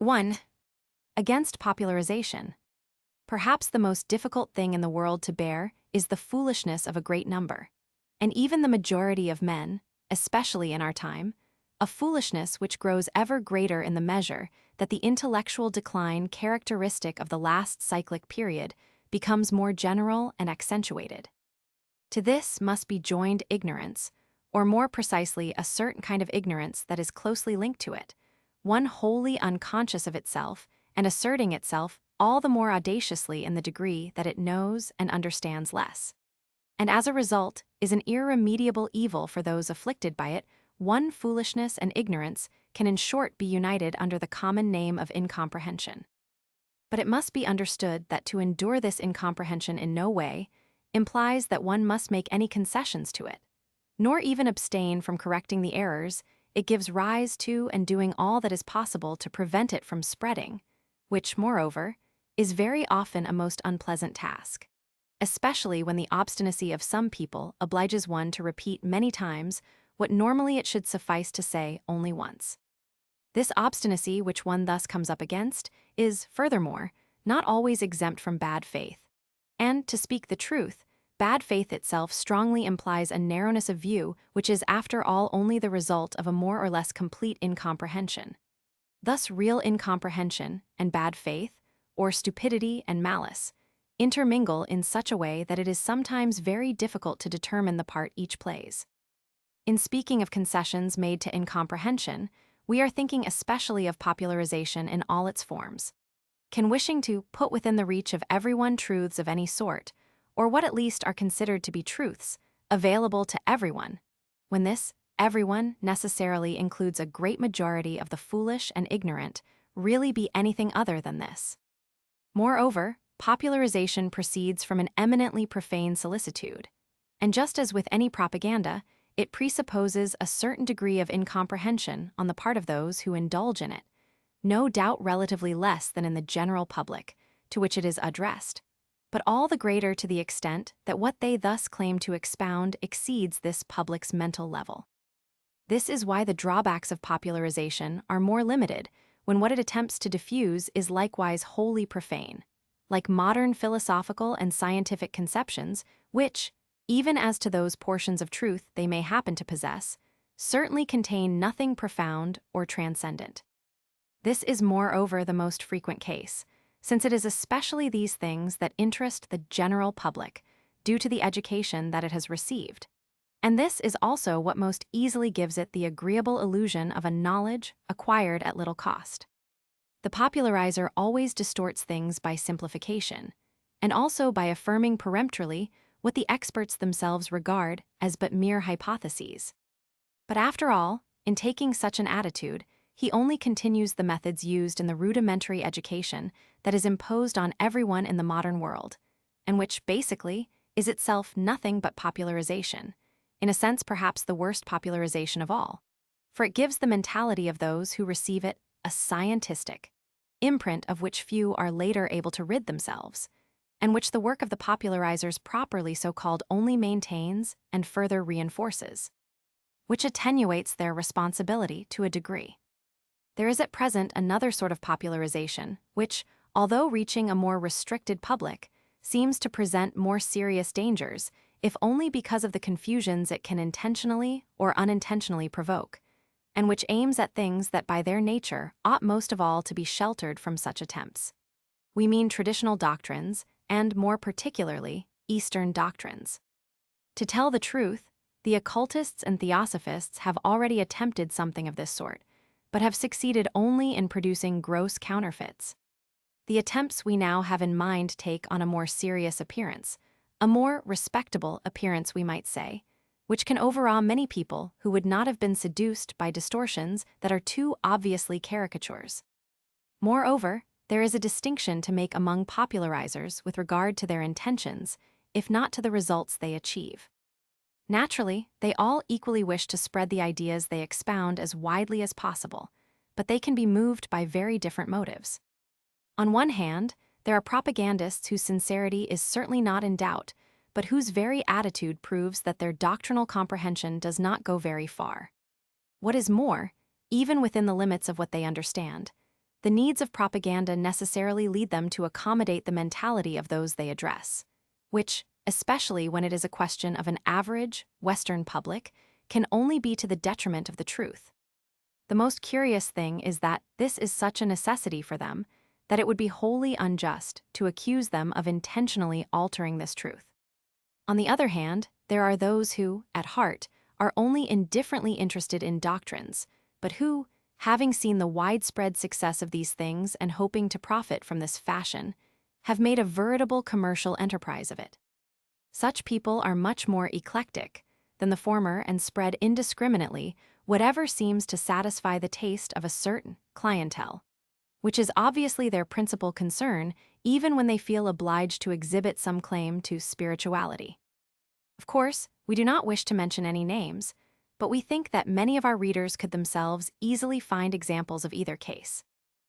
1. Against popularization. Perhaps the most difficult thing in the world to bear is the foolishness of a great number, and even the majority of men, especially in our time, a foolishness which grows ever greater in the measure that the intellectual decline characteristic of the last cyclic period becomes more general and accentuated. To this must be joined ignorance, or more precisely a certain kind of ignorance that is closely linked to it, one wholly unconscious of itself and asserting itself all the more audaciously in the degree that it knows and understands less. And as a result is an irremediable evil for those afflicted by it. One foolishness and ignorance can in short be united under the common name of incomprehension. But it must be understood that to endure this incomprehension in no way implies that one must make any concessions to it, nor even abstain from correcting the errors it gives rise to and doing all that is possible to prevent it from spreading, which, moreover, is very often a most unpleasant task, especially when the obstinacy of some people obliges one to repeat many times what normally it should suffice to say only once. This obstinacy which one thus comes up against is, furthermore, not always exempt from bad faith. And, to speak the truth, bad faith itself strongly implies a narrowness of view which is after all only the result of a more or less complete incomprehension. Thus real incomprehension and bad faith, or stupidity and malice, intermingle in such a way that it is sometimes very difficult to determine the part each plays. In speaking of concessions made to incomprehension, we are thinking especially of popularization in all its forms. Can wishing to put within the reach of everyone truths of any sort, or what at least are considered to be truths, available to everyone, when this everyone necessarily includes a great majority of the foolish and ignorant, really be anything other than this? Moreover, popularization proceeds from an eminently profane solicitude, and just as with any propaganda, it presupposes a certain degree of incomprehension on the part of those who indulge in it, no doubt relatively less than in the general public, to which it is addressed, but all the greater to the extent that what they thus claim to expound exceeds this public's mental level. This is why the drawbacks of popularization are more limited when what it attempts to diffuse is likewise wholly profane, like modern philosophical and scientific conceptions, which, even as to those portions of truth they may happen to possess, certainly contain nothing profound or transcendent. This is moreover the most frequent case, since it is especially these things that interest the general public, due to the education that it has received. And this is also what most easily gives it the agreeable illusion of a knowledge acquired at little cost. The popularizer always distorts things by simplification, and also by affirming peremptorily what the experts themselves regard as but mere hypotheses. But after all, in taking such an attitude, he only continues the methods used in the rudimentary education that is imposed on everyone in the modern world, and which, basically, is itself nothing but popularization, in a sense perhaps the worst popularization of all, for it gives the mentality of those who receive it a scientistic imprint of which few are later able to rid themselves, and which the work of the popularizers properly so called only maintains and further reinforces, which attenuates their responsibility to a degree. There is at present another sort of popularization, which, although reaching a more restricted public, seems to present more serious dangers, if only because of the confusions it can intentionally or unintentionally provoke, and which aims at things that by their nature ought most of all to be sheltered from such attempts. We mean traditional doctrines, and more particularly, Eastern doctrines. To tell the truth, the occultists and theosophists have already attempted something of this sort, but have succeeded only in producing gross counterfeits. The attempts we now have in mind take on a more serious appearance, a more respectable appearance we might say, which can overawe many people who would not have been seduced by distortions that are too obviously caricatures. Moreover, there is a distinction to make among popularizers with regard to their intentions, if not to the results they achieve. Naturally, they all equally wish to spread the ideas they expound as widely as possible, but they can be moved by very different motives. On one hand, there are propagandists whose sincerity is certainly not in doubt, but whose very attitude proves that their doctrinal comprehension does not go very far. What is more, even within the limits of what they understand, the needs of propaganda necessarily lead them to accommodate the mentality of those they address, which, especially when it is a question of an average, Western public, can only be to the detriment of the truth. The most curious thing is that this is such a necessity for them that it would be wholly unjust to accuse them of intentionally altering this truth. On the other hand, there are those who, at heart, are only indifferently interested in doctrines, but who, having seen the widespread success of these things and hoping to profit from this fashion, have made a veritable commercial enterprise of it. Such people are much more eclectic than the former and spread indiscriminately whatever seems to satisfy the taste of a certain clientele, which is obviously their principal concern even when they feel obliged to exhibit some claim to spirituality. Of course, we do not wish to mention any names, but we think that many of our readers could themselves easily find examples of either case.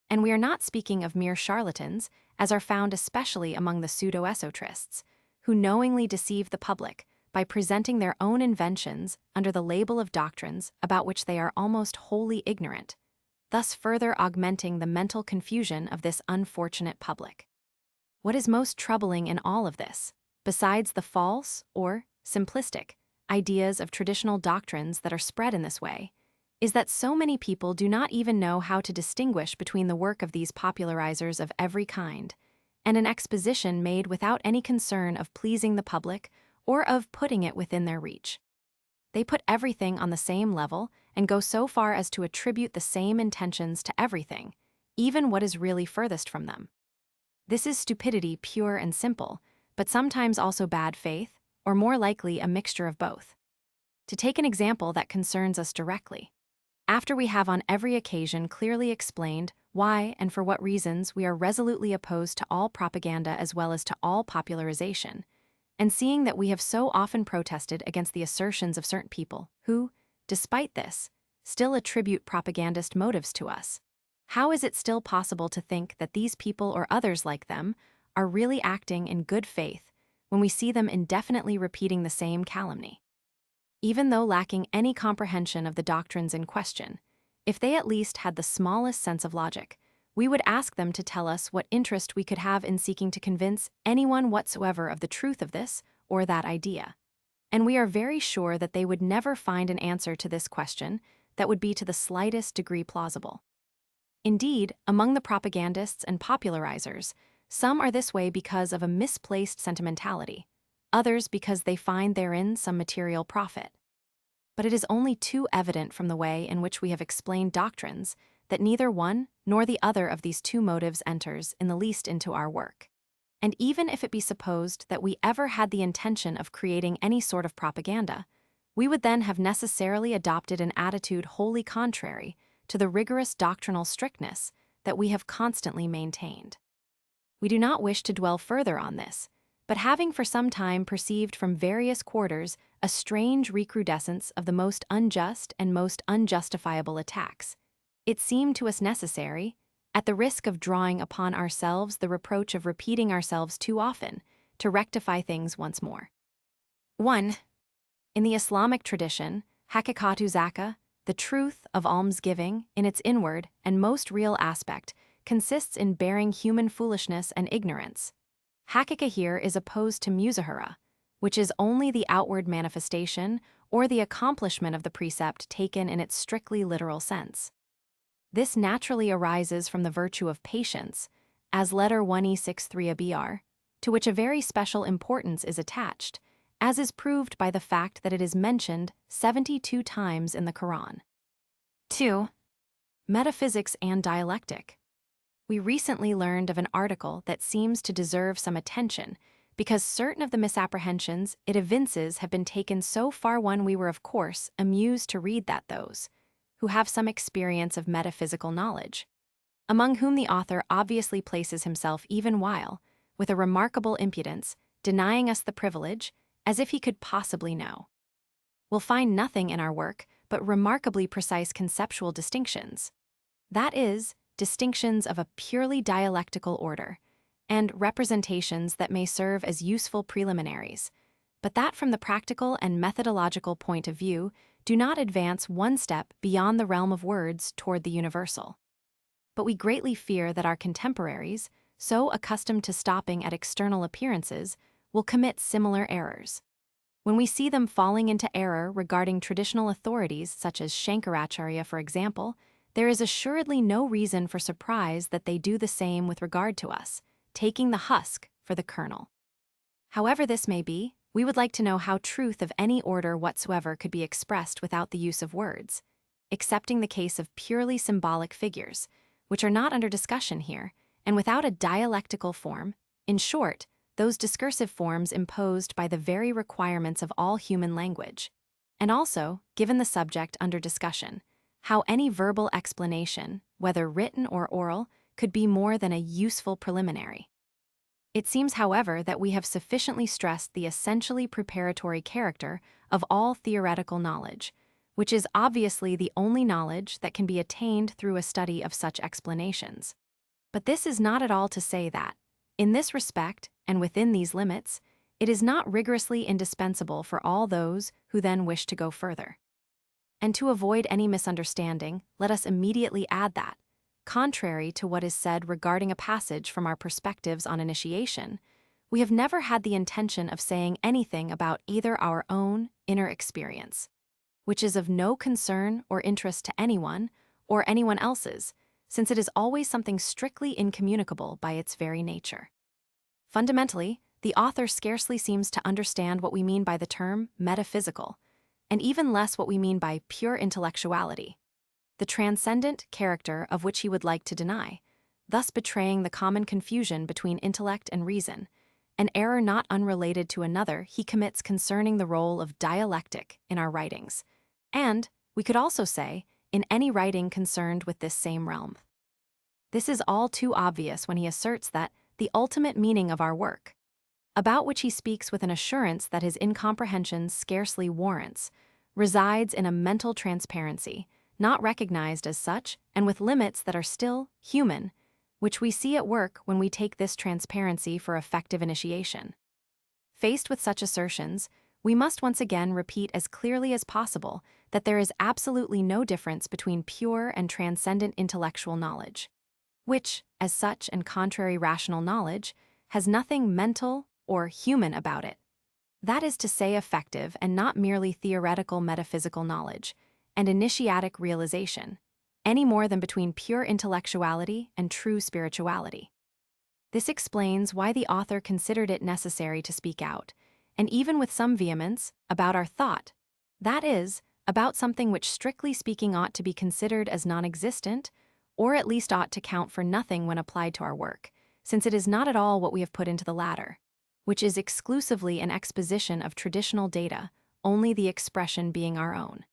And we are not speaking of mere charlatans, as are found especially among the pseudo-esoterists, who knowingly deceive the public by presenting their own inventions under the label of doctrines about which they are almost wholly ignorant, thus further augmenting the mental confusion of this unfortunate public. What is most troubling in all of this, besides the false or simplistic ideas of traditional doctrines that are spread in this way, is that so many people do not even know how to distinguish between the work of these popularizers of every kind and an exposition made without any concern of pleasing the public or of putting it within their reach. They put everything on the same level and go so far as to attribute the same intentions to everything, even what is really furthest from them. This is stupidity pure and simple, but sometimes also bad faith, or more likely a mixture of both. To take an example that concerns us directly, after we have on every occasion clearly explained why and for what reasons we are resolutely opposed to all propaganda as well as to all popularization, and seeing that we have so often protested against the assertions of certain people who, despite this, still attribute propagandist motives to us, how is it still possible to think that these people or others like them are really acting in good faith when we see them indefinitely repeating the same calumny? Even though lacking any comprehension of the doctrines in question, if they at least had the smallest sense of logic, we would ask them to tell us what interest we could have in seeking to convince anyone whatsoever of the truth of this or that idea. And we are very sure that they would never find an answer to this question that would be to the slightest degree plausible. Indeed, among the propagandists and popularizers, some are this way because of a misplaced sentimentality, others because they find therein some material profit. But it is only too evident from the way in which we have explained doctrines that neither one nor the other of these two motives enters in the least into our work. And even if it be supposed that we ever had the intention of creating any sort of propaganda, we would then have necessarily adopted an attitude wholly contrary to the rigorous doctrinal strictness that we have constantly maintained. We do not wish to dwell further on this, but having for some time perceived from various quarters a strange recrudescence of the most unjust and most unjustifiable attacks, it seemed to us necessary, at the risk of drawing upon ourselves the reproach of repeating ourselves too often, to rectify things once more. 1. In the Islamic tradition, Hakikatu Zakah, the truth of almsgiving, in its inward and most real aspect, consists in bearing human foolishness and ignorance. Hakika here is opposed to muzahara, which is only the outward manifestation or the accomplishment of the precept taken in its strictly literal sense. This naturally arises from the virtue of patience, as letter 1E63 br, to which a very special importance is attached, as is proved by the fact that it is mentioned 72 times in the Quran. 2. Metaphysics and dialectic. We recently learned of an article that seems to deserve some attention because certain of the misapprehensions it evinces have been taken so far when we were of course amused to read that those who have some experience of metaphysical knowledge, among whom the author obviously places himself even while, with a remarkable impudence, denying us the privilege, as if he could possibly know, will find nothing in our work but remarkably precise conceptual distinctions. That is, distinctions of a purely dialectical order, and representations that may serve as useful preliminaries, but that from the practical and methodological point of view do not advance one step beyond the realm of words toward the universal. But we greatly fear that our contemporaries, so accustomed to stopping at external appearances, will commit similar errors. When we see them falling into error regarding traditional authorities such as Shankaracharya, for example, there is assuredly no reason for surprise that they do the same with regard to us, taking the husk for the kernel. However this may be, we would like to know how truth of any order whatsoever could be expressed without the use of words, excepting the case of purely symbolic figures, which are not under discussion here, and without a dialectical form, in short, those discursive forms imposed by the very requirements of all human language. And also, given the subject under discussion, how any verbal explanation, whether written or oral, could be more than a useful preliminary. It seems, however, that we have sufficiently stressed the essentially preparatory character of all theoretical knowledge, which is obviously the only knowledge that can be attained through a study of such explanations. But this is not at all to say that, in this respect and within these limits, it is not rigorously indispensable for all those who then wish to go further. And to avoid any misunderstanding, let us immediately add that, contrary to what is said regarding a passage from our perspectives on initiation, we have never had the intention of saying anything about either our own inner experience, which is of no concern or interest to anyone or anyone else's, since it is always something strictly incommunicable by its very nature. Fundamentally, the author scarcely seems to understand what we mean by the term metaphysical, and even less what we mean by pure intellectuality, the transcendent character of which he would like to deny, thus betraying the common confusion between intellect and reason, an error not unrelated to another he commits concerning the role of dialectic in our writings, and, we could also say, in any writing concerned with this same realm. This is all too obvious when he asserts that the ultimate meaning of our work, about which he speaks with an assurance that his incomprehension scarcely warrants, resides in a mental transparency, not recognized as such and with limits that are still human, which we see at work when we take this transparency for effective initiation. Faced with such assertions, we must once again repeat as clearly as possible that there is absolutely no difference between pure and transcendent intellectual knowledge, which, as such and contrary rational knowledge, has nothing mental or human about it. That is to say effective and not merely theoretical metaphysical knowledge and initiatic realization, any more than between pure intellectuality and true spirituality. This explains why the author considered it necessary to speak out, and even with some vehemence, about our thought, that is, about something which strictly speaking ought to be considered as non-existent, or at least ought to count for nothing when applied to our work, since it is not at all what we have put into the latter, which is exclusively an exposition of traditional data, only the expression being our own.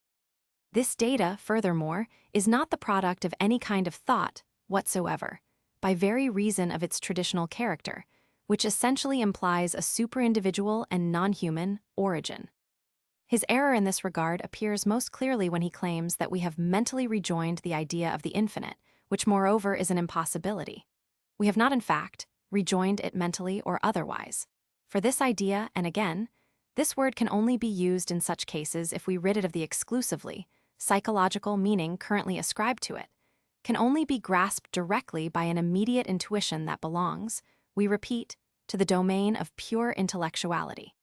This data, furthermore, is not the product of any kind of thought whatsoever, by very reason of its traditional character, which essentially implies a superindividual and non-human origin. His error in this regard appears most clearly when he claims that we have mentally rejoined the idea of the infinite, which moreover is an impossibility. We have not, in fact, rejoined it mentally or otherwise. For this idea, and again, this word can only be used in such cases if we rid it of the exclusively psychological meaning currently ascribed to it, can only be grasped directly by an immediate intuition that belongs, we repeat, to the domain of pure intellectuality.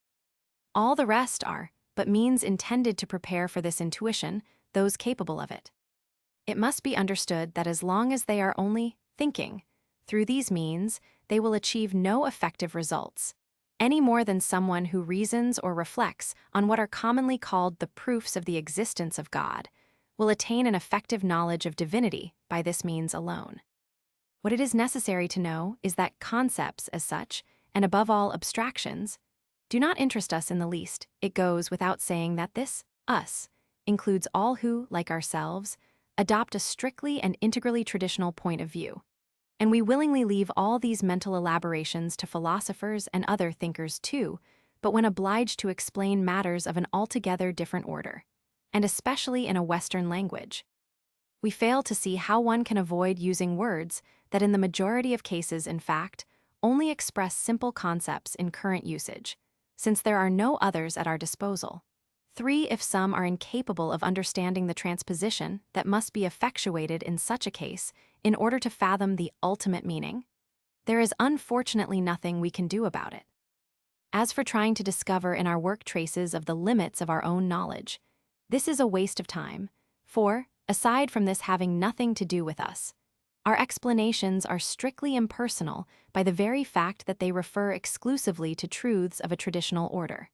All the rest are but means intended to prepare for this intuition those capable of it. It must be understood that as long as they are only thinking, through these means they will achieve no effective results, any more than someone who reasons or reflects on what are commonly called the proofs of the existence of God will attain an effective knowledge of divinity by this means alone. What it is necessary to know is that concepts as such, and above all abstractions, do not interest us in the least. It goes without saying that this us includes all who, like ourselves, adopt a strictly and integrally traditional point of view. And we willingly leave all these mental elaborations to philosophers and other thinkers too, but when obliged to explain matters of an altogether different order, and especially in a Western language, we fail to see how one can avoid using words that in the majority of cases, in fact, only express simple concepts in current usage, since there are no others at our disposal. 3. If some are incapable of understanding the transposition that must be effectuated in such a case in order to fathom the ultimate meaning, there is unfortunately nothing we can do about it. As for trying to discover in our work traces of the limits of our own knowledge, this is a waste of time, for, aside from this having nothing to do with us, our explanations are strictly impersonal by the very fact that they refer exclusively to truths of a traditional order.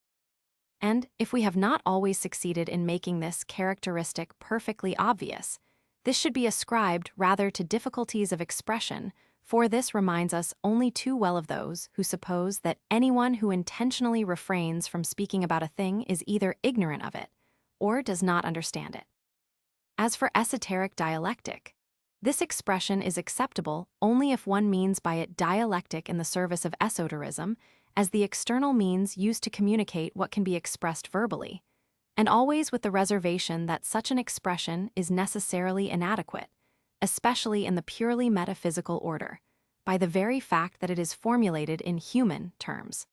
And if we have not always succeeded in making this characteristic perfectly obvious, this should be ascribed rather to difficulties of expression, for this reminds us only too well of those who suppose that anyone who intentionally refrains from speaking about a thing is either ignorant of it or does not understand it. As for esoteric dialectic, this expression is acceptable only if one means by it dialectic in the service of esoterism as the external means used to communicate what can be expressed verbally, and always with the reservation that such an expression is necessarily inadequate, especially in the purely metaphysical order, by the very fact that it is formulated in human terms.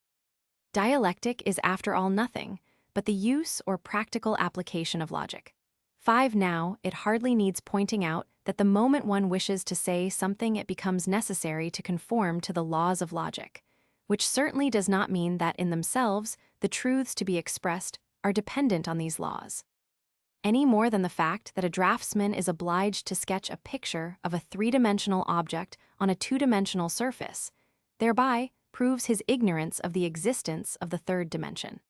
Dialectic is after all nothing but the use or practical application of logic. 5. Now, it hardly needs pointing out that the moment one wishes to say something it becomes necessary to conform to the laws of logic, which certainly does not mean that in themselves the truths to be expressed are dependent on these laws, any more than the fact that a draftsman is obliged to sketch a picture of a three-dimensional object on a two-dimensional surface, thereby proves his ignorance of the existence of the third dimension.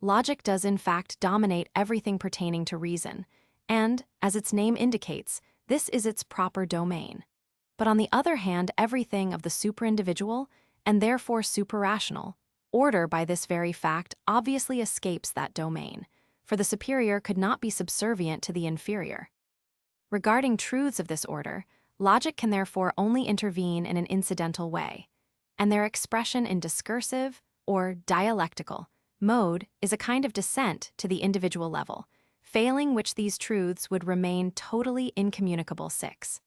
Logic does in fact dominate everything pertaining to reason, and, as its name indicates, this is its proper domain. But on the other hand, everything of the superindividual, and therefore superrational, order by this very fact obviously escapes that domain, for the superior could not be subservient to the inferior. Regarding truths of this order, logic can therefore only intervene in an incidental way, and their expression in discursive, or dialectical, mode is a kind of descent to the individual level, failing which these truths would remain totally incommunicable. 6.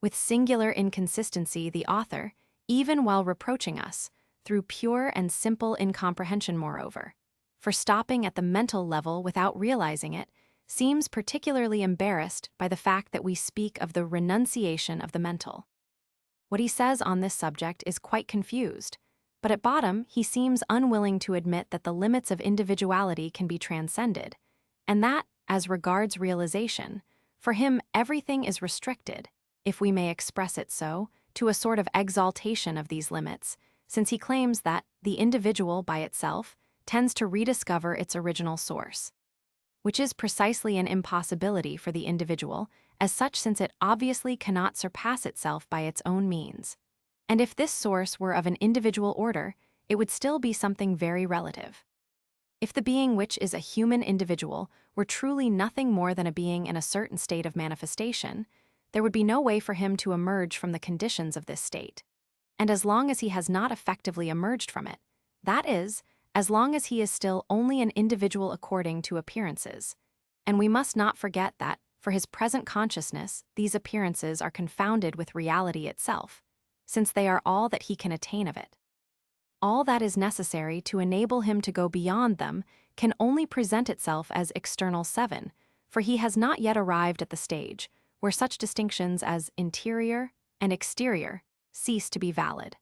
With singular inconsistency the author, even while reproaching us, through pure and simple incomprehension moreover, for stopping at the mental level without realizing it, seems particularly embarrassed by the fact that we speak of the renunciation of the mental. What he says on this subject is quite confused, but at bottom he seems unwilling to admit that the limits of individuality can be transcended, and that, as regards realization, for him everything is restricted, if we may express it so, to a sort of exaltation of these limits, since he claims that the individual by itself tends to rediscover its original source, which is precisely an impossibility for the individual as such, since it obviously cannot surpass itself by its own means. And if this source were of an individual order, it would still be something very relative. If the being which is a human individual were truly nothing more than a being in a certain state of manifestation, there would be no way for him to emerge from the conditions of this state. And as long as he has not effectively emerged from it, that is, as long as he is still only an individual according to appearances, and we must not forget that, for his present consciousness, these appearances are confounded with reality itself, since they are all that he can attain of it. All that is necessary to enable him to go beyond them can only present itself as external 7, for he has not yet arrived at the stage where such distinctions as interior and exterior cease to be valid.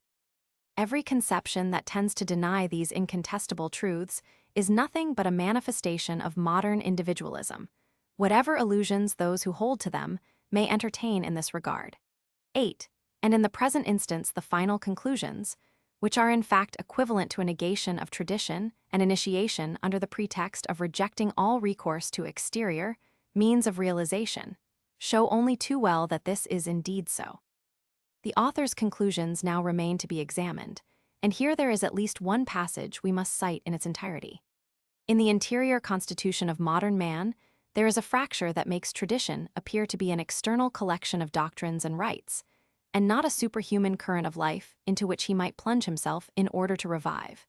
Every conception that tends to deny these incontestable truths is nothing but a manifestation of modern individualism, whatever illusions those who hold to them may entertain in this regard. 8. And in the present instance the final conclusions, which are in fact equivalent to a negation of tradition and initiation under the pretext of rejecting all recourse to exterior means of realization, show only too well that this is indeed so. The author's conclusions now remain to be examined, and here there is at least one passage we must cite in its entirety. In the interior constitution of modern man, there is a fracture that makes tradition appear to be an external collection of doctrines and rites, and not a superhuman current of life into which he might plunge himself in order to revive.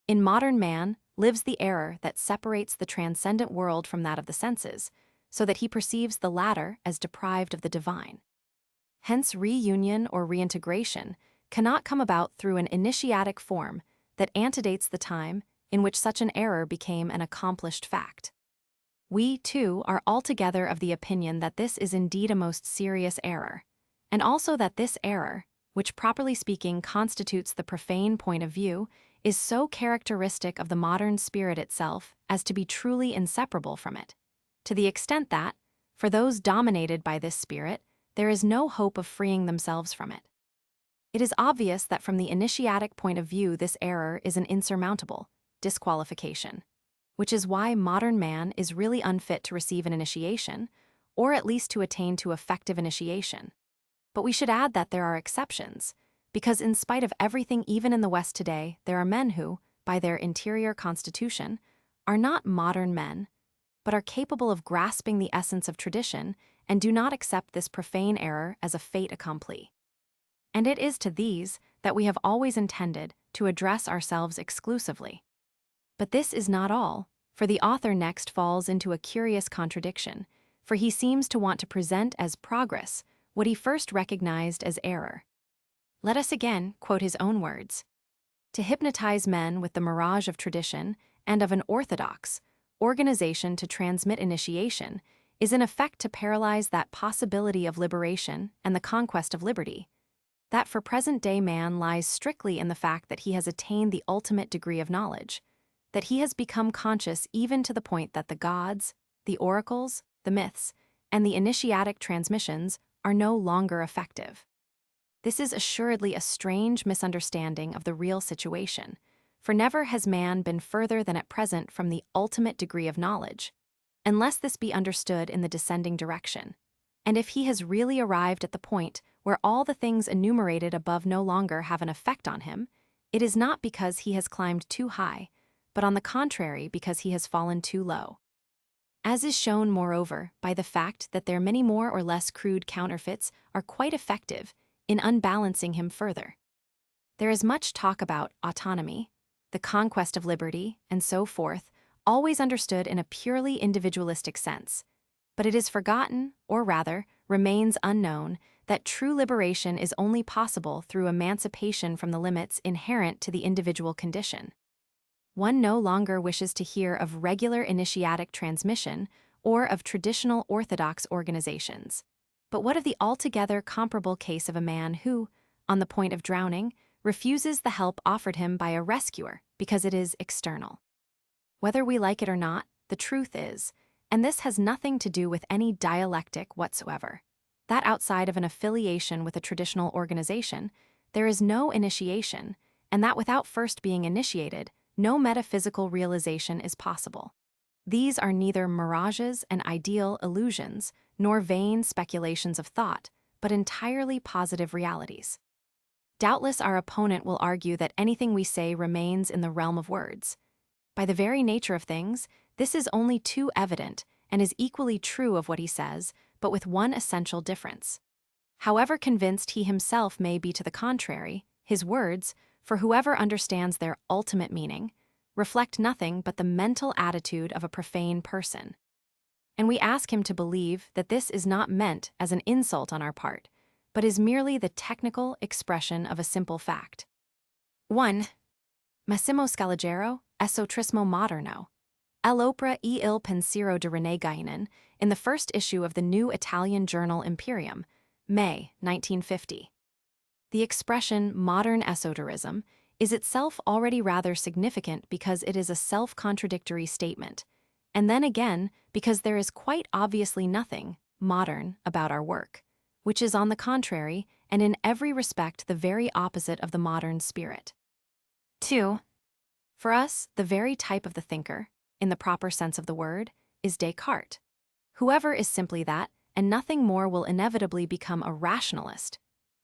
In modern man lives the error that separates the transcendent world from that of the senses, so that he perceives the latter as deprived of the divine. Hence reunion or reintegration cannot come about through an initiatic form that antedates the time in which such an error became an accomplished fact. We, too, are altogether of the opinion that this is indeed a most serious error, and also that this error, which properly speaking constitutes the profane point of view, is so characteristic of the modern spirit itself as to be truly inseparable from it, to the extent that, for those dominated by this spirit, there is no hope of freeing themselves from it. It is obvious that from the initiatic point of view this error is an insurmountable disqualification, which is why modern man is really unfit to receive an initiation, or at least to attain to effective initiation. But we should add that there are exceptions, because in spite of everything even in the West today, there are men who, by their interior constitution, are not modern men, but are capable of grasping the essence of tradition and do not accept this profane error as a fait accompli. And it is to these that we have always intended to address ourselves exclusively. But this is not all, for the author next falls into a curious contradiction, for he seems to want to present as progress what he first recognized as error. Let us again quote his own words. To hypnotize men with the mirage of tradition and of an orthodox organization to transmit initiation is in effect to paralyze that possibility of liberation and the conquest of liberty, that for present-day man lies strictly in the fact that he has attained the ultimate degree of knowledge, that he has become conscious even to the point that the gods, the oracles, the myths, and the initiatic transmissions are no longer effective. This is assuredly a strange misunderstanding of the real situation, for never has man been further than at present from the ultimate degree of knowledge, unless this be understood in the descending direction. And if he has really arrived at the point where all the things enumerated above no longer have an effect on him, it is not because he has climbed too high, but on the contrary because he has fallen too low. As is shown, moreover, by the fact that their many more or less crude counterfeits are quite effective in unbalancing him further. There is much talk about autonomy, the conquest of liberty, and so forth, always understood in a purely individualistic sense, but it is forgotten, or rather, remains unknown, that true liberation is only possible through emancipation from the limits inherent to the individual condition. One no longer wishes to hear of regular initiatic transmission or of traditional orthodox organizations. But what of the altogether comparable case of a man who, on the point of drowning, refuses the help offered him by a rescuer because it is external? Whether we like it or not, the truth is, and this has nothing to do with any dialectic whatsoever, that outside of an affiliation with a traditional organization, there is no initiation, and that without first being initiated, no metaphysical realization is possible. These are neither mirages and ideal illusions, nor vain speculations of thought, but entirely positive realities. Doubtless our opponent will argue that anything we say remains in the realm of words. By the very nature of things, this is only too evident and is equally true of what he says, but with one essential difference. However convinced he himself may be to the contrary, his words, for whoever understands their ultimate meaning, reflect nothing but the mental attitude of a profane person. And we ask him to believe that this is not meant as an insult on our part, but is merely the technical expression of a simple fact. 1. Massimo Scaligero, Esotrismo Moderno. L'opera e il pensiero di René Guénon, in the first issue of the new Italian journal Imperium, May 1950. The expression modern esoterism is itself already rather significant because it is a self-contradictory statement, and then again because there is quite obviously nothing modern about our work, which is on the contrary and in every respect the very opposite of the modern spirit. 2. For us, the very type of the thinker, in the proper sense of the word, is Descartes. Whoever is simply that, and nothing more, will inevitably become a rationalist,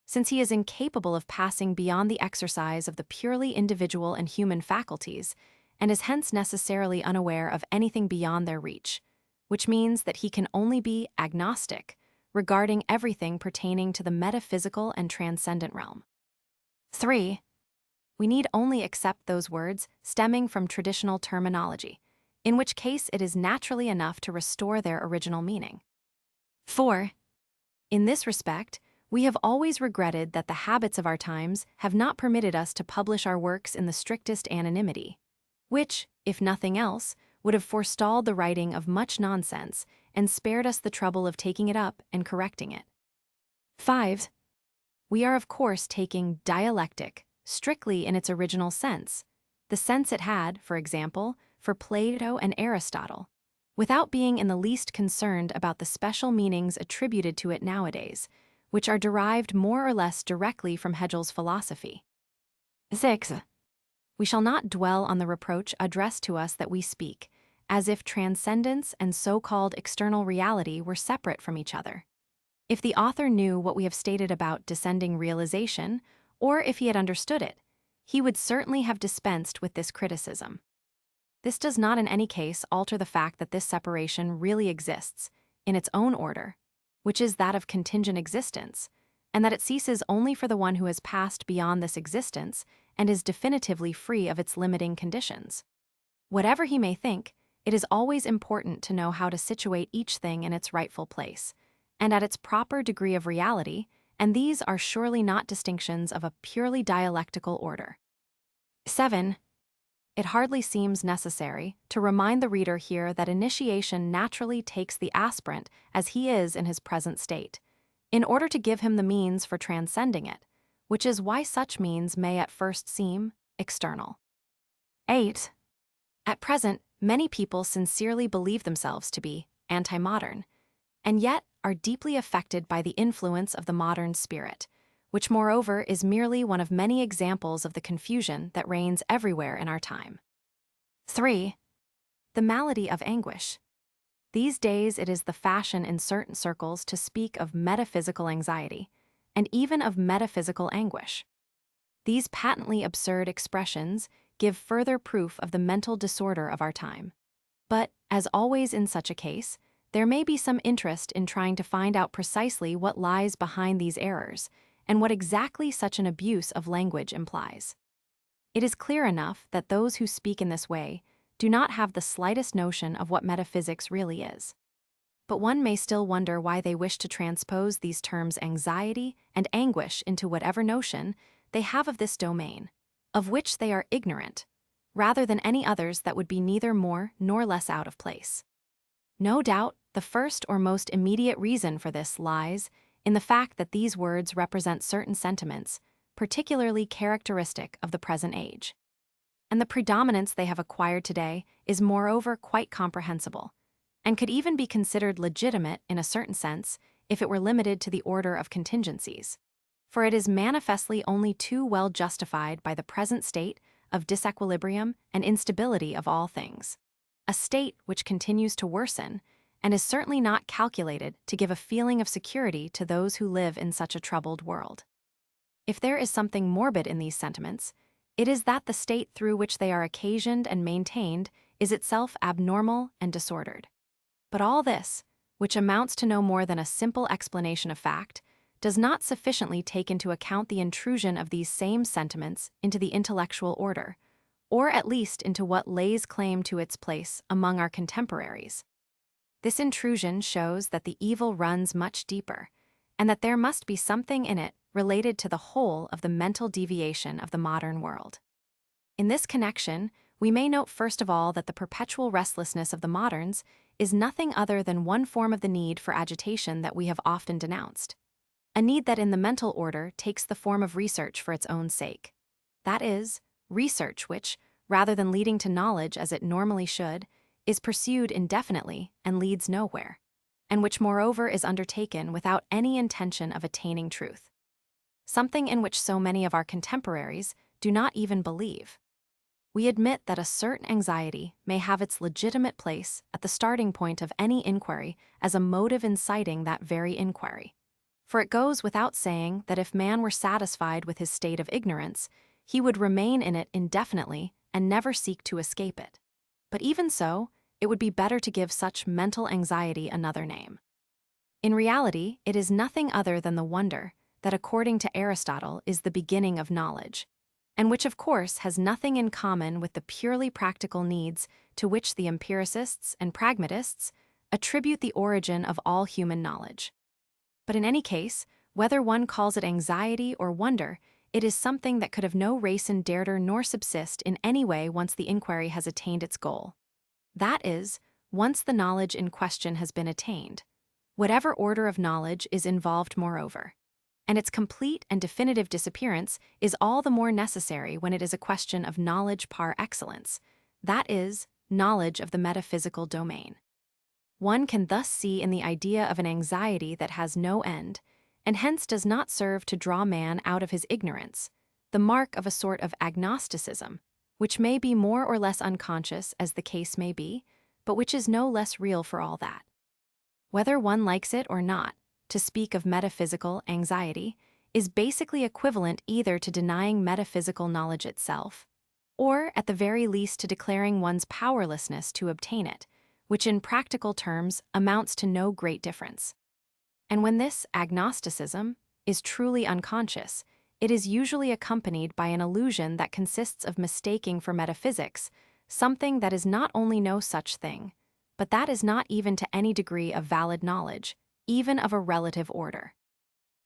since he is incapable of passing beyond the exercise of the purely individual and human faculties, and is hence necessarily unaware of anything beyond their reach, which means that he can only be agnostic, regarding everything pertaining to the metaphysical and transcendent realm. 3. We need only accept those words stemming from traditional terminology, in which case it is naturally enough to restore their original meaning. 4. In this respect, we have always regretted that the habits of our times have not permitted us to publish our works in the strictest anonymity, which, if nothing else, would have forestalled the writing of much nonsense and spared us the trouble of taking it up and correcting it. 5. We are, of course, taking dialectic strictly in its original sense, the sense it had, for example, for Plato and Aristotle, without being in the least concerned about the special meanings attributed to it nowadays, which are derived more or less directly from Hegel's philosophy. 6. We shall not dwell on the reproach addressed to us that we speak, as if transcendence and so-called external reality were separate from each other. If the author knew what we have stated about descending realization, or if he had understood it, he would certainly have dispensed with this criticism. This does not in any case alter the fact that this separation really exists, in its own order, which is that of contingent existence, and that it ceases only for the one who has passed beyond this existence and is definitively free of its limiting conditions. Whatever he may think, it is always important to know how to situate each thing in its rightful place, and at its proper degree of reality, and these are surely not distinctions of a purely dialectical order. 7. It hardly seems necessary to remind the reader here that initiation naturally takes the aspirant as he is in his present state, in order to give him the means for transcending it, which is why such means may at first seem external. 8. At present, many people sincerely believe themselves to be anti-modern, and yet are deeply affected by the influence of the modern spirit, which moreover is merely one of many examples of the confusion that reigns everywhere in our time. 3. The malady of anguish. These days it is the fashion in certain circles to speak of metaphysical anxiety, and even of metaphysical anguish. These patently absurd expressions give further proof of the mental disorder of our time. But, as always in such a case, there may be some interest in trying to find out precisely what lies behind these errors, and what exactly such an abuse of language implies. It is clear enough that those who speak in this way do not have the slightest notion of what metaphysics really is. But one may still wonder why they wish to transpose these terms anxiety and anguish into whatever notion they have of this domain, of which they are ignorant, rather than any others that would be neither more nor less out of place. No doubt, the first or most immediate reason for this lies in the fact that these words represent certain sentiments, particularly characteristic of the present age. And the predominance they have acquired today is moreover quite comprehensible, and could even be considered legitimate in a certain sense if it were limited to the order of contingencies. For it is manifestly only too well justified by the present state of disequilibrium and instability of all things, a state which continues to worsen and is certainly not calculated to give a feeling of security to those who live in such a troubled world. If there is something morbid in these sentiments, it is that the state through which they are occasioned and maintained is itself abnormal and disordered. But all this, which amounts to no more than a simple explanation of fact, does not sufficiently take into account the intrusion of these same sentiments into the intellectual order, or at least into what lays claim to its place among our contemporaries. This intrusion shows that the evil runs much deeper, and that there must be something in it related to the whole of the mental deviation of the modern world. In this connection, we may note first of all that the perpetual restlessness of the moderns is nothing other than one form of the need for agitation that we have often denounced, a need that in the mental order takes the form of research for its own sake. That is, research which, rather than leading to knowledge as it normally should, is pursued indefinitely and leads nowhere, and which moreover is undertaken without any intention of attaining truth. Something in which so many of our contemporaries do not even believe. We admit that a certain anxiety may have its legitimate place at the starting point of any inquiry as a motive inciting that very inquiry. For it goes without saying that if man were satisfied with his state of ignorance, he would remain in it indefinitely and never seek to escape it. But even so, it would be better to give such mental anxiety another name. In reality, it is nothing other than the wonder that, according to Aristotle, is the beginning of knowledge, and which of course has nothing in common with the purely practical needs to which the empiricists and pragmatists attribute the origin of all human knowledge. But in any case, whether one calls it anxiety or wonder, it is something that could have no race in dareder nor subsist in any way once the inquiry has attained its goal. That is, once the knowledge in question has been attained. Whatever order of knowledge is involved moreover. and its complete and definitive disappearance is all the more necessary when it is a question of knowledge par excellence, that is, knowledge of the metaphysical domain. One can thus see in the idea of an anxiety that has no end, and hence does not serve to draw man out of his ignorance, the mark of a sort of agnosticism, which may be more or less unconscious as the case may be, but which is no less real for all that. Whether one likes it or not, to speak of metaphysical anxiety is basically equivalent either to denying metaphysical knowledge itself, or at the very least to declaring one's powerlessness to obtain it, which in practical terms amounts to no great difference. And when this agnosticism is truly unconscious, it is usually accompanied by an illusion that consists of mistaking for metaphysics something that is not only no such thing, but that is not even to any degree of valid knowledge, even of a relative order.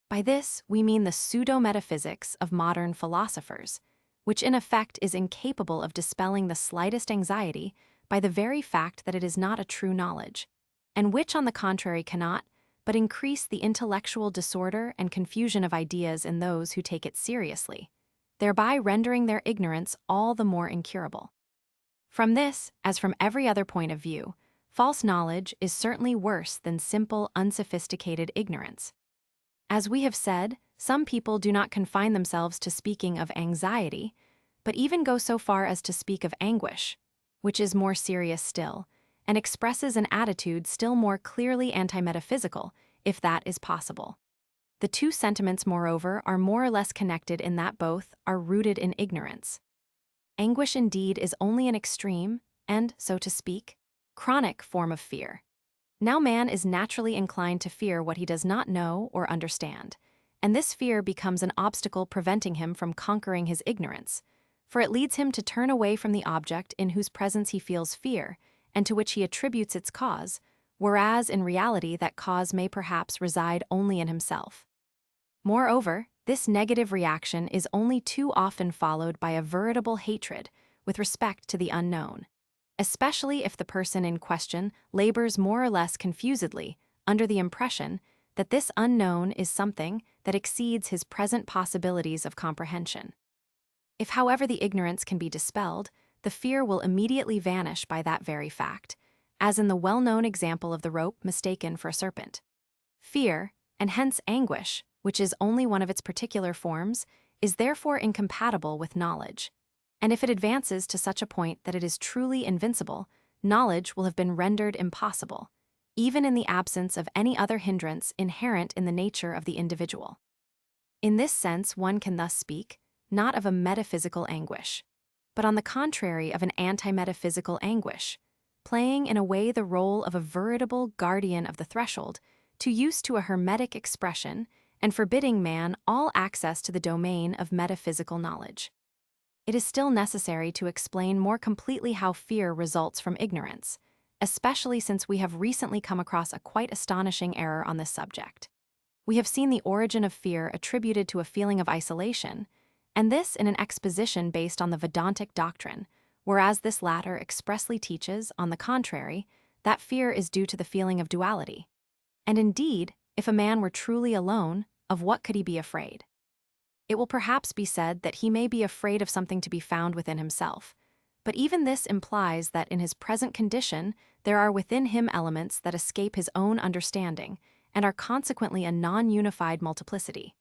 By this, we mean the pseudo-metaphysics of modern philosophers, which in effect is incapable of dispelling the slightest anxiety by the very fact that it is not a true knowledge, and which, on the contrary, cannot but increase the intellectual disorder and confusion of ideas in those who take it seriously, thereby rendering their ignorance all the more incurable. From this, as from every other point of view, false knowledge is certainly worse than simple, unsophisticated ignorance. As we have said, some people do not confine themselves to speaking of anxiety, but even go so far as to speak of anguish, which is more serious still, and expresses an attitude still more clearly anti-metaphysical, if that is possible. The two sentiments, moreover, are more or less connected in that both are rooted in ignorance. Anguish, indeed, is only an extreme and, so to speak, chronic form of fear. Now man is naturally inclined to fear what he does not know or understand, and this fear becomes an obstacle preventing him from conquering his ignorance, for it leads him to turn away from the object in whose presence he feels fear, and to which he attributes its cause, whereas in reality that cause may perhaps reside only in himself. Moreover, this negative reaction is only too often followed by a veritable hatred with respect to the unknown, especially if the person in question labors more or less confusedly under the impression that this unknown is something that exceeds his present possibilities of comprehension. If, however, the ignorance can be dispelled, the fear will immediately vanish by that very fact, as in the well-known example of the rope mistaken for a serpent. Fear, and hence anguish, which is only one of its particular forms, is therefore incompatible with knowledge. And if it advances to such a point that it is truly invincible, knowledge will have been rendered impossible, even in the absence of any other hindrance inherent in the nature of the individual. In this sense, one can thus speak, not of a metaphysical anguish, but on the contrary of an anti-metaphysical anguish, playing in a way the role of a veritable guardian of the threshold, to use to a hermetic expression, and forbidding man all access to the domain of metaphysical knowledge. It is still necessary to explain more completely how fear results from ignorance, especially since we have recently come across a quite astonishing error on this subject. We have seen the origin of fear attributed to a feeling of isolation, and this in an exposition based on the Vedantic doctrine, whereas this latter expressly teaches, on the contrary, that fear is due to the feeling of duality. And indeed, if a man were truly alone, of what could he be afraid? It will perhaps be said that he may be afraid of something to be found within himself, but even this implies that in his present condition there are within him elements that escape his own understanding and are consequently a non-unified multiplicity.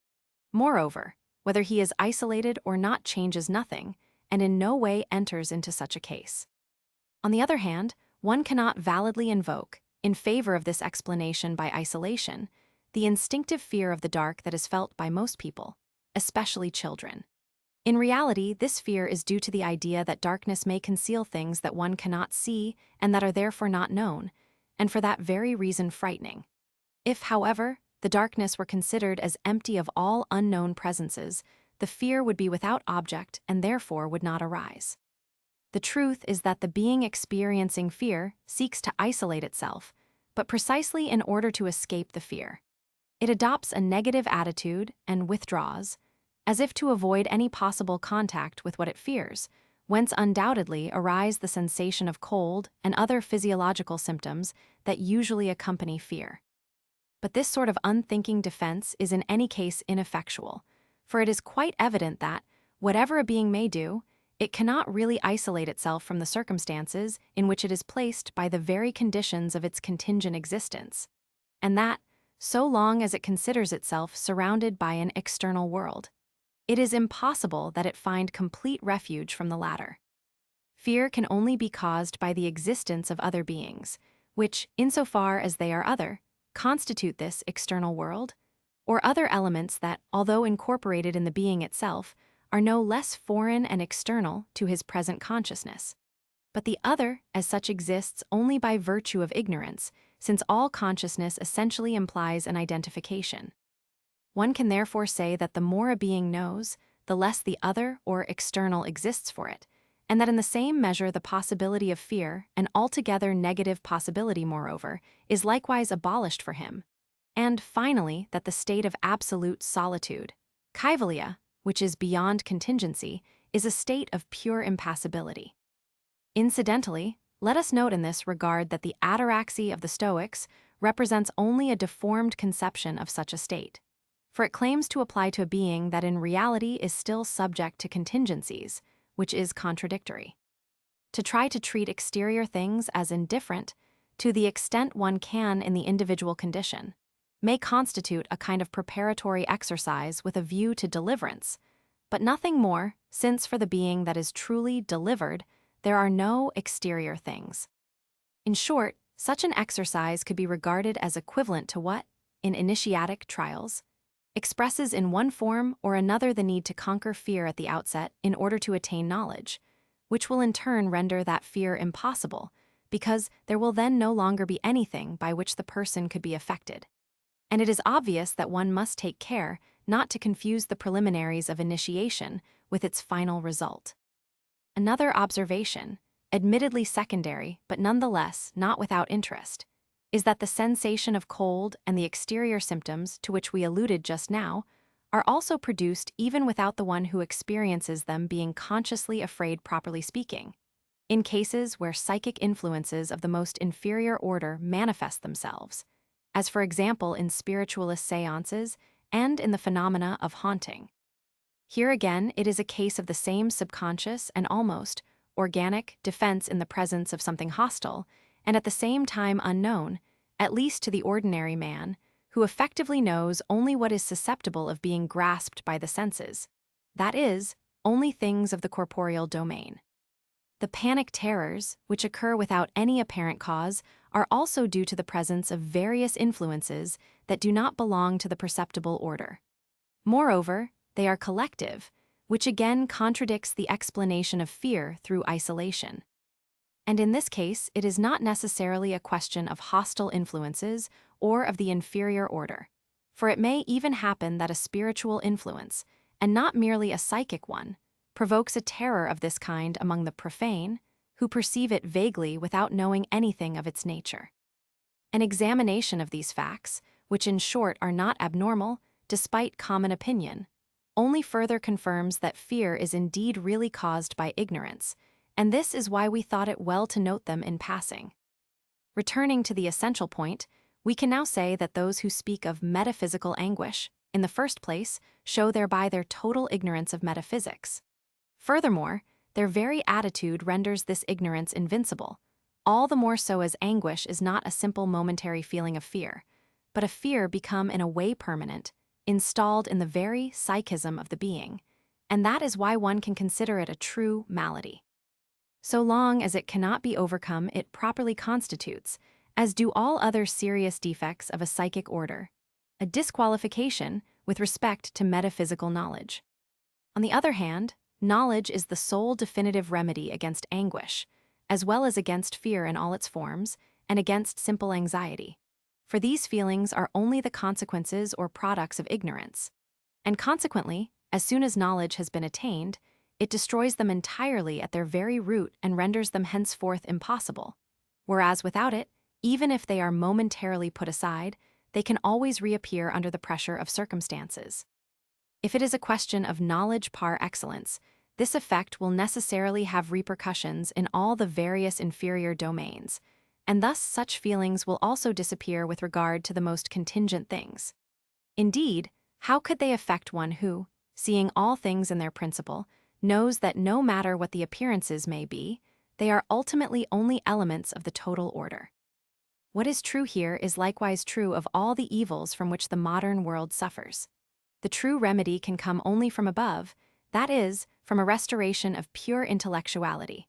Moreover, whether he is isolated or not changes nothing, and in no way enters into such a case. On the other hand, one cannot validly invoke, in favor of this explanation by isolation, the instinctive fear of the dark that is felt by most people, especially children. In reality, this fear is due to the idea that darkness may conceal things that one cannot see and that are therefore not known, and for that very reason frightening. If, however, the darkness were considered as empty of all unknown presences, the fear would be without object and therefore would not arise. The truth is that the being experiencing fear seeks to isolate itself, but precisely in order to escape the fear. It adopts a negative attitude and withdraws, as if to avoid any possible contact with what it fears, whence undoubtedly arise the sensation of cold and other physiological symptoms that usually accompany fear. But this sort of unthinking defense is in any case ineffectual, for it is quite evident that, whatever a being may do, it cannot really isolate itself from the circumstances in which it is placed by the very conditions of its contingent existence, and that, so long as it considers itself surrounded by an external world, it is impossible that it find complete refuge from the latter. Fear can only be caused by the existence of other beings, which, insofar as they are other, constitute this external world, or other elements that, although incorporated in the being itself, are no less foreign and external to his present consciousness. But the other, as such, exists only by virtue of ignorance, since all consciousness essentially implies an identification. One can therefore say that the more a being knows, the less the other or external exists for it, and that in the same measure the possibility of fear, an altogether negative possibility moreover, is likewise abolished for him. And finally, that the state of absolute solitude, kaivalya, which is beyond contingency, is a state of pure impassibility. Incidentally, let us note in this regard that the ataraxy of the Stoics represents only a deformed conception of such a state, for it claims to apply to a being that in reality is still subject to contingencies, which is contradictory. To try to treat exterior things as indifferent, to the extent one can in the individual condition, may constitute a kind of preparatory exercise with a view to deliverance, but nothing more, since for the being that is truly delivered, there are no exterior things. In short, such an exercise could be regarded as equivalent to what, in initiatic trials, expresses in one form or another the need to conquer fear at the outset in order to attain knowledge, which will in turn render that fear impossible, because there will then no longer be anything by which the person could be affected. And it is obvious that one must take care not to confuse the preliminaries of initiation with its final result. Another observation, admittedly secondary but nonetheless not without interest, is that the sensation of cold and the exterior symptoms to which we alluded just now are also produced even without the one who experiences them being consciously afraid, properly speaking, in cases where psychic influences of the most inferior order manifest themselves, as for example in spiritualist seances and in the phenomena of haunting. Here again, it is a case of the same subconscious and almost organic defense in the presence of something hostile, and at the same time unknown, at least to the ordinary man, who effectively knows only what is susceptible of being grasped by the senses, that is, only things of the corporeal domain. The panic terrors, which occur without any apparent cause, are also due to the presence of various influences that do not belong to the perceptible order. Moreover, they are collective, which again contradicts the explanation of fear through isolation. And in this case, it is not necessarily a question of hostile influences or of the inferior order, for it may even happen that a spiritual influence, and not merely a psychic one, provokes a terror of this kind among the profane, who perceive it vaguely without knowing anything of its nature. An examination of these facts, which in short are not abnormal, despite common opinion, only further confirms that fear is indeed really caused by ignorance, and this is why we thought it well to note them in passing. Returning to the essential point, we can now say that those who speak of metaphysical anguish, in the first place, show thereby their total ignorance of metaphysics. Furthermore, their very attitude renders this ignorance invincible, all the more so as anguish is not a simple momentary feeling of fear, but a fear become in a way permanent, installed in the very psychism of the being, and that is why one can consider it a true malady. So long as it cannot be overcome, it properly constitutes, as do all other serious defects of a psychic order, a disqualification with respect to metaphysical knowledge. On the other hand, knowledge is the sole definitive remedy against anguish, as well as against fear in all its forms, and against simple anxiety. For these feelings are only the consequences or products of ignorance, and consequently, as soon as knowledge has been attained, it destroys them entirely at their very root and renders them henceforth impossible, whereas without it, even if they are momentarily put aside, they can always reappear under the pressure of circumstances. If it is a question of knowledge par excellence, this effect will necessarily have repercussions in all the various inferior domains, and thus such feelings will also disappear with regard to the most contingent things. Indeed, how could they affect one who, seeing all things in their principle, knows that no matter what the appearances may be, they are ultimately only elements of the total order? What is true here is likewise true of all the evils from which the modern world suffers. The true remedy can come only from above, that is, from a restoration of pure intellectuality.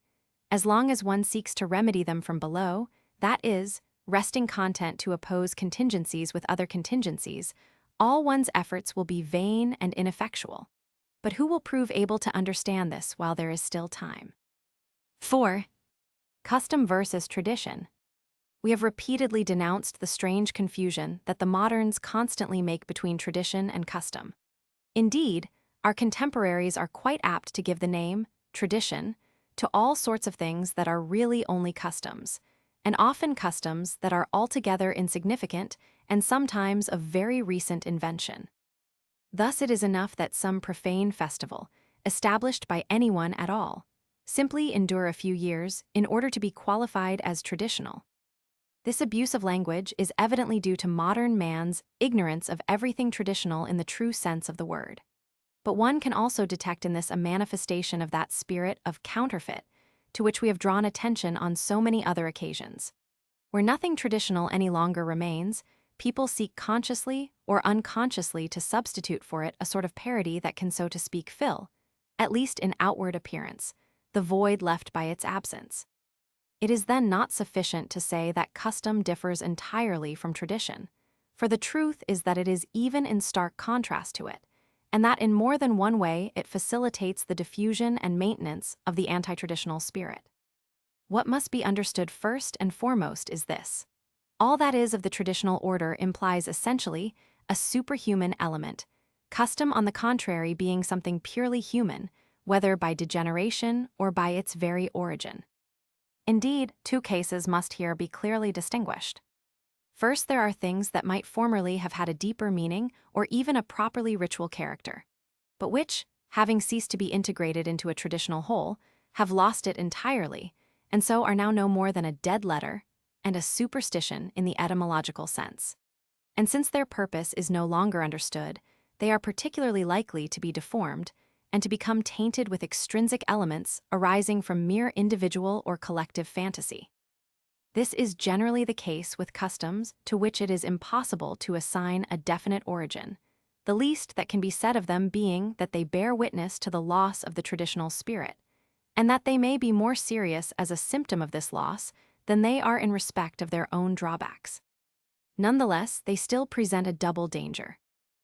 As long as one seeks to remedy them from below, that is, resting content to oppose contingencies with other contingencies, all one's efforts will be vain and ineffectual. But who will prove able to understand this while there is still time? 4. Custom versus tradition. We have repeatedly denounced the strange confusion that the moderns constantly make between tradition and custom. Indeed, our contemporaries are quite apt to give the name, tradition, to all sorts of things that are really only customs, and often customs that are altogether insignificant and sometimes of very recent invention. Thus it is enough that some profane festival, established by anyone at all, simply endure a few years in order to be qualified as traditional. This abuse of language is evidently due to modern man's ignorance of everything traditional in the true sense of the word. But one can also detect in this a manifestation of that spirit of counterfeit to which we have drawn attention on so many other occasions. Where nothing traditional any longer remains, people seek consciously or unconsciously to substitute for it a sort of parody that can, so to speak, fill, at least in outward appearance, the void left by its absence. It is then not sufficient to say that custom differs entirely from tradition, for the truth is that it is even in stark contrast to it, and that in more than one way it facilitates the diffusion and maintenance of the anti-traditional spirit. What must be understood first and foremost is this: all that is of the traditional order implies essentially a superhuman element, custom on the contrary being something purely human, whether by degeneration or by its very origin. Indeed, two cases must here be clearly distinguished. First, there are things that might formerly have had a deeper meaning or even a properly ritual character, but which, having ceased to be integrated into a traditional whole, have lost it entirely, and so are now no more than a dead letter and a superstition in the etymological sense. And since their purpose is no longer understood, they are particularly likely to be deformed and to become tainted with extrinsic elements arising from mere individual or collective fantasy. This is generally the case with customs to which it is impossible to assign a definite origin, the least that can be said of them being that they bear witness to the loss of the traditional spirit, and that they may be more serious as a symptom of this loss than they are in respect of their own drawbacks. Nonetheless, they still present a double danger.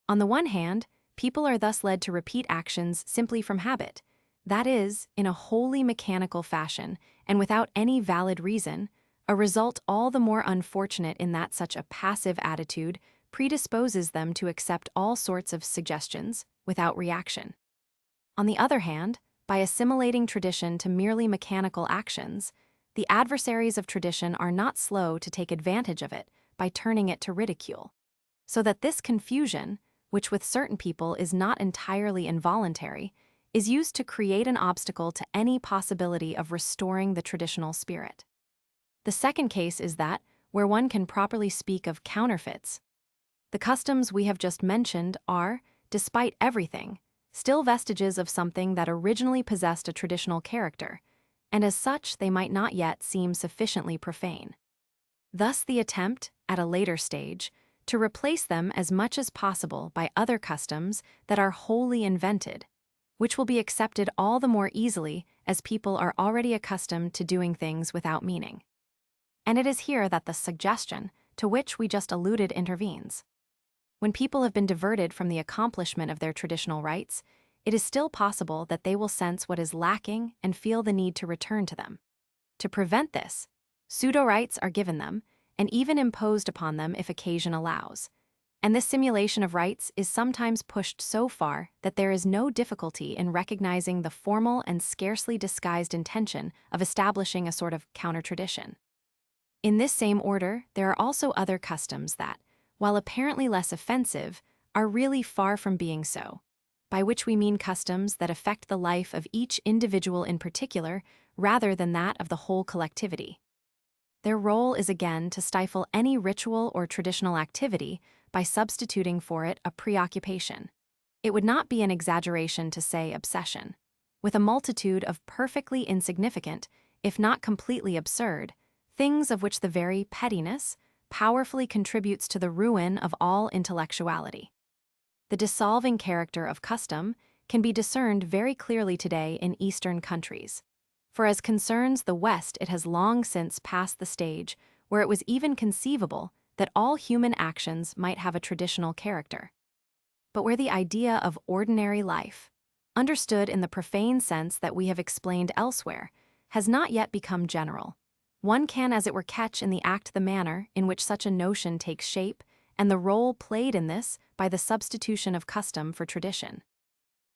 On the one hand, people are thus led to repeat actions simply from habit, that is, in a wholly mechanical fashion and without any valid reason, a result all the more unfortunate in that such a passive attitude predisposes them to accept all sorts of suggestions without reaction. On the other hand, by assimilating tradition to merely mechanical actions, the adversaries of tradition are not slow to take advantage of it by turning it to ridicule, so that this confusion, which with certain people is not entirely involuntary, is used to create an obstacle to any possibility of restoring the traditional spirit. The second case is that, where one can properly speak of counterfeits, the customs we have just mentioned are, despite everything, still vestiges of something that originally possessed a traditional character, and as such they might not yet seem sufficiently profane. Thus the attempt, at a later stage, to replace them as much as possible by other customs that are wholly invented, which will be accepted all the more easily as people are already accustomed to doing things without meaning. And it is here that the suggestion, to which we just alluded, intervenes. When people have been diverted from the accomplishment of their traditional rites, it is still possible that they will sense what is lacking and feel the need to return to them. To prevent this, pseudo-rites are given them, and even imposed upon them if occasion allows, and this simulation of rites is sometimes pushed so far that there is no difficulty in recognizing the formal and scarcely disguised intention of establishing a sort of counter-tradition. In this same order, there are also other customs that, while apparently less offensive, are really far from being so, by which we mean customs that affect the life of each individual in particular rather than that of the whole collectivity. Their role is again to stifle any ritual or traditional activity by substituting for it a preoccupation. It would not be an exaggeration to say obsession. With a multitude of perfectly insignificant, if not completely absurd, things of which the very pettiness powerfully contributes to the ruin of all intellectuality. The dissolving character of custom can be discerned very clearly today in Eastern countries. For as concerns the West, it has long since passed the stage where it was even conceivable that all human actions might have a traditional character. But where the idea of ordinary life, understood in the profane sense that we have explained elsewhere, has not yet become general, one can as it were catch in the act the manner in which such a notion takes shape and the role played in this by the substitution of custom for tradition.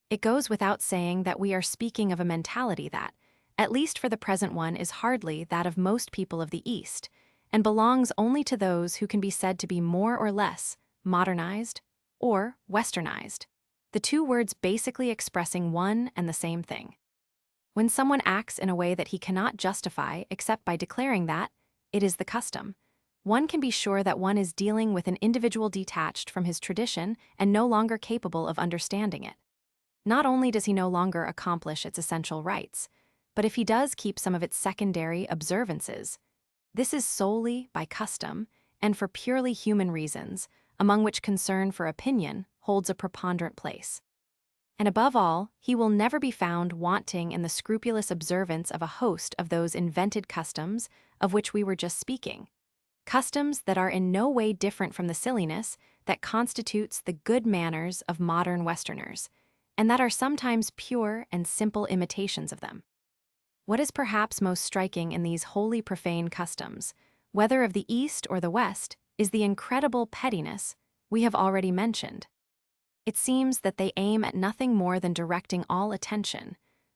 It goes without saying that we are speaking of a mentality that, at least for the present one, is hardly that of most people of the East, and belongs only to those who can be said to be more or less modernized or westernized, the two words basically expressing one and the same thing. When someone acts in a way that he cannot justify except by declaring that it is the custom, one can be sure that one is dealing with an individual detached from his tradition and no longer capable of understanding it. Not only does he no longer accomplish its essential rites, but if he does keep some of its secondary observances, this is solely by custom and for purely human reasons, among which concern for opinion holds a preponderant place. And above all, he will never be found wanting in the scrupulous observance of a host of those invented customs of which we were just speaking, customs that are in no way different from the silliness that constitutes the good manners of modern Westerners, and that are sometimes pure and simple imitations of them. What is perhaps most striking in these wholly profane customs, whether of the East or the West, is the incredible pettiness we have already mentioned. It seems that they aim at nothing more than directing all attention,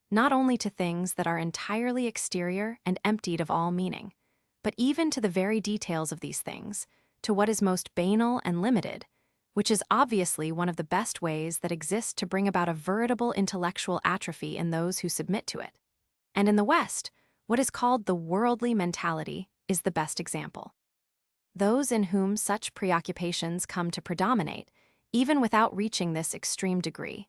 not only to things that are entirely exterior and emptied of all meaning, but even to the very details of these things, to what is most banal and limited, which is obviously one of the best ways that exist to bring about a veritable intellectual atrophy in those who submit to it. And in the West, what is called the worldly mentality is the best example. Those in whom such preoccupations come to predominate, even without reaching this extreme degree,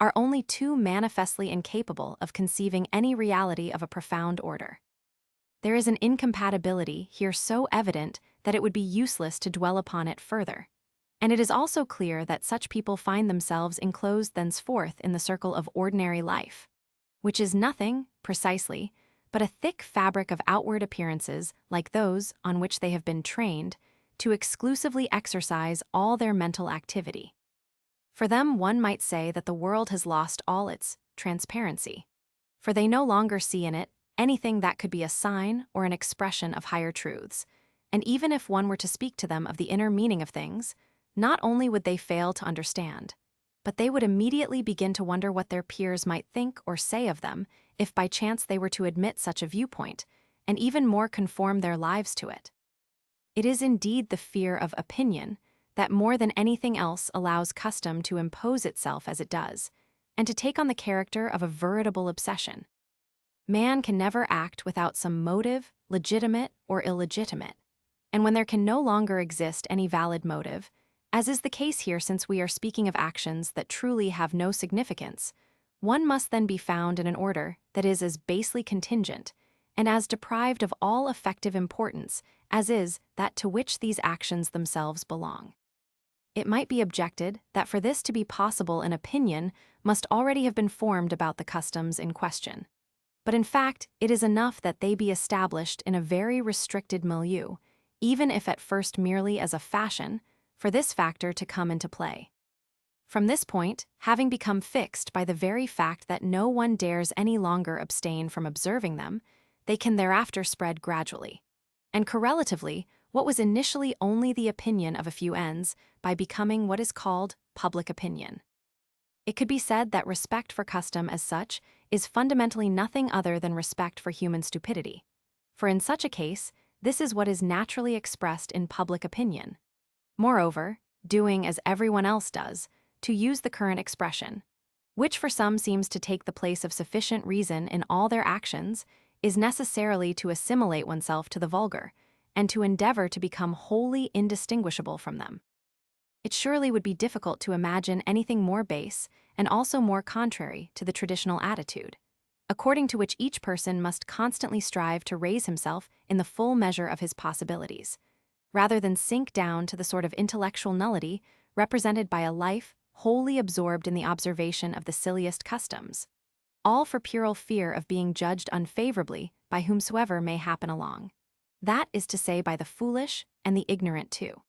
are only too manifestly incapable of conceiving any reality of a profound order. There is an incompatibility here so evident that it would be useless to dwell upon it further, and it is also clear that such people find themselves enclosed thenceforth in the circle of ordinary life, which is nothing, precisely, but a thick fabric of outward appearances like those on which they have been trained to exclusively exercise all their mental activity. For them, one might say that the world has lost all its transparency, for they no longer see in it anything that could be a sign or an expression of higher truths, and even if one were to speak to them of the inner meaning of things, not only would they fail to understand, but they would immediately begin to wonder what their peers might think or say of them if by chance they were to admit such a viewpoint, and even more conform their lives to it. It is indeed the fear of opinion that more than anything else allows custom to impose itself as it does, and to take on the character of a veritable obsession. Man can never act without some motive, legitimate or illegitimate, and when there can no longer exist any valid motive, as is the case here since we are speaking of actions that truly have no significance, one must then be found in an order that is as basely contingent and as deprived of all effective importance as is that to which these actions themselves belong. It might be objected that for this to be possible an opinion must already have been formed about the customs in question. But in fact, it is enough that they be established in a very restricted milieu, even if at first merely as a fashion, for this factor to come into play. From this point, having become fixed by the very fact that no one dares any longer abstain from observing them, they can thereafter spread gradually, and correlatively, what was initially only the opinion of a few ends by becoming what is called public opinion. It could be said that respect for custom as such is fundamentally nothing other than respect for human stupidity, for in such a case, this is what is naturally expressed in public opinion. Moreover, doing as everyone else does, to use the current expression, which for some seems to take the place of sufficient reason in all their actions, is necessarily to assimilate oneself to the vulgar, and to endeavor to become wholly indistinguishable from them. It surely would be difficult to imagine anything more base and also more contrary to the traditional attitude, according to which each person must constantly strive to raise himself in the full measure of his possibilities, rather than sink down to the sort of intellectual nullity represented by a life wholly absorbed in the observation of the silliest customs, all for pure fear of being judged unfavorably by whomsoever may happen along. That is to say, by the foolish and the ignorant too.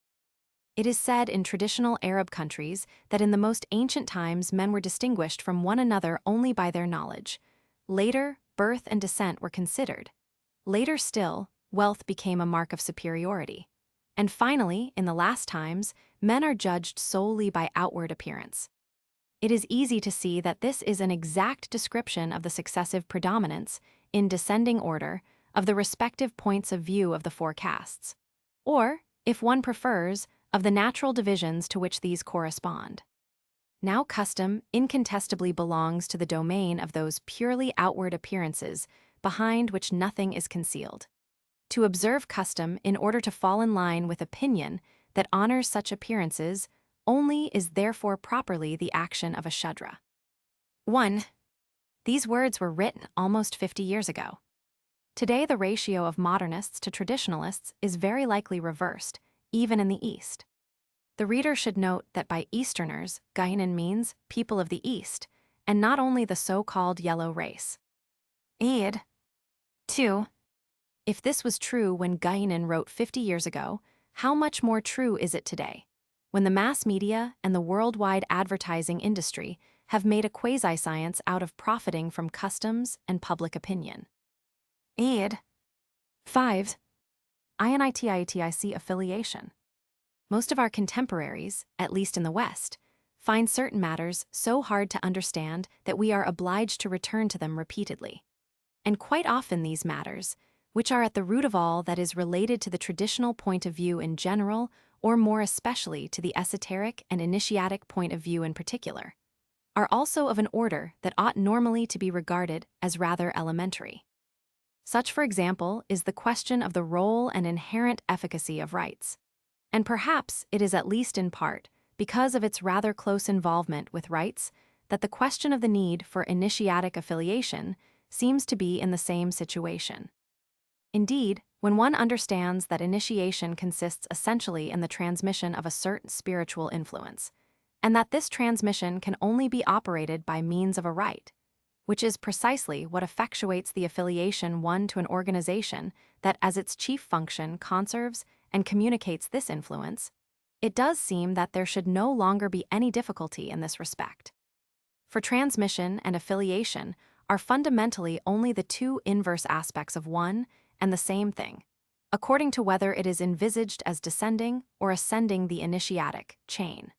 It is said in traditional Arab countries that in the most ancient times men were distinguished from one another only by their knowledge. Later, birth and descent were considered. Later still, wealth became a mark of superiority. And finally, in the last times, men are judged solely by outward appearance. It is easy to see that this is an exact description of the successive predominance, in descending order, of the respective points of view of the four castes, or, if one prefers, of the natural divisions to which these correspond. Now custom incontestably belongs to the domain of those purely outward appearances behind which nothing is concealed. To observe custom in order to fall in line with opinion that honors such appearances only is therefore properly the action of a Shudra. 1. These words were written almost 50 years ago. Today the ratio of modernists to traditionalists is very likely reversed, even in the East. The reader should note that by Easterners, Guénon means people of the East, and not only the so-called yellow race. 2. If this was true when Guénon wrote 50 years ago, how much more true is it today, when the mass media and the worldwide advertising industry have made a quasi-science out of profiting from customs and public opinion? 5. INITITIC affiliation. Most of our contemporaries, at least in the West, find certain matters so hard to understand that we are obliged to return to them repeatedly. And quite often these matters, which are at the root of all that is related to the traditional point of view in general, or more especially to the esoteric and initiatic point of view in particular, are also of an order that ought normally to be regarded as rather elementary. Such, for example, is the question of the role and inherent efficacy of rites. And perhaps it is at least in part because of its rather close involvement with rites that the question of the need for initiatic affiliation seems to be in the same situation. Indeed, when one understands that initiation consists essentially in the transmission of a certain spiritual influence, and that this transmission can only be operated by means of a rite, which is precisely what effectuates the affiliation one to an organization that as its chief function conserves and communicates this influence, it does seem that there should no longer be any difficulty in this respect. For transmission and affiliation are fundamentally only the two inverse aspects of one and the same thing, according to whether it is envisaged as descending or ascending the initiatic chain.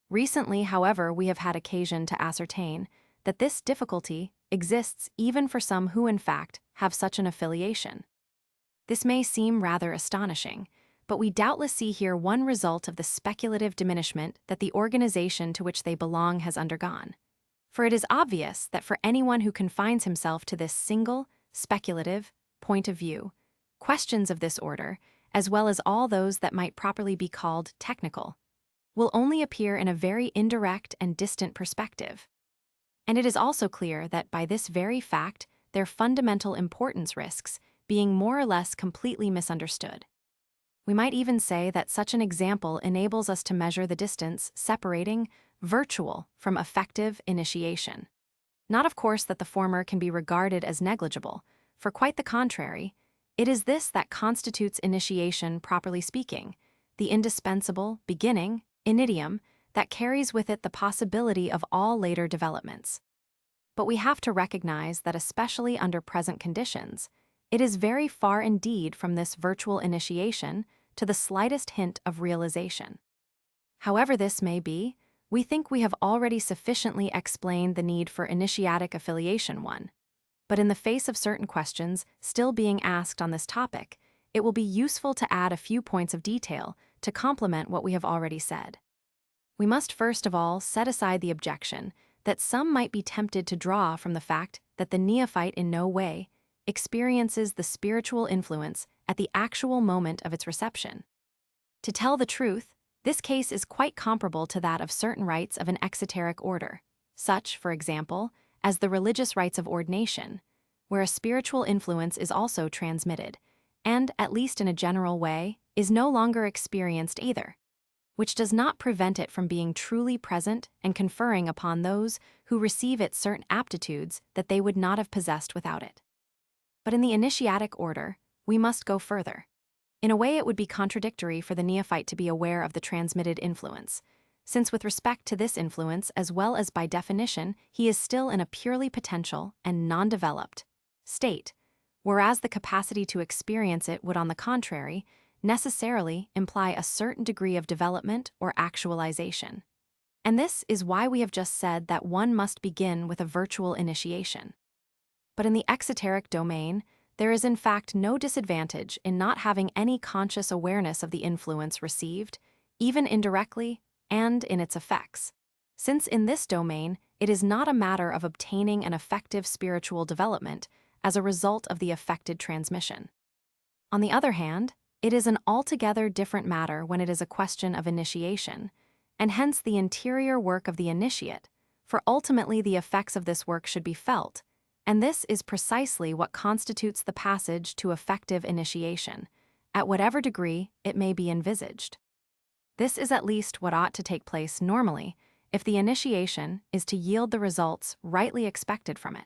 Recently, however, we have had occasion to ascertain that this difficulty exists even for some who, in fact, have such an affiliation. This may seem rather astonishing, but we doubtless see here one result of the speculative diminishment that the organization to which they belong has undergone. For it is obvious that for anyone who confines himself to this single, speculative point of view, questions of this order, as well as all those that might properly be called technical, will only appear in a very indirect and distant perspective. And it is also clear that by this very fact, their fundamental importance risks being more or less completely misunderstood. We might even say that such an example enables us to measure the distance separating virtual from effective initiation. Not, of course, that the former can be regarded as negligible, for quite the contrary, it is this that constitutes initiation properly speaking, the indispensable beginning, inidium, that carries with it the possibility of all later developments. But we have to recognize that especially under present conditions, it is very far indeed from this virtual initiation to the slightest hint of realization. However this may be, we think we have already sufficiently explained the need for initiatic affiliation one. But in the face of certain questions still being asked on this topic, it will be useful to add a few points of detail to complement what we have already said. We must first of all set aside the objection that some might be tempted to draw from the fact that the neophyte in no way, experiences the spiritual influence at the actual moment of its reception. To tell the truth, this case is quite comparable to that of certain rites of an exoteric order, such, for example, as the religious rites of ordination, where a spiritual influence is also transmitted, and, at least in a general way, is no longer experienced either, which does not prevent it from being truly present and conferring upon those who receive it certain aptitudes that they would not have possessed without it. But in the initiatic order, we must go further. In a way, it would be contradictory for the neophyte to be aware of the transmitted influence, since with respect to this influence, as well as by definition, he is still in a purely potential and non-developed state, whereas the capacity to experience it would, on the contrary, necessarily imply a certain degree of development or actualization. And this is why we have just said that one must begin with a virtual initiation. But in the exoteric domain, there is in fact no disadvantage in not having any conscious awareness of the influence received, even indirectly, and in its effects, since in this domain it is not a matter of obtaining an effective spiritual development as a result of the affected transmission. On the other hand, it is an altogether different matter when it is a question of initiation, and hence the interior work of the initiate, for ultimately the effects of this work should be felt, and this is precisely what constitutes the passage to effective initiation, at whatever degree it may be envisaged. This is at least what ought to take place normally if the initiation is to yield the results rightly expected from it.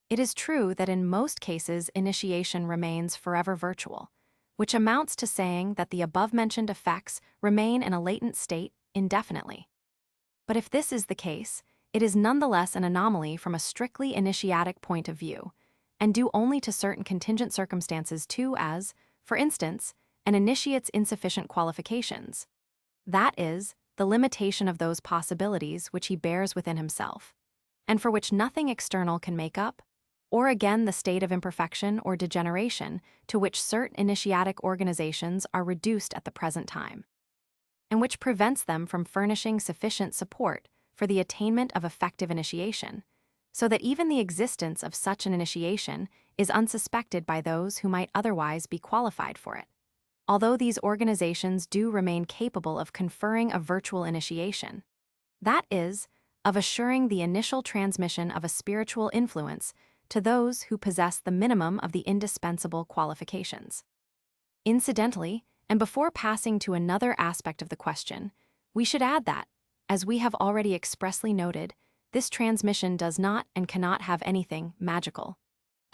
It is true that in most cases initiation remains forever virtual, which amounts to saying that the above-mentioned effects remain in a latent state indefinitely. But if this is the case, it is nonetheless an anomaly from a strictly initiatic point of view, and due only to certain contingent circumstances too, as, for instance, an initiate's insufficient qualifications. That is, the limitation of those possibilities which he bears within himself, and for which nothing external can make up, or again the state of imperfection or degeneration to which certain initiatic organizations are reduced at the present time, and which prevents them from furnishing sufficient support for the attainment of effective initiation, so that even the existence of such an initiation is unsuspected by those who might otherwise be qualified for it, although these organizations do remain capable of conferring a virtual initiation, that is, of assuring the initial transmission of a spiritual influence to those who possess the minimum of the indispensable qualifications. Incidentally, and before passing to another aspect of the question, we should add that, as we have already expressly noted, this transmission does not and cannot have anything magical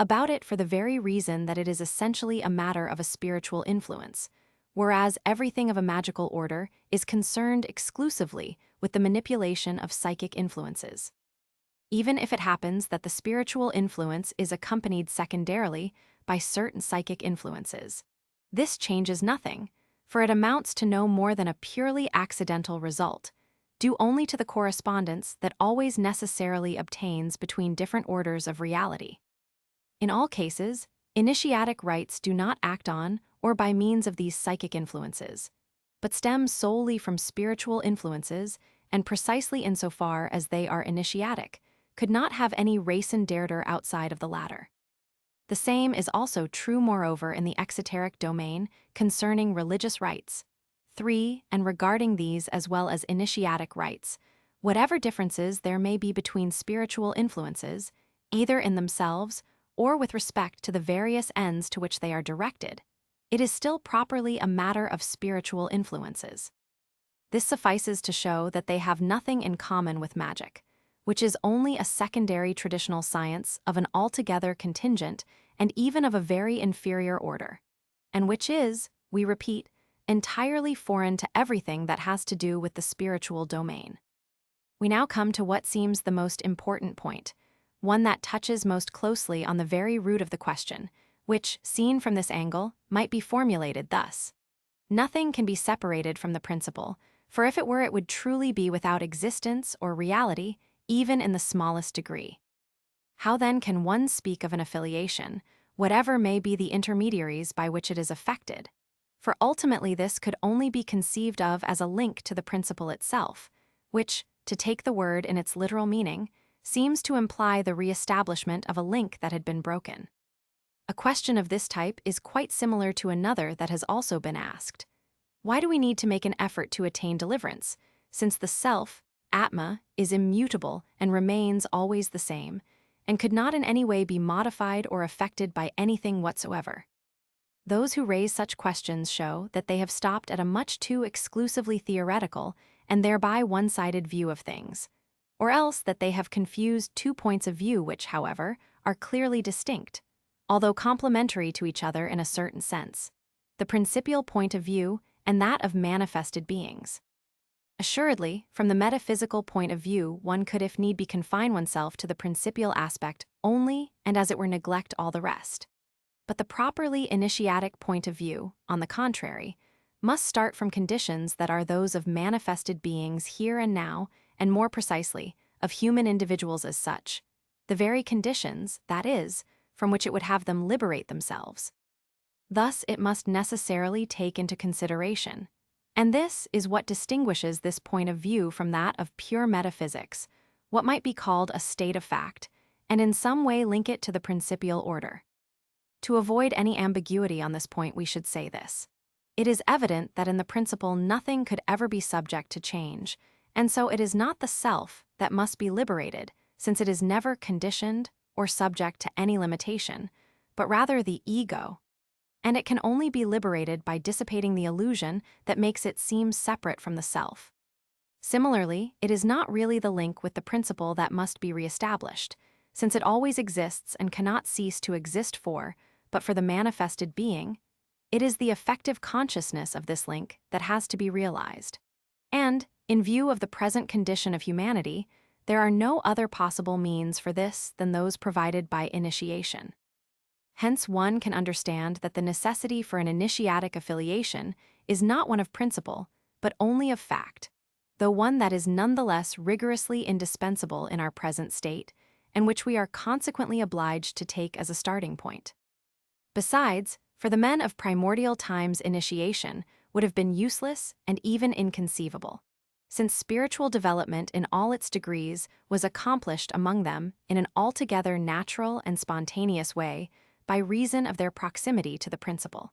about it, for the very reason that it is essentially a matter of a spiritual influence, whereas everything of a magical order is concerned exclusively with the manipulation of psychic influences. Even if it happens that the spiritual influence is accompanied secondarily by certain psychic influences, this changes nothing, for it amounts to no more than a purely accidental result, due only to the correspondence that always necessarily obtains between different orders of reality. In all cases, initiatic rites do not act on or by means of these psychic influences, but stem solely from spiritual influences, and precisely insofar as they are initiatic, could not have any raison d'être outside of the latter. The same is also true, moreover, in the exoteric domain concerning religious rites. 3. And regarding these as well as initiatic rites, whatever differences there may be between spiritual influences, either in themselves or with respect to the various ends to which they are directed, it is still properly a matter of spiritual influences. This suffices to show that they have nothing in common with magic, which is only a secondary traditional science of an altogether contingent and even of a very inferior order, and which is, we repeat, entirely foreign to everything that has to do with the spiritual domain. We now come to what seems the most important point, one that touches most closely on the very root of the question, which, seen from this angle, might be formulated thus. Nothing can be separated from the principle, for if it were, it would truly be without existence or reality, even in the smallest degree. How then can one speak of an affiliation, whatever may be the intermediaries by which it is effected? For ultimately this could only be conceived of as a link to the principle itself, which, to take the word in its literal meaning, seems to imply the re-establishment of a link that had been broken. A question of this type is quite similar to another that has also been asked. Why do we need to make an effort to attain deliverance, since the self, Atma, is immutable and remains always the same, and could not in any way be modified or affected by anything whatsoever? Those who raise such questions show that they have stopped at a much too exclusively theoretical and thereby one-sided view of things, or else that they have confused two points of view which, however, are clearly distinct, although complementary to each other in a certain sense: the principial point of view and that of manifested beings. Assuredly, from the metaphysical point of view, one could if need be confine oneself to the principial aspect only and as it were neglect all the rest. But the properly initiatic point of view, on the contrary, must start from conditions that are those of manifested beings here and now, and more precisely, of human individuals as such, the very conditions, that is, from which it would have them liberate themselves. Thus it must necessarily take into consideration, and this is what distinguishes this point of view from that of pure metaphysics, what might be called a state of fact, and in some way link it to the principial order. To avoid any ambiguity on this point, we should say this: it is evident that in the principle nothing could ever be subject to change, and so it is not the self that must be liberated, since it is never conditioned or subject to any limitation, but rather the ego, and it can only be liberated by dissipating the illusion that makes it seem separate from the self. Similarly, it is not really the link with the principle that must be reestablished, since it always exists and cannot cease to exist for, but for the manifested being. It is the effective consciousness of this link that has to be realized. And, in view of the present condition of humanity, there are no other possible means for this than those provided by initiation. Hence one can understand that the necessity for an initiatic affiliation is not one of principle, but only of fact, though one that is nonetheless rigorously indispensable in our present state, and which we are consequently obliged to take as a starting point. Besides, for the men of primordial times, initiation would have been useless and even inconceivable, since spiritual development in all its degrees was accomplished among them in an altogether natural and spontaneous way, by reason of their proximity to the principle.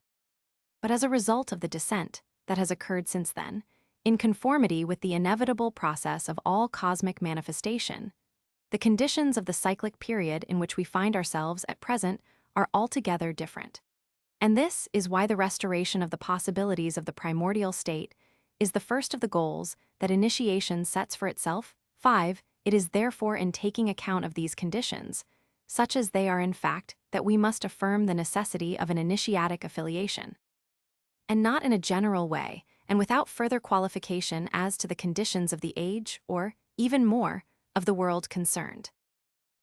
But as a result of the descent that has occurred since then, in conformity with the inevitable process of all cosmic manifestation, the conditions of the cyclic period in which we find ourselves at present are altogether different. And this is why the restoration of the possibilities of the primordial state is the first of the goals that initiation sets for itself. 5. It is therefore in taking account of these conditions, such as they are in fact, that we must affirm the necessity of an initiatic affiliation. And not in a general way, and without further qualification as to the conditions of the age, or, even more, of the world concerned.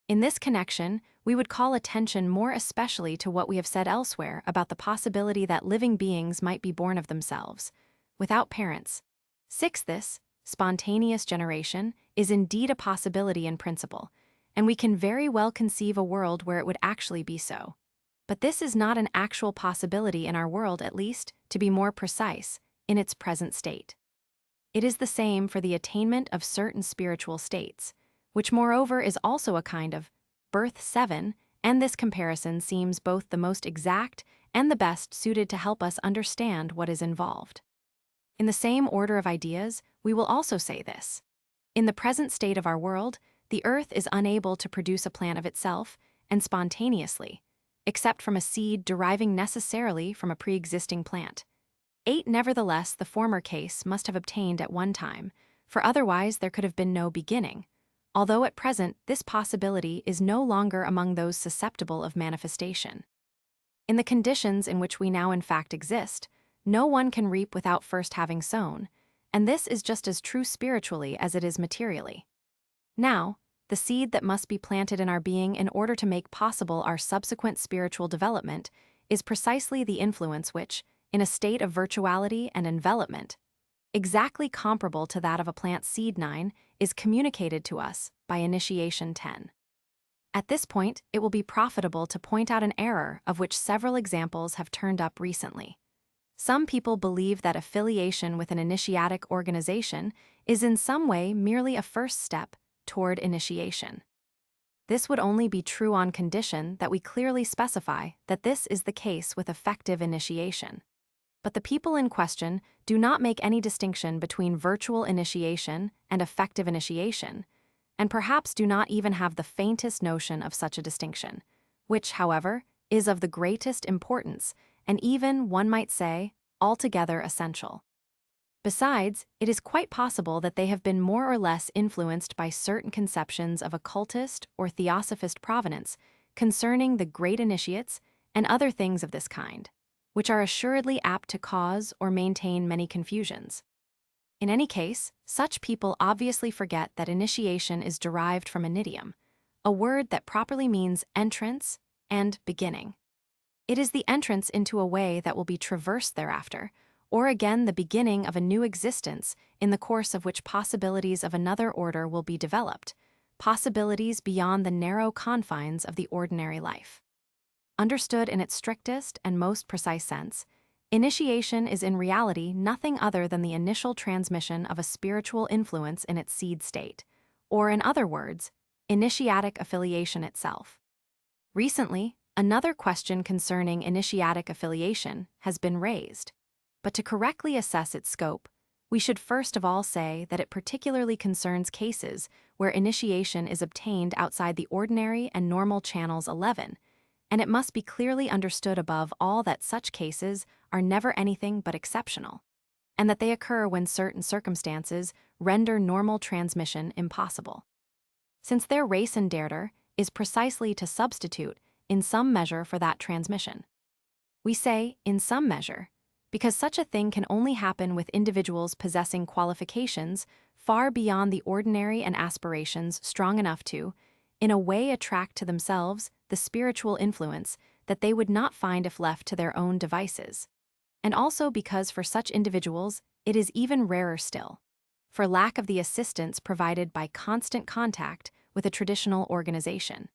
In this connection, we would call attention more especially to what we have said elsewhere about the possibility that living beings might be born of themselves, without parents. 6. This spontaneous generation is indeed a possibility in principle, and we can very well conceive a world where it would actually be so. But this is not an actual possibility in our world, at least, to be more precise, in its present state. It is the same for the attainment of certain spiritual states, which moreover is also a kind of birth 7, and this comparison seems both the most exact and the best suited to help us understand what is involved. In the same order of ideas, we will also say this: in the present state of our world, the earth is unable to produce a plant of itself and spontaneously, except from a seed deriving necessarily from a pre-existing plant. 8. Nevertheless, the former case must have obtained at one time, for otherwise there could have been no beginning, although at present this possibility is no longer among those susceptible of manifestation. In the conditions in which we now in fact exist, no one can reap without first having sown, and this is just as true spiritually as it is materially. Now, the seed that must be planted in our being in order to make possible our subsequent spiritual development is precisely the influence which, in a state of virtuality and envelopment, exactly comparable to that of a plant seed 9, is communicated to us by initiation 10. At this point, it will be profitable to point out an error of which several examples have turned up recently. Some people believe that affiliation with an initiatic organization is in some way merely a first step toward initiation. This would only be true on condition that we clearly specify that this is the case with effective initiation. But the people in question do not make any distinction between virtual initiation and effective initiation, and perhaps do not even have the faintest notion of such a distinction, which, however, is of the greatest importance and even, one might say, altogether essential. Besides, it is quite possible that they have been more or less influenced by certain conceptions of occultist or theosophist provenance concerning the great initiates and other things of this kind, which are assuredly apt to cause or maintain many confusions. In any case, such people obviously forget that initiation is derived from an idiom, a word that properly means entrance and beginning. It is the entrance into a way that will be traversed thereafter, or again the beginning of a new existence in the course of which possibilities of another order will be developed, possibilities beyond the narrow confines of the ordinary life. Understood in its strictest and most precise sense, initiation is in reality nothing other than the initial transmission of a spiritual influence in its seed state, or in other words, initiatic affiliation itself. Recently, another question concerning initiatic affiliation has been raised, but to correctly assess its scope, we should first of all say that it particularly concerns cases where initiation is obtained outside the ordinary and normal channels 11, and it must be clearly understood above all that such cases are never anything but exceptional, and that they occur when certain circumstances render normal transmission impossible. Since their res in derder is precisely to substitute in some measure for that transmission. We say in some measure, because such a thing can only happen with individuals possessing qualifications far beyond the ordinary and aspirations strong enough to, in a way, attract to themselves the spiritual influence that they would not find if left to their own devices, and also because for such individuals it is even rarer still, for lack of the assistance provided by constant contact with a traditional organization,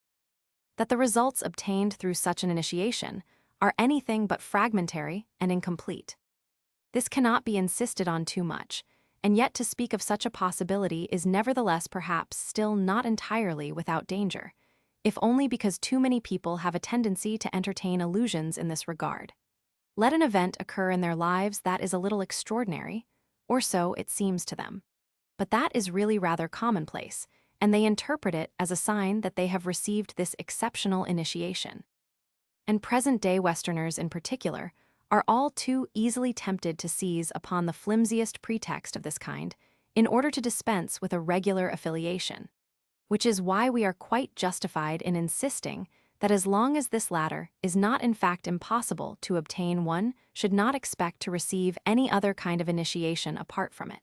that the results obtained through such an initiation are anything but fragmentary and incomplete. This cannot be insisted on too much, and yet to speak of such a possibility is nevertheless perhaps still not entirely without danger, if only because too many people have a tendency to entertain illusions in this regard. Let an event occur in their lives that is a little extraordinary, or so it seems to them, but that is really rather commonplace, and they interpret it as a sign that they have received this exceptional initiation. And present-day Westerners in particular are all too easily tempted to seize upon the flimsiest pretext of this kind in order to dispense with a regular affiliation, which is why we are quite justified in insisting that as long as this latter is not in fact impossible to obtain, one should not expect to receive any other kind of initiation apart from it.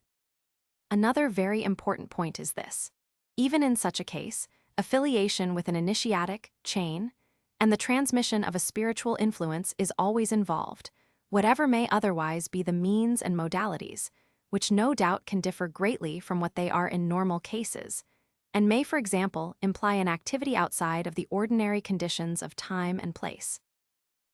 Another very important point is this. Even in such a case, affiliation with an initiatic chain and the transmission of a spiritual influence is always involved, whatever may otherwise be the means and modalities, which no doubt can differ greatly from what they are in normal cases, and may, for example, imply an activity outside of the ordinary conditions of time and place.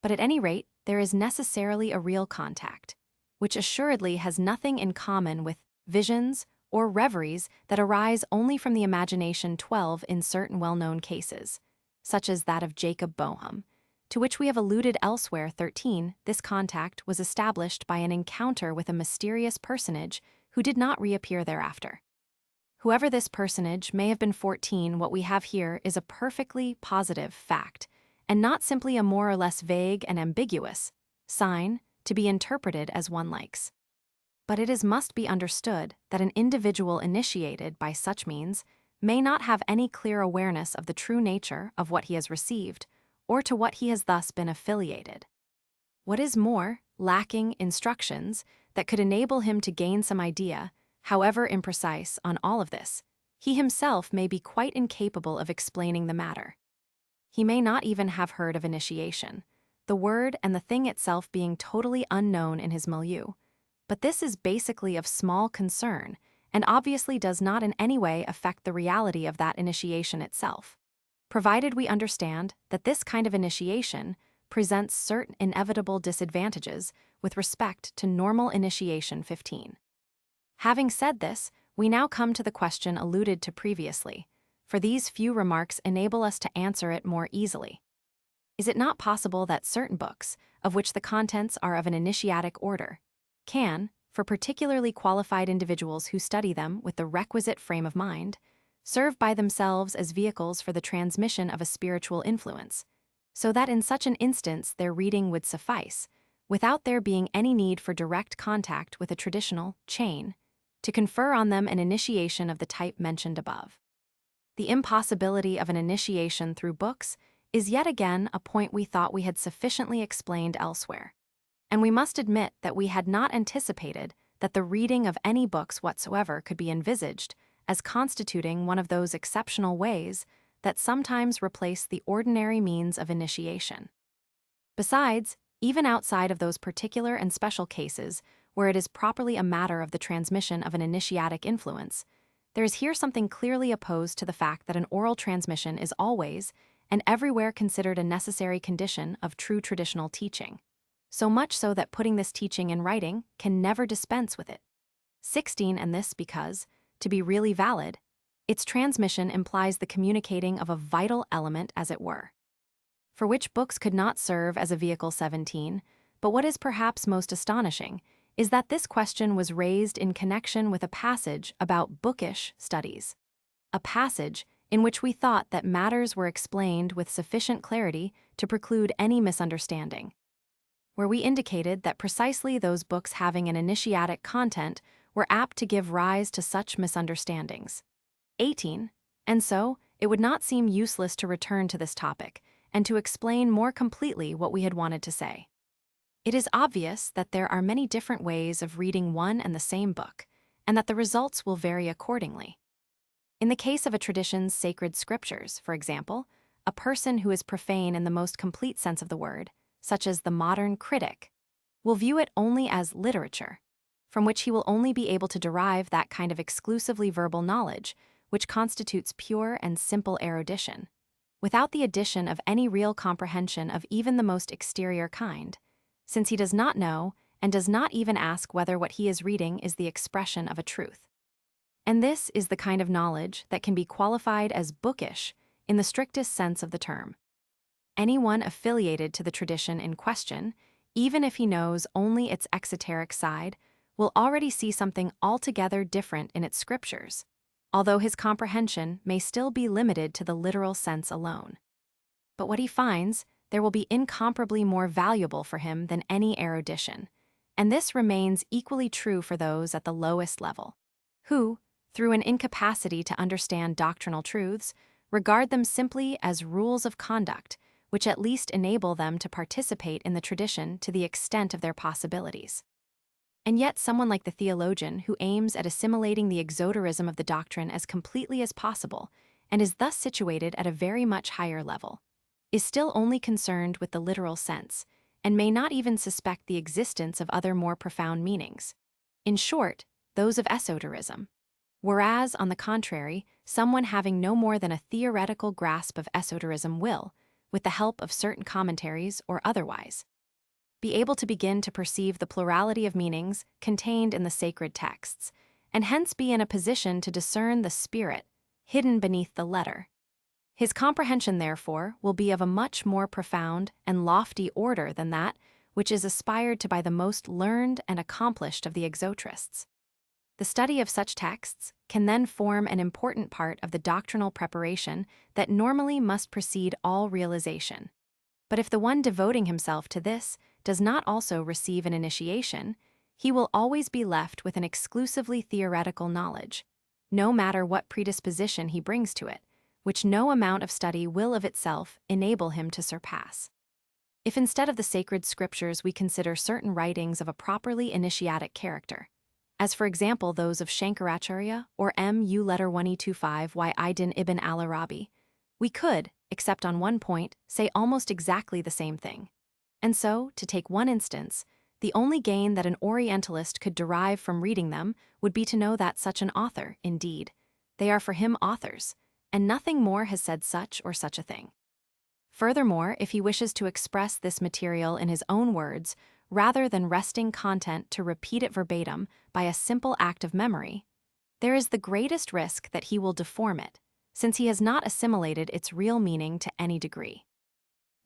But at any rate, there is necessarily a real contact, which assuredly has nothing in common with visions or reveries that arise only from the imagination 12 in certain well-known cases, such as that of Jacob Boehme, to which we have alluded elsewhere. 13. This contact was established by an encounter with a mysterious personage who did not reappear thereafter. Whoever this personage may have been. 14. What we have here is a perfectly positive fact, and not simply a more or less vague and ambiguous sign to be interpreted as one likes. But it must be understood that an individual initiated by such means may not have any clear awareness of the true nature of what he has received, or to what he has thus been affiliated. What is more, lacking instructions that could enable him to gain some idea, however imprecise, on all of this, he himself may be quite incapable of explaining the matter. He may not even have heard of initiation, the word and the thing itself being totally unknown in his milieu, but this is basically of small concern, and obviously does not in any way affect the reality of that initiation itself, provided we understand that this kind of initiation presents certain inevitable disadvantages with respect to normal initiation. 15. Having said this, we now come to the question alluded to previously, for these few remarks enable us to answer it more easily. Is it not possible that certain books, of which the contents are of an initiatic order, can, for particularly qualified individuals who study them with the requisite frame of mind, serve by themselves as vehicles for the transmission of a spiritual influence, so that in such an instance their reading would suffice, without there being any need for direct contact with a traditional chain, to confer on them an initiation of the type mentioned above? The impossibility of an initiation through books is yet again a point we thought we had sufficiently explained elsewhere, and we must admit that we had not anticipated that the reading of any books whatsoever could be envisaged as constituting one of those exceptional ways that sometimes replace the ordinary means of initiation. Besides, even outside of those particular and special cases where it is properly a matter of the transmission of an initiatic influence, there is here something clearly opposed to the fact that an oral transmission is always and everywhere considered a necessary condition of true traditional teaching, so much so that putting this teaching in writing can never dispense with it. 16. And this because, to be really valid, its transmission implies the communicating of a vital element, as it were, for which books could not serve as a vehicle. 17. But what is perhaps most astonishing is that this question was raised in connection with a passage about bookish studies, a passage in which we thought that matters were explained with sufficient clarity to preclude any misunderstanding, where we indicated that precisely those books having an initiatic content were apt to give rise to such misunderstandings. 18. And so, it would not seem useless to return to this topic and to explain more completely what we had wanted to say. It is obvious that there are many different ways of reading one and the same book, and that the results will vary accordingly. In the case of a tradition's sacred scriptures, for example, a person who is profane in the most complete sense of the word, such as the modern critic, will view it only as literature, from which he will only be able to derive that kind of exclusively verbal knowledge which constitutes pure and simple erudition, without the addition of any real comprehension of even the most exterior kind, since he does not know and does not even ask whether what he is reading is the expression of a truth. And this is the kind of knowledge that can be qualified as bookish in the strictest sense of the term. Anyone affiliated to the tradition in question, even if he knows only its exoteric side, will already see something altogether different in its scriptures, although his comprehension may still be limited to the literal sense alone. But what he finds there will be incomparably more valuable for him than any erudition, and this remains equally true for those at the lowest level, who, through an incapacity to understand doctrinal truths, regard them simply as rules of conduct which at least enable them to participate in the tradition to the extent of their possibilities. And yet someone like the theologian who aims at assimilating the exoterism of the doctrine as completely as possible, and is thus situated at a very much higher level, is still only concerned with the literal sense, and may not even suspect the existence of other more profound meanings. In short, those of esoterism. Whereas, on the contrary, someone having no more than a theoretical grasp of esoterism will, with the help of certain commentaries or otherwise, be able to begin to perceive the plurality of meanings contained in the sacred texts, and hence be in a position to discern the spirit hidden beneath the letter. His comprehension, therefore, will be of a much more profound and lofty order than that which is aspired to by the most learned and accomplished of the exoterists. The study of such texts can then form an important part of the doctrinal preparation that normally must precede all realization. But if the one devoting himself to this does not also receive an initiation, he will always be left with an exclusively theoretical knowledge, no matter what predisposition he brings to it, which no amount of study will of itself enable him to surpass. If instead of the sacred scriptures we consider certain writings of a properly initiatic character, as for example those of Shankaracharya or M.U. letter 1E25 y Idin ibn al-Arabi, we could, except on one point, say almost exactly the same thing. And so, to take one instance, the only gain that an Orientalist could derive from reading them would be to know that such an author, indeed, they are for him authors, and nothing more has said such or such a thing. Furthermore, if he wishes to express this material in his own words, rather than resting content to repeat it verbatim by a simple act of memory, there is the greatest risk that he will deform it, since he has not assimilated its real meaning to any degree.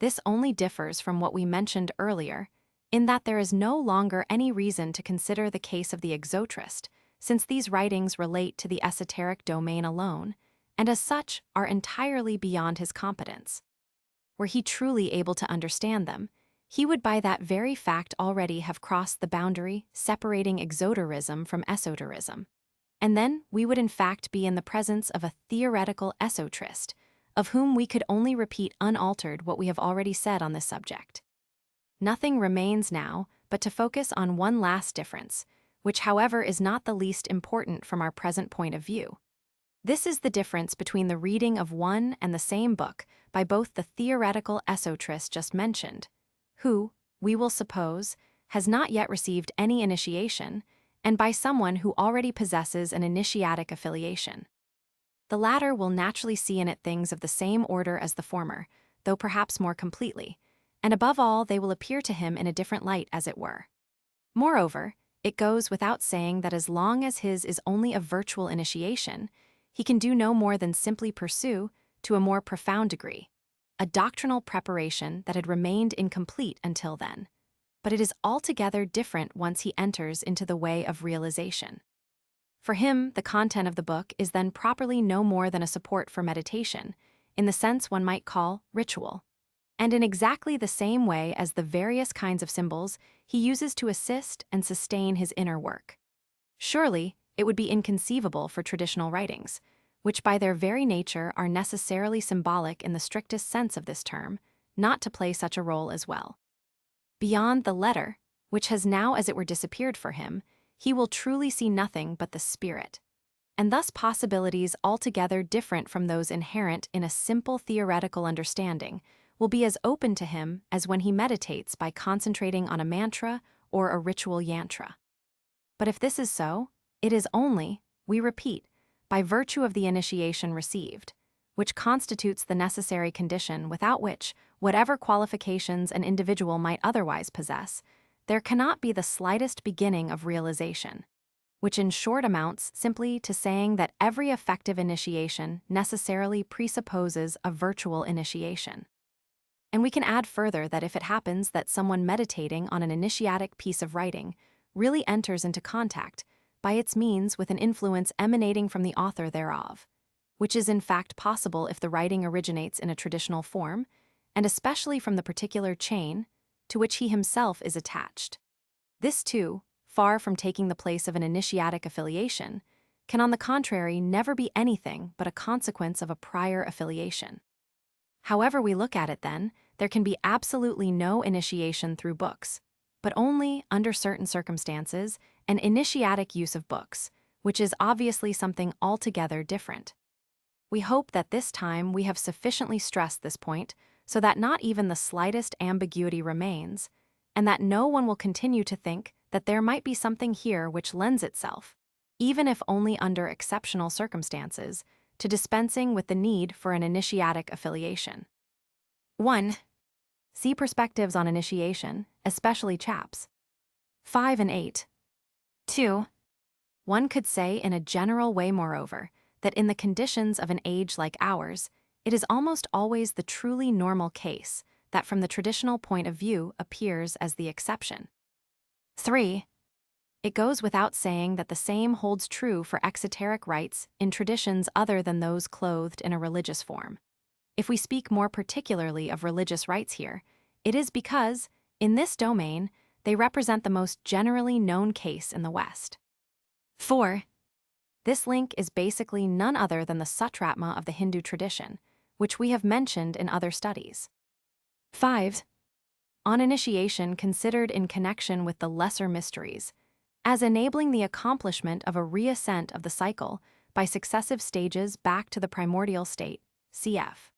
This only differs from what we mentioned earlier, in that there is no longer any reason to consider the case of the exoterist, since these writings relate to the esoteric domain alone, and as such are entirely beyond his competence. Were he truly able to understand them, he would by that very fact already have crossed the boundary separating exoterism from esoterism. And then we would in fact be in the presence of a theoretical esoterist, of whom we could only repeat unaltered what we have already said on this subject. Nothing remains now but to focus on one last difference, which however is not the least important from our present point of view. This is the difference between the reading of one and the same book by both the theoretical esoterist just mentioned, who, we will suppose, has not yet received any initiation, and by someone who already possesses an initiatic affiliation. The latter will naturally see in it things of the same order as the former, though perhaps more completely, and above all they will appear to him in a different light, as it were. Moreover, it goes without saying that as long as his is only a virtual initiation, he can do no more than simply pursue, to a more profound degree, a doctrinal preparation that had remained incomplete until then. But it is altogether different once he enters into the way of realization. For him, the content of the book is then properly no more than a support for meditation, in the sense one might call ritual, and in exactly the same way as the various kinds of symbols he uses to assist and sustain his inner work. Surely, it would be inconceivable for traditional writings, which by their very nature are necessarily symbolic in the strictest sense of this term, not to play such a role as well. Beyond the letter, which has now as it were disappeared for him, he will truly see nothing but the spirit, and thus possibilities altogether different from those inherent in a simple theoretical understanding will be as open to him as when he meditates by concentrating on a mantra or a ritual yantra. But if this is so, it is only, we repeat, by virtue of the initiation received, which constitutes the necessary condition without which, whatever qualifications an individual might otherwise possess, there cannot be the slightest beginning of realization, which in short amounts simply to saying that every effective initiation necessarily presupposes a virtual initiation. And we can add further that if it happens that someone meditating on an initiatic piece of writing really enters into contact, by its means with an influence emanating from the author thereof, which is in fact possible if the writing originates in a traditional form, and especially from the particular chain to which he himself is attached. This too, far from taking the place of an initiatic affiliation, can on the contrary never be anything but a consequence of a prior affiliation. However we look at it then, there can be absolutely no initiation through books, but only, under certain circumstances, an initiatic use of books, which is obviously something altogether different. We hope that this time we have sufficiently stressed this point so that not even the slightest ambiguity remains, and that no one will continue to think that there might be something here which lends itself, even if only under exceptional circumstances, to dispensing with the need for an initiatic affiliation. 1. See Perspectives on Initiation, especially Chaps 5 and 8. 2. One could say in a general way, moreover, that in the conditions of an age like ours, it is almost always the truly normal case that from the traditional point of view appears as the exception. 3. It goes without saying that the same holds true for exoteric rites in traditions other than those clothed in a religious form. If we speak more particularly of religious rites here, it is because, in this domain, they represent the most generally known case in the West. 4. This link is basically none other than the Sutratma of the Hindu tradition, which we have mentioned in other studies. 5. On initiation considered in connection with the lesser mysteries, as enabling the accomplishment of a reascent of the cycle by successive stages back to the primordial state, cf.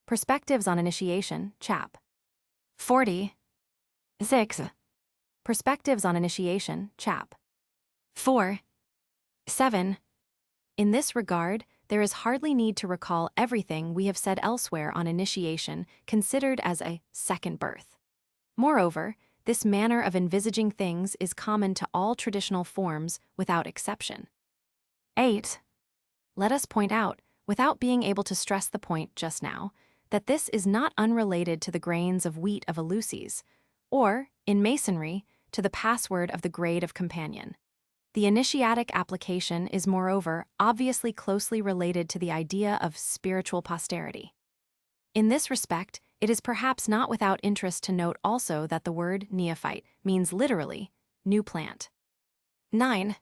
Perspectives on Initiation, chap. 40. 6. Perspectives on Initiation, chap. 4. 7. In this regard, there is hardly need to recall everything we have said elsewhere on initiation considered as a second birth. Moreover, this manner of envisaging things is common to all traditional forms without exception. 8. Let us point out, without being able to stress the point just now that this is not unrelated to the grains of wheat of Eleusis, or, in Masonry, to the password of the grade of companion. The initiatic application is, moreover, obviously closely related to the idea of spiritual posterity. In this respect, it is perhaps not without interest to note also that the word neophyte means literally new plant. 9.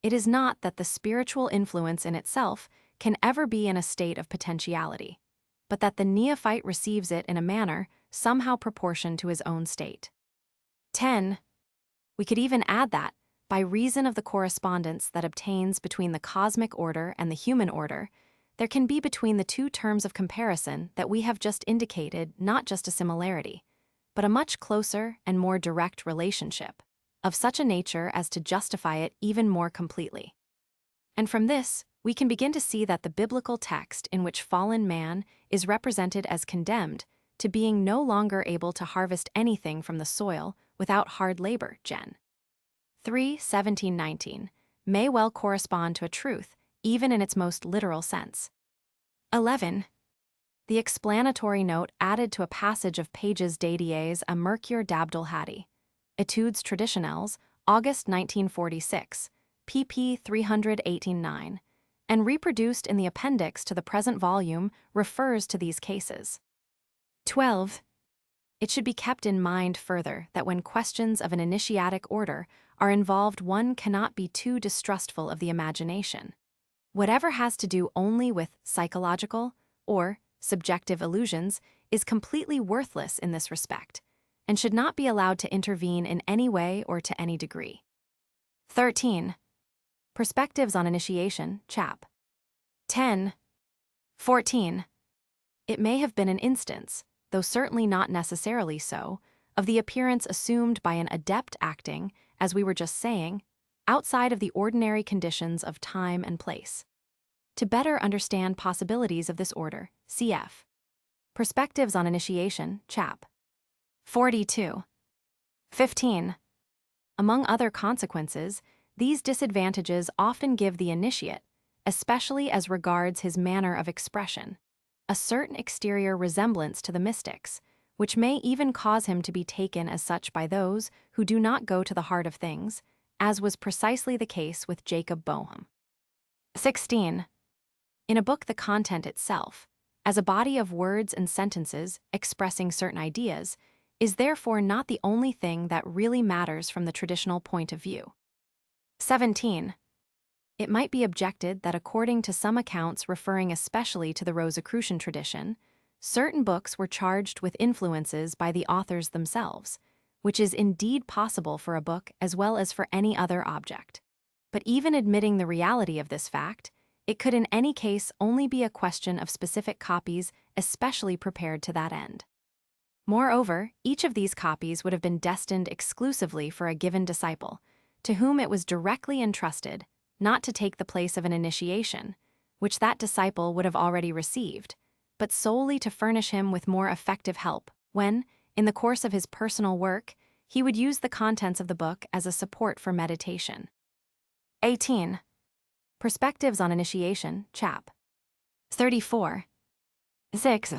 It is not that the spiritual influence in itself can ever be in a state of potentiality, but that the neophyte receives it in a manner somehow proportioned to his own state. 10. We could even add that, by reason of the correspondence that obtains between the cosmic order and the human order, there can be between the two terms of comparison that we have just indicated not just a similarity, but a much closer and more direct relationship, of such a nature as to justify it even more completely. And from this, we can begin to see that the biblical text in which fallen man is represented as condemned to being no longer able to harvest anything from the soil without hard labor, Gen. 3:17-19, may well correspond to a truth, even in its most literal sense. 11. The explanatory note added to a passage of Pages Dédiés à Mercure d'Abdul Hadi, Études Traditionnelles, August 1946, pp. 318-9, and reproduced in the appendix to the present volume refers to these cases. 12. It should be kept in mind further that when questions of an initiatic order are involved, one cannot be too distrustful of the imagination. Whatever has to do only with psychological or subjective illusions is completely worthless in this respect, and should not be allowed to intervene in any way or to any degree. 13. Perspectives on Initiation, Chap. 10. 14. It may have been an instance, though certainly not necessarily so, of the appearance assumed by an adept acting, as we were just saying, outside of the ordinary conditions of time and place. To better understand possibilities of this order, cf. Perspectives on Initiation, Chap. 42. 15. Among other consequences, these disadvantages often give the initiate, especially as regards his manner of expression, a certain exterior resemblance to the mystics, which may even cause him to be taken as such by those who do not go to the heart of things, as was precisely the case with Jacob Boehme. 16. In a book, the content itself, as a body of words and sentences expressing certain ideas, is therefore not the only thing that really matters from the traditional point of view. 17. It might be objected that according to some accounts referring especially to the Rosicrucian tradition, certain books were charged with influences by the authors themselves, which is indeed possible for a book as well as for any other object. But even admitting the reality of this fact, it could in any case only be a question of specific copies especially prepared to that end. Moreover, each of these copies would have been destined exclusively for a given disciple, to whom it was directly entrusted, not to take the place of an initiation, which that disciple would have already received, but solely to furnish him with more effective help when, in the course of his personal work, he would use the contents of the book as a support for meditation. 18. Perspectives on Initiation, Chap. 34. 6.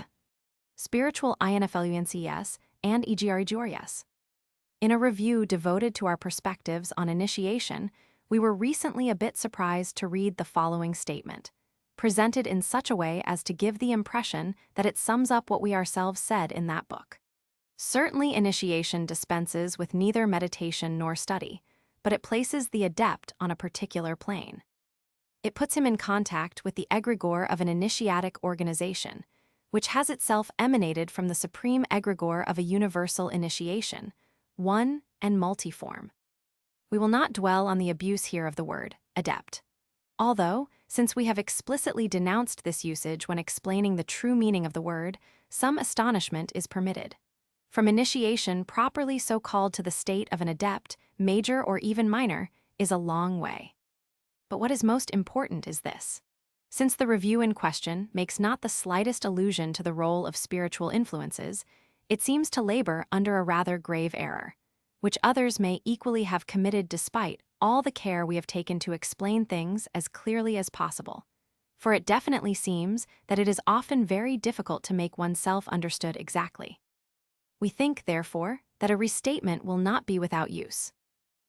Spiritual influences and EGRGORS. In a review devoted to our perspectives on initiation, we were recently a bit surprised to read the following statement, presented in such a way as to give the impression that it sums up what we ourselves said in that book. Certainly, initiation dispenses with neither meditation nor study, but it places the adept on a particular plane. It puts him in contact with the egregore of an initiatic organization, which has itself emanated from the supreme egregore of a universal initiation, one and multiform. We will not dwell on the abuse here of the word adept, although, since we have explicitly denounced this usage when explaining the true meaning of the word, some astonishment is permitted. From initiation properly so called to the state of an adept, major or even minor, is a long way. But what is most important is this. Since the review in question makes not the slightest allusion to the role of spiritual influences, it seems to labor under a rather grave error, which others may equally have committed despite all the care we have taken to explain things as clearly as possible. for it definitely seems that it is often very difficult to make oneself understood exactly. We think, therefore, that a restatement will not be without use.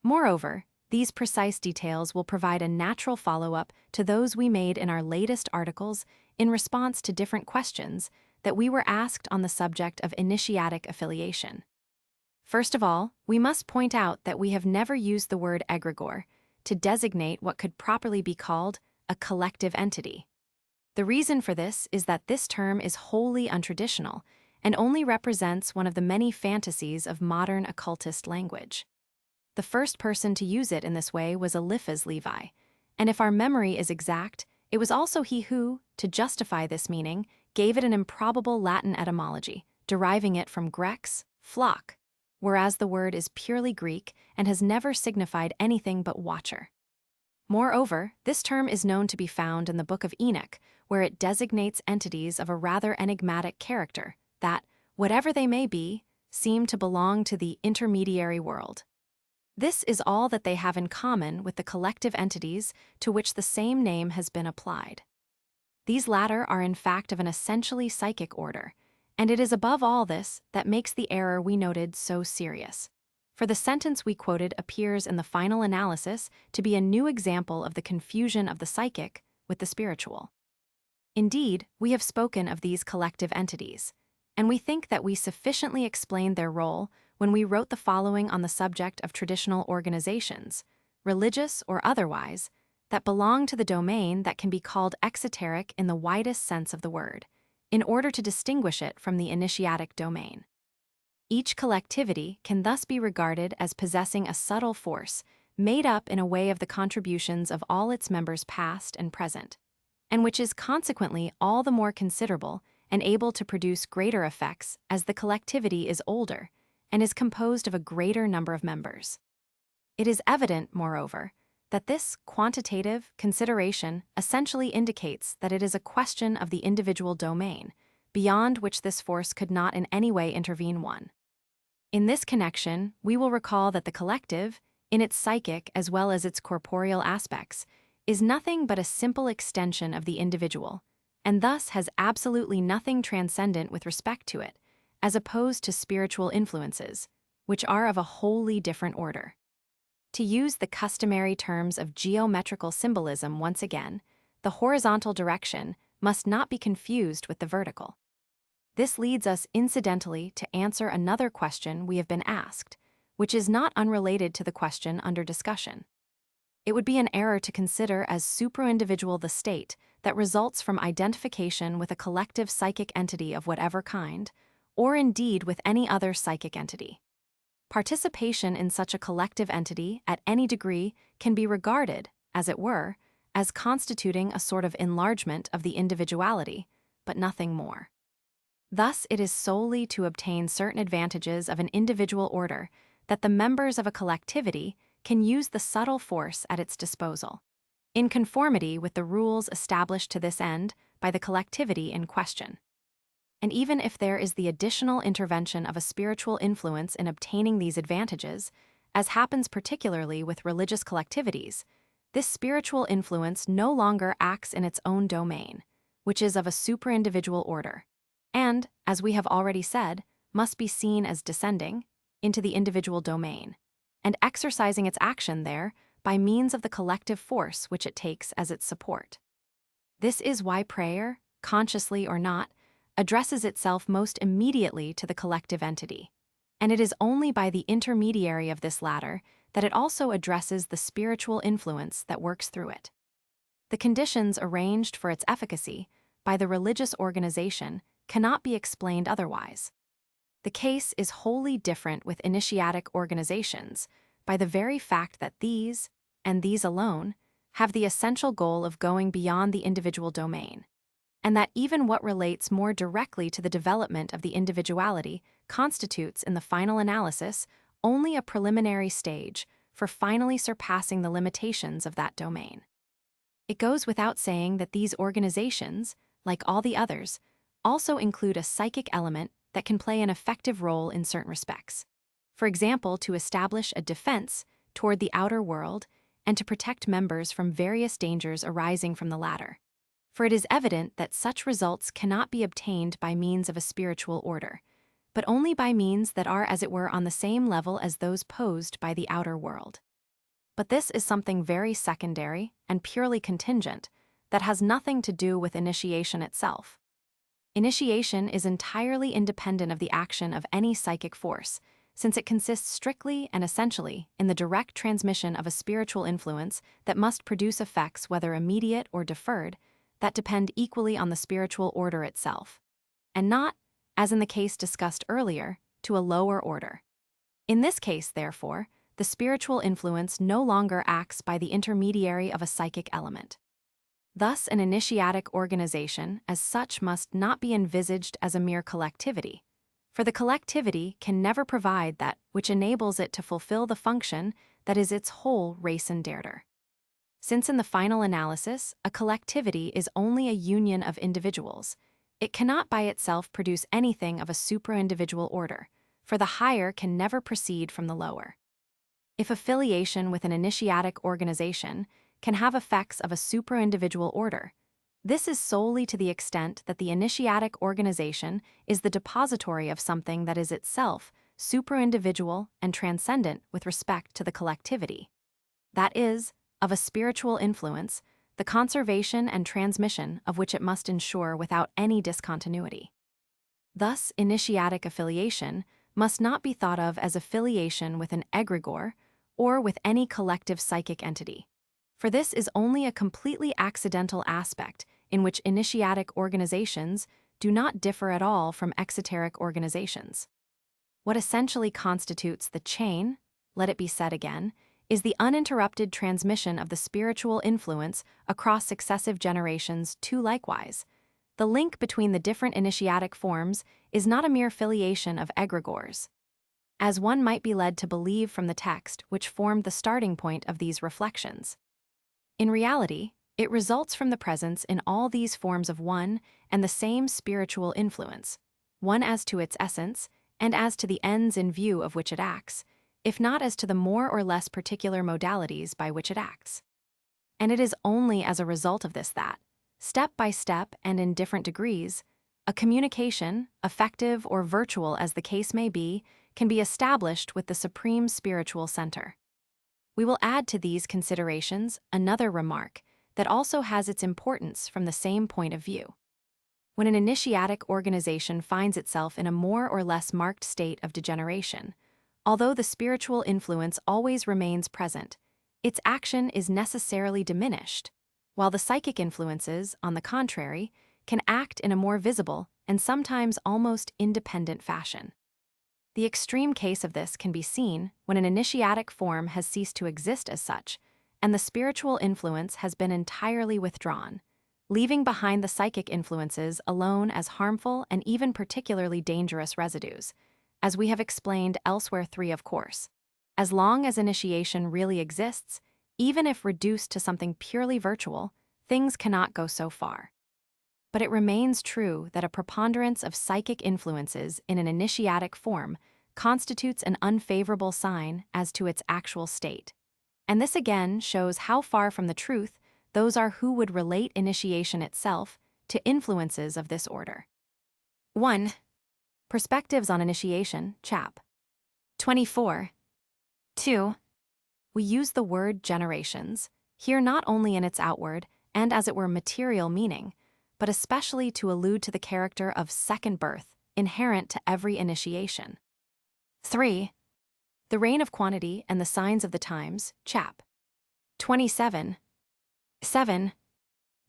Moreover, these precise details will provide a natural follow-up to those we made in our latest articles in response to different questions that we were asked on the subject of initiatic affiliation. First of all, we must point out that we have never used the word egregore to designate what could properly be called a collective entity. The reason for this is that this term is wholly untraditional and only represents one of the many fantasies of modern occultist language. The first person to use it in this way was Eliphaz Levi, and if our memory is exact, it was also he who, to justify this meaning, gave it an improbable Latin etymology, deriving it from Grek's flock, whereas the word is purely Greek and has never signified anything but watcher. Moreover, this term is known to be found in the Book of Enoch, where it designates entities of a rather enigmatic character that, whatever they may be, seem to belong to the intermediary world. This is all that they have in common with the collective entities to which the same name has been applied. These latter are in fact of an essentially psychic order, and it is above all this that makes the error we noted so serious. For the sentence we quoted appears in the final analysis to be a new example of the confusion of the psychic with the spiritual. Indeed, we have spoken of these collective entities, and we think that we sufficiently explained their role when we wrote the following on the subject of traditional organizations, religious or otherwise, that belong to the domain that can be called exoteric in the widest sense of the word, in order to distinguish it from the initiatic domain. Each collectivity can thus be regarded as possessing a subtle force, made up in a way of the contributions of all its members past and present, and which is consequently all the more considerable and able to produce greater effects as the collectivity is older and is composed of a greater number of members. It is evident, moreover, that this quantitative consideration essentially indicates that it is a question of the individual domain, beyond which this force could not in any way intervene one. In this connection, we will recall that the collective, in its psychic as well as its corporeal aspects, is nothing but a simple extension of the individual, and thus has absolutely nothing transcendent with respect to it, as opposed to spiritual influences, which are of a wholly different order. To use the customary terms of geometrical symbolism once again, the horizontal direction must not be confused with the vertical. This leads us incidentally to answer another question we have been asked, which is not unrelated to the question under discussion. It would be an error to consider as supra-individual the state that results from identification with a collective psychic entity of whatever kind, or indeed with any other psychic entity. Participation in such a collective entity at any degree can be regarded, as it were, as constituting a sort of enlargement of the individuality, but nothing more. Thus, it is solely to obtain certain advantages of an individual order that the members of a collectivity can use the subtle force at its disposal, in conformity with the rules established to this end by the collectivity in question. And even if there is the additional intervention of a spiritual influence in obtaining these advantages, as happens particularly with religious collectivities, this spiritual influence no longer acts in its own domain, which is of a supra-individual order, and, as we have already said, must be seen as descending into the individual domain, and exercising its action there by means of the collective force which it takes as its support. This is why prayer, consciously or not, addresses itself most immediately to the collective entity, and it is only by the intermediary of this latter that it also addresses the spiritual influence that works through it. The conditions arranged for its efficacy by the religious organization cannot be explained otherwise. The case is wholly different with initiatic organizations by the very fact that these, and these alone, have the essential goal of going beyond the individual domain, and that even what relates more directly to the development of the individuality constitutes in the final analysis only a preliminary stage for finally surpassing the limitations of that domain. It goes without saying that these organizations, like all the others, also include a psychic element that can play an effective role in certain respects. For example, to establish a defense toward the outer world and to protect members from various dangers arising from the latter. for it is evident that such results cannot be obtained by means of a spiritual order, but only by means that are as it were on the same level as those posed by the outer world. But this is something very secondary and purely contingent that has nothing to do with initiation itself. Initiation is entirely independent of the action of any psychic force, since it consists strictly and essentially in the direct transmission of a spiritual influence that must produce effects whether immediate or deferred, that depend equally on the spiritual order itself, and not, as in the case discussed earlier, to a lower order. In this case, therefore, the spiritual influence no longer acts by the intermediary of a psychic element. Thus, an initiatic organization as such must not be envisaged as a mere collectivity, for the collectivity can never provide that which enables it to fulfill the function that is its whole raison d'être. Since in the final analysis, a collectivity is only a union of individuals, it cannot by itself produce anything of a supra-individual order, for the higher can never proceed from the lower. If affiliation with an initiatic organization can have effects of a supra-individual order, this is solely to the extent that the initiatic organization is the depository of something that is itself supra-individual and transcendent with respect to the collectivity. That is, of a spiritual influence, the conservation and transmission of which it must ensure without any discontinuity. Thus, initiatic affiliation must not be thought of as affiliation with an egregore or with any collective psychic entity, for this is only a completely accidental aspect in which initiatic organizations do not differ at all from exoteric organizations. What essentially constitutes the chain, let it be said again, is the uninterrupted transmission of the spiritual influence across successive generations too likewise. The link between the different initiatic forms is not a mere filiation of egregores, as one might be led to believe from the text which formed the starting point of these reflections. In reality, it results from the presence in all these forms of one and the same spiritual influence, one as to its essence and as to the ends in view of which it acts, if not as to the more or less particular modalities by which it acts. And it is only as a result of this that, step by step and in different degrees, a communication, effective or virtual as the case may be, can be established with the supreme spiritual center. We will add to these considerations another remark that also has its importance from the same point of view. When an initiatic organization finds itself in a more or less marked state of degeneration, although the spiritual influence always remains present, its action is necessarily diminished, while the psychic influences, on the contrary, can act in a more visible and sometimes almost independent fashion. The extreme case of this can be seen when an initiatic form has ceased to exist as such, and the spiritual influence has been entirely withdrawn, leaving behind the psychic influences alone as harmful and even particularly dangerous residues, as we have explained elsewhere 3 of course. As long as initiation really exists, even if reduced to something purely virtual, things cannot go so far. But it remains true that a preponderance of psychic influences in an initiatic form constitutes an unfavorable sign as to its actual state. And this again shows how far from the truth those are who would relate initiation itself to influences of this order. 1. Perspectives on Initiation, Chap. 24. 2. We use the word generations, here not only in its outward and as it were material meaning, but especially to allude to the character of second birth inherent to every initiation. 3. The reign of quantity and the signs of the times, Chap. 27. 7.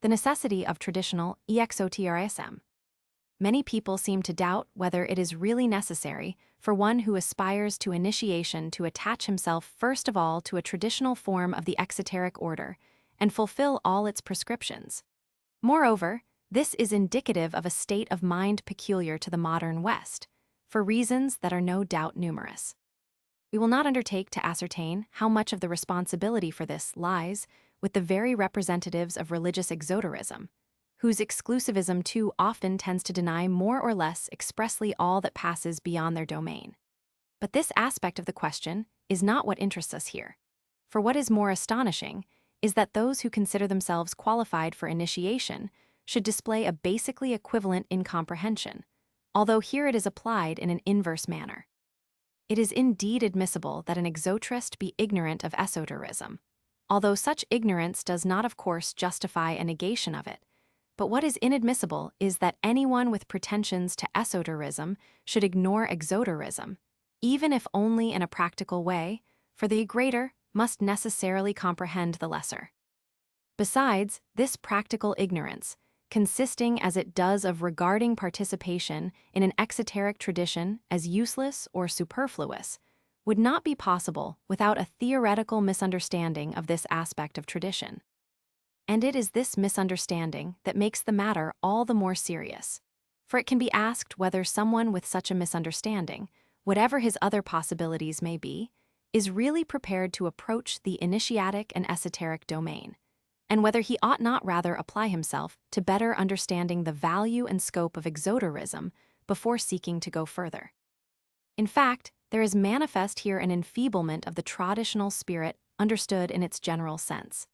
The necessity of traditional exotrism. Many people seem to doubt whether it is really necessary for one who aspires to initiation to attach himself first of all to a traditional form of the exoteric order and fulfill all its prescriptions. Moreover, this is indicative of a state of mind peculiar to the modern West, for reasons that are no doubt numerous. We will not undertake to ascertain how much of the responsibility for this lies with the very representatives of religious exoterism, whose exclusivism too often tends to deny more or less expressly all that passes beyond their domain. But this aspect of the question is not what interests us here, for what is more astonishing is that those who consider themselves qualified for initiation should display a basically equivalent incomprehension, although here it is applied in an inverse manner. It is indeed admissible that an exoterist be ignorant of esoterism, although such ignorance does not of course justify a negation of it. But what is inadmissible is that anyone with pretensions to esoterism should ignore exoterism, even if only in a practical way, for the greater must necessarily comprehend the lesser. Besides, this practical ignorance, consisting as it does of regarding participation in an exoteric tradition as useless or superfluous, would not be possible without a theoretical misunderstanding of this aspect of tradition. And it is this misunderstanding that makes the matter all the more serious, for it can be asked whether someone with such a misunderstanding, whatever his other possibilities may be, is really prepared to approach the initiatic and esoteric domain, and whether he ought not rather apply himself to better understanding the value and scope of exoterism before seeking to go further. In fact, there is manifest here an enfeeblement of the traditional spirit understood in its general sense.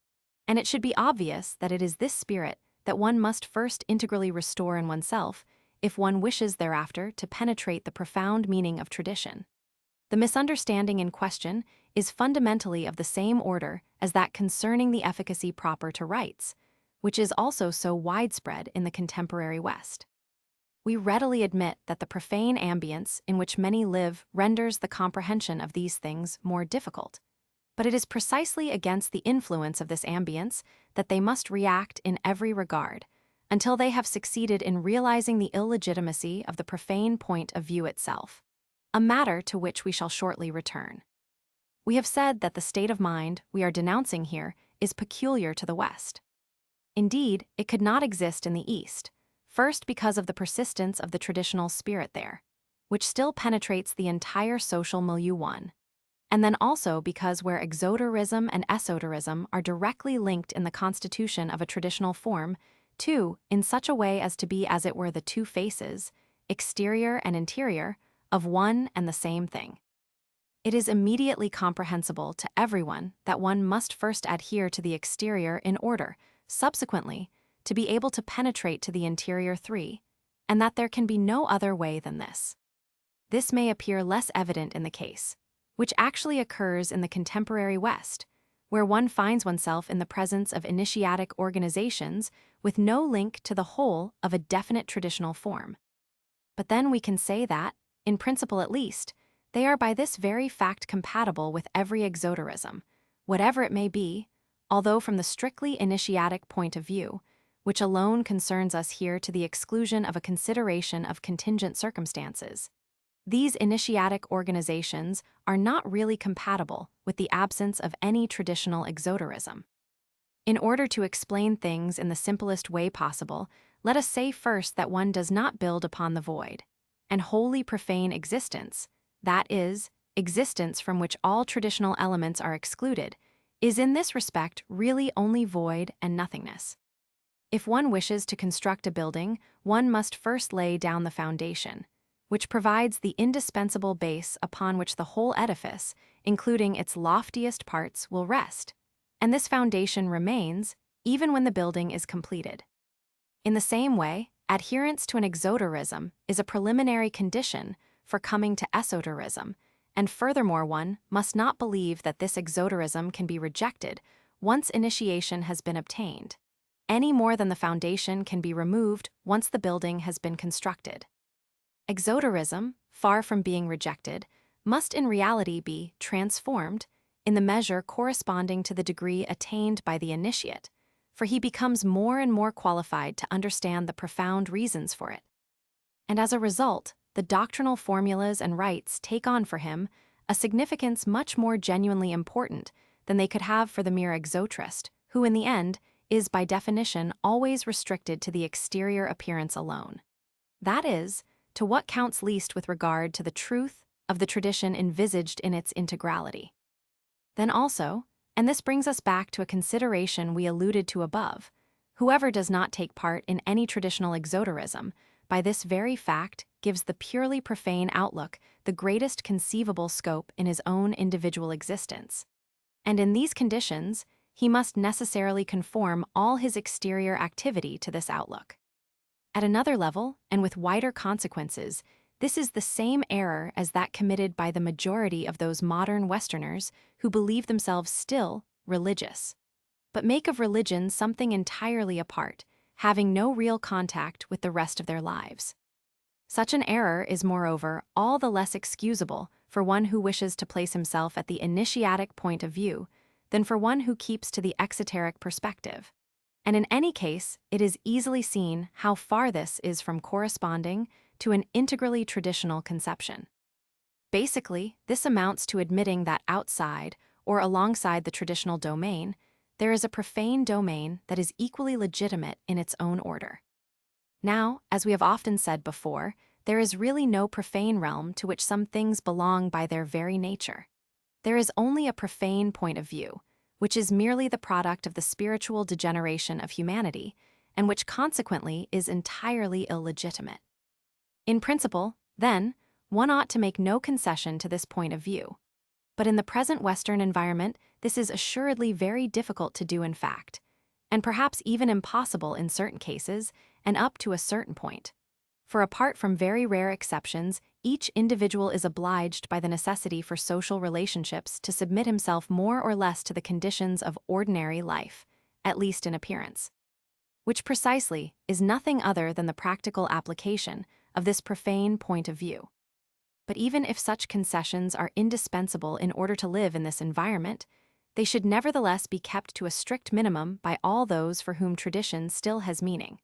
And it should be obvious that it is this spirit that one must first integrally restore in oneself if one wishes thereafter to penetrate the profound meaning of tradition. The misunderstanding in question is fundamentally of the same order as that concerning the efficacy proper to rites, which is also so widespread in the contemporary West. We readily admit that the profane ambience in which many live renders the comprehension of these things more difficult. But it is precisely against the influence of this ambience that they must react in every regard, until they have succeeded in realizing the illegitimacy of the profane point of view itself, a matter to which we shall shortly return. We have said that the state of mind we are denouncing here is peculiar to the West. Indeed, it could not exist in the East, first because of the persistence of the traditional spirit there, which still penetrates the entire social milieu one. And then also because where exoterism and esoterism are directly linked in the constitution of a traditional form, too, in such a way as to be as it were the two faces, exterior and interior, of one and the same thing. It is immediately comprehensible to everyone that one must first adhere to the exterior in order, subsequently, to be able to penetrate to the interior three, and that there can be no other way than this. This may appear less evident in the case, which actually occurs in the contemporary West, where one finds oneself in the presence of initiatic organizations with no link to the whole of a definite traditional form. But then we can say that, in principle at least, they are by this very fact compatible with every exoterism, whatever it may be, although from the strictly initiatic point of view, which alone concerns us here to the exclusion of a consideration of contingent circumstances. These initiatic organizations are not really compatible with the absence of any traditional exoterism. In order to explain things in the simplest way possible, let us say first that one does not build upon the void, and wholly profane existence, that is, existence from which all traditional elements are excluded, is in this respect really only void and nothingness. If one wishes to construct a building, one must first lay down the foundation, which provides the indispensable base upon which the whole edifice, including its loftiest parts, will rest, and this foundation remains even when the building is completed. In the same way, adherence to an exoterism is a preliminary condition for coming to esoterism, and furthermore one must not believe that this exoterism can be rejected once initiation has been obtained, any more than the foundation can be removed once the building has been constructed. Exoterism, far from being rejected, must in reality be transformed in the measure corresponding to the degree attained by the initiate, for he becomes more and more qualified to understand the profound reasons for it. And as a result, the doctrinal formulas and rites take on for him a significance much more genuinely important than they could have for the mere exoterist, who in the end is by definition always restricted to the exterior appearance alone. That is, to what counts least with regard to the truth of the tradition envisaged in its integrality. Then also, and this brings us back to a consideration we alluded to above, whoever does not take part in any traditional exoterism, by this very fact gives the purely profane outlook the greatest conceivable scope in his own individual existence. And in these conditions, he must necessarily conform all his exterior activity to this outlook. At another level, and with wider consequences, this is the same error as that committed by the majority of those modern Westerners who believe themselves still religious, but make of religion something entirely apart, having no real contact with the rest of their lives. Such an error is, moreover, all the less excusable for one who wishes to place himself at the initiatic point of view than for one who keeps to the exoteric perspective. And in any case, it is easily seen how far this is from corresponding to an integrally traditional conception. Basically, this amounts to admitting that outside, or alongside the traditional domain, there is a profane domain that is equally legitimate in its own order. Now, as we have often said before, there is really no profane realm to which some things belong by their very nature. There is only a profane point of view, which is merely the product of the spiritual degeneration of humanity, and which consequently is entirely illegitimate. In principle, then, one ought to make no concession to this point of view. But in the present Western environment, this is assuredly very difficult to do in fact, and perhaps even impossible in certain cases, and up to a certain point. For apart from very rare exceptions, each individual is obliged by the necessity for social relationships to submit himself more or less to the conditions of ordinary life, at least in appearance, which precisely is nothing other than the practical application of this profane point of view. But even if such concessions are indispensable in order to live in this environment, they should nevertheless be kept to a strict minimum by all those for whom tradition still has meaning,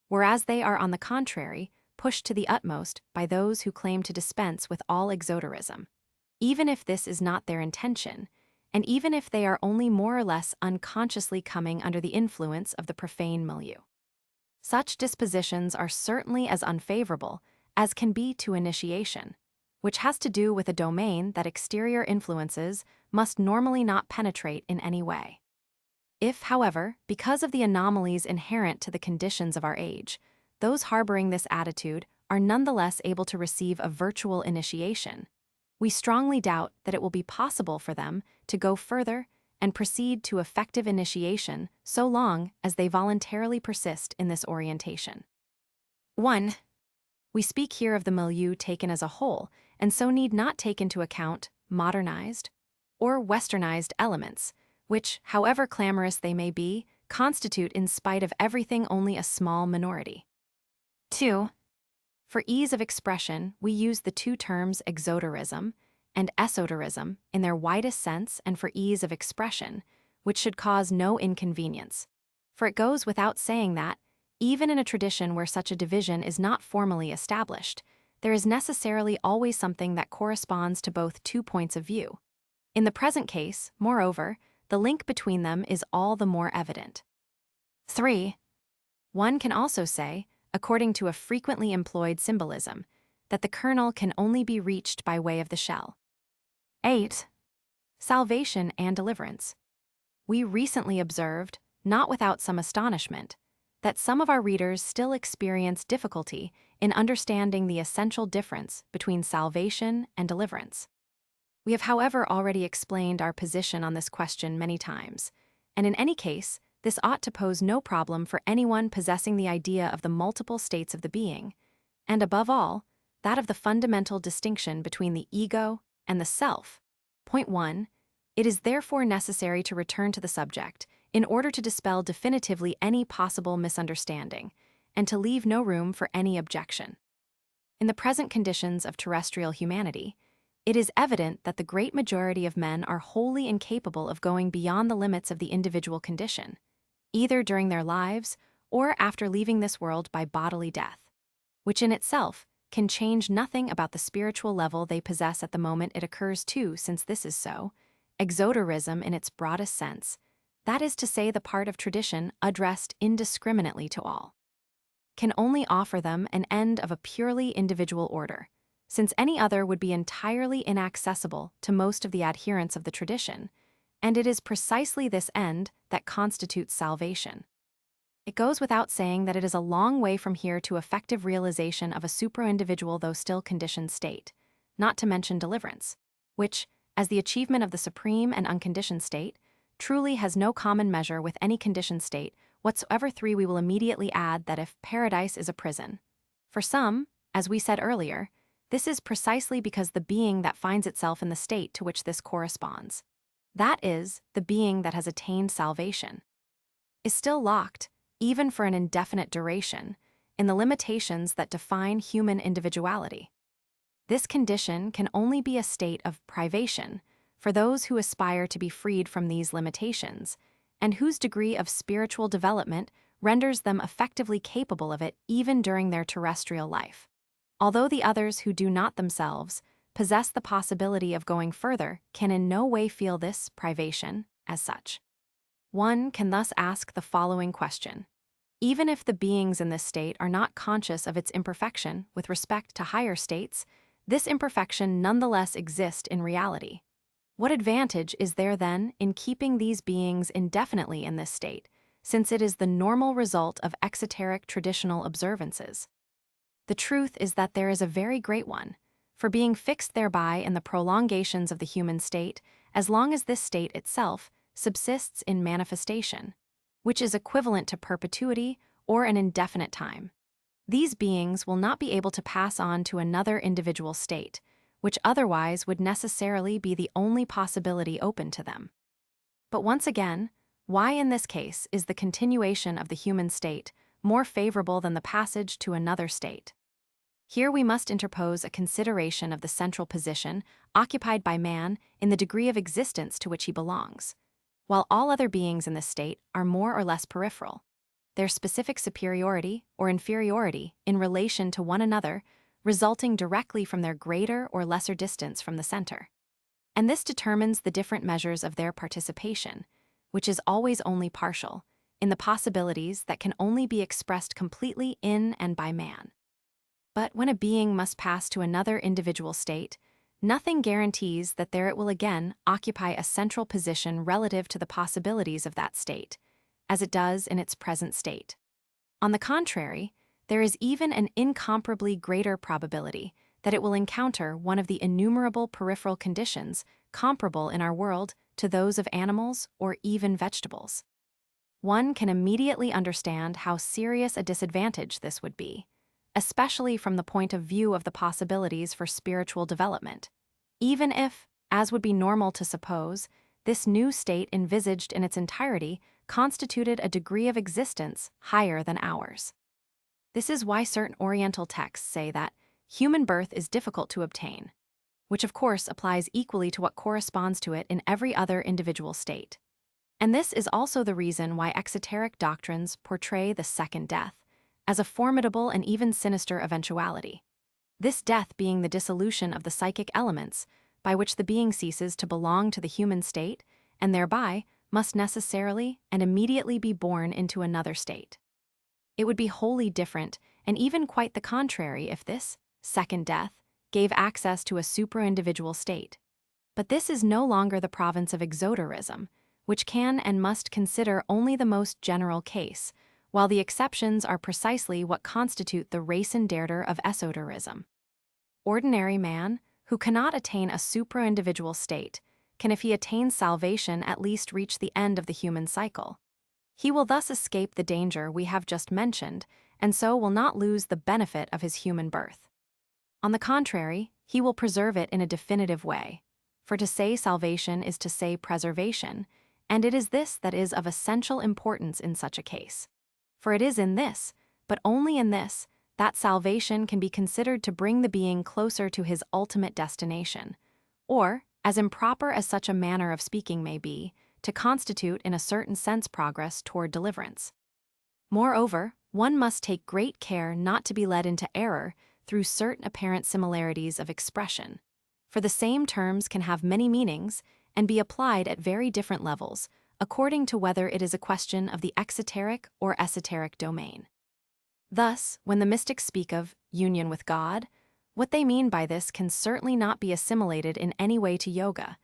whereas they are, on the contrary, pushed to the utmost by those who claim to dispense with all exoterism, even if this is not their intention, and even if they are only more or less unconsciously coming under the influence of the profane milieu. Such dispositions are certainly as unfavorable as can be to initiation, which has to do with a domain that exterior influences must normally not penetrate in any way. If, however, because of the anomalies inherent to the conditions of our age, those harboring this attitude are nonetheless able to receive a virtual initiation, we strongly doubt that it will be possible for them to go further and proceed to effective initiation so long as they voluntarily persist in this orientation. 1. We speak here of the milieu taken as a whole, and so need not take into account modernized or westernized elements, which, however clamorous they may be, constitute in spite of everything only a small minority. 2. For ease of expression, we use the two terms exoterism and esoterism in their widest sense and for ease of expression, which should cause no inconvenience. For it goes without saying that, even in a tradition where such a division is not formally established, there is necessarily always something that corresponds to both two points of view. In the present case, moreover, the link between them is all the more evident. 3. One can also say, according to a frequently employed symbolism, that the kernel can only be reached by way of the shell. 8. Salvation and deliverance. We recently observed, not without some astonishment, that some of our readers still experience difficulty in understanding the essential difference between salvation and deliverance. We have, however, already explained our position on this question many times, and in any case, this ought to pose no problem for anyone possessing the idea of the multiple states of the being, and above all, that of the fundamental distinction between the ego and the self. Point 1. It is therefore necessary to return to the subject in order to dispel definitively any possible misunderstanding, and to leave no room for any objection. In the present conditions of terrestrial humanity, it is evident that the great majority of men are wholly incapable of going beyond the limits of the individual condition, either during their lives or after leaving this world by bodily death, which in itself can change nothing about the spiritual level they possess at the moment it occurs to, since this is so. Exoterism in its broadest sense, that is to say the part of tradition addressed indiscriminately to all, can only offer them an end of a purely individual order, since any other would be entirely inaccessible to most of the adherents of the tradition, and it is precisely this end that constitutes salvation. It goes without saying that it is a long way from here to effective realization of a supra-individual though still conditioned state, not to mention deliverance, which, as the achievement of the supreme and unconditioned state, truly has no common measure with any conditioned state whatsoever. 3. We will immediately add that if paradise is a prison, for some, as we said earlier, this is precisely because the being that finds itself in the state to which this corresponds, that is, the being that has attained salvation, is still locked, even for an indefinite duration, in the limitations that define human individuality. This condition can only be a state of privation for those who aspire to be freed from these limitations, and whose degree of spiritual development renders them effectively capable of it even during their terrestrial life. Although the others who do not themselves possess the possibility of going further can in no way feel this privation as such. One can thus ask the following question. Even if the beings in this state are not conscious of its imperfection with respect to higher states, this imperfection nonetheless exists in reality. What advantage is there then in keeping these beings indefinitely in this state, since it is the normal result of exoteric traditional observances? The truth is that there is a very great one, for being fixed thereby in the prolongations of the human state, as long as this state itself subsists in manifestation, which is equivalent to perpetuity or an indefinite time. These beings will not be able to pass on to another individual state, which otherwise would necessarily be the only possibility open to them. But once again, why in this case is the continuation of the human state more favorable than the passage to another state? Here we must interpose a consideration of the central position occupied by man in the degree of existence to which he belongs. While all other beings in this state are more or less peripheral, their specific superiority or inferiority in relation to one another resulting directly from their greater or lesser distance from the center. And this determines the different measures of their participation, which is always only partial, in the possibilities that can only be expressed completely in and by man. But when a being must pass to another individual state, nothing guarantees that there it will again occupy a central position relative to the possibilities of that state, as it does in its present state. On the contrary, there is even an incomparably greater probability that it will encounter one of the innumerable peripheral conditions comparable in our world to those of animals or even vegetables. One can immediately understand how serious a disadvantage this would be, especially from the point of view of the possibilities for spiritual development, even if, as would be normal to suppose, this new state envisaged in its entirety constituted a degree of existence higher than ours. This is why certain Oriental texts say that human birth is difficult to obtain, which of course applies equally to what corresponds to it in every other individual state. And this is also the reason why exoteric doctrines portray the second death as a formidable and even sinister eventuality. This death being the dissolution of the psychic elements by which the being ceases to belong to the human state and thereby must necessarily and immediately be born into another state. It would be wholly different and even quite the contrary if this second death gave access to a supra-individual state. But this is no longer the province of exoterism, which can and must consider only the most general case, while the exceptions are precisely what constitute the raison d'être of esoterism. Ordinary man, who cannot attain a supra-individual state, can, if he attains salvation, at least reach the end of the human cycle. He will thus escape the danger we have just mentioned, and so will not lose the benefit of his human birth. On the contrary, he will preserve it in a definitive way, for to say salvation is to say preservation, and it is this that is of essential importance in such a case. For it is in this, but only in this, that salvation can be considered to bring the being closer to his ultimate destination, or, as improper as such a manner of speaking may be, to constitute in a certain sense progress toward deliverance. Moreover, one must take great care not to be led into error through certain apparent similarities of expression, for the same terms can have many meanings and be applied at very different levels, according to whether it is a question of the exoteric or esoteric domain. Thus, when the mystics speak of union with God, what they mean by this can certainly not be assimilated in any way to yoga,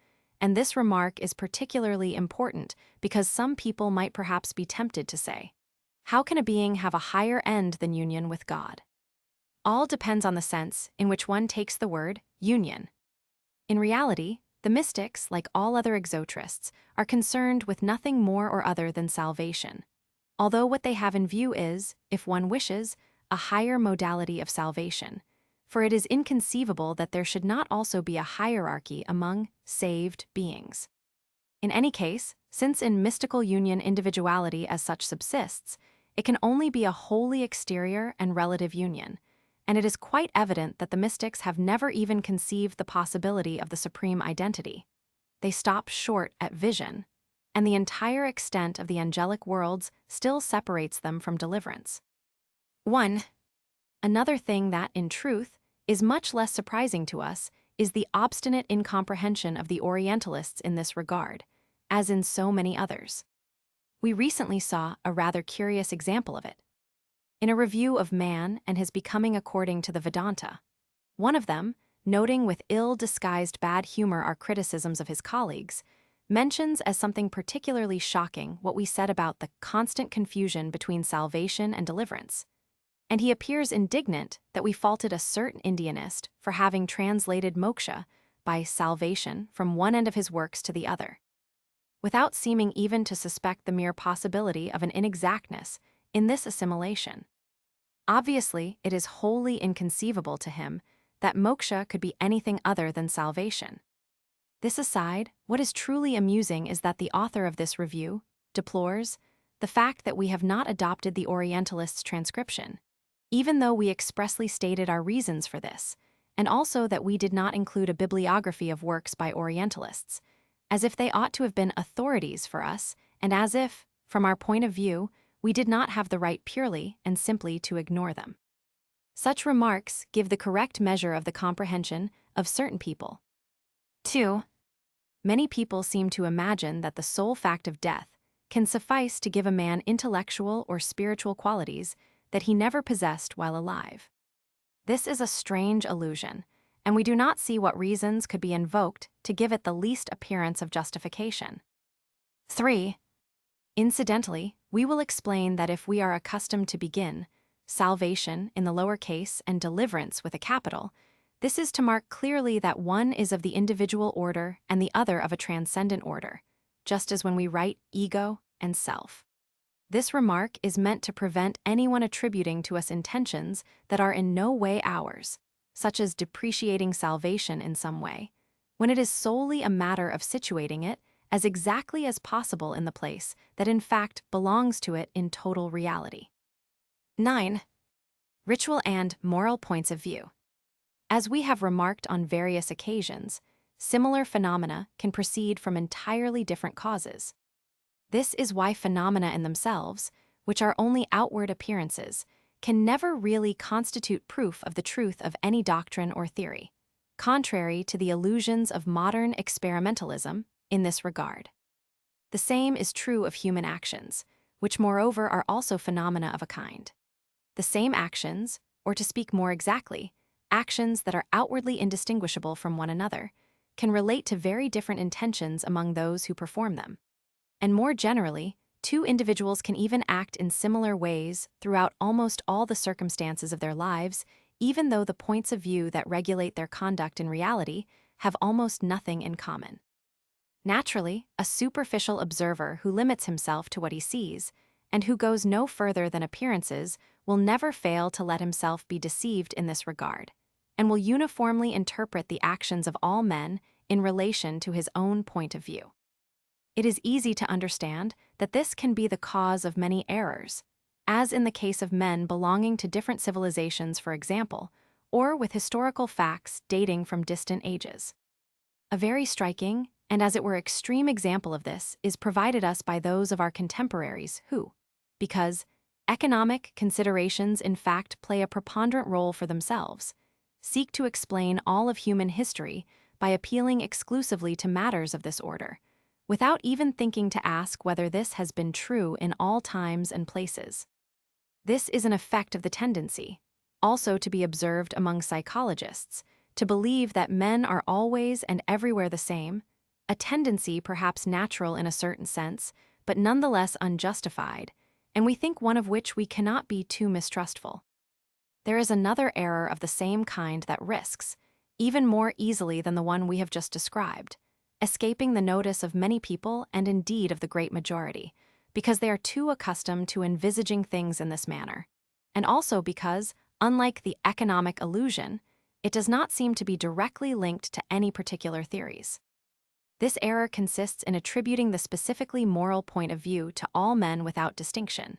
and this remark is particularly important because some people might perhaps be tempted to say, how can a being have a higher end than union with God? All depends on the sense in which one takes the word union. In reality, The mystics, like all other exoterists, are concerned with nothing more or other than salvation. Although what they have in view is, if one wishes, a higher modality of salvation, for it is inconceivable that there should not also be a hierarchy among saved beings. In any case, since in mystical union individuality as such subsists, it can only be a wholly exterior and relative union, and it is quite evident that the mystics have never even conceived the possibility of the supreme identity. They stop short at vision, and the entire extent of the angelic worlds still separates them from deliverance. 1. Another thing that, in truth, is much less surprising to us is the obstinate incomprehension of the Orientalists in this regard, as in so many others. We recently saw a rather curious example of it. In a review of Man and His Becoming According to the Vedanta, one of them, noting with ill-disguised bad humor our criticisms of his colleagues, mentions as something particularly shocking what we said about the constant confusion between salvation and deliverance, and he appears indignant that we faulted a certain Indianist for having translated moksha by salvation from one end of his works to the other, without seeming even to suspect the mere possibility of an inexactness in this assimilation. Obviously, it is wholly inconceivable to him that moksha could be anything other than salvation. This aside, what is truly amusing is that the author of this review deplores the fact that we have not adopted the Orientalists' transcription, even though we expressly stated our reasons for this, and also that we did not include a bibliography of works by Orientalists, as if they ought to have been authorities for us, and as if, from our point of view, we did not have the right purely and simply to ignore them. Such remarks give the correct measure of the comprehension of certain people. 2. Many people seem to imagine that the sole fact of death can suffice to give a man intellectual or spiritual qualities that he never possessed while alive. This is a strange illusion, and we do not see what reasons could be invoked to give it the least appearance of justification. 3. Incidentally, we will explain that if we are accustomed to begin salvation in the lower case and deliverance with a capital, this is to mark clearly that one is of the individual order and the other of a transcendent order, just as when we write ego and self. This remark is meant to prevent anyone attributing to us intentions that are in no way ours, such as depreciating salvation in some way, when it is solely a matter of situating it as exactly as possible in the place that in fact belongs to it in total reality. 9. Ritual and moral points of view. As we have remarked on various occasions, similar phenomena can proceed from entirely different causes. This is why phenomena in themselves, which are only outward appearances, can never really constitute proof of the truth of any doctrine or theory, contrary to the illusions of modern experimentalism in this regard. The same is true of human actions, which moreover are also phenomena of a kind. The same actions, or to speak more exactly, actions that are outwardly indistinguishable from one another, can relate to very different intentions among those who perform them. And more generally, two individuals can even act in similar ways throughout almost all the circumstances of their lives, even though the points of view that regulate their conduct in reality have almost nothing in common. Naturally, a superficial observer who limits himself to what he sees, and who goes no further than appearances, will never fail to let himself be deceived in this regard, and will uniformly interpret the actions of all men in relation to his own point of view. It is easy to understand that this can be the cause of many errors, as in the case of men belonging to different civilizations, for example, or with historical facts dating from distant ages. A very striking, and as it were extreme example of this is provided us by those of our contemporaries who, because economic considerations in fact play a preponderant role for themselves, seek to explain all of human history by appealing exclusively to matters of this order, without even thinking to ask whether this has been true in all times and places. This is an effect of the tendency, also to be observed among psychologists, to believe that men are always and everywhere the same, a tendency perhaps natural in a certain sense, but nonetheless unjustified, and we think one of which we cannot be too mistrustful. There is another error of the same kind that risks, even more easily than the one we have just described, escaping the notice of many people and indeed of the great majority, because they are too accustomed to envisaging things in this manner, and also because, unlike the economic illusion, it does not seem to be directly linked to any particular theories. This error consists in attributing the specifically moral point of view to all men without distinction.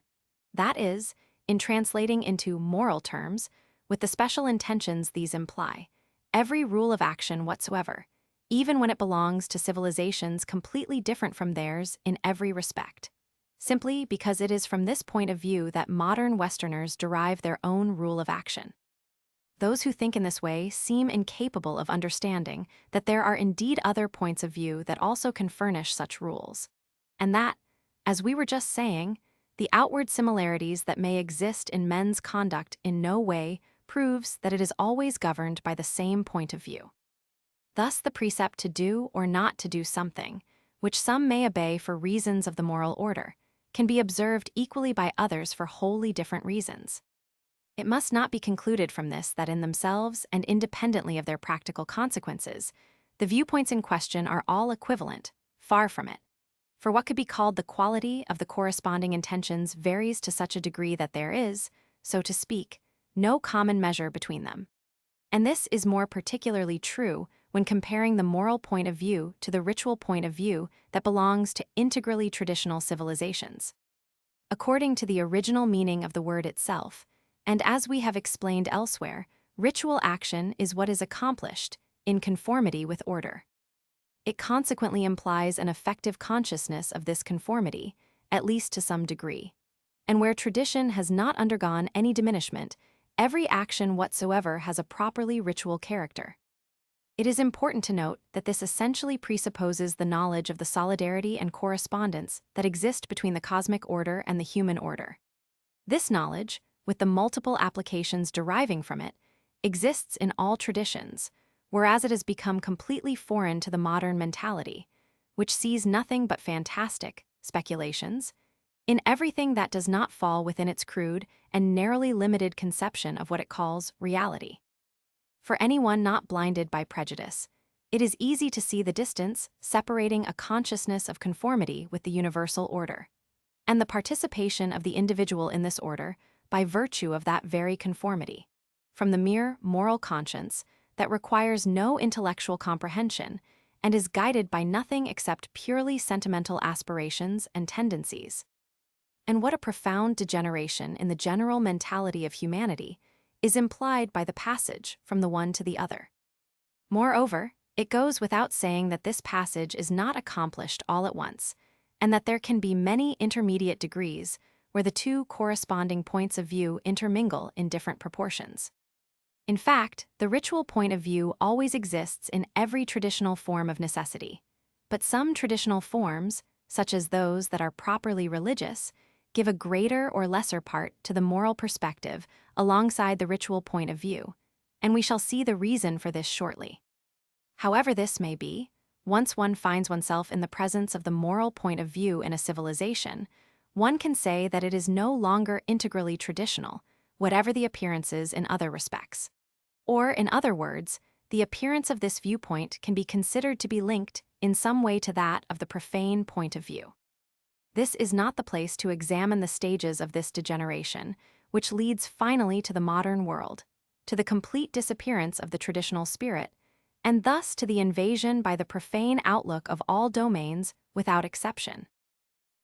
That is, in translating into moral terms, with the special intentions these imply, every rule of action whatsoever, even when it belongs to civilizations completely different from theirs in every respect, simply because it is from this point of view that modern Westerners derive their own rule of action. Those who think in this way seem incapable of understanding that there are indeed other points of view that also can furnish such rules, and that, as we were just saying, the outward similarities that may exist in men's conduct in no way proves that it is always governed by the same point of view. Thus the precept to do or not to do something, which some may obey for reasons of the moral order, can be observed equally by others for wholly different reasons. It must not be concluded from this that in themselves and independently of their practical consequences, the viewpoints in question are all equivalent, far from it. For what could be called the quality of the corresponding intentions varies to such a degree that there is, so to speak, no common measure between them. And this is more particularly true when comparing the moral point of view to the ritual point of view that belongs to integrally traditional civilizations. According to the original meaning of the word itself, and as we have explained elsewhere, ritual action is what is accomplished in conformity with order. It consequently implies an effective consciousness of this conformity, at least to some degree. And where tradition has not undergone any diminishment, every action whatsoever has a properly ritual character. It is important to note that this essentially presupposes the knowledge of the solidarity and correspondence that exist between the cosmic order and the human order. This knowledge, with the multiple applications deriving from it, exists in all traditions, whereas it has become completely foreign to the modern mentality, which sees nothing but fantastic speculations in everything that does not fall within its crude and narrowly limited conception of what it calls reality. For anyone not blinded by prejudice, it is easy to see the distance separating a consciousness of conformity with the universal order, and the participation of the individual in this order by virtue of that very conformity, from the mere moral conscience that requires no intellectual comprehension and is guided by nothing except purely sentimental aspirations and tendencies. And what a profound degeneration in the general mentality of humanity is implied by the passage from the one to the other. Moreover, it goes without saying that this passage is not accomplished all at once, and that there can be many intermediate degrees where the two corresponding points of view intermingle in different proportions. In fact, the ritual point of view always exists in every traditional form of necessity, but some traditional forms, such as those that are properly religious, give a greater or lesser part to the moral perspective alongside the ritual point of view, and we shall see the reason for this shortly. However this may be, once one finds oneself in the presence of the moral point of view in a civilization, one can say that it is no longer integrally traditional, whatever the appearances in other respects. Or, in other words, the appearance of this viewpoint can be considered to be linked in some way to that of the profane point of view. This is not the place to examine the stages of this degeneration, which leads finally to the modern world, to the complete disappearance of the traditional spirit, and thus to the invasion by the profane outlook of all domains without exception.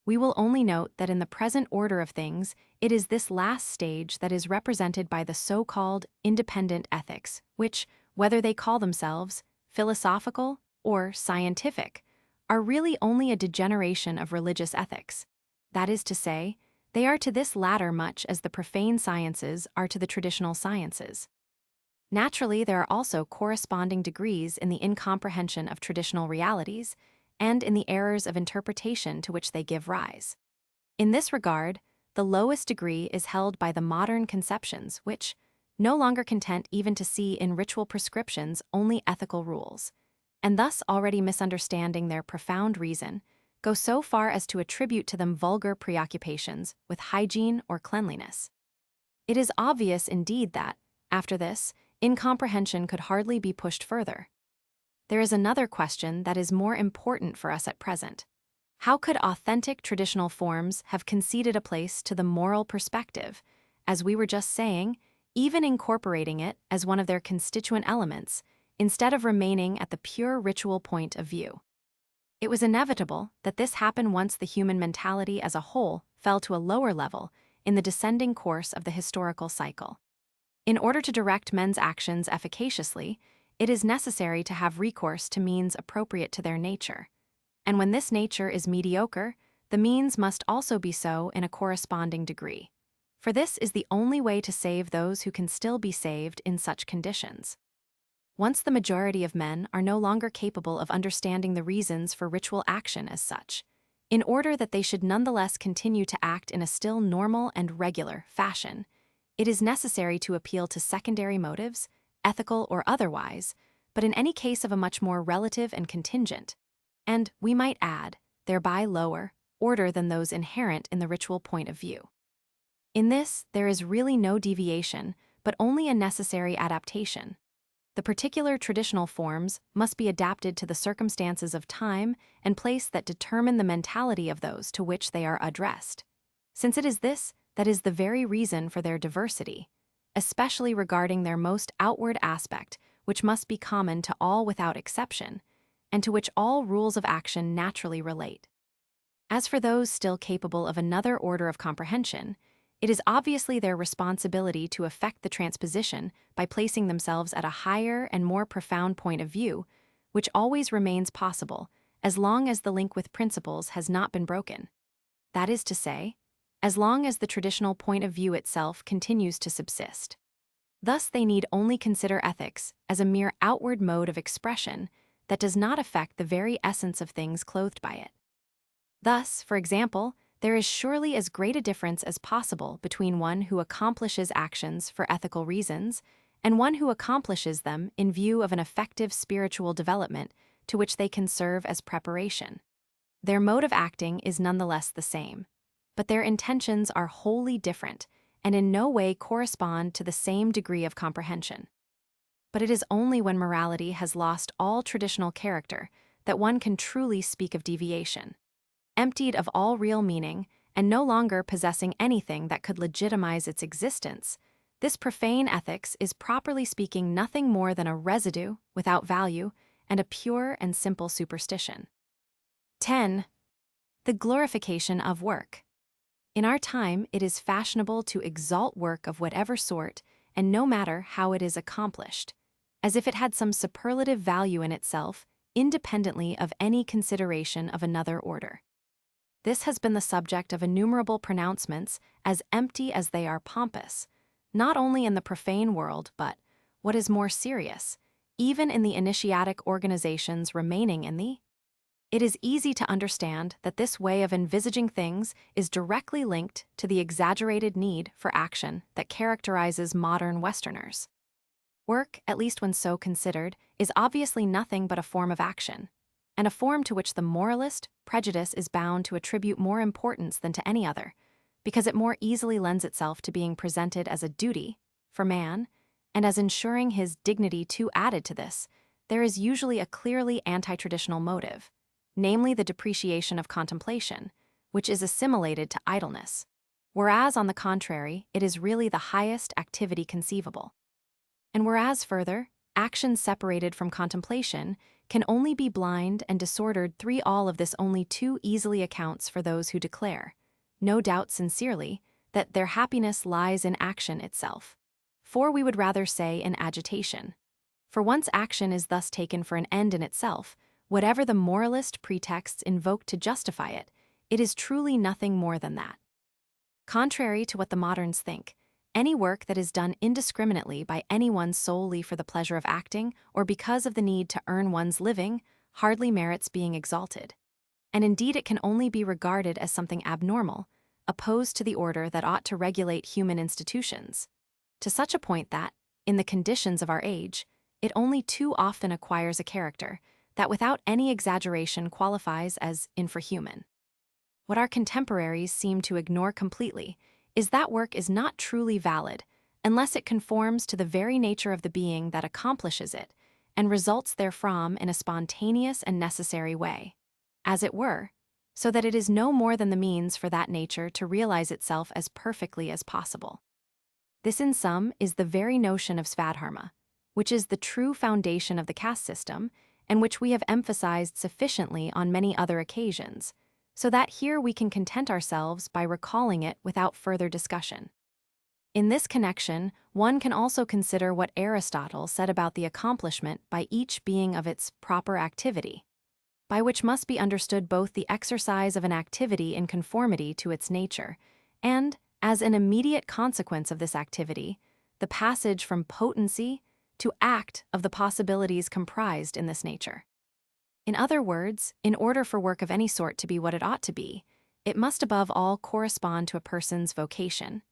We will only note that in the present order of things, it is this last stage that is represented by the so-called independent ethics, which, whether they call themselves philosophical or scientific, are really only a degeneration of religious ethics. That is to say, they are to this latter much as the profane sciences are to the traditional sciences. Naturally, there are also corresponding degrees in the incomprehension of traditional realities and in the errors of interpretation to which they give rise. In this regard, the lowest degree is held by the modern conceptions which, no longer content even to see in ritual prescriptions only ethical rules, and thus already misunderstanding their profound reason, go so far as to attribute to them vulgar preoccupations with hygiene or cleanliness. It is obvious indeed that, after this, incomprehension could hardly be pushed further. there is another question that is more important for us at present. How could authentic traditional forms have conceded a place to the moral perspective, as we were just saying, even incorporating it as one of their constituent elements, instead of remaining at the pure ritual point of view? It was inevitable that this happened once the human mentality as a whole fell to a lower level in the descending course of the historical cycle. In order to direct men's actions efficaciously, it is necessary to have recourse to means appropriate to their nature. And when this nature is mediocre, the means must also be so in a corresponding degree. For this is the only way to save those who can still be saved in such conditions. Once the majority of men are no longer capable of understanding the reasons for ritual action as such, in order that they should nonetheless continue to act in a still normal and regular fashion, it is necessary to appeal to secondary motives, ethical or otherwise, but in any case of a much more relative and contingent, and, we might add, thereby lower, order than those inherent in the ritual point of view. In this, there is really no deviation, but only a necessary adaptation. The particular traditional forms must be adapted to the circumstances of time and place that determine the mentality of those to which they are addressed, since it is this that is the very reason for their diversity, especially regarding their most outward aspect, which must be common to all without exception, and to which all rules of action naturally relate. As for those still capable of another order of comprehension, it is obviously their responsibility to effect the transposition by placing themselves at a higher and more profound point of view, which always remains possible as long as the link with principles has not been broken. That is to say, as long as the traditional point of view itself continues to subsist. Thus, they need only consider ethics as a mere outward mode of expression that does not affect the very essence of things clothed by it. Thus, for example, there is surely as great a difference as possible between one who accomplishes actions for ethical reasons and one who accomplishes them in view of an effective spiritual development to which they can serve as preparation. Their mode of acting is nonetheless the same, but their intentions are wholly different and in no way correspond to the same degree of comprehension. But it is only when morality has lost all traditional character that one can truly speak of deviation. Emptied of all real meaning and no longer possessing anything that could legitimize its existence, this profane ethics is properly speaking nothing more than a residue without value and a pure and simple superstition. 10. The glorification of work. In our time, it is fashionable to exalt work of whatever sort and no matter how it is accomplished, as if it had some superlative value in itself, independently of any consideration of another order. This has been the subject of innumerable pronouncements, as empty as they are pompous, not only in the profane world, but, what is more serious, even in the initiatic organizations remaining in the. It is easy to understand that this way of envisaging things is directly linked to the exaggerated need for action that characterizes modern Westerners. Work, at least when so considered, is obviously nothing but a form of action, and a form to which the moralist prejudice is bound to attribute more importance than to any other, because it more easily lends itself to being presented as a duty for man, and as ensuring his dignity too. Added to this, there is usually a clearly anti-traditional motive, namely the depreciation of contemplation, which is assimilated to idleness, whereas, on the contrary, it is really the highest activity conceivable. And whereas, further, action separated from contemplation can only be blind and disordered, all of this only too easily accounts for those who declare, no doubt sincerely, that their happiness lies in action itself. For we would rather say in agitation. For once action is thus taken for an end in itself, whatever the moralist pretexts invoke to justify it, it is truly nothing more than that. Contrary to what the moderns think, any work that is done indiscriminately by anyone solely for the pleasure of acting or because of the need to earn one's living hardly merits being exalted. And indeed it can only be regarded as something abnormal, opposed to the order that ought to regulate human institutions, to such a point that, in the conditions of our age, it only too often acquires a character that without any exaggeration qualifies as infrahuman. What our contemporaries seem to ignore completely is that work is not truly valid unless it conforms to the very nature of the being that accomplishes it, and results therefrom in a spontaneous and necessary way, as it were, so that it is no more than the means for that nature to realize itself as perfectly as possible. This in sum is the very notion of Svadharma, which is the true foundation of the caste system and which we have emphasized sufficiently on many other occasions, so that here we can content ourselves by recalling it without further discussion. In this connection, one can also consider what Aristotle said about the accomplishment by each being of its proper activity, by which must be understood both the exercise of an activity in conformity to its nature, and, as an immediate consequence of this activity, the passage from potency to act of the possibilities comprised in this nature. In other words, in order for work of any sort to be what it ought to be, it must above all correspond to a person's vocation.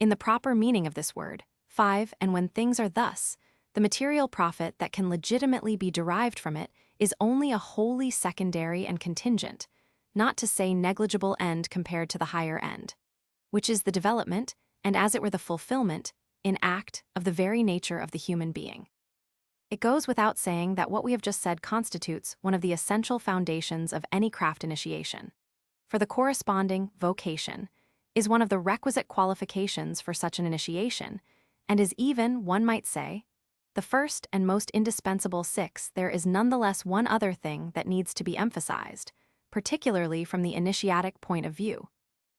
In the proper meaning of this word, 5, and when things are thus, the material profit that can legitimately be derived from it is only a wholly secondary and contingent, not to say negligible end compared to the higher end, which is the development, and as it were the fulfillment, in act of the very nature of the human being. It goes without saying that what we have just said constitutes one of the essential foundations of any craft initiation, for the corresponding vocation is one of the requisite qualifications for such an initiation, and is even, one might say, the first and most indispensable. 6. There is nonetheless one other thing that needs to be emphasized, particularly from the initiatic point of view,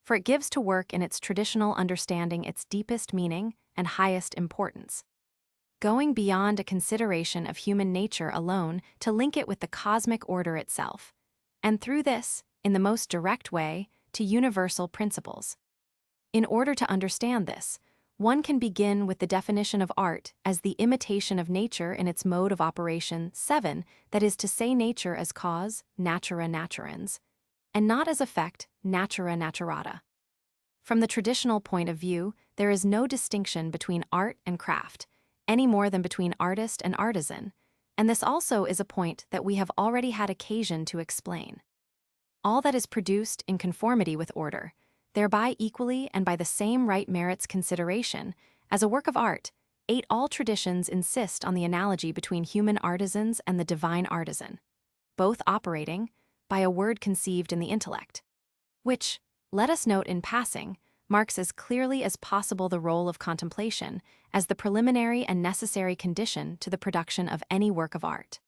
for it gives to work in its traditional understanding its deepest meaning and highest importance. Going beyond a consideration of human nature alone to link it with the cosmic order itself, and through this, in the most direct way, to universal principles. In order to understand this, one can begin with the definition of art as the imitation of nature in its mode of operation. 7, that is to say nature as cause, natura naturans, and not as effect, natura naturata. From the traditional point of view, there is no distinction between art and craft, any more than between artist and artisan, and this also is a point that we have already had occasion to explain. All that is produced in conformity with order, thereby equally and by the same right merits consideration, as a work of art. 8. All traditions insist on the analogy between human artisans and the divine artisan, both operating by a word conceived in the intellect, which, let us note in passing, marks as clearly as possible the role of contemplation as the preliminary and necessary condition to the production of any work of art.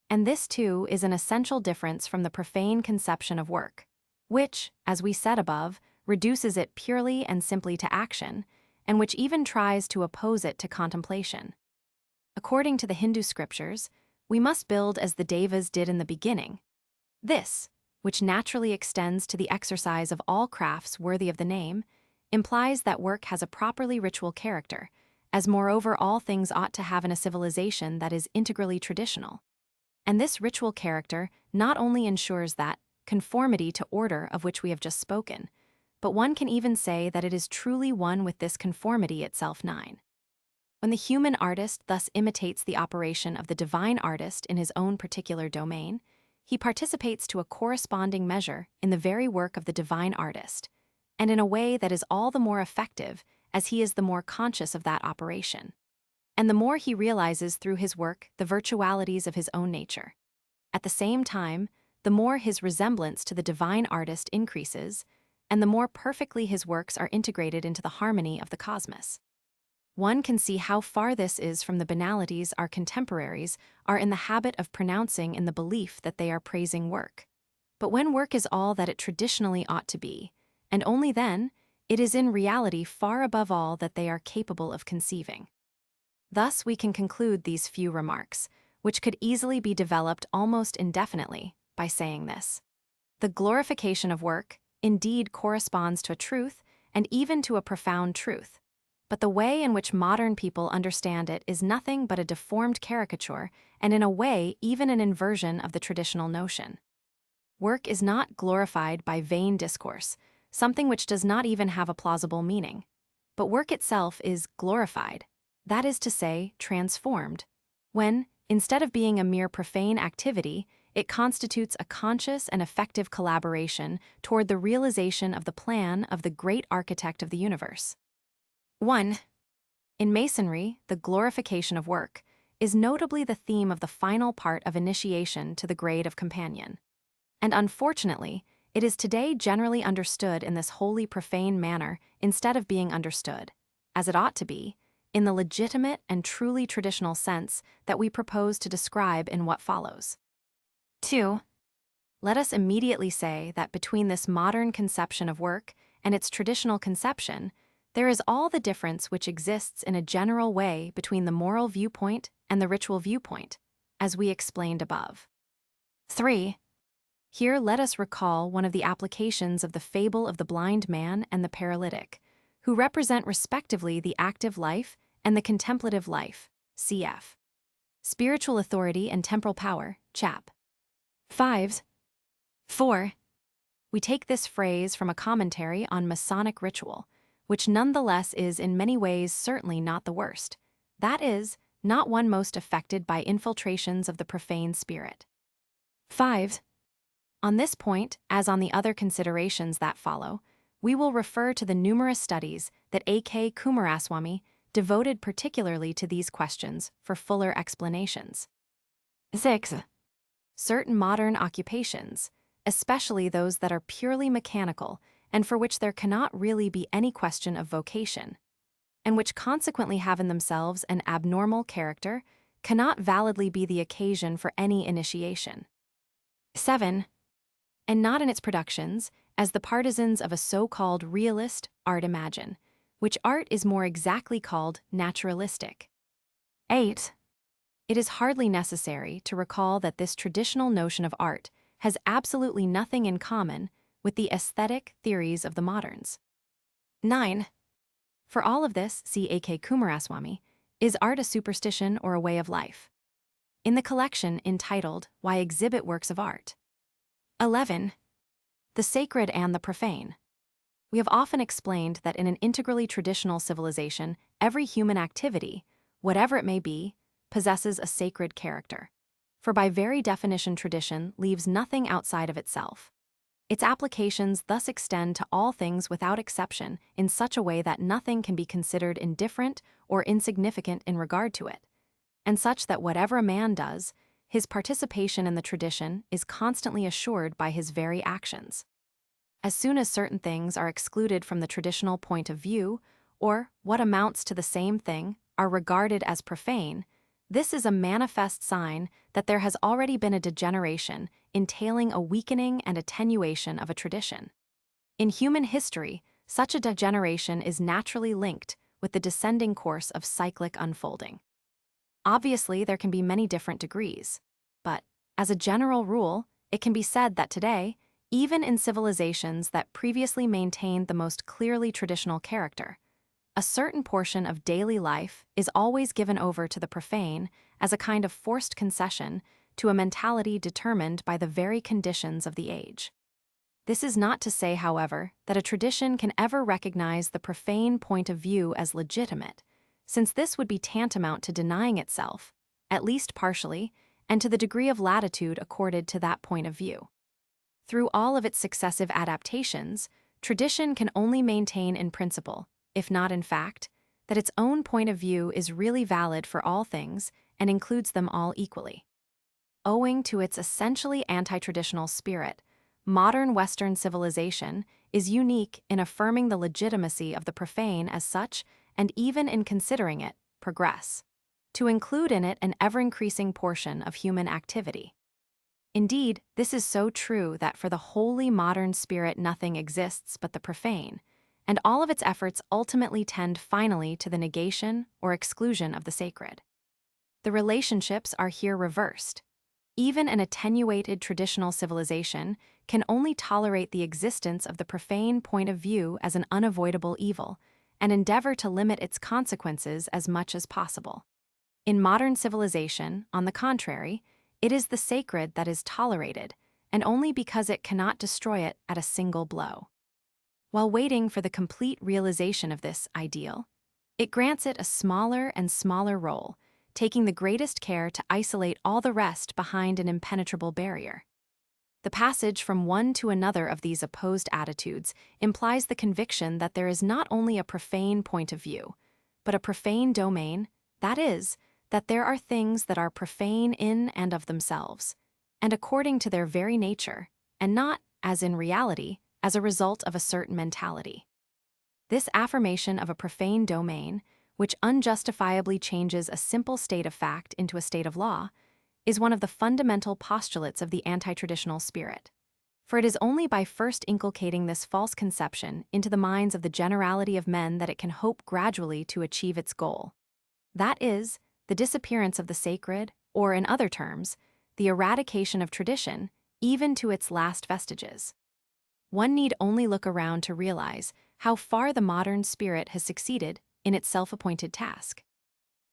And this, too, is an essential difference from the profane conception of work, which, as we said above, reduces it purely and simply to action, and which even tries to oppose it to contemplation. According to the Hindu scriptures, we must build as the Devas did in the beginning. This, which naturally extends to the exercise of all crafts worthy of the name, implies that work has a properly ritual character, as moreover all things ought to have in a civilization that is integrally traditional. And this ritual character not only ensures that conformity to order of which we have just spoken, but one can even say that it is truly one with this conformity itself. 9. When the human artist thus imitates the operation of the divine artist in his own particular domain, he participates to a corresponding measure in the very work of the divine artist, and in a way that is all the more effective as he is the more conscious of that operation, and the more he realizes through his work the virtualities of his own nature. At the same time, the more his resemblance to the divine artist increases, and the more perfectly his works are integrated into the harmony of the cosmos. One can see how far this is from the banalities our contemporaries are in the habit of pronouncing in the belief that they are praising work. But when work is all that it traditionally ought to be, and only then, it is in reality far above all that they are capable of conceiving. Thus we can conclude these few remarks, which could easily be developed almost indefinitely, by saying this. The glorification of work, indeed, corresponds to a truth, and even to a profound truth. But the way in which modern people understand it is nothing but a deformed caricature, and in a way even an inversion of the traditional notion. Work is not glorified by vain discourse, something which does not even have a plausible meaning. But work itself is glorified, that is to say, transformed, when, instead of being a mere profane activity, it constitutes a conscious and effective collaboration toward the realization of the plan of the great architect of the universe. 1. In Masonry, the glorification of work is notably the theme of the final part of initiation to the grade of companion. And unfortunately, it is today generally understood in this wholly profane manner instead of being understood, as it ought to be, in the legitimate and truly traditional sense that we propose to describe in what follows. 2. Let us immediately say that between this modern conception of work and its traditional conception, there is all the difference which exists in a general way between the moral viewpoint and the ritual viewpoint, as we explained above. 3. Here let us recall one of the applications of the fable of the blind man and the paralytic, who represent respectively the active life and the contemplative life, cf. Spiritual authority and temporal power, chap. 5. 4. We take this phrase from a commentary on Masonic ritual, which nonetheless is in many ways certainly not the worst, that is, not one most affected by infiltrations of the profane spirit. 5. On this point, as on the other considerations that follow, we will refer to the numerous studies that A.K. Kumaraswamy devoted particularly to these questions for fuller explanations. 6. Certain modern occupations, especially those that are purely mechanical and for which there cannot really be any question of vocation, and which consequently have in themselves an abnormal character, cannot validly be the occasion for any initiation. 7. And not in its productions, as the partisans of a so-called realist art imagine, which art is more exactly called naturalistic. 8. It is hardly necessary to recall that this traditional notion of art has absolutely nothing in common with the aesthetic theories of the moderns. 9. For all of this, see A.K. Kumaraswamy, is art a superstition or a way of life? In the collection entitled Why Exhibit Works of Art. 11. The sacred and the profane. We have often explained that in an integrally traditional civilization, every human activity, whatever it may be, possesses a sacred character. For by very definition tradition leaves nothing outside of itself. Its applications thus extend to all things without exception in such a way that nothing can be considered indifferent or insignificant in regard to it, and such that whatever a man does, his participation in the tradition is constantly assured by his very actions. As soon as certain things are excluded from the traditional point of view, or, what amounts to the same thing, are regarded as profane, this is a manifest sign that there has already been a degeneration entailing a weakening and attenuation of a tradition. In human history, such a degeneration is naturally linked with the descending course of cyclic unfolding. Obviously, there can be many different degrees, but, as a general rule, it can be said that today, even in civilizations that previously maintained the most clearly traditional character, a certain portion of daily life is always given over to the profane as a kind of forced concession to a mentality determined by the very conditions of the age. This is not to say, however, that a tradition can ever recognize the profane point of view as legitimate, since this would be tantamount to denying itself, at least partially, and to the degree of latitude accorded to that point of view. Through all of its successive adaptations, tradition can only maintain in principle, if not in fact, that its own point of view is really valid for all things and includes them all equally. Owing to its essentially anti-traditional spirit, modern Western civilization is unique in affirming the legitimacy of the profane as such and even in considering it progress, to include in it an ever-increasing portion of human activity. Indeed, this is so true that for the wholly modern spirit nothing exists but the profane, and all of its efforts ultimately tend finally to the negation or exclusion of the sacred. The relationships are here reversed. Even an attenuated traditional civilization can only tolerate the existence of the profane point of view as an unavoidable evil, and endeavor to limit its consequences as much as possible. In modern civilization, on the contrary, it is the sacred that is tolerated, and only because it cannot destroy it at a single blow. While waiting for the complete realization of this ideal, it grants it a smaller and smaller role, taking the greatest care to isolate all the rest behind an impenetrable barrier. The passage from one to another of these opposed attitudes implies the conviction that there is not only a profane point of view, but a profane domain, that is, that there are things that are profane in and of themselves, and according to their very nature, and not, as in reality, as a result of a certain mentality. This affirmation of a profane domain, which unjustifiably changes a simple state of fact into a state of law, is one of the fundamental postulates of the anti-traditional spirit. For it is only by first inculcating this false conception into the minds of the generality of men that it can hope gradually to achieve its goal. That is, the disappearance of the sacred, or in other terms, the eradication of tradition, even to its last vestiges. One need only look around to realize how far the modern spirit has succeeded in its self-appointed task.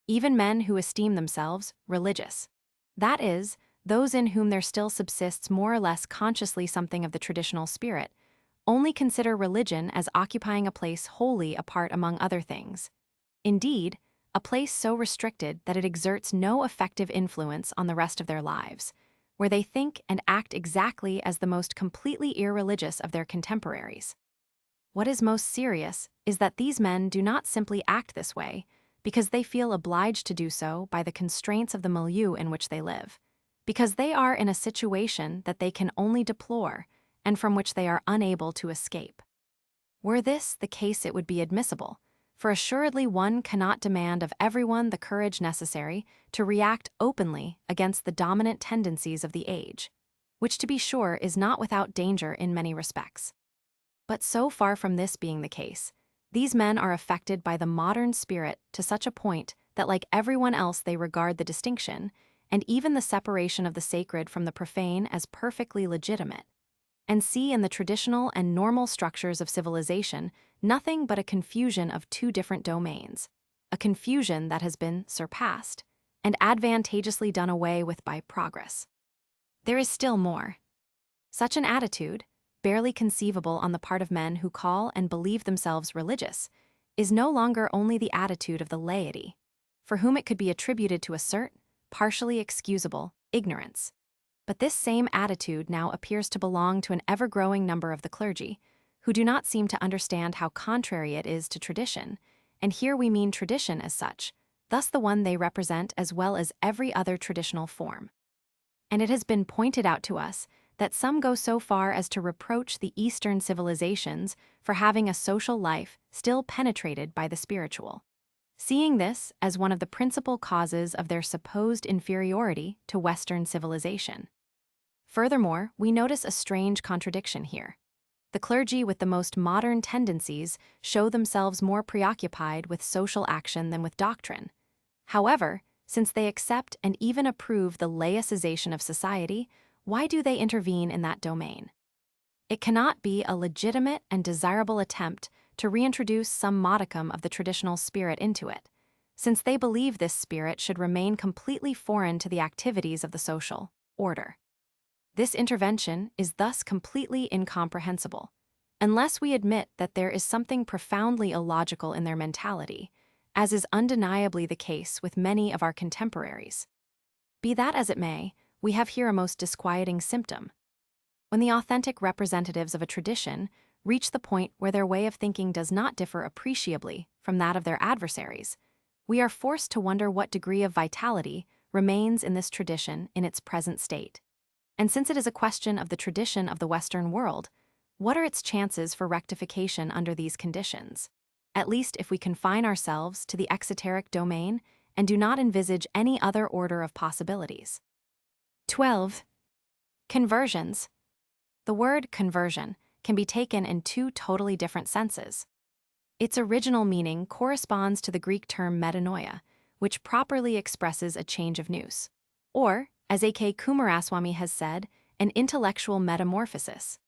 Even men who esteem themselves religious, that is, those in whom there still subsists more or less consciously something of the traditional spirit, only consider religion as occupying a place wholly apart among other things. Indeed, a place so restricted that it exerts no effective influence on the rest of their lives, where they think and act exactly as the most completely irreligious of their contemporaries. What is most serious is that these men do not simply act this way because they feel obliged to do so by the constraints of the milieu in which they live, because they are in a situation that they can only deplore and from which they are unable to escape. Were this the case, it would be admissible, for assuredly one cannot demand of everyone the courage necessary to react openly against the dominant tendencies of the age, which to be sure is not without danger in many respects. But so far from this being the case, these men are affected by the modern spirit to such a point that like everyone else they regard the distinction, and even the separation of the sacred from the profane as perfectly legitimate, and see in the traditional and normal structures of civilization nothing but a confusion of two different domains, a confusion that has been surpassed and advantageously done away with by progress. There is still more. Such an attitude, barely conceivable on the part of men who call and believe themselves religious, is no longer only the attitude of the laity, for whom it could be attributed to assert, partially excusable, ignorance. But this same attitude now appears to belong to an ever-growing number of the clergy, who do not seem to understand how contrary it is to tradition, and here we mean tradition as such, thus the one they represent as well as every other traditional form. And it has been pointed out to us that some go so far as to reproach the Eastern civilizations for having a social life still penetrated by the spiritual, seeing this as one of the principal causes of their supposed inferiority to Western civilization. Furthermore, we notice a strange contradiction here. The clergy with the most modern tendencies show themselves more preoccupied with social action than with doctrine. However, since they accept and even approve the laicization of society, why do they intervene in that domain? It cannot be a legitimate and desirable attempt to reintroduce some modicum of the traditional spirit into it, since they believe this spirit should remain completely foreign to the activities of the social order. This intervention is thus completely incomprehensible, unless we admit that there is something profoundly illogical in their mentality, as is undeniably the case with many of our contemporaries. Be that as it may, we have here a most disquieting symptom. When the authentic representatives of a tradition reach the point where their way of thinking does not differ appreciably from that of their adversaries, we are forced to wonder what degree of vitality remains in this tradition in its present state. And since it is a question of the tradition of the Western world, what are its chances for rectification under these conditions? At least if we confine ourselves to the exoteric domain and do not envisage any other order of possibilities. 12. Conversions. The word conversion can be taken in two totally different senses. Its original meaning corresponds to the Greek term metanoia, which properly expresses a change of nous, or, as A.K. Kumaraswamy has said, an intellectual metamorphosis.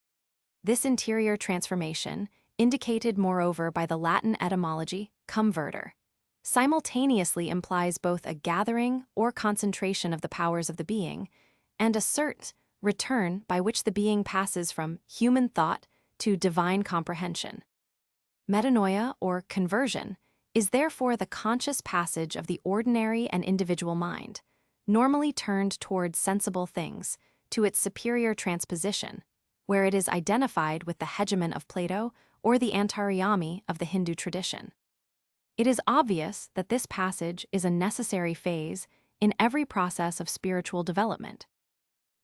This interior transformation, indicated moreover by the Latin etymology converter, simultaneously implies both a gathering or concentration of the powers of the being and a return by which the being passes from human thought to divine comprehension. Metanoia, or conversion, is therefore the conscious passage of the ordinary and individual mind, normally turned towards sensible things, to its superior transposition, where it is identified with the hegemon of Plato or the Antaryami of the Hindu tradition. It is obvious that this passage is a necessary phase in every process of spiritual development.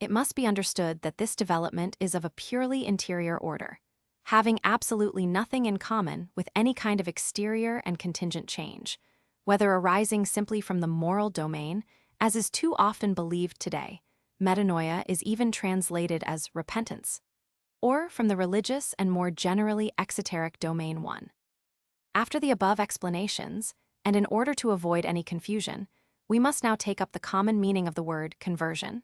It must be understood that this development is of a purely interior order, having absolutely nothing in common with any kind of exterior and contingent change, whether arising simply from the moral domain, as is too often believed today. Metanoia is even translated as repentance, or from the religious and more generally exoteric domain 1. After the above explanations, and in order to avoid any confusion, we must now take up the common meaning of the word conversion,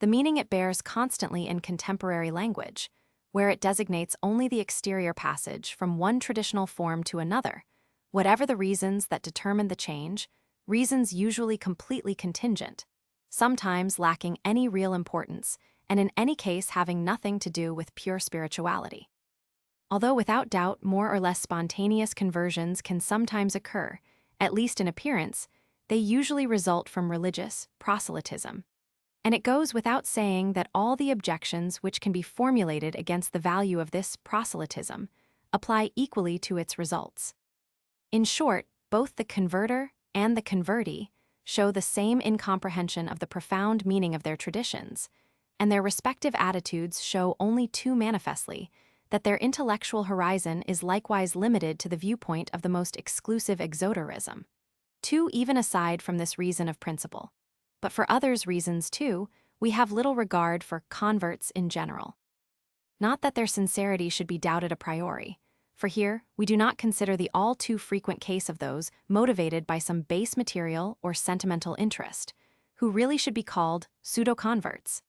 the meaning it bears constantly in contemporary language, where it designates only the exterior passage from one traditional form to another, whatever the reasons that determine the change, reasons usually completely contingent, sometimes lacking any real importance, and in any case having nothing to do with pure spirituality. Although without doubt more or less spontaneous conversions can sometimes occur, at least in appearance, they usually result from religious proselytism. And it goes without saying that all the objections which can be formulated against the value of this proselytism apply equally to its results. In short, both the converter and the convertee show the same incomprehension of the profound meaning of their traditions, and their respective attitudes show only too manifestly that their intellectual horizon is likewise limited to the viewpoint of the most exclusive exoterism. Even aside from this reason of principle, but for others' reasons too, we have little regard for converts in general. Not that their sincerity should be doubted a priori, for here we do not consider the all too frequent case of those motivated by some base material or sentimental interest, who really should be called pseudo-converts.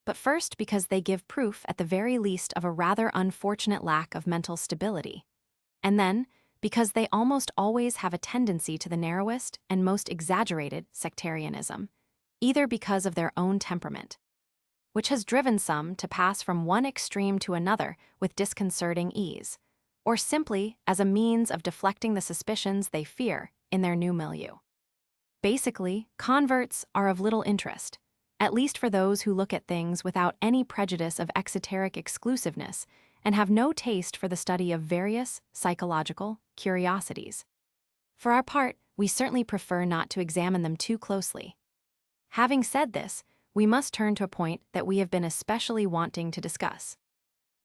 But first because they give proof at the very least of a rather unfortunate lack of mental stability, and then because they almost always have a tendency to the narrowest and most exaggerated sectarianism, either because of their own temperament, which has driven some to pass from one extreme to another with disconcerting ease, or simply as a means of deflecting the suspicions they fear in their new milieu. Basically, converts are of little interest, at least for those who look at things without any prejudice of exoteric exclusiveness and have no taste for the study of various psychological curiosities. For our part, we certainly prefer not to examine them too closely. Having said this, we must turn to a point that we have been especially wanting to discuss.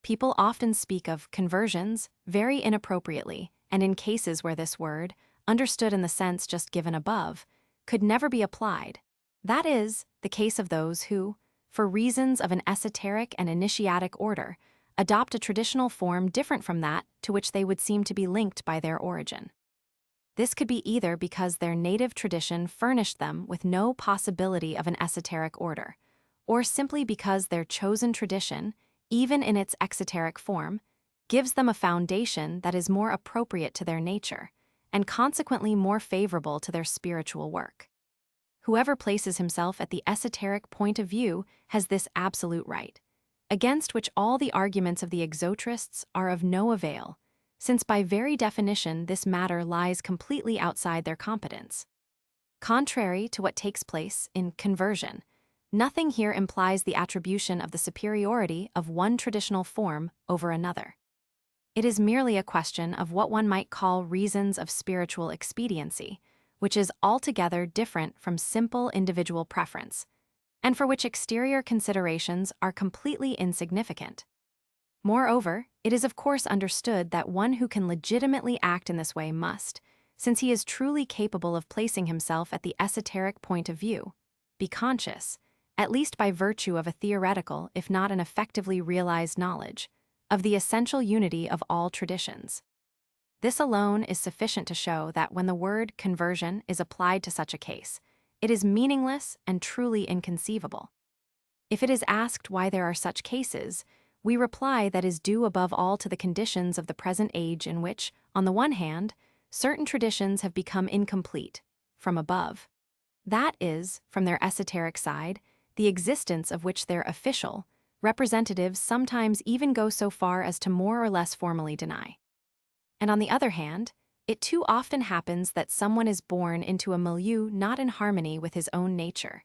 People often speak of conversions very inappropriately, and in cases where this word, understood in the sense just given above, could never be applied. That is, the case of those who, for reasons of an esoteric and initiatic order, adopt a traditional form different from that to which they would seem to be linked by their origin. This could be either because their native tradition furnished them with no possibility of an esoteric order, or simply because their chosen tradition, even in its exoteric form, gives them a foundation that is more appropriate to their nature, and consequently more favorable to their spiritual work. Whoever places himself at the esoteric point of view has this absolute right, against which all the arguments of the exoterists are of no avail, since by very definition this matter lies completely outside their competence. Contrary to what takes place in conversion, nothing here implies the attribution of the superiority of one traditional form over another. It is merely a question of what one might call reasons of spiritual expediency, which is altogether different from simple individual preference, and for which exterior considerations are completely insignificant. Moreover, it is of course understood that one who can legitimately act in this way must, since he is truly capable of placing himself at the esoteric point of view, be conscious, at least by virtue of a theoretical if not an effectively realized knowledge, of the essential unity of all traditions. This alone is sufficient to show that when the word conversion is applied to such a case, it is meaningless and truly inconceivable. If it is asked why there are such cases, we reply that is due above all to the conditions of the present age in which, on the one hand, certain traditions have become incomplete, from above. That is, from their esoteric side, the existence of which their official representatives sometimes even go so far as to more or less formally deny. And on the other hand, it too often happens that someone is born into a milieu not in harmony with his own nature,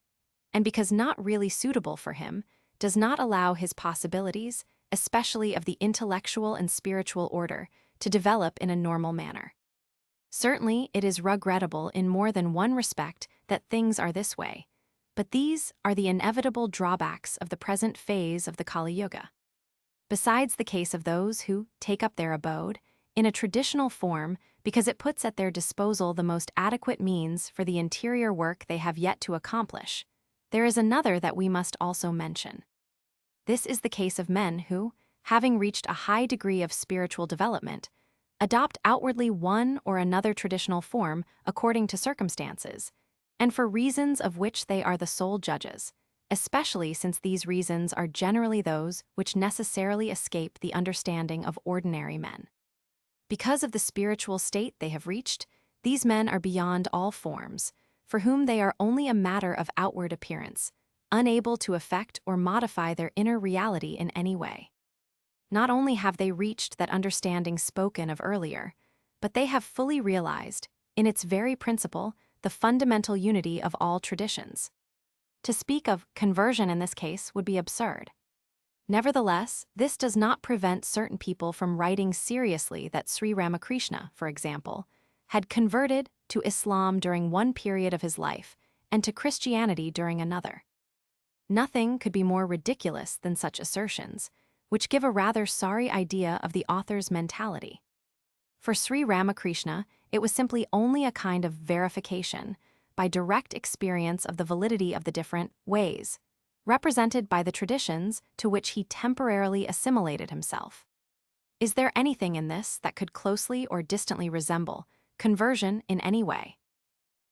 and because not really suitable for him, does not allow his possibilities, especially of the intellectual and spiritual order, to develop in a normal manner. Certainly, it is regrettable in more than one respect that things are this way, but these are the inevitable drawbacks of the present phase of the Kali Yuga. Besides the case of those who take up their abode in a traditional form because it puts at their disposal the most adequate means for the interior work they have yet to accomplish, there is another that we must also mention. This is the case of men who, having reached a high degree of spiritual development, adopt outwardly one or another traditional form according to circumstances, and for reasons of which they are the sole judges, especially since these reasons are generally those which necessarily escape the understanding of ordinary men. Because of the spiritual state they have reached, these men are beyond all forms, for whom they are only a matter of outward appearance, unable to affect or modify their inner reality in any way. Not only have they reached that understanding spoken of earlier, but they have fully realized, in its very principle, the fundamental unity of all traditions. To speak of conversion in this case would be absurd. Nevertheless, this does not prevent certain people from writing seriously that Sri Ramakrishna, for example, had converted to Islam during one period of his life and to Christianity during another. Nothing could be more ridiculous than such assertions, which give a rather sorry idea of the author's mentality. For Sri Ramakrishna, it was simply only a kind of verification, by direct experience of the validity of the different ways, represented by the traditions to which he temporarily assimilated himself. Is there anything in this that could closely or distantly resemble conversion in any way?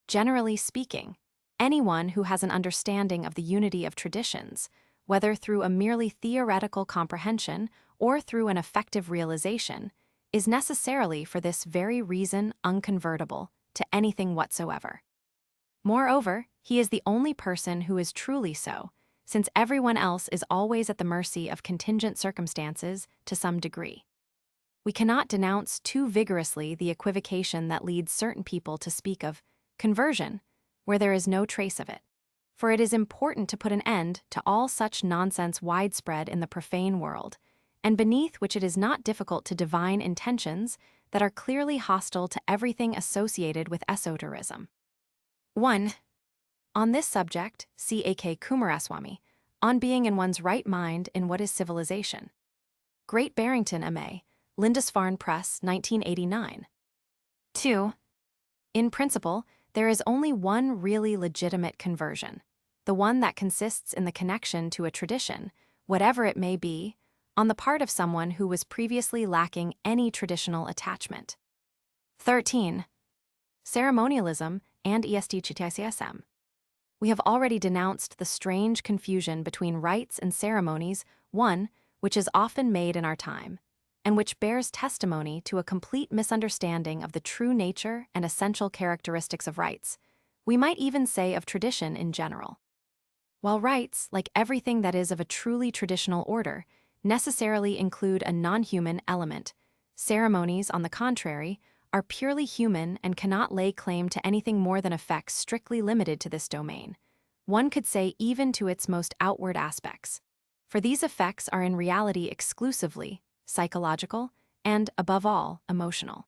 Generally speaking, anyone who has an understanding of the unity of traditions, whether through a merely theoretical comprehension or through an effective realization, is necessarily for this very reason unconvertible to anything whatsoever. Moreover, he is the only person who is truly so, since everyone else is always at the mercy of contingent circumstances to some degree. We cannot denounce too vigorously the equivocation that leads certain people to speak of conversion where there is no trace of it, for it is important to put an end to all such nonsense widespread in the profane world, and beneath which it is not difficult to divine intentions that are clearly hostile to everything associated with esotericism. 1. On this subject, see A.K. Kumaraswamy, On Being in One's Right Mind in What is Civilization. Great Barrington, M.A., Lindisfarne Press, 1989. 2. In principle, there is only one really legitimate conversion, the one that consists in the connection to a tradition, whatever it may be, on the part of someone who was previously lacking any traditional attachment. 13. Ceremonialism and ESTCTICSM. We have already denounced the strange confusion between rites and ceremonies, one which is often made in our time, and which bears testimony to a complete misunderstanding of the true nature and essential characteristics of rites, we might even say of tradition in general. While rites, like everything that is of a truly traditional order, necessarily include a non-human element, ceremonies, on the contrary, are purely human and cannot lay claim to anything more than effects strictly limited to this domain. One could say even to its most outward aspects, for these effects are in reality exclusively psychological and, above all, emotional.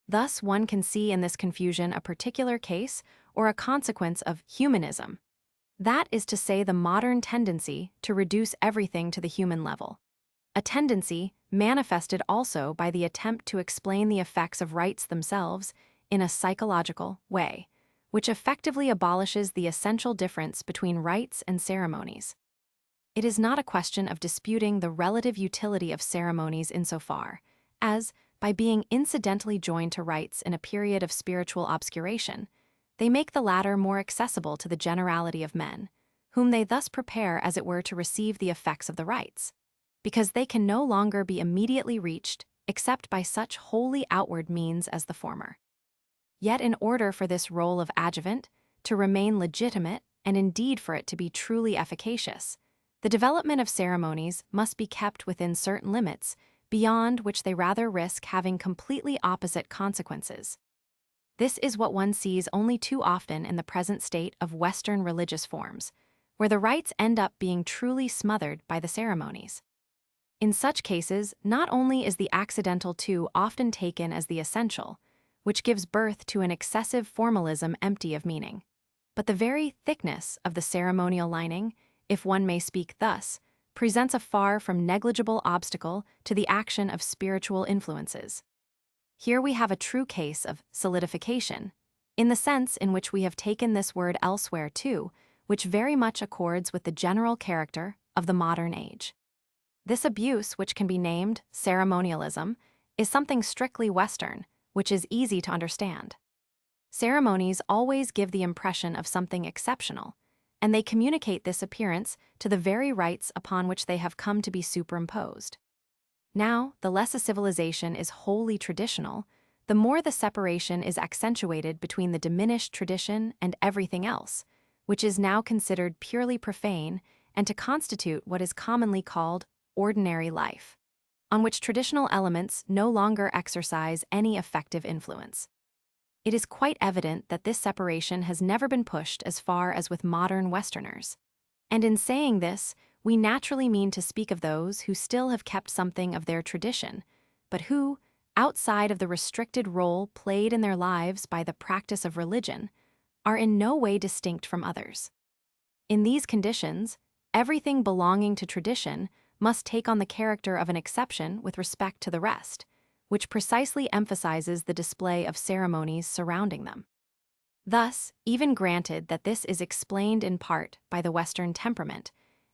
Thus, one can see in this confusion a particular case or a consequence of humanism. That is to say, the modern tendency to reduce everything to the human level. A tendency manifested also by the attempt to explain the effects of rites themselves in a psychological way, which effectively abolishes the essential difference between rites and ceremonies. It is not a question of disputing the relative utility of ceremonies insofar as, by being incidentally joined to rites in a period of spiritual obscuration, they make the latter more accessible to the generality of men, whom they thus prepare as it were to receive the effects of the rites, because they can no longer be immediately reached except by such wholly outward means as the former. Yet in order for this role of adjuvant to remain legitimate, and indeed for it to be truly efficacious, the development of ceremonies must be kept within certain limits, beyond which they rather risk having completely opposite consequences. This is what one sees only too often in the present state of Western religious forms, where the rites end up being truly smothered by the ceremonies. In such cases, not only is the accidental too often taken as the essential, which gives birth to an excessive formalism empty of meaning. But the very thickness of the ceremonial lining, if one may speak thus, presents a far from negligible obstacle to the action of spiritual influences. Here we have a true case of solidification, in the sense in which we have taken this word elsewhere too, which very much accords with the general character of the modern age. This abuse, which can be named ceremonialism, is something strictly Western, which is easy to understand. Ceremonies always give the impression of something exceptional, and they communicate this appearance to the very rites upon which they have come to be superimposed. Now, the less a civilization is wholly traditional, the more the separation is accentuated between the diminished tradition and everything else, which is now considered purely profane and to constitute what is commonly called ordinary life, on which traditional elements no longer exercise any effective influence. It is quite evident that this separation has never been pushed as far as with modern Westerners. And in saying this, we naturally mean to speak of those who still have kept something of their tradition, but who, outside of the restricted role played in their lives by the practice of religion, are in no way distinct from others. In these conditions, everything belonging to tradition must take on the character of an exception with respect to the rest, which precisely emphasizes the display of ceremonies surrounding them. Thus, even granted that this is explained in part by the Western temperament,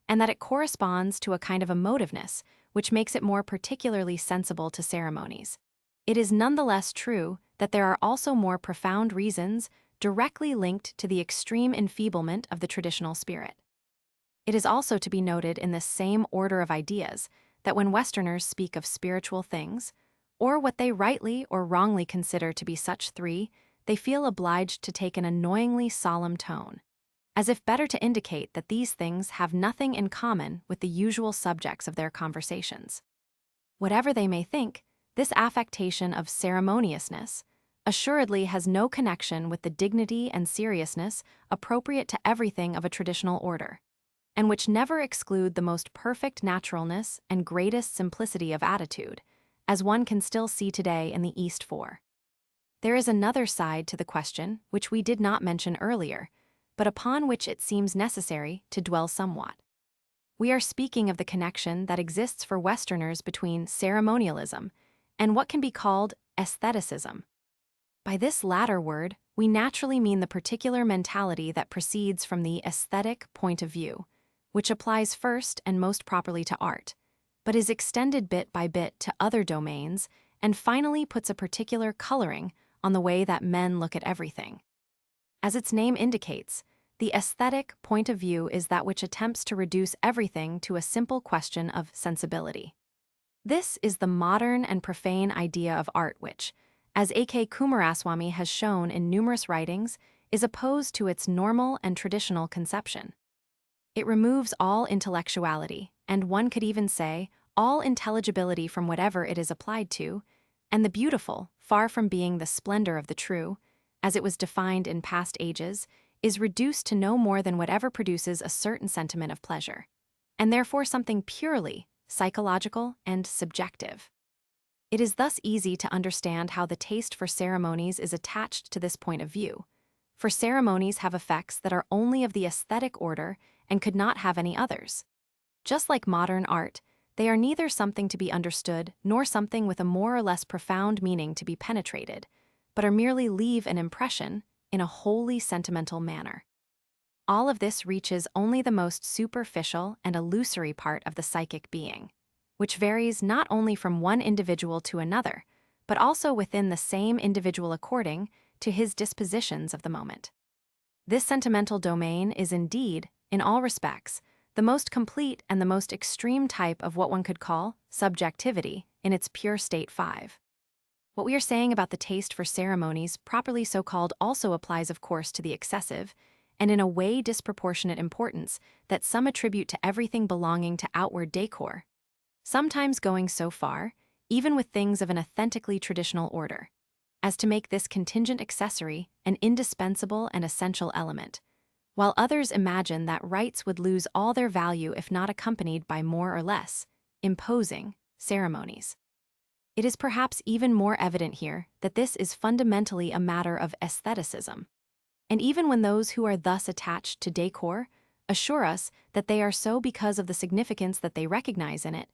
and that it corresponds to a kind of emotiveness which makes it more particularly sensible to ceremonies, it is nonetheless true that there are also more profound reasons directly linked to the extreme enfeeblement of the traditional spirit. It is also to be noted in this same order of ideas that when Westerners speak of spiritual things, or what they rightly or wrongly consider to be such three, they feel obliged to take an annoyingly solemn tone, as if better to indicate that these things have nothing in common with the usual subjects of their conversations. Whatever they may think, this affectation of ceremoniousness assuredly has no connection with the dignity and seriousness appropriate to everything of a traditional order, and which never exclude the most perfect naturalness and greatest simplicity of attitude, as one can still see today in the East. There is another side to the question which we did not mention earlier, but upon which it seems necessary to dwell somewhat. We are speaking of the connection that exists for Westerners between ceremonialism and what can be called aestheticism. By this latter word, we naturally mean the particular mentality that proceeds from the aesthetic point of view, which applies first and most properly to art, but is extended bit by bit to other domains and finally puts a particular coloring on the way that men look at everything. As its name indicates, the aesthetic point of view is that which attempts to reduce everything to a simple question of sensibility. This is the modern and profane idea of art which, as A.K. Kumaraswamy has shown in numerous writings, is opposed to its normal and traditional conception. It removes all intellectuality, and one could even say, all intelligibility from whatever it is applied to, and the beautiful, far from being the splendor of the true, as it was defined in past ages, is reduced to no more than whatever produces a certain sentiment of pleasure, and therefore something purely psychological and subjective. It is thus easy to understand how the taste for ceremonies is attached to this point of view, for ceremonies have effects that are only of the aesthetic order and could not have any others. Just like modern art, they are neither something to be understood nor something with a more or less profound meaning to be penetrated, but are merely leave an impression in a wholly sentimental manner. All of this reaches only the most superficial and illusory part of the psychic being, which varies not only from one individual to another, but also within the same individual according to his dispositions of the moment. This sentimental domain is indeed, in all respects, the most complete and the most extreme type of what one could call subjectivity in its pure state 5. What we are saying about the taste for ceremonies properly so called also applies of course to the excessive, and in a way disproportionate importance that some attribute to everything belonging to outward decor, sometimes going so far, even with things of an authentically traditional order, as to make this contingent accessory an indispensable and essential element, while others imagine that rites would lose all their value if not accompanied by more or less imposing ceremonies. it is perhaps even more evident here that this is fundamentally a matter of aestheticism. And even when those who are thus attached to decor assure us that they are so because of the significance that they recognize in it,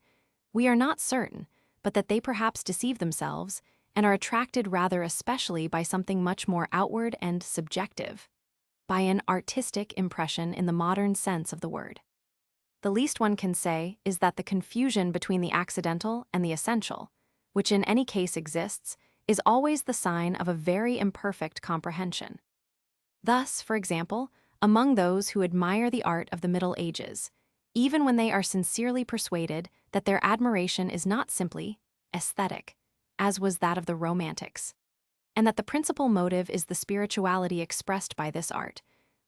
we are not certain, but that they perhaps deceive themselves and are attracted rather especially by something much more outward and subjective, by an artistic impression in the modern sense of the word. The least one can say is that the confusion between the accidental and the essential, which in any case exists, is always the sign of a very imperfect comprehension. Thus, for example, among those who admire the art of the Middle Ages, even when they are sincerely persuaded that their admiration is not simply aesthetic, as was that of the Romantics, and that the principal motive is the spirituality expressed by this art,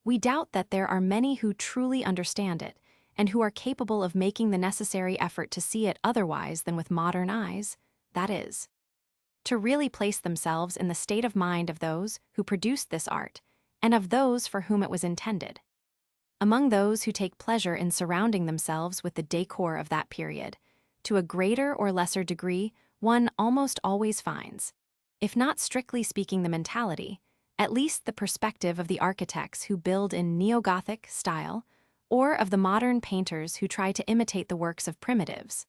we doubt that there are many who truly understand it and who are capable of making the necessary effort to see it otherwise than with modern eyes, that is, to really place themselves in the state of mind of those who produced this art and of those for whom it was intended. Among those who take pleasure in surrounding themselves with the decor of that period, to a greater or lesser degree, one almost always finds, if not strictly speaking the mentality, at least the perspective of the architects who build in neo-Gothic style, or of the modern painters who try to imitate the works of primitives.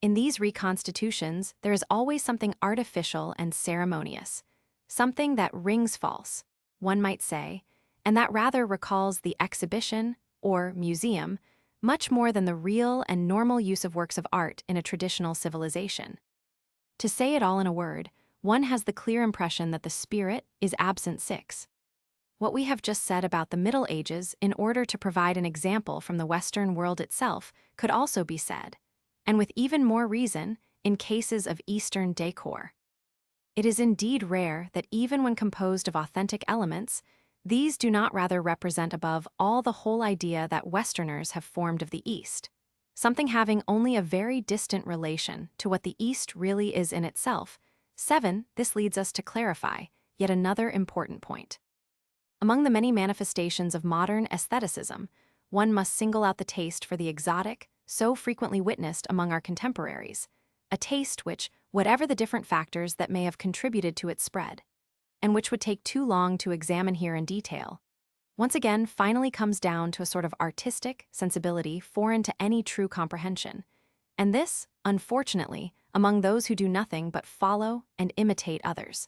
In these reconstitutions, there is always something artificial and ceremonious, something that rings false, one might say, and that rather recalls the exhibition, or museum, much more than the real and normal use of works of art in a traditional civilization. To say it all in a word, one has the clear impression that the spirit is absent. 6. What we have just said about the Middle Ages in order to provide an example from the Western world itself could also be said, and with even more reason, in cases of Eastern decor. It is indeed rare that even when composed of authentic elements, these do not rather represent above all the whole idea that Westerners have formed of the East, something having only a very distant relation to what the East really is in itself. 7. This leads us to clarify yet another important point. Among the many manifestations of modern aestheticism, one must single out the taste for the exotic, so frequently witnessed among our contemporaries, a taste which, whatever the different factors that may have contributed to its spread, and which would take too long to examine here in detail, once again finally comes down to a sort of artistic sensibility foreign to any true comprehension, and this, unfortunately, among those who do nothing but follow and imitate others.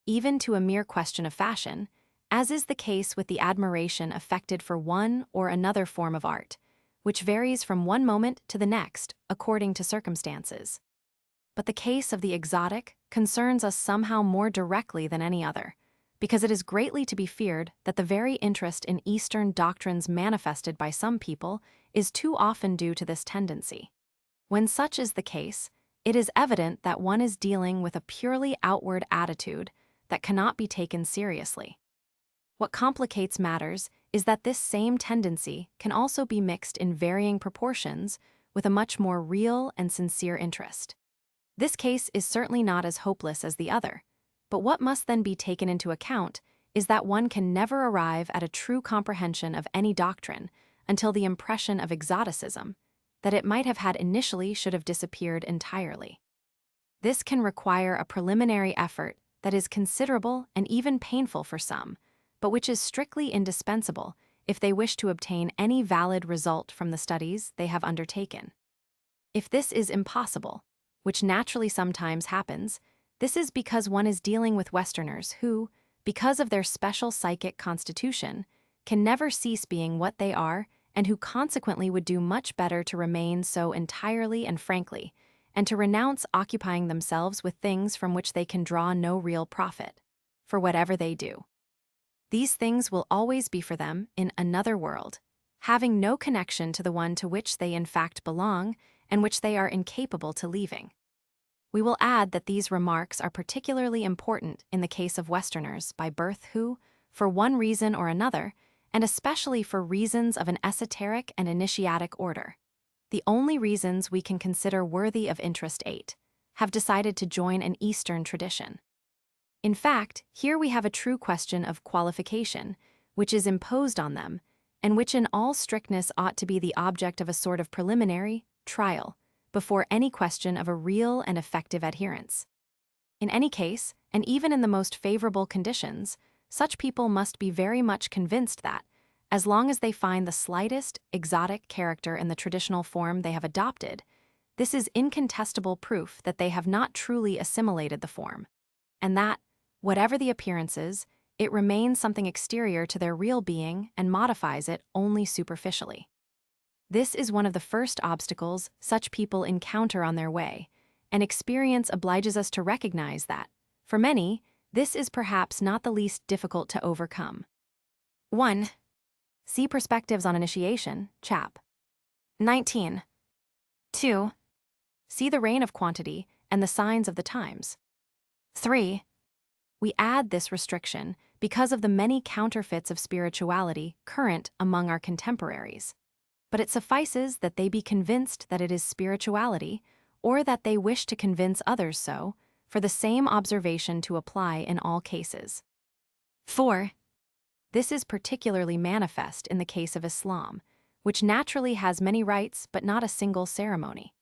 Even to a mere question of fashion, as is the case with the admiration affected for one or another form of art, which varies from one moment to the next according to circumstances. But the case of the exotic concerns us somehow more directly than any other, because it is greatly to be feared that the very interest in Eastern doctrines manifested by some people is too often due to this tendency. When such is the case, it is evident that one is dealing with a purely outward attitude that cannot be taken seriously. What complicates matters is that this same tendency can also be mixed in varying proportions with a much more real and sincere interest. This case is certainly not as hopeless as the other, but what must then be taken into account is that one can never arrive at a true comprehension of any doctrine until the impression of exoticism that it might have had initially should have disappeared entirely. This can require a preliminary effort that is considerable and even painful for some, but which is strictly indispensable if they wish to obtain any valid result from the studies they have undertaken. If this is impossible, which naturally sometimes happens, this is because one is dealing with Westerners who, because of their special psychic constitution, can never cease being what they are and who consequently would do much better to remain so entirely and frankly, and to renounce occupying themselves with things from which they can draw no real profit, for whatever they do. These things will always be for them in another world, having no connection to the one to which they in fact belong and which they are incapable to leaving. We will add that these remarks are particularly important in the case of Westerners by birth who, for one reason or another, and especially for reasons of an esoteric and initiatic order, the only reasons we can consider worthy of interest 8, have decided to join an Eastern tradition. In fact, here we have a true question of qualification, which is imposed on them, and which in all strictness ought to be the object of a sort of preliminary trial, before any question of a real and effective adherence. In any case, and even in the most favorable conditions, such people must be very much convinced that, as long as they find the slightest exotic character in the traditional form they have adopted, this is incontestable proof that they have not truly assimilated the form, and that, whatever the appearances, it remains something exterior to their real being and modifies it only superficially. This is one of the first obstacles such people encounter on their way, and experience obliges us to recognize that, for many, this is perhaps not the least difficult to overcome. 1. See Perspectives on Initiation, chap. 19. 2. See The Reign of Quantity and the Signs of the Times. 3. We add this restriction because of the many counterfeits of spirituality current among our contemporaries. But it suffices that they be convinced that it is spirituality, or that they wish to convince others so, for the same observation to apply in all cases. 4. This is particularly manifest in the case of Islam, which naturally has many rites but not a single ceremony.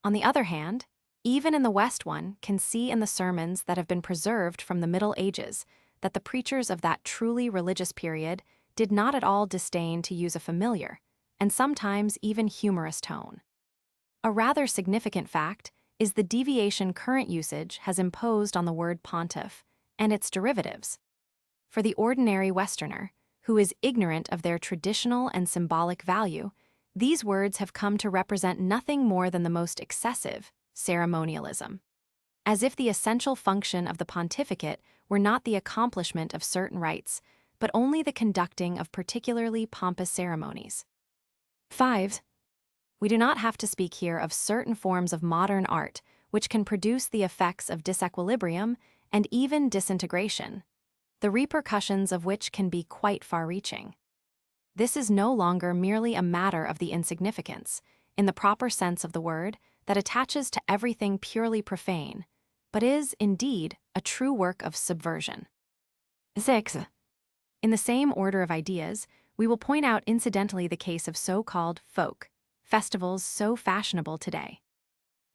On the other hand, even in the West one can see in the sermons that have been preserved from the Middle Ages that the preachers of that truly religious period did not at all disdain to use a familiar, and sometimes even humorous tone. A rather significant fact is the deviation current usage has imposed on the word pontiff and its derivatives. For the ordinary Westerner, who is ignorant of their traditional and symbolic value, these words have come to represent nothing more than the most excessive ceremonialism, as if the essential function of the pontificate were not the accomplishment of certain rites, but only the conducting of particularly pompous ceremonies. 5. We do not have to speak here of certain forms of modern art which can produce the effects of disequilibrium and even disintegration, the repercussions of which can be quite far-reaching. This is no longer merely a matter of the insignificance, in the proper sense of the word, that attaches to everything purely profane, but is, indeed, a true work of subversion. 6. In the same order of ideas, we will point out incidentally the case of so-called folk festivals so fashionable today.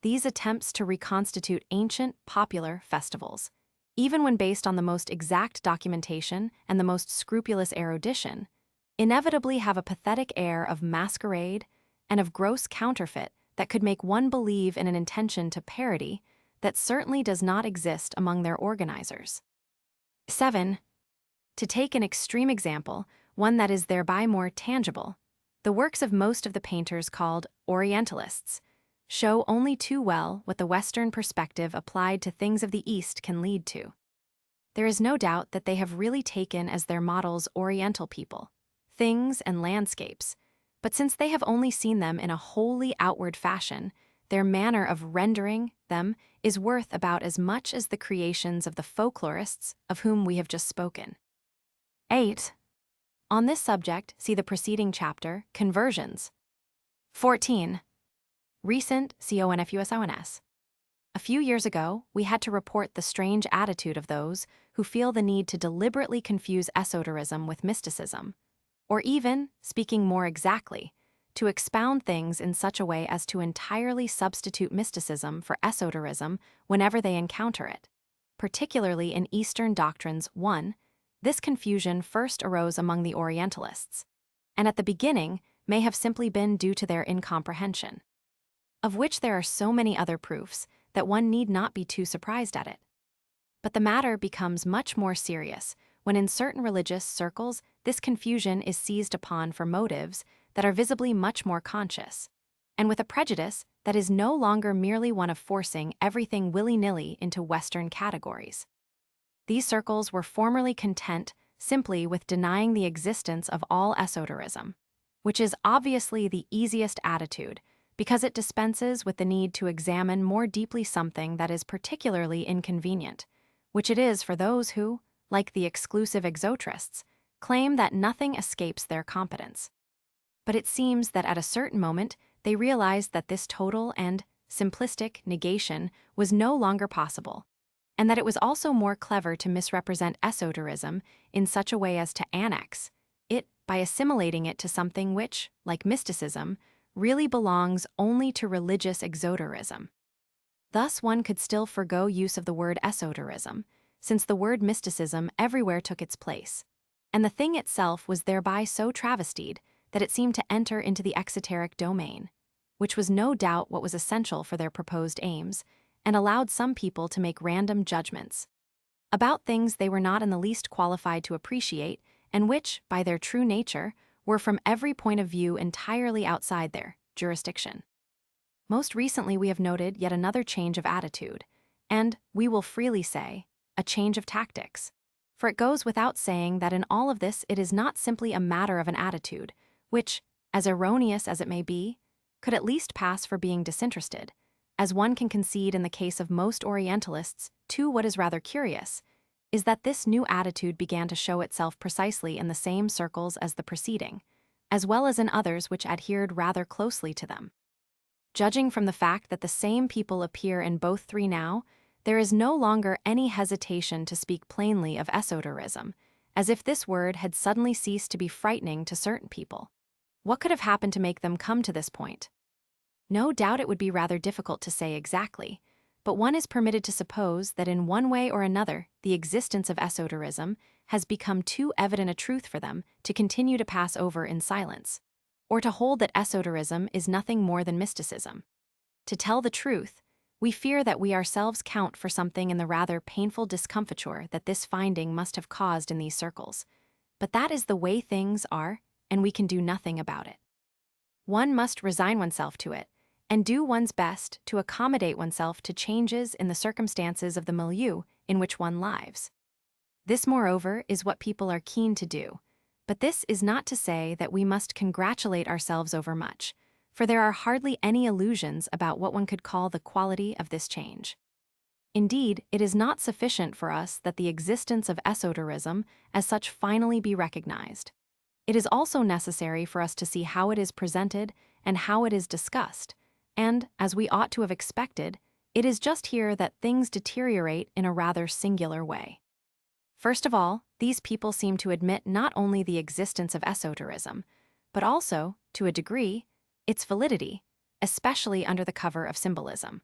These attempts to reconstitute ancient, popular festivals, even when based on the most exact documentation and the most scrupulous erudition, inevitably have a pathetic air of masquerade and of gross counterfeit that could make one believe in an intention to parody that certainly does not exist among their organizers. 7. To take an extreme example, one that is thereby more tangible, the works of most of the painters called Orientalists show only too well what the Western perspective applied to things of the East can lead to. There is no doubt that they have really taken as their models Oriental people, things and landscapes, but since they have only seen them in a wholly outward fashion, their manner of rendering them is worth about as much as the creations of the folklorists of whom we have just spoken. 8. On this subject, see the preceding chapter, Conversions. 14. Recent CONFUSONS. A few years ago, we had to report the strange attitude of those who feel the need to deliberately confuse esoterism with mysticism, or even, speaking more exactly, to expound things in such a way as to entirely substitute mysticism for esoterism whenever they encounter it. Particularly in Eastern doctrines, this confusion first arose among the Orientalists, and at the beginning may have simply been due to their incomprehension, of which there are so many other proofs that one need not be too surprised at it. But the matter becomes much more serious when in certain religious circles this confusion is seized upon for motives that are visibly much more conscious, and with a prejudice that is no longer merely one of forcing everything willy-nilly into Western categories. These circles were formerly content simply with denying the existence of all esoterism, which is obviously the easiest attitude because it dispenses with the need to examine more deeply something that is particularly inconvenient, which it is for those who, like the exclusive exoterists, claim that nothing escapes their competence. But it seems that at a certain moment they realized that this total and simplistic negation was no longer possible, and that it was also more clever to misrepresent esoterism in such a way as to annex it by assimilating it to something which, like mysticism, really belongs only to religious exoterism. Thus, one could still forgo use of the word esoterism, since the word mysticism everywhere took its place, and the thing itself was thereby so travestied that it seemed to enter into the exoteric domain, which was no doubt what was essential for their proposed aims, and allowed some people to make random judgments about things they were not in the least qualified to appreciate, and which, by their true nature, were from every point of view entirely outside their jurisdiction. Most recently, we have noted yet another change of attitude, and, we will freely say, a change of tactics. For it goes without saying that in all of this it is not simply a matter of an attitude, which, as erroneous as it may be, could at least pass for being disinterested, as one can concede in the case of most Orientalists. Too, what is rather curious is that this new attitude began to show itself precisely in the same circles as the preceding, as well as in others which adhered rather closely to them. Judging from the fact that the same people appear in both three now, there is no longer any hesitation to speak plainly of esoterism, as if this word had suddenly ceased to be frightening to certain people. What could have happened to make them come to this point? No doubt it would be rather difficult to say exactly, but one is permitted to suppose that in one way or another the existence of esoterism has become too evident a truth for them to continue to pass over in silence, or to hold that esoterism is nothing more than mysticism. To tell the truth, we fear that we ourselves count for something in the rather painful discomfiture that this finding must have caused in these circles, but that is the way things are, and we can do nothing about it. One must resign oneself to it, and do one's best to accommodate oneself to changes in the circumstances of the milieu in which one lives. This, moreover, is what people are keen to do, but this is not to say that we must congratulate ourselves overmuch, for there are hardly any illusions about what one could call the quality of this change. Indeed, it is not sufficient for us that the existence of esoterism as such finally be recognized. It is also necessary for us to see how it is presented and how it is discussed, and, as we ought to have expected, it is just here that things deteriorate in a rather singular way. First of all, these people seem to admit not only the existence of esoterism, but also, to a degree, its validity, especially under the cover of symbolism.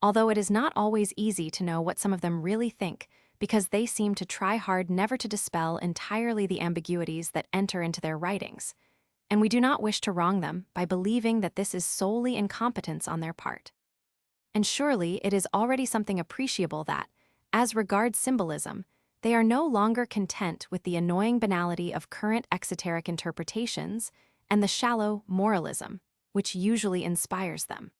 Although it is not always easy to know what some of them really think, because they seem to try hard never to dispel entirely the ambiguities that enter into their writings, and we do not wish to wrong them by believing that this is solely incompetence on their part. And surely it is already something appreciable that, as regards symbolism, they are no longer content with the annoying banality of current exoteric interpretations and the shallow moralism which usually inspires them.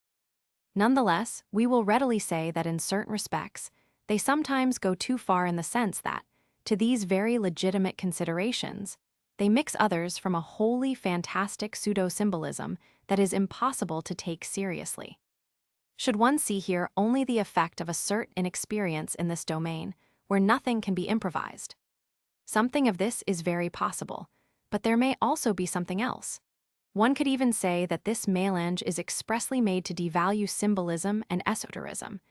Nonetheless, we will readily say that in certain respects, they sometimes go too far in the sense that, to these very legitimate considerations, they mix others from a wholly fantastic pseudo-symbolism that is impossible to take seriously. Should one see here only the effect of a certain inexperience in this domain, where nothing can be improvised? Something of this is very possible, but there may also be something else. One could even say that this mélange is expressly made to devalue symbolism and esoterism,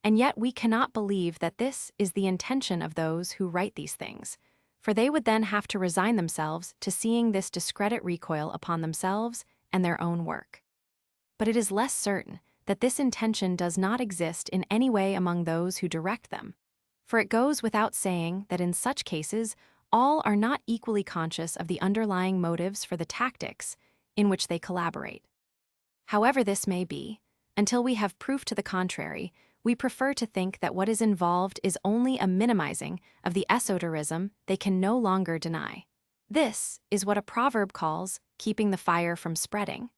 and yet we cannot believe that this is the intention of those who write these things, for they would then have to resign themselves to seeing this discredit recoil upon themselves and their own work. But it is less certain that this intention does not exist in any way among those who direct them, for it goes without saying that in such cases all are not equally conscious of the underlying motives for the tactics in which they collaborate. However this may be, until we have proof to the contrary, we prefer to think that what is involved is only a minimizing of the esoterism they can no longer deny. This is what a proverb calls keeping the fire from spreading,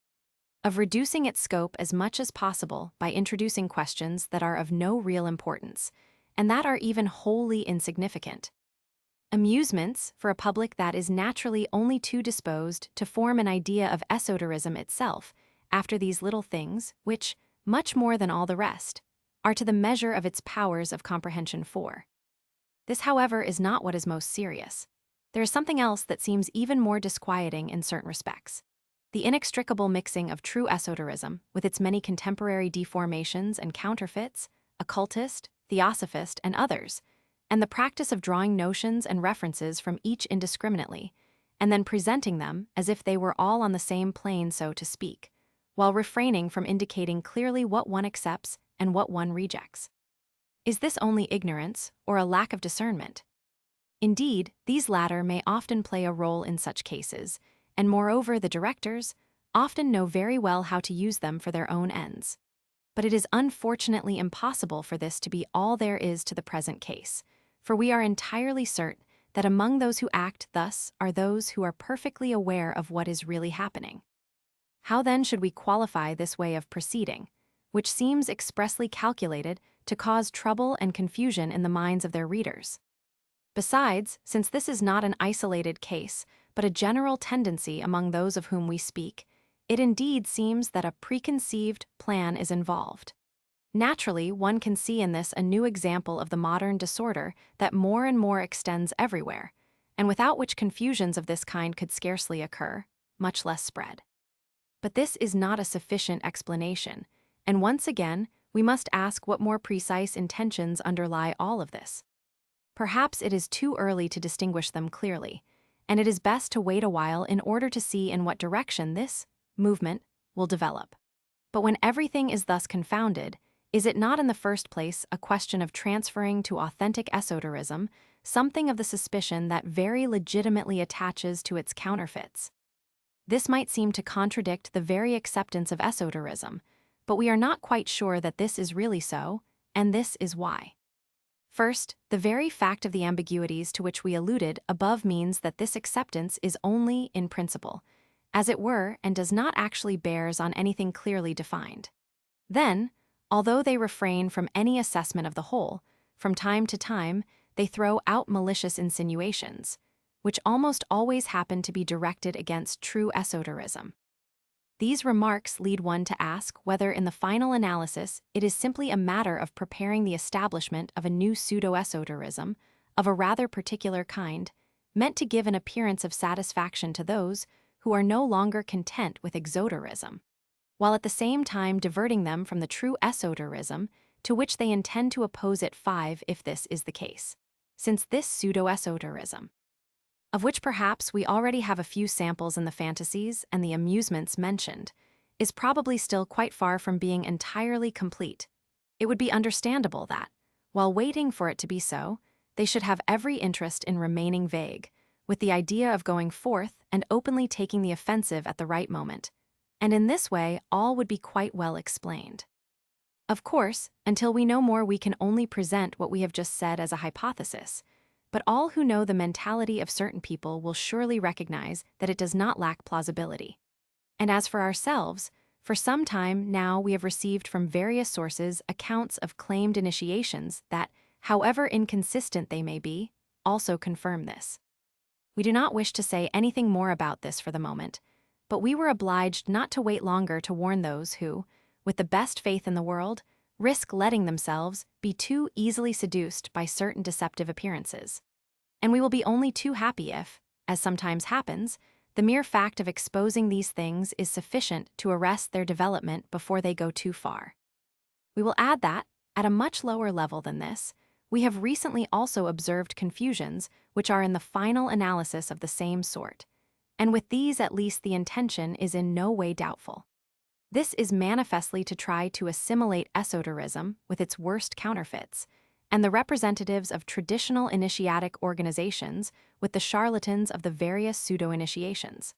of reducing its scope as much as possible by introducing questions that are of no real importance, and that are even wholly insignificant. Amusements for a public that is naturally only too disposed to form an idea of esoterism itself after these little things, which, much more than all the rest, are to the measure of its powers of comprehension for. This, however, is not what is most serious. There is something else that seems even more disquieting in certain respects. The inextricable mixing of true esoterism with its many contemporary deformations and counterfeits, occultist, theosophist, and others, and the practice of drawing notions and references from each indiscriminately, and then presenting them as if they were all on the same plane, so to speak, while refraining from indicating clearly what one accepts and what one rejects. Is this only ignorance or a lack of discernment? Indeed, these latter may often play a role in such cases, and moreover, the directors often know very well how to use them for their own ends. But it is unfortunately impossible for this to be all there is to the present case, for we are entirely certain that among those who act thus are those who are perfectly aware of what is really happening. How then should we qualify this way of proceeding, which seems expressly calculated to cause trouble and confusion in the minds of their readers? Besides, since this is not an isolated case, but a general tendency among those of whom we speak, it indeed seems that a preconceived plan is involved. Naturally, one can see in this a new example of the modern disorder that more and more extends everywhere, and without which confusions of this kind could scarcely occur, much less spread. But this is not a sufficient explanation, and once again, we must ask what more precise intentions underlie all of this. Perhaps it is too early to distinguish them clearly, and it is best to wait a while in order to see in what direction this movement will develop. But when everything is thus confounded, is it not in the first place a question of transferring to authentic esoterism something of the suspicion that very legitimately attaches to its counterfeits? This might seem to contradict the very acceptance of esoterism, but we are not quite sure that this is really so, and this is why. First, the very fact of the ambiguities to which we alluded above means that this acceptance is only in principle, as it were, and does not actually bears on anything clearly defined. Then, although they refrain from any assessment of the whole, from time to time they throw out malicious insinuations, which almost always happen to be directed against true esoterism. These remarks lead one to ask whether in the final analysis it is simply a matter of preparing the establishment of a new pseudo-esoterism of a rather particular kind, meant to give an appearance of satisfaction to those who are no longer content with exoterism, while at the same time diverting them from the true esoterism to which they intend to oppose it if this is the case, since this pseudo-esoterism, of which perhaps we already have a few samples in the fantasies and the amusements mentioned, is probably still quite far from being entirely complete. It would be understandable that, while waiting for it to be so, they should have every interest in remaining vague, with the idea of going forth and openly taking the offensive at the right moment, and in this way all would be quite well explained. Of course, until we know more we can only present what we have just said as a hypothesis, but all who know the mentality of certain people will surely recognize that it does not lack plausibility. And as for ourselves, for some time now we have received from various sources accounts of claimed initiations that, however inconsistent they may be, also confirm this. We do not wish to say anything more about this for the moment, but we were obliged not to wait longer to warn those who, with the best faith in the world, risk letting themselves be too easily seduced by certain deceptive appearances. And we will be only too happy if, as sometimes happens, the mere fact of exposing these things is sufficient to arrest their development before they go too far. We will add that, at a much lower level than this, we have recently also observed confusions which are in the final analysis of the same sort, and with these at least the intention is in no way doubtful. This is manifestly to try to assimilate esoterism with its worst counterfeits, and the representatives of traditional initiatic organizations with the charlatans of the various pseudo-initiations.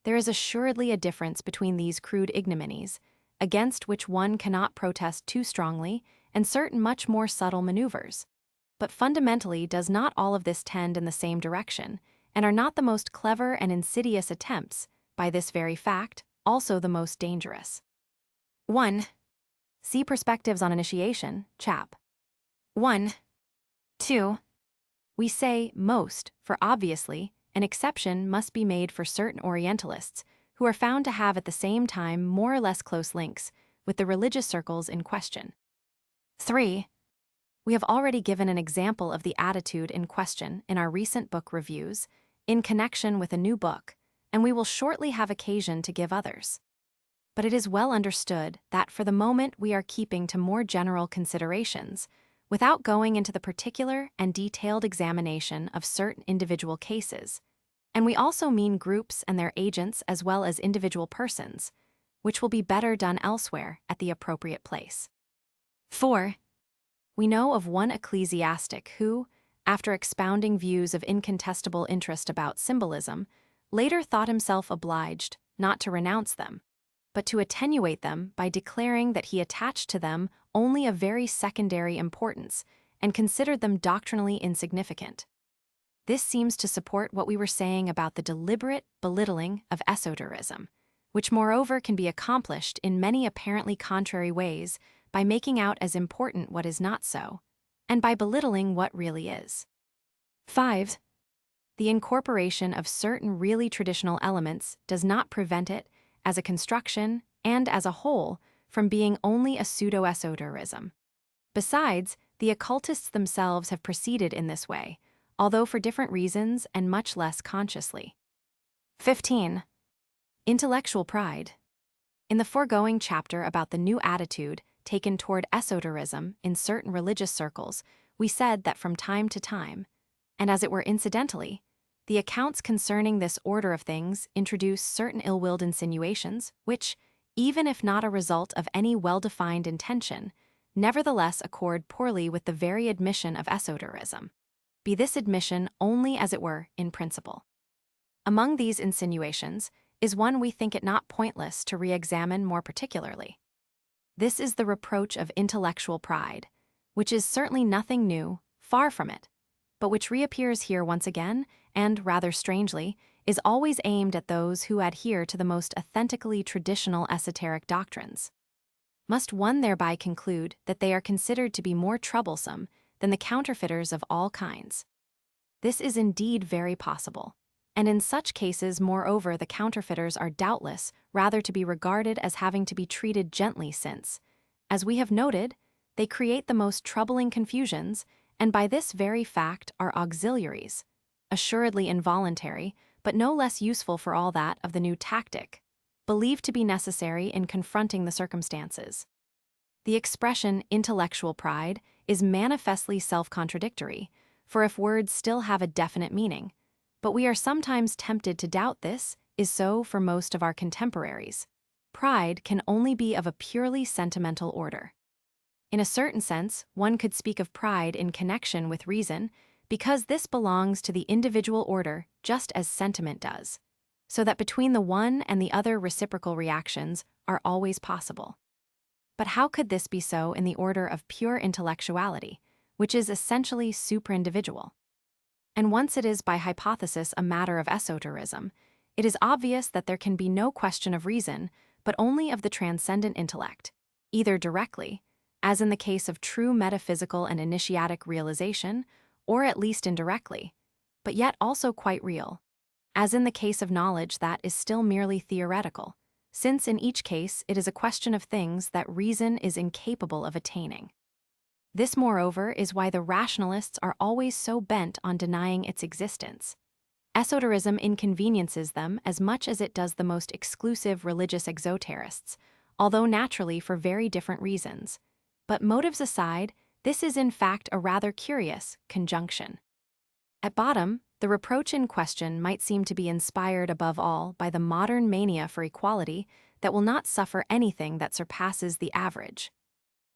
There is assuredly a difference between these crude ignominies, against which one cannot protest too strongly, and certain much more subtle maneuvers. But fundamentally does not all of this tend in the same direction, and are not the most clever and insidious attempts, by this very fact, also the most dangerous? 1. See Perspectives on Initiation, chap. 1. 2. We say most, for obviously, an exception must be made for certain Orientalists who are found to have at the same time more or less close links with the religious circles in question. 3. We have already given an example of the attitude in question in our recent book reviews in connection with a new book, and we will shortly have occasion to give others. But it is well understood that for the moment we are keeping to more general considerations, without going into the particular and detailed examination of certain individual cases, and we also mean groups and their agents as well as individual persons, which will be better done elsewhere at the appropriate place. 4. We know of one ecclesiastic who, after expounding views of incontestable interest about symbolism, later thought himself obliged not to renounce them, but to attenuate them by declaring that he attached to them only a very secondary importance and considered them doctrinally insignificant. This seems to support what we were saying about the deliberate belittling of esoterism, which moreover can be accomplished in many apparently contrary ways by making out as important what is not so, and by belittling what really is. 5. The incorporation of certain really traditional elements does not prevent it, as a construction and as a whole, from being only a pseudo-esoterism. Besides, the occultists themselves have proceeded in this way, although for different reasons and much less consciously. 15. Intellectual pride. In the foregoing chapter about the new attitude taken toward esoterism in certain religious circles, we said that from time to time, and as it were incidentally, the accounts concerning this order of things introduce certain ill-willed insinuations which, even if not a result of any well-defined intention, nevertheless accord poorly with the very admission of esoterism, be this admission only as it were in principle. Among these insinuations is one we think it not pointless to re-examine more particularly. This is the reproach of intellectual pride, which is certainly nothing new, far from it, but which reappears here once again, and, rather strangely, is always aimed at those who adhere to the most authentically traditional esoteric doctrines. Must one thereby conclude that they are considered to be more troublesome than the counterfeiters of all kinds? This is indeed very possible, and in such cases, moreover, the counterfeiters are doubtless rather to be regarded as having to be treated gently since, as we have noted, they create the most troubling confusions, and by this very fact are auxiliaries, assuredly involuntary, but no less useful for all that of the new tactic, believed to be necessary in confronting the circumstances. The expression intellectual pride is manifestly self-contradictory, for if words still have a definite meaning, but we are sometimes tempted to doubt this is so for most of our contemporaries, pride can only be of a purely sentimental order. In a certain sense, one could speak of pride in connection with reason, because this belongs to the individual order just as sentiment does, so that between the one and the other reciprocal reactions are always possible. But how could this be so in the order of pure intellectuality, which is essentially superindividual? And once it is by hypothesis a matter of esoterism, it is obvious that there can be no question of reason, but only of the transcendent intellect, either directly, as in the case of true metaphysical and initiatic realization, or at least indirectly, but yet also quite real, as in the case of knowledge that is still merely theoretical, since in each case it is a question of things that reason is incapable of attaining. This, moreover, is why the rationalists are always so bent on denying its existence. Esoterism inconveniences them as much as it does the most exclusive religious exoterists, although naturally for very different reasons. But motives aside, this is in fact a rather curious conjunction. At bottom, the reproach in question might seem to be inspired above all by the modern mania for equality that will not suffer anything that surpasses the average.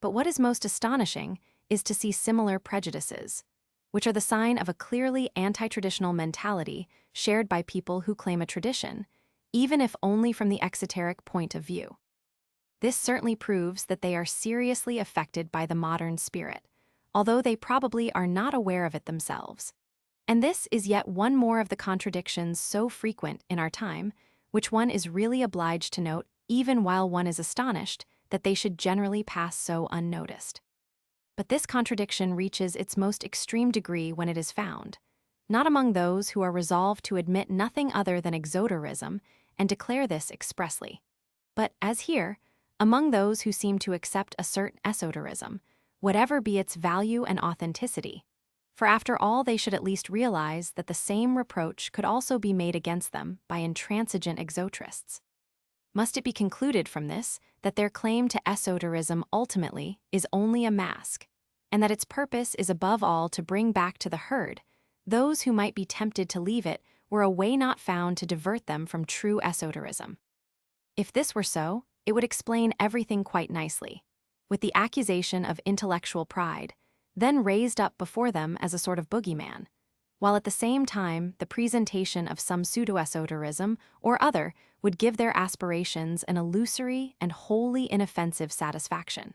But what is most astonishing is to see similar prejudices, which are the sign of a clearly anti-traditional mentality shared by people who claim a tradition, even if only from the exoteric point of view. This certainly proves that they are seriously affected by the modern spirit, although they probably are not aware of it themselves. And this is yet one more of the contradictions so frequent in our time, which one is really obliged to note even while one is astonished that they should generally pass so unnoticed. But this contradiction reaches its most extreme degree when it is found, not among those who are resolved to admit nothing other than exoterism and declare this expressly, but, as here, among those who seem to accept a certain esoterism, whatever be its value and authenticity, for after all they should at least realize that the same reproach could also be made against them by intransigent exoterists. Must it be concluded from this that their claim to esoterism ultimately is only a mask, and that its purpose is above all to bring back to the herd those who might be tempted to leave it were a way not found to divert them from true esoterism? If this were so, it would explain everything quite nicely, with the accusation of intellectual pride, then raised up before them as a sort of boogeyman, while at the same time the presentation of some pseudo-esoterism or other would give their aspirations an illusory and wholly inoffensive satisfaction.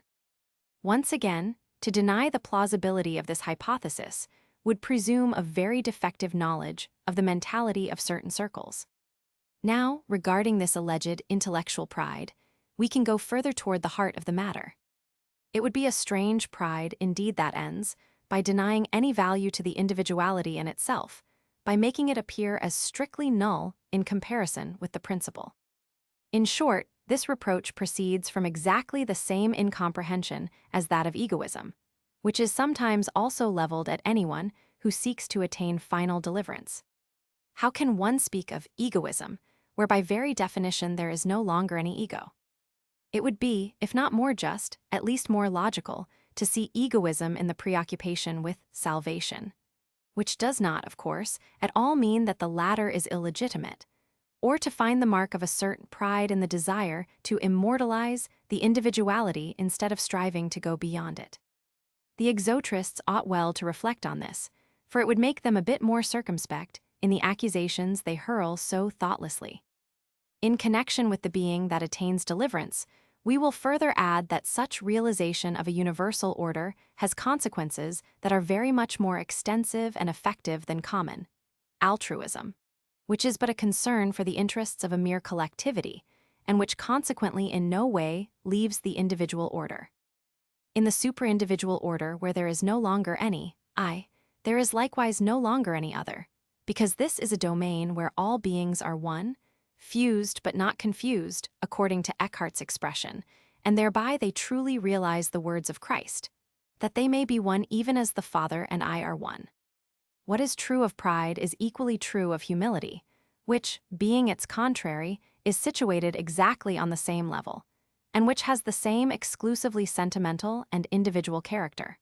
Once again, to deny the plausibility of this hypothesis would presume a very defective knowledge of the mentality of certain circles. Now, regarding this alleged intellectual pride, we can go further toward the heart of the matter. It would be a strange pride indeed that ends by denying any value to the individuality in itself, by making it appear as strictly null in comparison with the principle. In short, this reproach proceeds from exactly the same incomprehension as that of egoism, which is sometimes also leveled at anyone who seeks to attain final deliverance. How can one speak of egoism, where by very definition there is no longer any ego? It would be, if not more just, at least more logical, to see egoism in the preoccupation with salvation, which does not, of course, at all mean that the latter is illegitimate, or to find the mark of a certain pride in the desire to immortalize the individuality instead of striving to go beyond it. The exotrists ought well to reflect on this, for it would make them a bit more circumspect in the accusations they hurl so thoughtlessly. In connection with the being that attains deliverance, we will further add that such realization of a universal order has consequences that are very much more extensive and effective than common altruism, which is but a concern for the interests of a mere collectivity, and which consequently in no way leaves the individual order. In the superindividual order where there is no longer any I, there is likewise no longer any other, because this is a domain where all beings are one, fused but not confused, according to Eckhart's expression, and thereby they truly realize the words of Christ, that they may be one even as the Father and I are one. What is true of pride is equally true of humility, which, being its contrary, is situated exactly on the same level, and which has the same exclusively sentimental and individual character.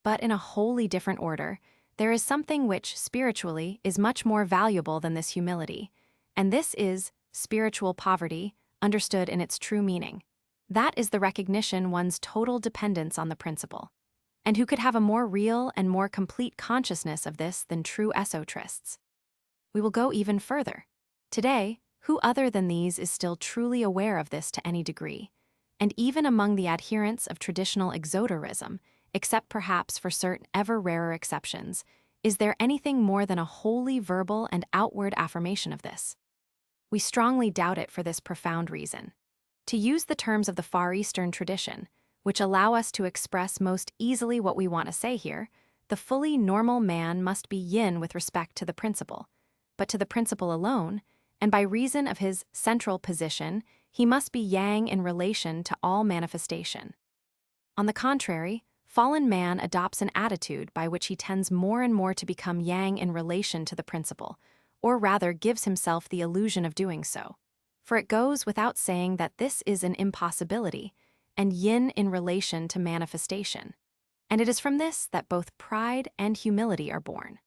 But in a wholly different order, there is something which, spiritually, is much more valuable than this humility, and this is spiritual poverty, understood in its true meaning. That is the recognition one's total dependence on the principle. And who could have a more real and more complete consciousness of this than true esotrists? We will go even further. Today, who other than these is still truly aware of this to any degree? And even among the adherents of traditional exoterism, except perhaps for certain ever rarer exceptions, is there anything more than a wholly verbal and outward affirmation of this? We strongly doubt it for this profound reason. To use the terms of the Far Eastern tradition, which allow us to express most easily what we want to say here, the fully normal man must be yin with respect to the principle, but to the principle alone, and by reason of his central position, he must be yang in relation to all manifestation. On the contrary, fallen man adopts an attitude by which he tends more and more to become yang in relation to the principle, or rather gives himself the illusion of doing so. For it goes without saying that this is an impossibility, and yin in relation to manifestation. And it is from this that both pride and humility are born.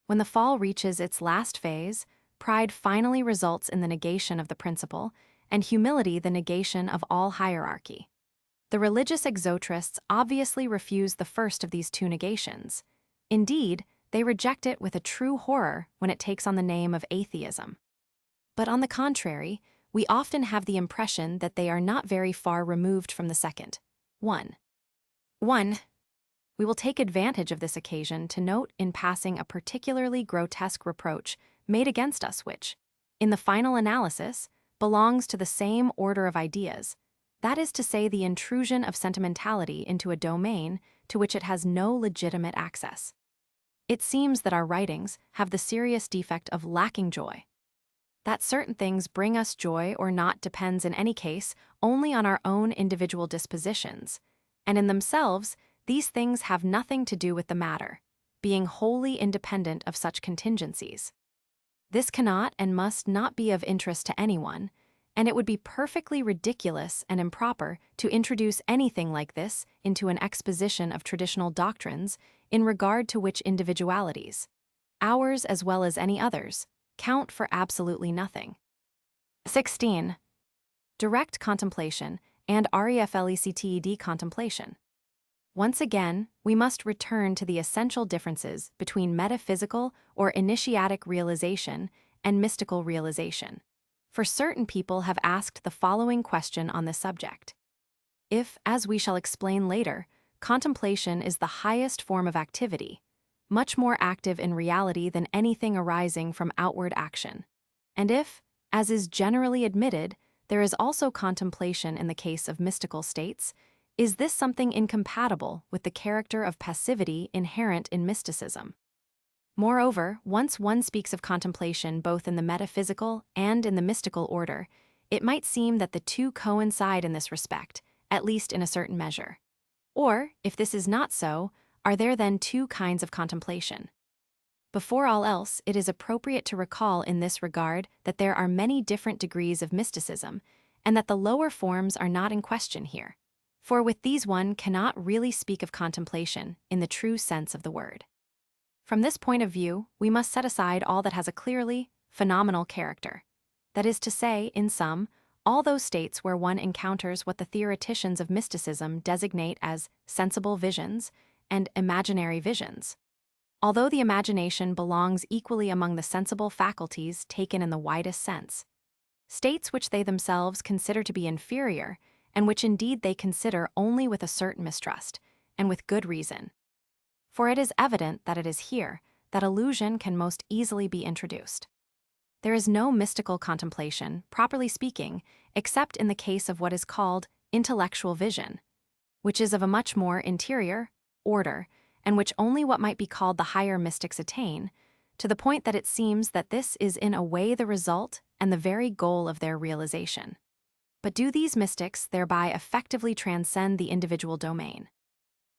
When the fall reaches its last phase, pride finally results in the negation of the principle, and humility the negation of all hierarchy. The religious exotrists obviously refuse the first of these two negations. Indeed, they reject it with a true horror when it takes on the name of atheism. But on the contrary, we often have the impression that they are not very far removed from the second. 1. We will take advantage of this occasion to note in passing a particularly grotesque reproach made against us which, in the final analysis, belongs to the same order of ideas, that is to say the intrusion of sentimentality into a domain to which it has no legitimate access. It seems that our writings have the serious defect of lacking joy. That certain things bring us joy or not depends in any case only on our own individual dispositions, and in themselves, these things have nothing to do with the matter, being wholly independent of such contingencies. This cannot and must not be of interest to anyone, and it would be perfectly ridiculous and improper to introduce anything like this into an exposition of traditional doctrines in regard to which individualities, ours as well as any others, count for absolutely nothing. 16. direct contemplation, and reflected contemplation. Once again, we must return to the essential differences between metaphysical or initiatic realization and mystical realization. For certain people have asked the following question on this subject. If, as we shall explain later, contemplation is the highest form of activity, much more active in reality than anything arising from outward action, and if, as is generally admitted, there is also contemplation in the case of mystical states, is this something incompatible with the character of passivity inherent in mysticism? Moreover, once one speaks of contemplation both in the metaphysical and in the mystical order, it might seem that the two coincide in this respect, at least in a certain measure. Or, if this is not so, are there then two kinds of contemplation? Before all else, it is appropriate to recall in this regard that there are many different degrees of mysticism, and that the lower forms are not in question here. For with these one cannot really speak of contemplation in the true sense of the word. From this point of view, we must set aside all that has a clearly phenomenal character. That is to say, in sum, all those states where one encounters what the theoreticians of mysticism designate as sensible visions and imaginary visions. Although the imagination belongs equally among the sensible faculties taken in the widest sense, states which they themselves consider to be inferior, and which indeed they consider only with a certain mistrust, and with good reason. For it is evident that it is here that illusion can most easily be introduced. There is no mystical contemplation, properly speaking, except in the case of what is called intellectual vision, which is of a much more interior order, and which only what might be called the higher mystics attain, to the point that it seems that this is in a way the result and the very goal of their realization. But do these mystics thereby effectively transcend the individual domain?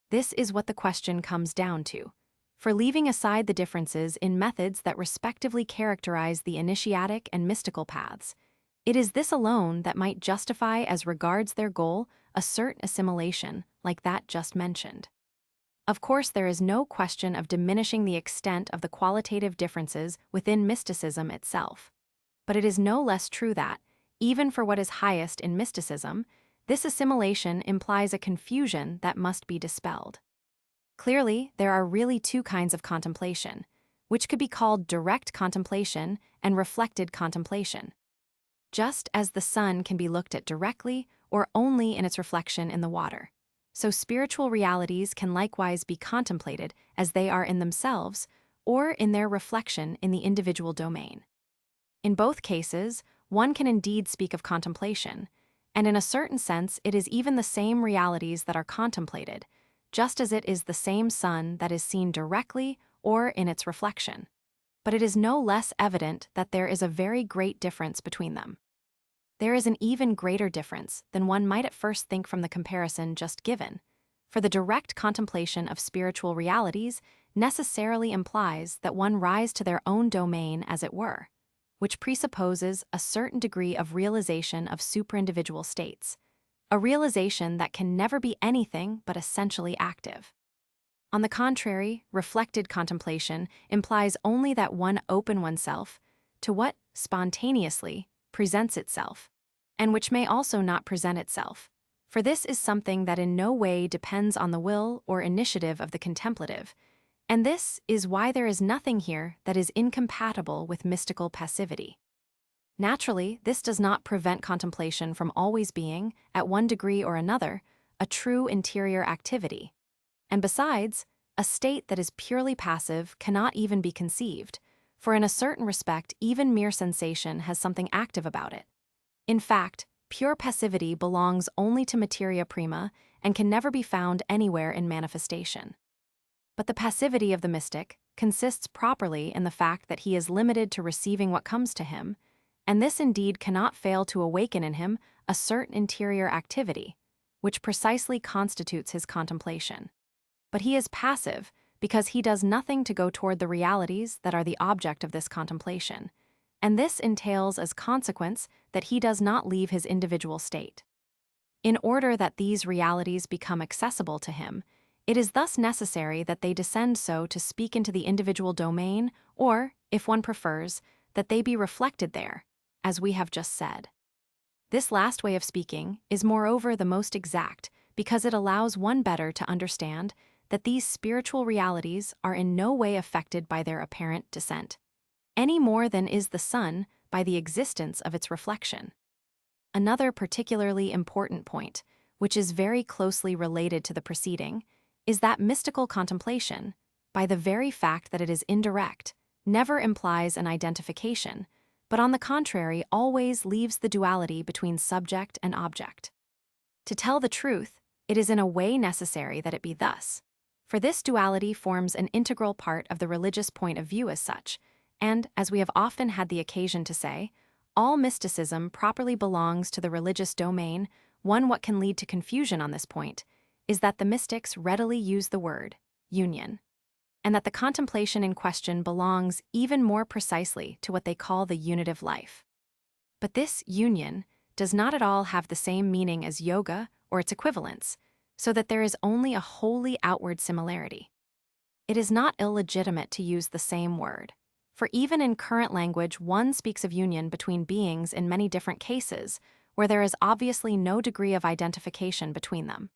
This is what the question comes down to. For leaving aside the differences in methods that respectively characterize the initiatic and mystical paths, it is this alone that might justify as regards their goal a certain assimilation like that just mentioned. Of course, there is no question of diminishing the extent of the qualitative differences within mysticism itself. But it is no less true that, even for what is highest in mysticism, this assimilation implies a confusion that must be dispelled. Clearly, there are really two kinds of contemplation, which could be called direct contemplation and reflected contemplation. Just as the sun can be looked at directly or only in its reflection in the water, so spiritual realities can likewise be contemplated as they are in themselves or in their reflection in the individual domain. In both cases, one can indeed speak of contemplation, and in a certain sense it is even the same realities that are contemplated, just as it is the same sun that is seen directly or in its reflection. But it is no less evident that there is a very great difference between them. There is an even greater difference than one might at first think from the comparison just given, for the direct contemplation of spiritual realities necessarily implies that one rise to their own domain as it were, which presupposes a certain degree of realization of superindividual states, a realization that can never be anything but essentially active. On the contrary, reflected contemplation implies only that one open oneself to what spontaneously presents itself, and which may also not present itself, for this is something that in no way depends on the will or initiative of the contemplative, and this is why there is nothing here that is incompatible with mystical passivity. Naturally, this does not prevent contemplation from always being, at one degree or another, a true interior activity. And besides, a state that is purely passive cannot even be conceived, for in a certain respect even mere sensation has something active about it. In fact, pure passivity belongs only to materia prima and can never be found anywhere in manifestation. But the passivity of the mystic consists properly in the fact that he is limited to receiving what comes to him, and this indeed cannot fail to awaken in him a certain interior activity, which precisely constitutes his contemplation. But he is passive because he does nothing to go toward the realities that are the object of this contemplation, and this entails as consequence that he does not leave his individual state. In order that these realities become accessible to him, it is thus necessary that they descend so to speak into the individual domain, or, if one prefers, that they be reflected there, as we have just said. This last way of speaking is moreover the most exact because it allows one better to understand that these spiritual realities are in no way affected by their apparent descent, any more than is the sun by the existence of its reflection. Another particularly important point, which is very closely related to the preceding, is that mystical contemplation, by the very fact that it is indirect, never implies an identification, but on the contrary always leaves the duality between subject and object. To tell the truth, it is in a way necessary that it be thus, for this duality forms an integral part of the religious point of view as such, and, as we have often had the occasion to say, all mysticism properly belongs to the religious domain. What can lead to confusion on this point is that the mystics readily use the word union, and that the contemplation in question belongs even more precisely to what they call the unitive life. But this union does not at all have the same meaning as yoga or its equivalents, so that there is only a wholly outward similarity. It is not illegitimate to use the same word, for even in current language one speaks of union between beings in many different cases where there is obviously no degree of identification between them.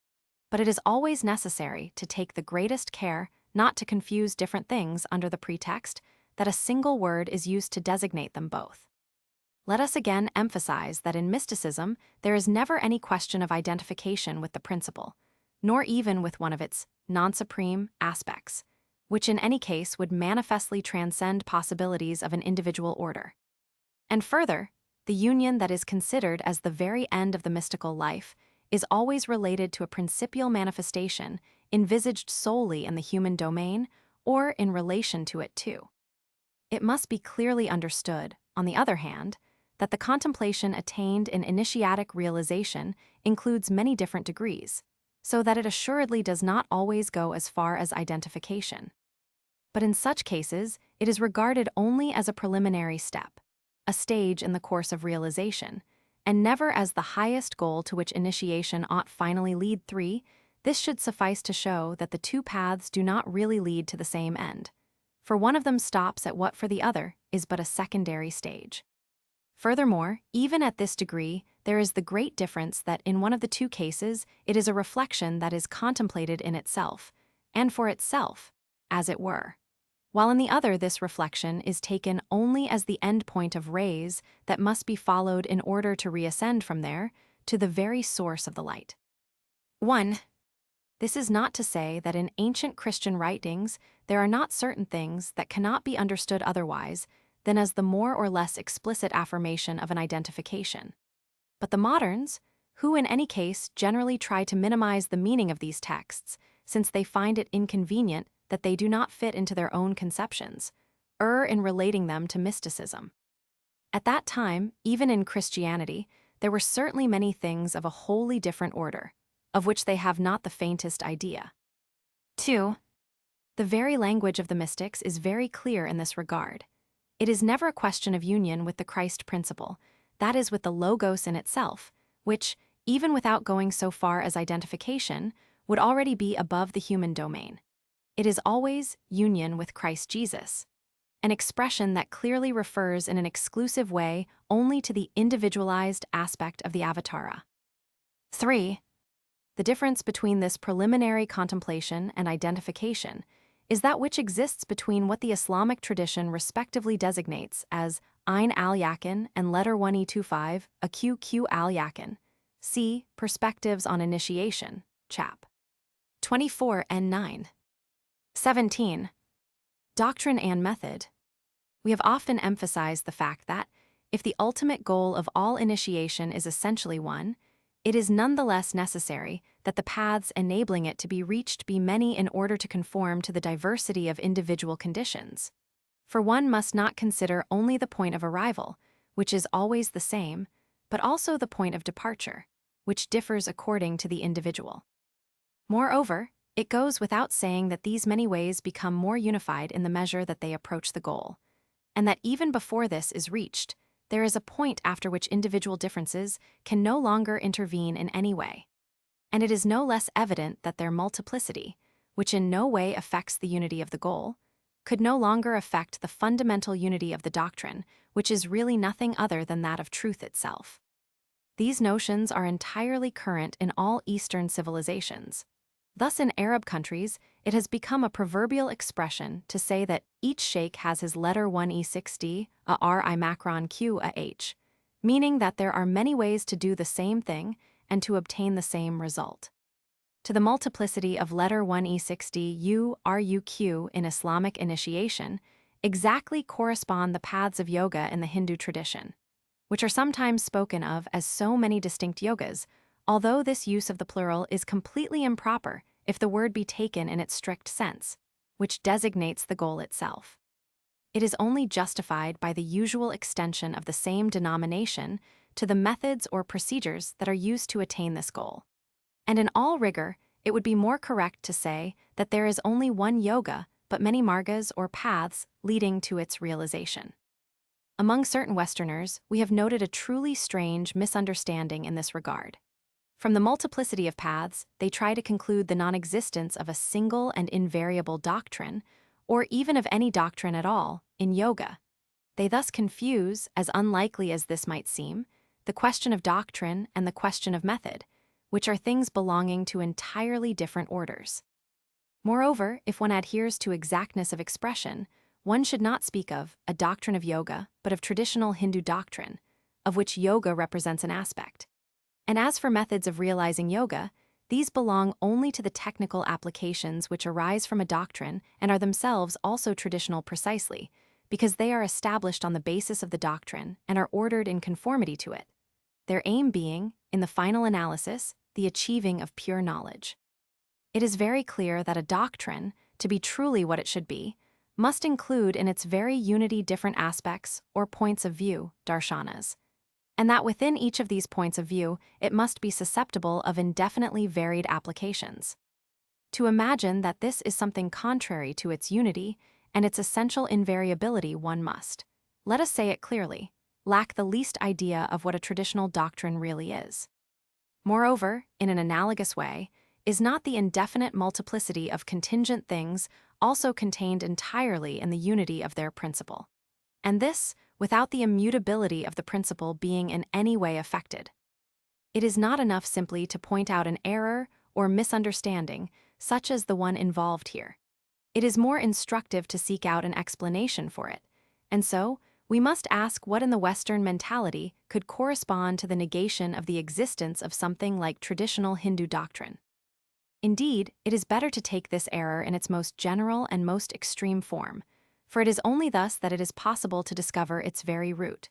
But it is always necessary to take the greatest care not to confuse different things under the pretext that a single word is used to designate them both. Let us again emphasize that in mysticism there is never any question of identification with the principle, nor even with one of its non-supreme aspects, which in any case would manifestly transcend possibilities of an individual order. And further, the union that is considered as the very end of the mystical life is always related to a principial manifestation envisaged solely in the human domain or in relation to it too. It must be clearly understood, on the other hand, that the contemplation attained in initiatic realization includes many different degrees, so that it assuredly does not always go as far as identification. But in such cases, it is regarded only as a preliminary step, a stage in the course of realization, and never as the highest goal to which initiation ought finally lead. 3. This should suffice to show that the two paths do not really lead to the same end, for one of them stops at what for the other is but a secondary stage. Furthermore, even at this degree, there is the great difference that in one of the two cases it is a reflection that is contemplated in itself, and for itself, as it were, while in the other this reflection is taken only as the end point of rays that must be followed in order to reascend from there to the very source of the light. 1. This is not to say that in ancient Christian writings there are not certain things that cannot be understood otherwise than as the more or less explicit affirmation of an identification. But the moderns, who in any case generally try to minimize the meaning of these texts, since they find it inconvenient that they do not fit into their own conceptions, err in relating them to mysticism. At that time, even in Christianity, there were certainly many things of a wholly different order, of which they have not the faintest idea. 2. The very language of the mystics is very clear in this regard. It is never a question of union with the Christ principle, that is with the Logos in itself, which, even without going so far as identification, would already be above the human domain. It is always union with Christ Jesus, an expression that clearly refers in an exclusive way only to the individualized aspect of the avatara. 3. The difference between this preliminary contemplation and identification is that which exists between what the Islamic tradition respectively designates as Ayn al-Yaqin and letter 1E25, Aq al-Yaqin. See Perspectives on Initiation, chap. 24 and 9. 17. Doctrine and method. We have often emphasized the fact that, if the ultimate goal of all initiation is essentially one, it is nonetheless necessary that the paths enabling it to be reached be many in order to conform to the diversity of individual conditions. For one must not consider only the point of arrival, which is always the same, but also the point of departure, which differs according to the individual. Moreover, it goes without saying that these many ways become more unified in the measure that they approach the goal, and that even before this is reached, there is a point after which individual differences can no longer intervene in any way. And it is no less evident that their multiplicity, which in no way affects the unity of the goal, could no longer affect the fundamental unity of the doctrine, which is really nothing other than that of truth itself. these notions are entirely current in all Eastern civilizations. Thus, in Arab countries, it has become a proverbial expression to say that each sheikh has his letter 1e60, a r I macron q a h, meaning that there are many ways to do the same thing and to obtain the same result. To the multiplicity of letter 1e60 u r u q in Islamic initiation exactly correspond the paths of yoga in the Hindu tradition, which are sometimes spoken of as so many distinct yogas, although this use of the plural is completely improper if the word be taken in its strict sense, which designates the goal itself. It is only justified by the usual extension of the same denomination to the methods or procedures that are used to attain this goal. And in all rigor, it would be more correct to say that there is only one yoga, but many margas or paths leading to its realization. Among certain Westerners, we have noted a truly strange misunderstanding in this regard. From the multiplicity of paths, they try to conclude the non-existence of a single and invariable doctrine, or even of any doctrine at all, in yoga. They thus confuse, as unlikely as this might seem, the question of doctrine and the question of method, which are things belonging to entirely different orders. Moreover, if one adheres to exactness of expression, one should not speak of a doctrine of yoga, but of traditional Hindu doctrine, of which yoga represents an aspect. And as for methods of realizing yoga, these belong only to the technical applications which arise from a doctrine and are themselves also traditional precisely, because they are established on the basis of the doctrine and are ordered in conformity to it, their aim being, in the final analysis, the achieving of pure knowledge. It is very clear that a doctrine, to be truly what it should be, must include in its very unity different aspects or points of view, darshanas, and that within each of these points of view it must be susceptible of indefinitely varied applications. To imagine that this is something contrary to its unity and its essential invariability, one must, let us say it clearly, lack the least idea of what a traditional doctrine really is. Moreover, in an analogous way, is not the indefinite multiplicity of contingent things also contained entirely in the unity of their principle? And this, without the immutability of the principle being in any way affected. It is not enough simply to point out an error or misunderstanding, such as the one involved here. It is more instructive to seek out an explanation for it, and so, we must ask what in the Western mentality could correspond to the negation of the existence of something like traditional Hindu doctrine. Indeed, it is better to take this error in its most general and most extreme form, for it is only thus that it is possible to discover its very root.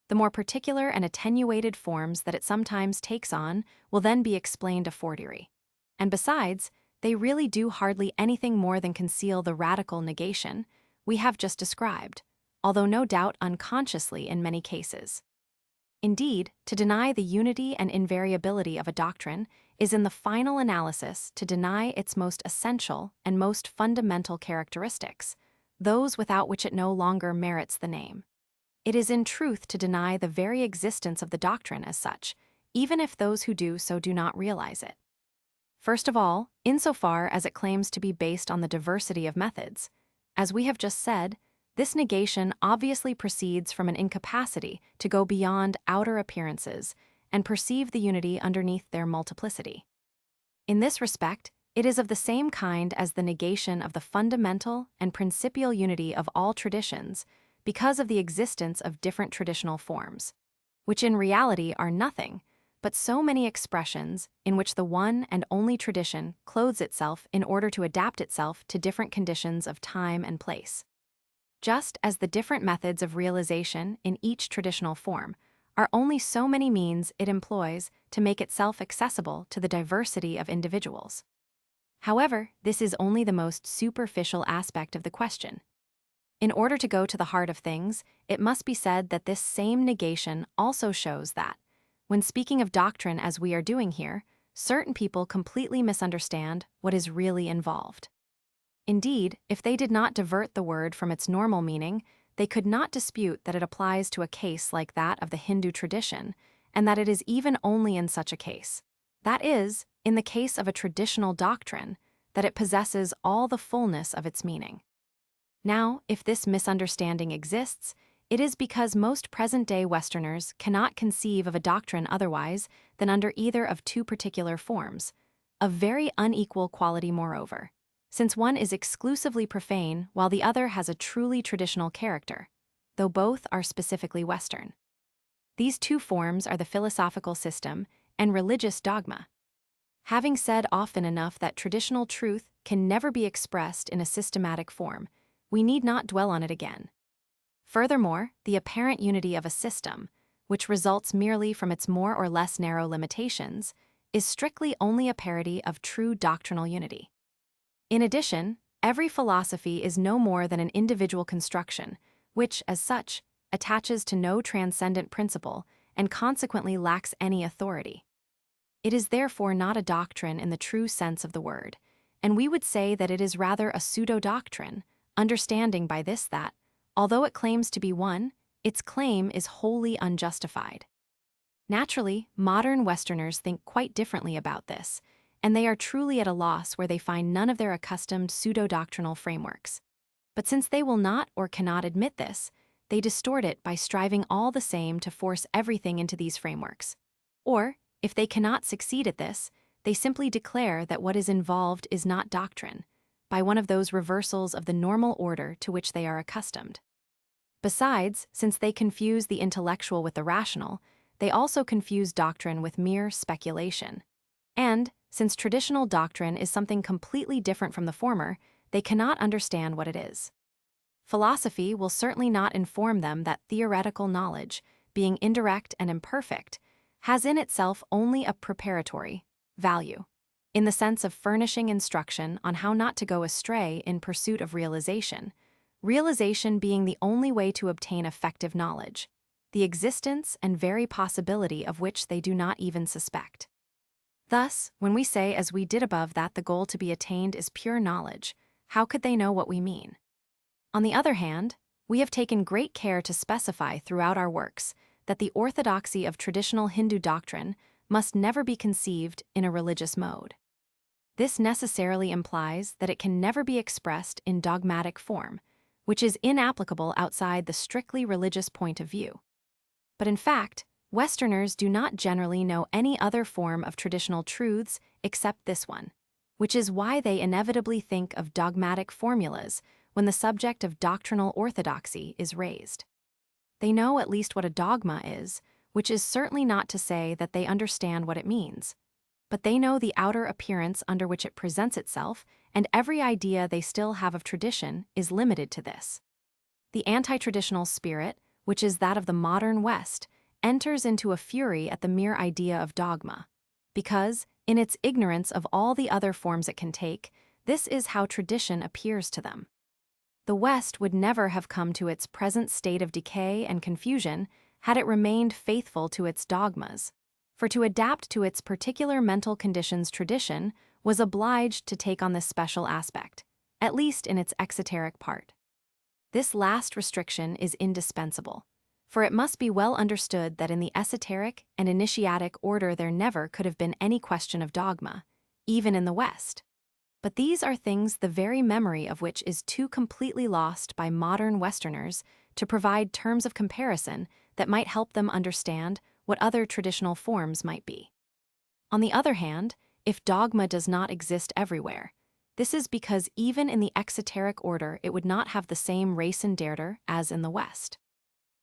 The more particular and attenuated forms that it sometimes takes on will then be explained a fortiori. And besides, they really do hardly anything more than conceal the radical negation we have just described, although no doubt unconsciously in many cases. Indeed, to deny the unity and invariability of a doctrine is in the final analysis to deny its most essential and most fundamental characteristics, those without which it no longer merits the name. It is in truth to deny the very existence of the doctrine as such, even if those who do so do not realize it. First of all, insofar as it claims to be based on the diversity of methods, as we have just said, this negation obviously proceeds from an incapacity to go beyond outer appearances and perceive the unity underneath their multiplicity. In this respect, it is of the same kind as the negation of the fundamental and principial unity of all traditions because of the existence of different traditional forms, which in reality are nothing but so many expressions in which the one and only tradition clothes itself in order to adapt itself to different conditions of time and place. Just as the different methods of realization in each traditional form are only so many means it employs to make itself accessible to the diversity of individuals. However, this is only the most superficial aspect of the question. In order to go to the heart of things, it must be said that this same negation also shows that, when speaking of doctrine as we are doing here, certain people completely misunderstand what is really involved. Indeed, if they did not divert the word from its normal meaning, they could not dispute that it applies to a case like that of the Hindu tradition, and that it is even only in such a case, that is, in the case of a traditional doctrine, that it possesses all the fullness of its meaning. Now, if this misunderstanding exists, It is because most present-day Westerners cannot conceive of a doctrine otherwise than under either of two particular forms, of very unequal quality moreover, since one is exclusively profane while the other has a truly traditional character, though both are specifically Western. These two forms are the philosophical system and religious dogma. Having said often enough that traditional truth can never be expressed in a systematic form, we need not dwell on it again. Furthermore, the apparent unity of a system, which results merely from its more or less narrow limitations, is strictly only a parody of true doctrinal unity. In addition, every philosophy is no more than an individual construction, which, as such, attaches to no transcendent principle and consequently lacks any authority. It is therefore not a doctrine in the true sense of the word, and we would say that it is rather a pseudo-doctrine, understanding by this that, although it claims to be one, its claim is wholly unjustified. Naturally, modern Westerners think quite differently about this, and they are truly at a loss where they find none of their accustomed pseudo-doctrinal frameworks. But since they will not or cannot admit this, they distort it by striving all the same to force everything into these frameworks. Or, if they cannot succeed at this, they simply declare that what is involved is not doctrine, by one of those reversals of the normal order to which they are accustomed. Besides, since they confuse the intellectual with the rational, they also confuse doctrine with mere speculation. And, since traditional doctrine is something completely different from the former, they cannot understand what it is. Philosophy will certainly not inform them that theoretical knowledge, being indirect and imperfect, has in itself only a preparatory value, in the sense of furnishing instruction on how not to go astray in pursuit of realization being the only way to obtain effective knowledge, the existence and very possibility of which they do not even suspect. Thus, when we say as we did above that the goal to be attained is pure knowledge, how could they know what we mean? On the other hand, we have taken great care to specify throughout our works that the orthodoxy of traditional Hindu doctrine must never be conceived in a religious mode. This necessarily implies that it can never be expressed in dogmatic form, which is inapplicable outside the strictly religious point of view. But in fact, Westerners do not generally know any other form of traditional truths except this one, which is why they inevitably think of dogmatic formulas when the subject of doctrinal orthodoxy is raised. They know at least what a dogma is, which is certainly not to say that they understand what it means. But they know the outer appearance under which it presents itself, and every idea they still have of tradition is limited to this. The anti-traditional spirit, which is that of the modern West, enters into a fury at the mere idea of dogma, because, in its ignorance of all the other forms it can take, this is how tradition appears to them. The West would never have come to its present state of decay and confusion had it remained faithful to its dogmas, for to adapt to its particular mental conditions tradition was obliged to take on this special aspect, at least in its exoteric part. This last restriction is indispensable, for it must be well understood that in the esoteric and initiatic order there never could have been any question of dogma, even in the West. But these are things the very memory of which is too completely lost by modern Westerners to provide terms of comparison that might help them understand what other traditional forms might be. On the other hand, if dogma does not exist everywhere, this is because even in the exoteric order it would not have the same race and dare as in the West.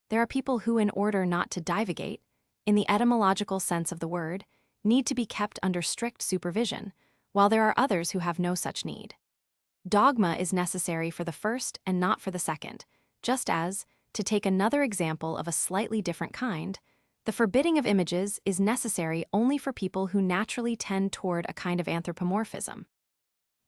There are people who, in order not to divagate, in the etymological sense of the word, need to be kept under strict supervision, while there are others who have no such need. Dogma is necessary for the first and not for the second, just as, to take another example of a slightly different kind, the forbidding of images is necessary only for people who naturally tend toward a kind of anthropomorphism.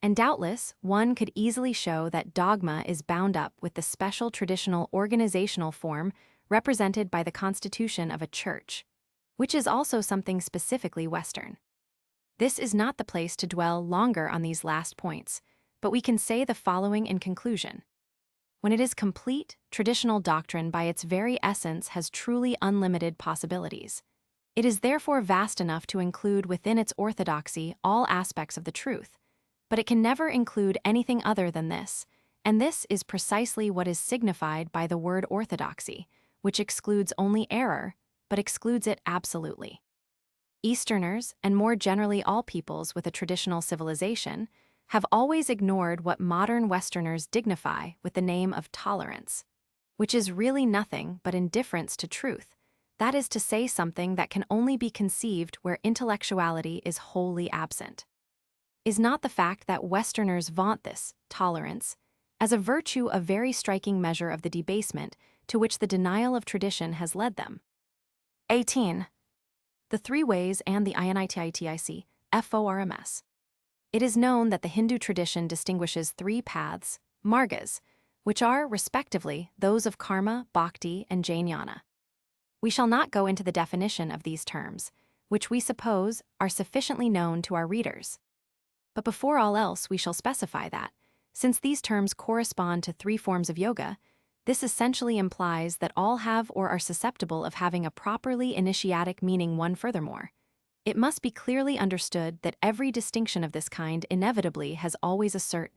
And doubtless, one could easily show that dogma is bound up with the special traditional organizational form represented by the constitution of a church, which is also something specifically Western. This is not the place to dwell longer on these last points, but we can say the following in conclusion. When it is complete, traditional doctrine by its very essence has truly unlimited possibilities. It is therefore vast enough to include within its orthodoxy all aspects of the truth, but it can never include anything other than this, And this is precisely what is signified by the word orthodoxy, which excludes only error, but excludes it absolutely. Easterners, and more generally all peoples with a traditional civilization, have always ignored what modern Westerners dignify with the name of tolerance, which is really nothing but indifference to truth. That is to say, something that can only be conceived where intellectuality is wholly absent. Is not the fact that Westerners vaunt this tolerance as a virtue a very striking measure of the debasement to which the denial of tradition has led them? 18. The three ways and the INITITIC, FORMS. It is known that the Hindu tradition distinguishes three paths, margas, which are, respectively, those of karma, bhakti, and jnana. We shall not go into the definition of these terms, which we suppose are sufficiently known to our readers. But before all else, we shall specify that, since these terms correspond to three forms of yoga, this essentially implies that all have or are susceptible of having a properly initiatic meaning. One furthermore, it must be clearly understood that every distinction of this kind inevitably has always a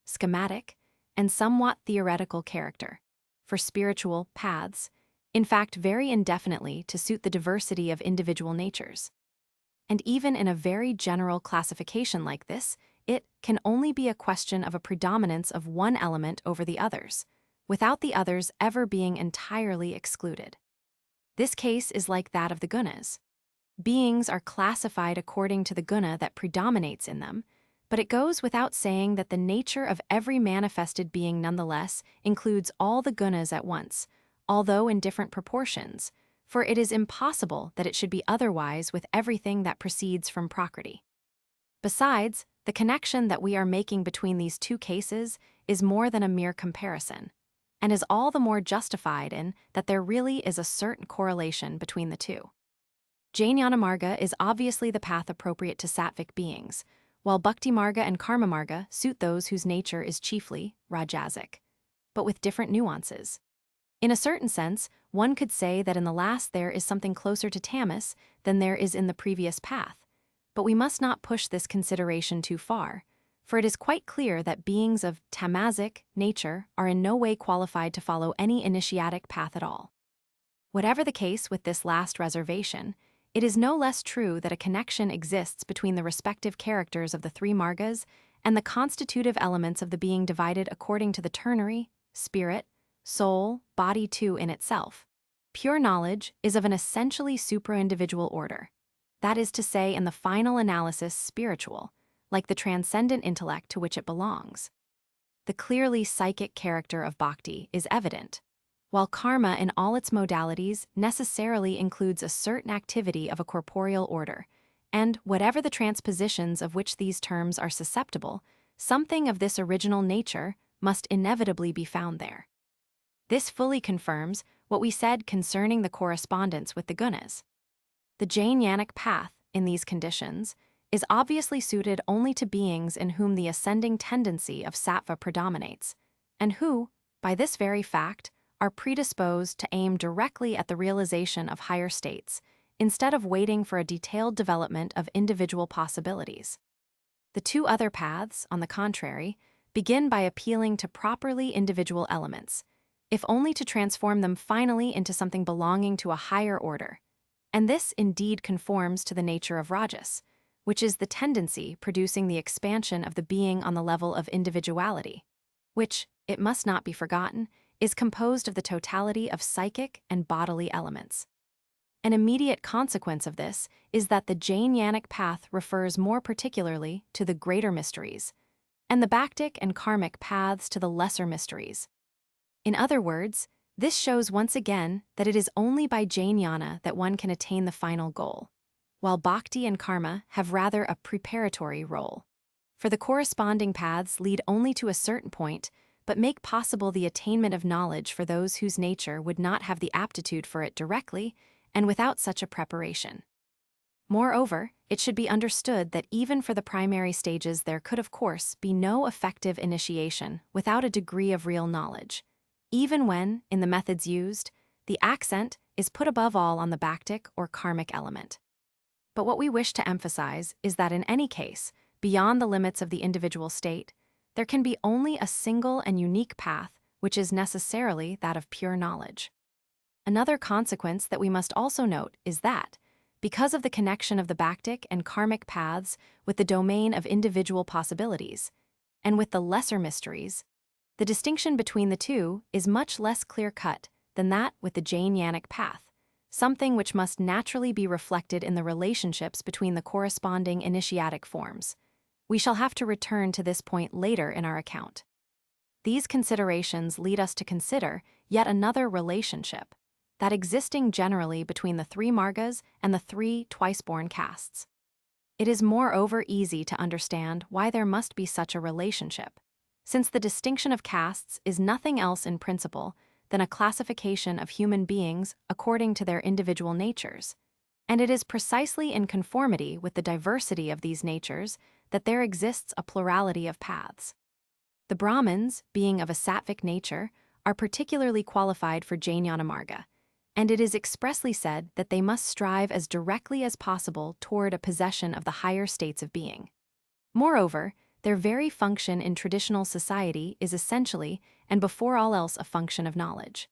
schematic, and somewhat theoretical character. For spiritual paths, in fact very indefinitely to suit the diversity of individual natures. And even in a very general classification like this, it can only be a question of a predominance of one element over the others, without the others ever being entirely excluded. This case is like that of the gunas. Beings are classified according to the guna that predominates in them, but it goes without saying that the nature of every manifested being nonetheless includes all the gunas at once, although in different proportions, for it is impossible that it should be otherwise with everything that proceeds from Prakriti. Besides, the connection that we are making between these two cases is more than a mere comparison, and is all the more justified in that there really is a certain correlation between the two. Jnana Marga is obviously the path appropriate to sattvic beings, while Bhakti Marga and Karma Marga suit those whose nature is chiefly rajasic, but with different nuances. In a certain sense, one could say that in the last there is something closer to tamas than there is in the previous path, but we must not push this consideration too far, for it is quite clear that beings of tamasic nature are in no way qualified to follow any initiatic path at all. Whatever the case with this last reservation, it is no less true that a connection exists between the respective characters of the three margas and the constitutive elements of the being divided according to the ternary, spirit, soul, body too in itself. Pure knowledge is of an essentially supra-individual order, that is to say, in the final analysis spiritual, like the transcendent intellect to which it belongs. The clearly psychic character of bhakti is evident, while karma in all its modalities necessarily includes a certain activity of a corporeal order, and whatever the transpositions of which these terms are susceptible, something of this original nature must inevitably be found there. This fully confirms what we said concerning the correspondence with the gunas. The jnanic path, in these conditions, is obviously suited only to beings in whom the ascending tendency of sattva predominates, and who, by this very fact, are predisposed to aim directly at the realization of higher states, instead of waiting for a detailed development of individual possibilities. The two other paths, on the contrary, begin by appealing to properly individual elements, if only to transform them finally into something belonging to a higher order. And this indeed conforms to the nature of rajas, which is the tendency producing the expansion of the being on the level of individuality, which, it must not be forgotten, is composed of the totality of psychic and bodily elements. An immediate consequence of this is that the jnanic path refers more particularly to the greater mysteries, and the bhaktic and karmic paths to the lesser mysteries. In other words, this shows once again that it is only by jnana that one can attain the final goal, while bhakti and karma have rather a preparatory role. For the corresponding paths lead only to a certain point, but make possible the attainment of knowledge for those whose nature would not have the aptitude for it directly and without such a preparation. Moreover, it should be understood that even for the primary stages there could of course be no effective initiation without a degree of real knowledge, even when, in the methods used, the accent is put above all on the bhaktic or karmic element. But what we wish to emphasize is that in any case, beyond the limits of the individual state, There can be only a single and unique path, which is necessarily that of pure knowledge. Another consequence that we must also note is that, because of the connection of the Bhaktic and karmic paths with the domain of individual possibilities, and with the lesser mysteries, the distinction between the two is much less clear-cut than that with the Jnanic path, something which must naturally be reflected in the relationships between the corresponding initiatic forms. We shall have to return to this point later in our account. These considerations lead us to consider yet another relationship, that existing generally between the three margas and the three twice-born castes. It is moreover easy to understand why there must be such a relationship, since the distinction of castes is nothing else in principle than a classification of human beings according to their individual natures, and it is precisely in conformity with the diversity of these natures that there exists a plurality of paths. The Brahmins, being of a sattvic nature, are particularly qualified for Jnana Marga, and it is expressly said that they must strive as directly as possible toward a possession of the higher states of being. Moreover, their very function in traditional society is essentially, and before all else, a function of knowledge.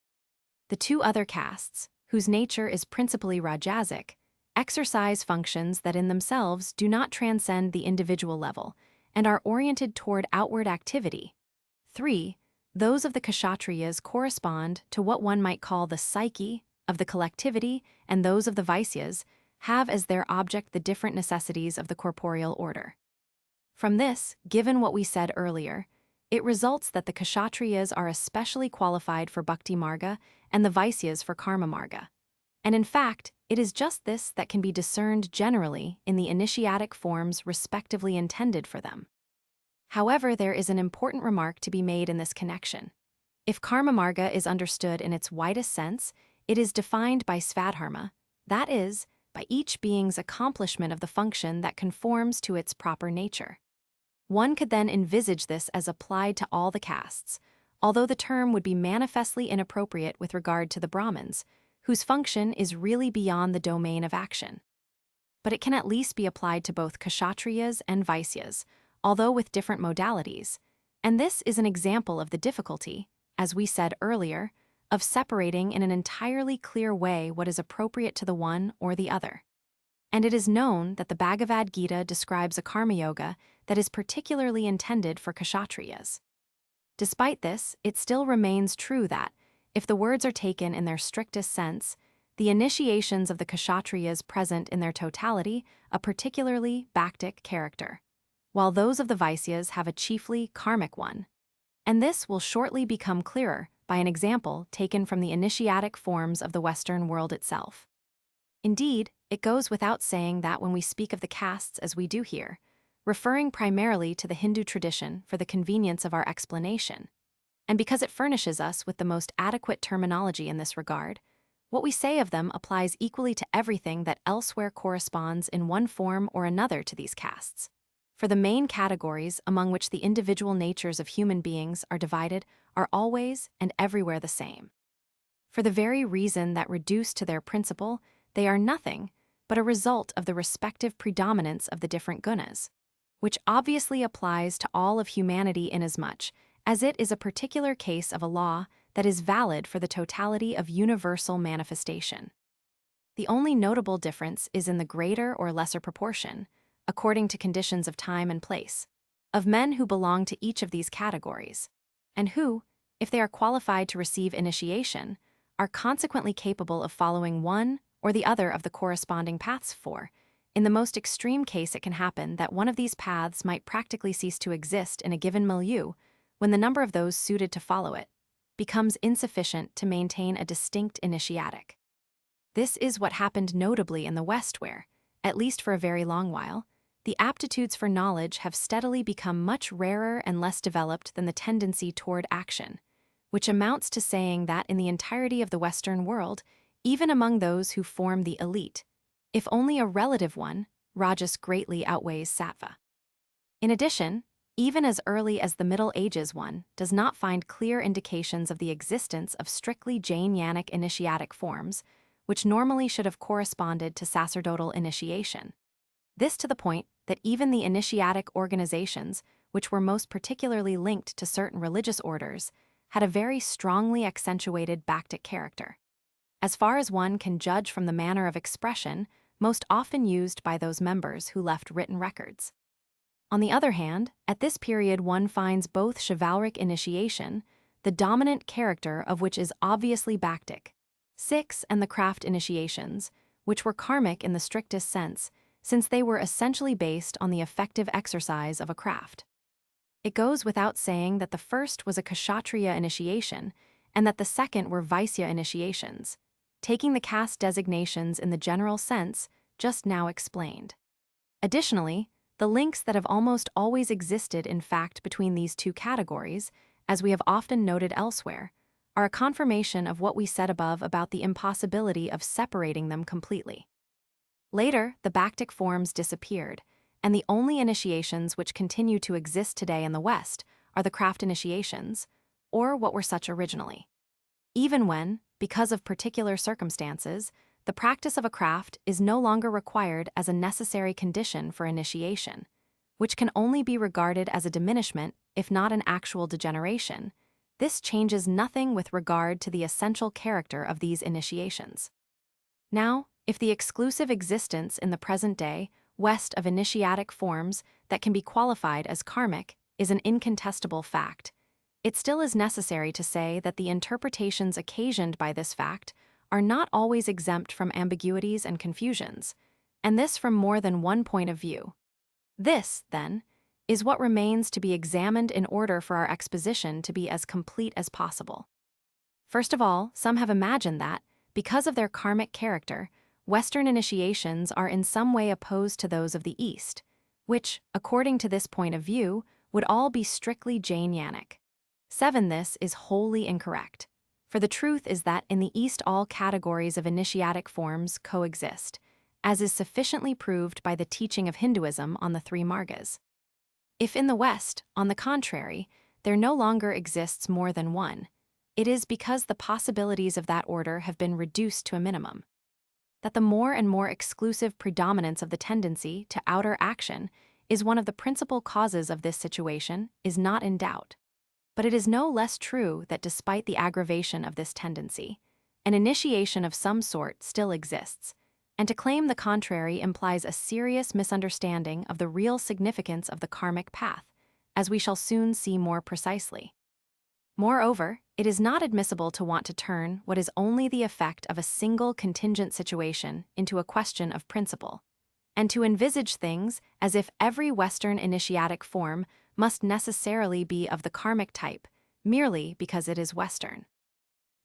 The two other castes, whose nature is principally Rajasic, exercise functions that in themselves do not transcend the individual level and are oriented toward outward activity. 3. Those of the Kshatriyas correspond to what one might call the psyche of the collectivity, and those of the Vaisyas have as their object the different necessities of the corporeal order. From this, given what we said earlier, it results that the Kshatriyas are especially qualified for Bhakti Marga and the Vaisyas for Karma Marga. And in fact, it is just this that can be discerned generally in the initiatic forms respectively intended for them. However, there is an important remark to be made in this connection. If Karma Marga is understood in its widest sense, it is defined by Svadharma, that is, by each being's accomplishment of the function that conforms to its proper nature. One could then envisage this as applied to all the castes, although the term would be manifestly inappropriate with regard to the Brahmins, whose function is really beyond the domain of action. But it can at least be applied to both Kshatriyas and Vaisyas, although with different modalities, and this is an example of the difficulty, as we said earlier, of separating in an entirely clear way what is appropriate to the one or the other. And it is known that the Bhagavad Gita describes a karma yoga that is particularly intended for Kshatriyas. Despite this, it still remains true that, if the words are taken in their strictest sense, the initiations of the Kshatriyas present in their totality a particularly Bhaktic character, while those of the Vaisyas have a chiefly karmic one. And this will shortly become clearer by an example taken from the initiatic forms of the Western world itself. Indeed, it goes without saying that when we speak of the castes as we do here, referring primarily to the Hindu tradition for the convenience of our explanation, and because it furnishes us with the most adequate terminology in this regard, what we say of them applies equally to everything that elsewhere corresponds in one form or another to these castes. For the main categories among which the individual natures of human beings are divided are always and everywhere the same. For the very reason that reduced to their principle, they are nothing but a result of the respective predominance of the different gunas, which obviously applies to all of humanity inasmuch as it is a particular case of a law that is valid for the totality of universal manifestation. The only notable difference is in the greater or lesser proportion, according to conditions of time and place, of men who belong to each of these categories, and who, if they are qualified to receive initiation, are consequently capable of following one or the other of the corresponding paths for. In the most extreme case, it can happen that one of these paths might practically cease to exist in a given milieu when the number of those suited to follow it becomes insufficient to maintain a distinct initiatic. This is what happened notably in the West where, at least for a very long while, the aptitudes for knowledge have steadily become much rarer and less developed than the tendency toward action, which amounts to saying that in the entirety of the Western world, even among those who form the elite, if only a relative one, Rajas greatly outweighs Sattva. In addition, even as early as the Middle Ages, one does not find clear indications of the existence of strictly Jnanic initiatic forms, which normally should have corresponded to sacerdotal initiation. This to the point that even the initiatic organizations, which were most particularly linked to certain religious orders, had a very strongly accentuated Bactric character. As far as one can judge from the manner of expression most often used by those members who left written records. On the other hand, at this period one finds both chivalric initiation, the dominant character of which is obviously Bactric, 6, and the craft initiations, which were karmic in the strictest sense, since they were essentially based on the effective exercise of a craft. It goes without saying that the first was a Kshatriya initiation, and that the second were Vaisya initiations, taking the caste designations in the general sense just now explained. Additionally, the links that have almost always existed in fact between these two categories, as we have often noted elsewhere, are a confirmation of what we said above about the impossibility of separating them completely. Later, the Bactric forms disappeared, and the only initiations which continue to exist today in the West are the craft initiations, or what were such originally. Even when, because of particular circumstances, the practice of a craft is no longer required as a necessary condition for initiation, which can only be regarded as a diminishment, if not an actual degeneration, this changes nothing with regard to the essential character of these initiations. Now, if the exclusive existence in the present day, West of initiatic forms that can be qualified as karmic is an incontestable fact, it still is necessary to say that the interpretations occasioned by this fact are not always exempt from ambiguities and confusions, and this from more than one point of view. This, then, is what remains to be examined in order for our exposition to be as complete as possible. First of all, some have imagined that, because of their karmic character, Western initiations are in some way opposed to those of the East, which, according to this point of view, would all be strictly Jainianic. 7. This is wholly incorrect, for the truth is that in the East all categories of initiatic forms coexist, as is sufficiently proved by the teaching of Hinduism on the three margas. If in the West, on the contrary, there no longer exists more than one, it is because the possibilities of that order have been reduced to a minimum. That the more and more exclusive predominance of the tendency to outer action is one of the principal causes of this situation is not in doubt. But it is no less true that despite the aggravation of this tendency, an initiation of some sort still exists, and to claim the contrary implies a serious misunderstanding of the real significance of the karmic path, as we shall soon see more precisely. Moreover, it is not admissible to want to turn what is only the effect of a single contingent situation into a question of principle, and to envisage things as if every Western initiatic form must necessarily be of the karmic type, merely because it is Western.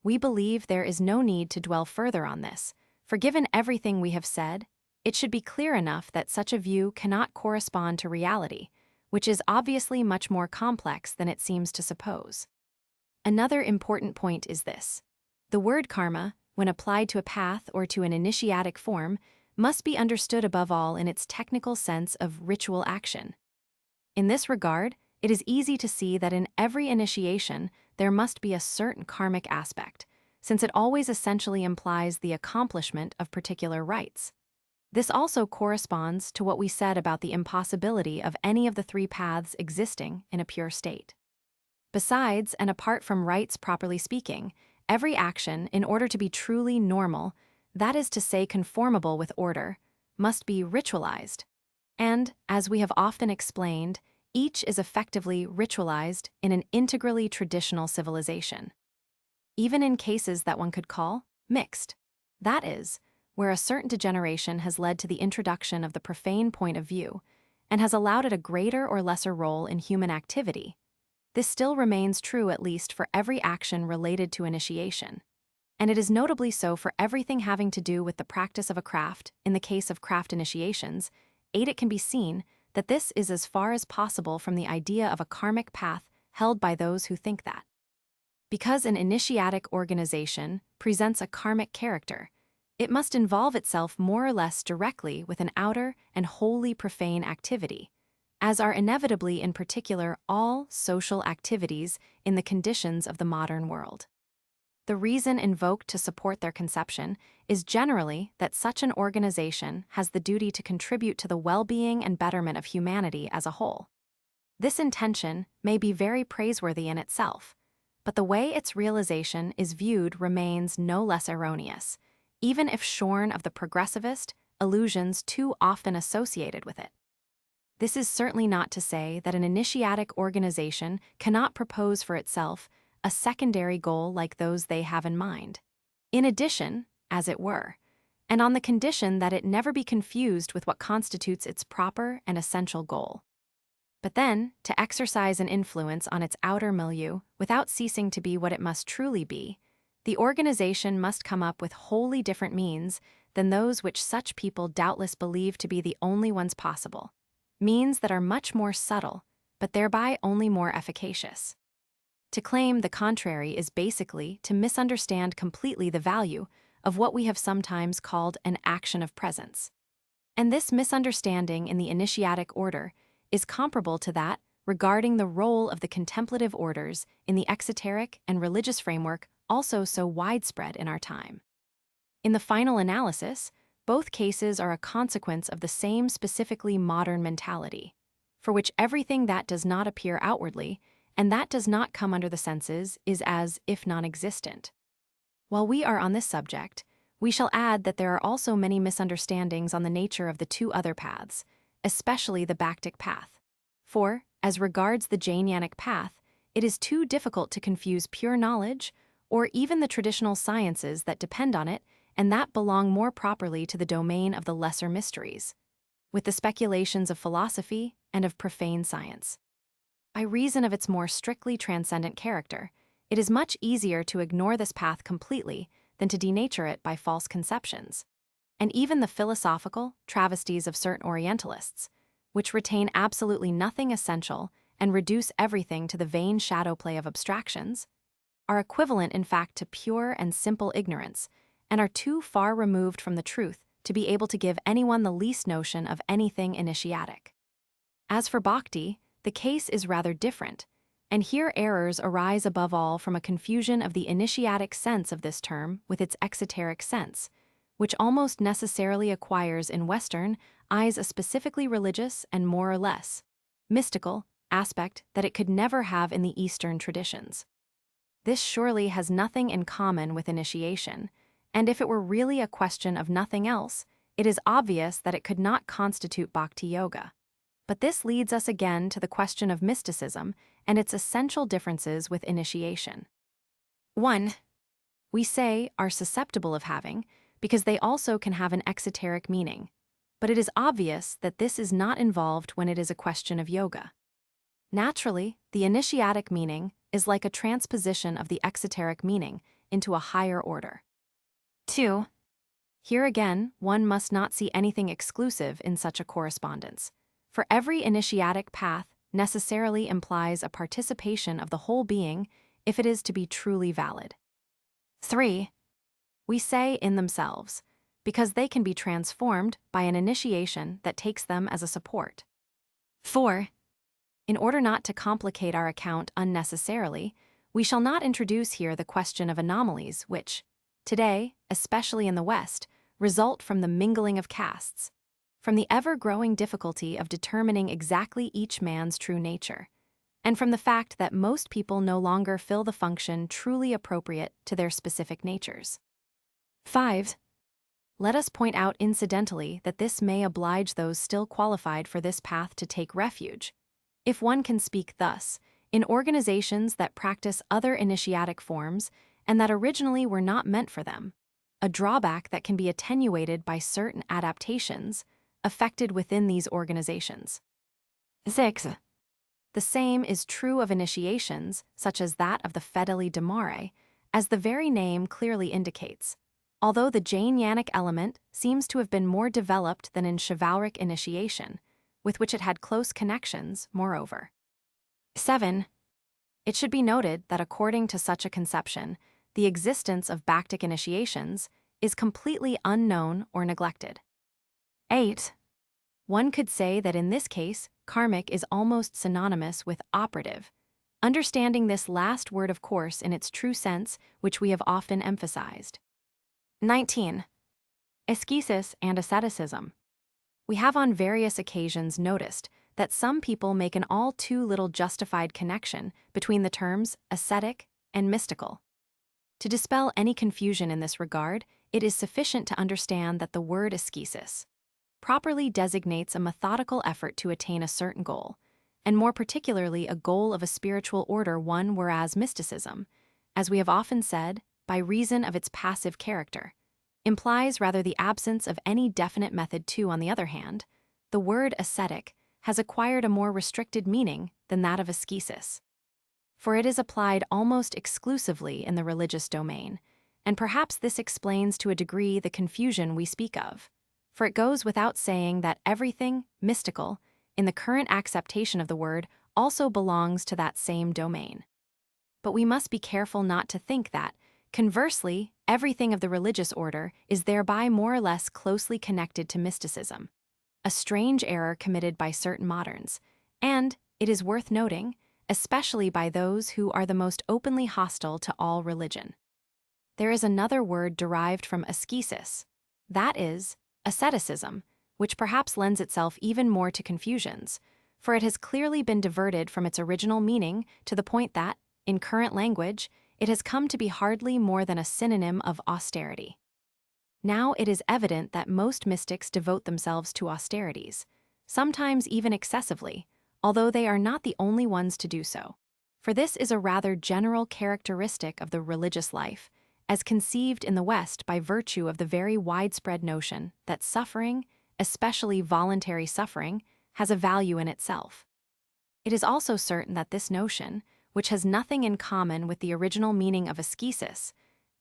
We believe there is no need to dwell further on this, for given everything we have said, it should be clear enough that such a view cannot correspond to reality, which is obviously much more complex than it seems to suppose. Another important point is this. The word karma, when applied to a path or to an initiatic form, must be understood above all in its technical sense of ritual action. In this regard, it is easy to see that in every initiation there must be a certain karmic aspect, since it always essentially implies the accomplishment of particular rites. This also corresponds to what we said about the impossibility of any of the three paths existing in a pure state. Besides, and apart from rites properly speaking, every action, in order to be truly normal, that is to say conformable with order, must be ritualized. And, as we have often explained, each is effectively ritualized in an integrally traditional civilization. Even in cases that one could call mixed. That is, where a certain degeneration has led to the introduction of the profane point of view, and has allowed it a greater or lesser role in human activity. This still remains true at least for every action related to initiation. And it is notably so for everything having to do with the practice of a craft. In the case of craft initiations, it can be seen that this is as far as possible from the idea of a karmic path held by those who think that. Because an initiatic organization presents a karmic character, it must involve itself more or less directly with an outer and wholly profane activity, as are inevitably in particular all social activities in the conditions of the modern world. The reason invoked to support their conception is generally that such an organization has the duty to contribute to the well-being and betterment of humanity as a whole. This intention may be very praiseworthy in itself, but the way its realization is viewed remains no less erroneous, even if shorn of the progressivist illusions too often associated with it. This is certainly not to say that an initiatic organization cannot propose for itself a secondary goal like those they have in mind. In addition, as it were, and on the condition that it never be confused with what constitutes its proper and essential goal. But then, to exercise an influence on its outer milieu without ceasing to be what it must truly be, the organization must come up with wholly different means than those which such people doubtless believe to be the only ones possible, means that are much more subtle, but thereby only more efficacious. To claim the contrary is basically to misunderstand completely the value of what we have sometimes called an action of presence. And this misunderstanding in the initiatic order is comparable to that regarding the role of the contemplative orders in the exoteric and religious framework also so widespread in our time. In the final analysis, both cases are a consequence of the same specifically modern mentality, for which everything that does not appear outwardly and that does not come under the senses is as if non-existent. While we are on this subject, we shall add that there are also many misunderstandings on the nature of the two other paths, especially the Bhaktic path. For, as regards the Jnanic path, it is too difficult to confuse pure knowledge, or even the traditional sciences that depend on it and that belong more properly to the domain of the lesser mysteries, with the speculations of philosophy and of profane science. By reason of its more strictly transcendent character, it is much easier to ignore this path completely than to denature it by false conceptions. And even the philosophical travesties of certain Orientalists, which retain absolutely nothing essential and reduce everything to the vain shadow play of abstractions, are equivalent in fact to pure and simple ignorance, and are too far removed from the truth to be able to give anyone the least notion of anything initiatic. As for bhakti, the case is rather different, and here errors arise above all from a confusion of the initiatic sense of this term with its exoteric sense, which almost necessarily acquires in Western eyes a specifically religious and more or less mystical aspect that it could never have in the Eastern traditions. This surely has nothing in common with initiation, and if it were really a question of nothing else, it is obvious that it could not constitute bhakti yoga. But this leads us again to the question of mysticism and its essential differences with initiation. 1. We say are susceptible of having, because they also can have an exoteric meaning, but it is obvious that this is not involved when it is a question of yoga. Naturally, the initiatic meaning is like a transposition of the exoteric meaning into a higher order. 2. Here again, one must not see anything exclusive in such a correspondence, for every initiatic path necessarily implies a participation of the whole being if it is to be truly valid. 3. We say in themselves, because they can be transformed by an initiation that takes them as a support. 4. In order not to complicate our account unnecessarily, we shall not introduce here the question of anomalies which, today, especially in the West, result from the mingling of castes, from the ever-growing difficulty of determining exactly each man's true nature, and from the fact that most people no longer fill the function truly appropriate to their specific natures. 5. Let us point out incidentally that this may oblige those still qualified for this path to take refuge, if one can speak thus, in organizations that practice other initiatic forms and that originally were not meant for them, a drawback that can be attenuated by certain adaptations effected within these organizations. 6. The same is true of initiations, such as that of the Fedeli de Mare, as the very name clearly indicates, although the Jnanic element seems to have been more developed than in chivalric initiation, with which it had close connections, moreover. 7. It should be noted that according to such a conception, the existence of Bhaktic initiations is completely unknown or neglected. 8. One could say that in this case, karmic is almost synonymous with operative, understanding this last word of course in its true sense, which we have often emphasized. 19. Ascesis and asceticism. We have on various occasions noticed that some people make an all too little justified connection between the terms ascetic and mystical. To dispel any confusion in this regard, it is sufficient to understand that the word ascesis properly designates a methodical effort to attain a certain goal, and more particularly a goal of a spiritual order, one whereas mysticism, as we have often said, by reason of its passive character, implies rather the absence of any definite method to, on the other hand, the word ascetic has acquired a more restricted meaning than that of ascesis. For it is applied almost exclusively in the religious domain, and perhaps this explains to a degree the confusion we speak of. For it goes without saying that everything mystical, in the current acceptation of the word, also belongs to that same domain. But we must be careful not to think that, conversely, everything of the religious order is thereby more or less closely connected to mysticism, a strange error committed by certain moderns, and, it is worth noting, especially by those who are the most openly hostile to all religion. There is another word derived from ascesis, that is, asceticism, which perhaps lends itself even more to confusions, for it has clearly been diverted from its original meaning to the point that, in current language, it has come to be hardly more than a synonym of austerity. Now it is evident that most mystics devote themselves to austerities, sometimes even excessively, although they are not the only ones to do so. For this is a rather general characteristic of the religious life, as conceived in the West by virtue of the very widespread notion that suffering, especially voluntary suffering, has a value in itself. It is also certain that this notion, which has nothing in common with the original meaning of ascesis,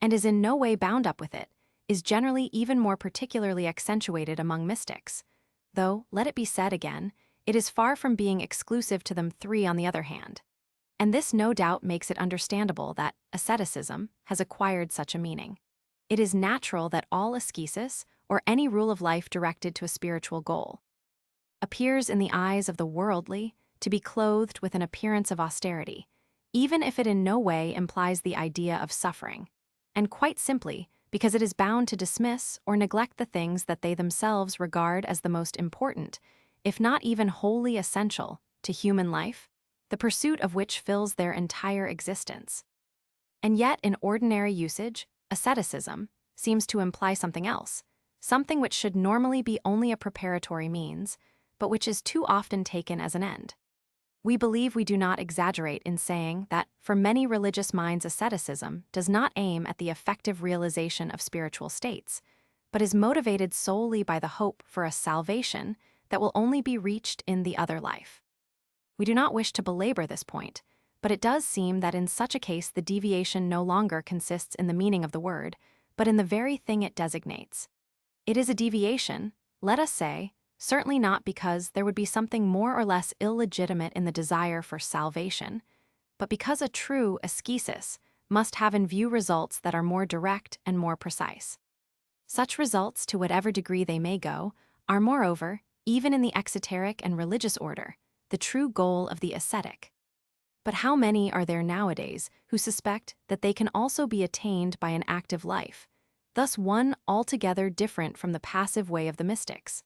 and is in no way bound up with it, is generally even more particularly accentuated among mystics, though, let it be said again, it is far from being exclusive to them three on the other hand. And this no doubt makes it understandable that asceticism has acquired such a meaning. It is natural that all ascesis, or any rule of life directed to a spiritual goal, appears in the eyes of the worldly to be clothed with an appearance of austerity, even if it in no way implies the idea of suffering, and quite simply because it is bound to dismiss or neglect the things that they themselves regard as the most important, if not even wholly essential, to human life, the pursuit of which fills their entire existence. And yet, in ordinary usage, asceticism seems to imply something else, something which should normally be only a preparatory means, but which is too often taken as an end. We believe we do not exaggerate in saying that, for many religious minds, asceticism does not aim at the effective realization of spiritual states, but is motivated solely by the hope for a salvation that will only be reached in the other life. We do not wish to belabor this point, but it does seem that in such a case the deviation no longer consists in the meaning of the word, but in the very thing it designates. It is a deviation, let us say, certainly not because there would be something more or less illegitimate in the desire for salvation, but because a true ascesis must have in view results that are more direct and more precise. Such results, to whatever degree they may go, are moreover, even in the exoteric and religious order, the true goal of the ascetic. But how many are there nowadays who suspect that they can also be attained by an active life, thus one altogether different from the passive way of the mystics?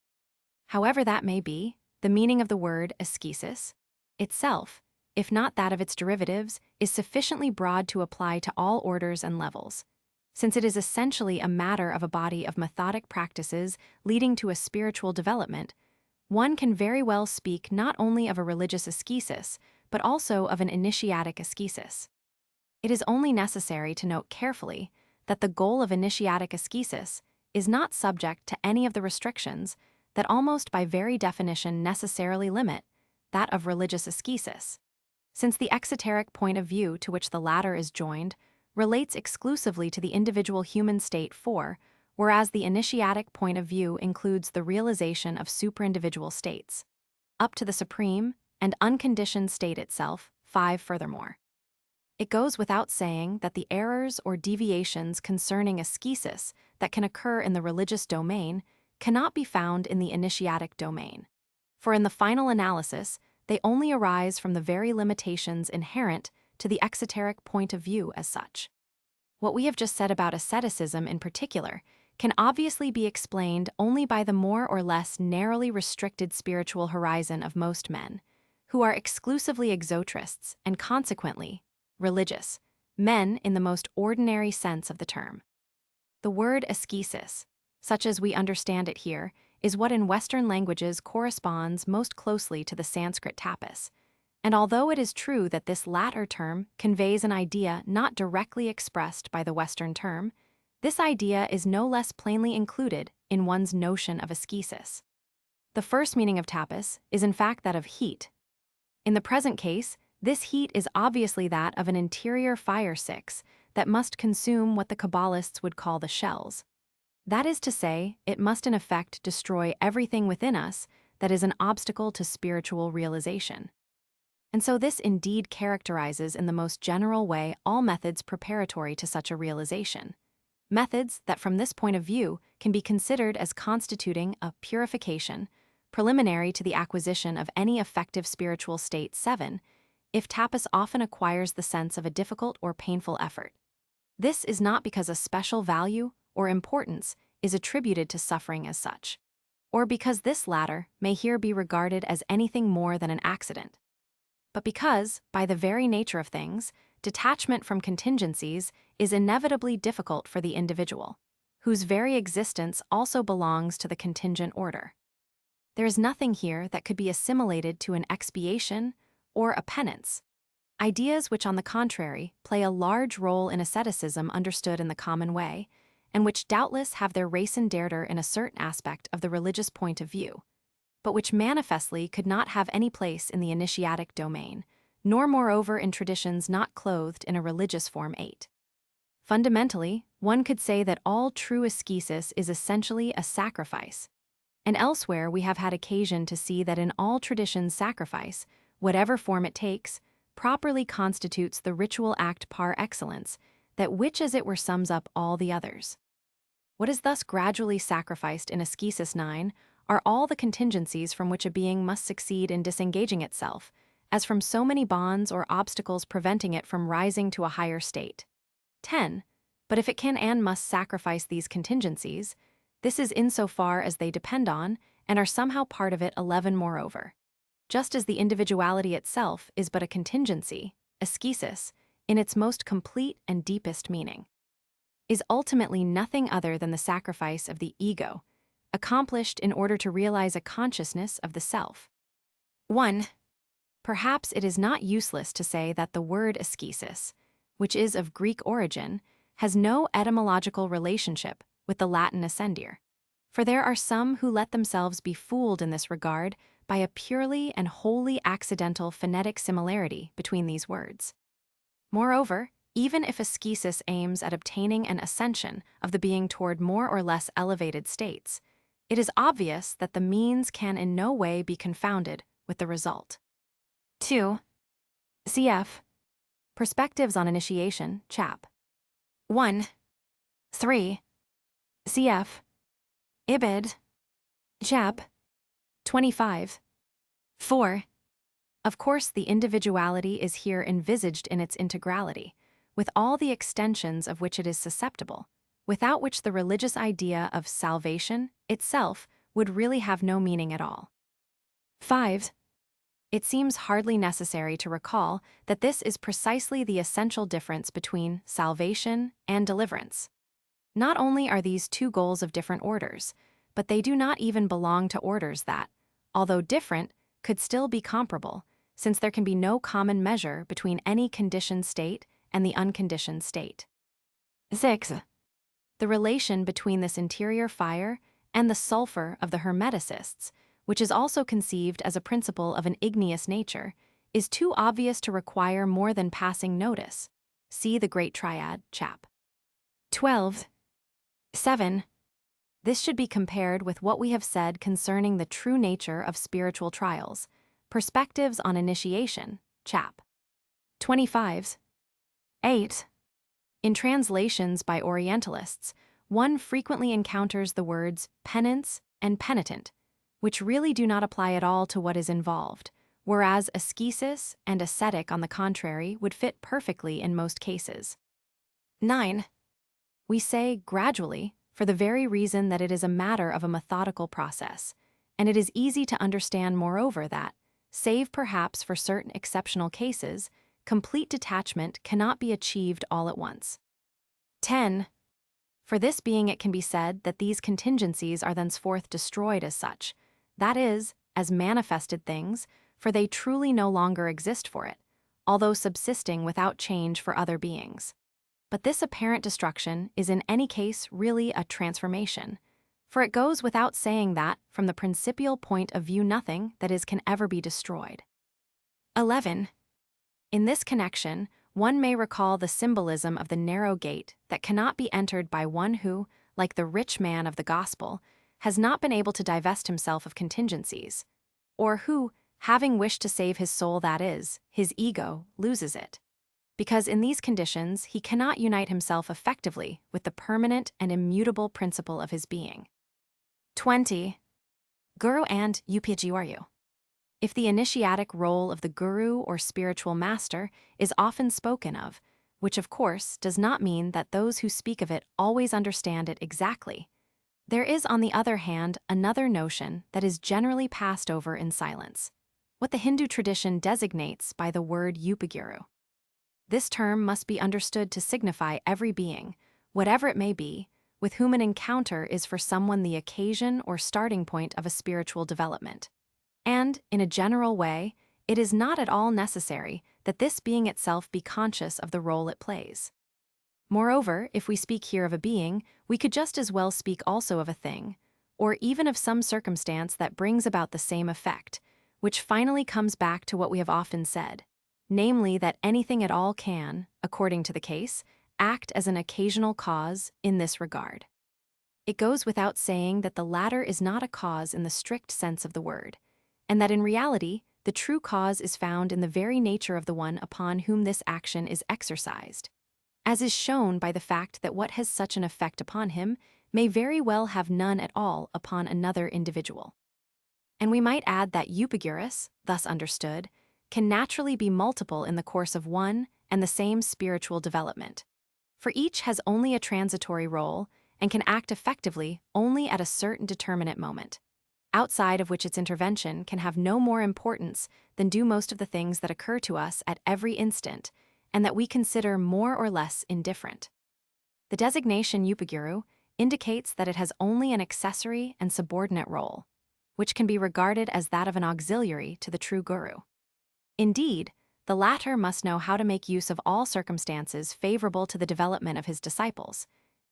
However that may be, the meaning of the word ascesis itself, if not that of its derivatives, is sufficiently broad to apply to all orders and levels, since it is essentially a matter of a body of methodic practices leading to a spiritual development. One can very well speak not only of a religious ascesis, but also of an initiatic ascesis. It is only necessary to note carefully that the goal of initiatic ascesis is not subject to any of the restrictions that almost by very definition necessarily limit that of religious ascesis, since the exoteric point of view to which the latter is joined relates exclusively to the individual human state whereas the initiatic point of view includes the realization of superindividual states, up to the supreme and unconditioned state itself, 5 furthermore. It goes without saying that the errors or deviations concerning ascesis that can occur in the religious domain cannot be found in the initiatic domain, for in the final analysis, they only arise from the very limitations inherent to the exoteric point of view as such. What we have just said about asceticism in particular can obviously be explained only by the more or less narrowly restricted spiritual horizon of most men, who are exclusively exotrists and consequently religious, men in the most ordinary sense of the term. The word ascesis, such as we understand it here, is what in Western languages corresponds most closely to the Sanskrit tapas, and although it is true that this latter term conveys an idea not directly expressed by the Western term, this idea is no less plainly included in one's notion of ascesis. The first meaning of tapas is in fact that of heat. In the present case, this heat is obviously that of an interior fire six that must consume what the Kabbalists would call the shells. That is to say, it must in effect destroy everything within us that is an obstacle to spiritual realization. And so this indeed characterizes in the most general way all methods preparatory to such a realization. Methods that from this point of view can be considered as constituting a purification, preliminary to the acquisition of any effective spiritual state 7, if tapas often acquires the sense of a difficult or painful effort. This is not because a special value or importance is attributed to suffering as such, or because this latter may here be regarded as anything more than an accident, but because, by the very nature of things, detachment from contingencies is inevitably difficult for the individual, whose very existence also belongs to the contingent order. There is nothing here that could be assimilated to an expiation or a penance, ideas which on the contrary play a large role in asceticism understood in the common way, and which doubtless have their raison d'être in a certain aspect of the religious point of view, but which manifestly could not have any place in the initiatic domain, nor moreover in traditions not clothed in a religious form 8. Fundamentally, one could say that all true ascesis is essentially a sacrifice, and elsewhere we have had occasion to see that in all traditions sacrifice, whatever form it takes, properly constitutes the ritual act par excellence, that which as it were sums up all the others. What is thus gradually sacrificed in ascesis 9 are all the contingencies from which a being must succeed in disengaging itself, as from so many bonds or obstacles preventing it from rising to a higher state. 10. But if it can and must sacrifice these contingencies, this is insofar as they depend on and are somehow part of it 11 moreover. Just as the individuality itself is but a contingency, ascesis, in its most complete and deepest meaning, is ultimately nothing other than the sacrifice of the ego, accomplished in order to realize a consciousness of the self. 1. Perhaps it is not useless to say that the word ascesis, which is of Greek origin, has no etymological relationship with the Latin ascendir, for there are some who let themselves be fooled in this regard by a purely and wholly accidental phonetic similarity between these words. Moreover, even if ascesis aims at obtaining an ascension of the being toward more or less elevated states, it is obvious that the means can in no way be confounded with the result. 2. Cf. Perspectives on Initiation, Chap. 1. 3. Cf. Ibid. Chap. 25. 4. Of course, the individuality is here envisaged in its integrality, with all the extensions of which it is susceptible, without which the religious idea of salvation itself would really have no meaning at all. 5. It seems hardly necessary to recall that this is precisely the essential difference between salvation and deliverance. Not only are these two goals of different orders, but they do not even belong to orders that, although different, could still be comparable, since there can be no common measure between any conditioned state and the unconditioned state. 6. The relation between this interior fire and the sulfur of the Hermeticists, which is also conceived as a principle of an igneous nature, is too obvious to require more than passing notice. See the Great Triad, Chap. 12. 7. This should be compared with what we have said concerning the true nature of spiritual trials. Perspectives on Initiation, Chap. 25. 8. In translations by Orientalists, one frequently encounters the words penance and penitent, which really do not apply at all to what is involved, whereas ascesis and ascetic, on the contrary, would fit perfectly in most cases. 9. We say gradually for the very reason that it is a matter of a methodical process, and it is easy to understand moreover that, save perhaps for certain exceptional cases, complete detachment cannot be achieved all at once. 10. For this being it can be said that these contingencies are thenceforth destroyed as such, that is, as manifested things, for they truly no longer exist for it, although subsisting without change for other beings. But this apparent destruction is in any case really a transformation, for it goes without saying that, from the principial point of view, nothing, that is, can ever be destroyed. 11. In this connection, one may recall the symbolism of the narrow gate that cannot be entered by one who, like the rich man of the gospel, has not been able to divest himself of contingencies, or who, having wished to save his soul, that is, his ego, loses it, because in these conditions he cannot unite himself effectively with the permanent and immutable principle of his being. 20. Guru and Upajuryu. If the initiatic role of the guru or spiritual master is often spoken of, which of course does not mean that those who speak of it always understand it exactly, there is on the other hand another notion that is generally passed over in silence, what the Hindu tradition designates by the word Upaguru. This term must be understood to signify every being, whatever it may be, with whom an encounter is for someone the occasion or starting point of a spiritual development. And, in a general way, it is not at all necessary that this being itself be conscious of the role it plays. Moreover, if we speak here of a being, we could just as well speak also of a thing, or even of some circumstance that brings about the same effect, which finally comes back to what we have often said, namely that anything at all can, according to the case, act as an occasional cause in this regard. It goes without saying that the latter is not a cause in the strict sense of the word, and that in reality, the true cause is found in the very nature of the one upon whom this action is exercised, as is shown by the fact that what has such an effect upon him may very well have none at all upon another individual. And we might add that Upagurus, thus understood, can naturally be multiple in the course of one and the same spiritual development, for each has only a transitory role and can act effectively only at a certain determinate moment, outside of which its intervention can have no more importance than do most of the things that occur to us at every instant and that we consider more or less indifferent. The designation Upaguru indicates that it has only an accessory and subordinate role, which can be regarded as that of an auxiliary to the true guru. Indeed, the latter must know how to make use of all circumstances favorable to the development of his disciples,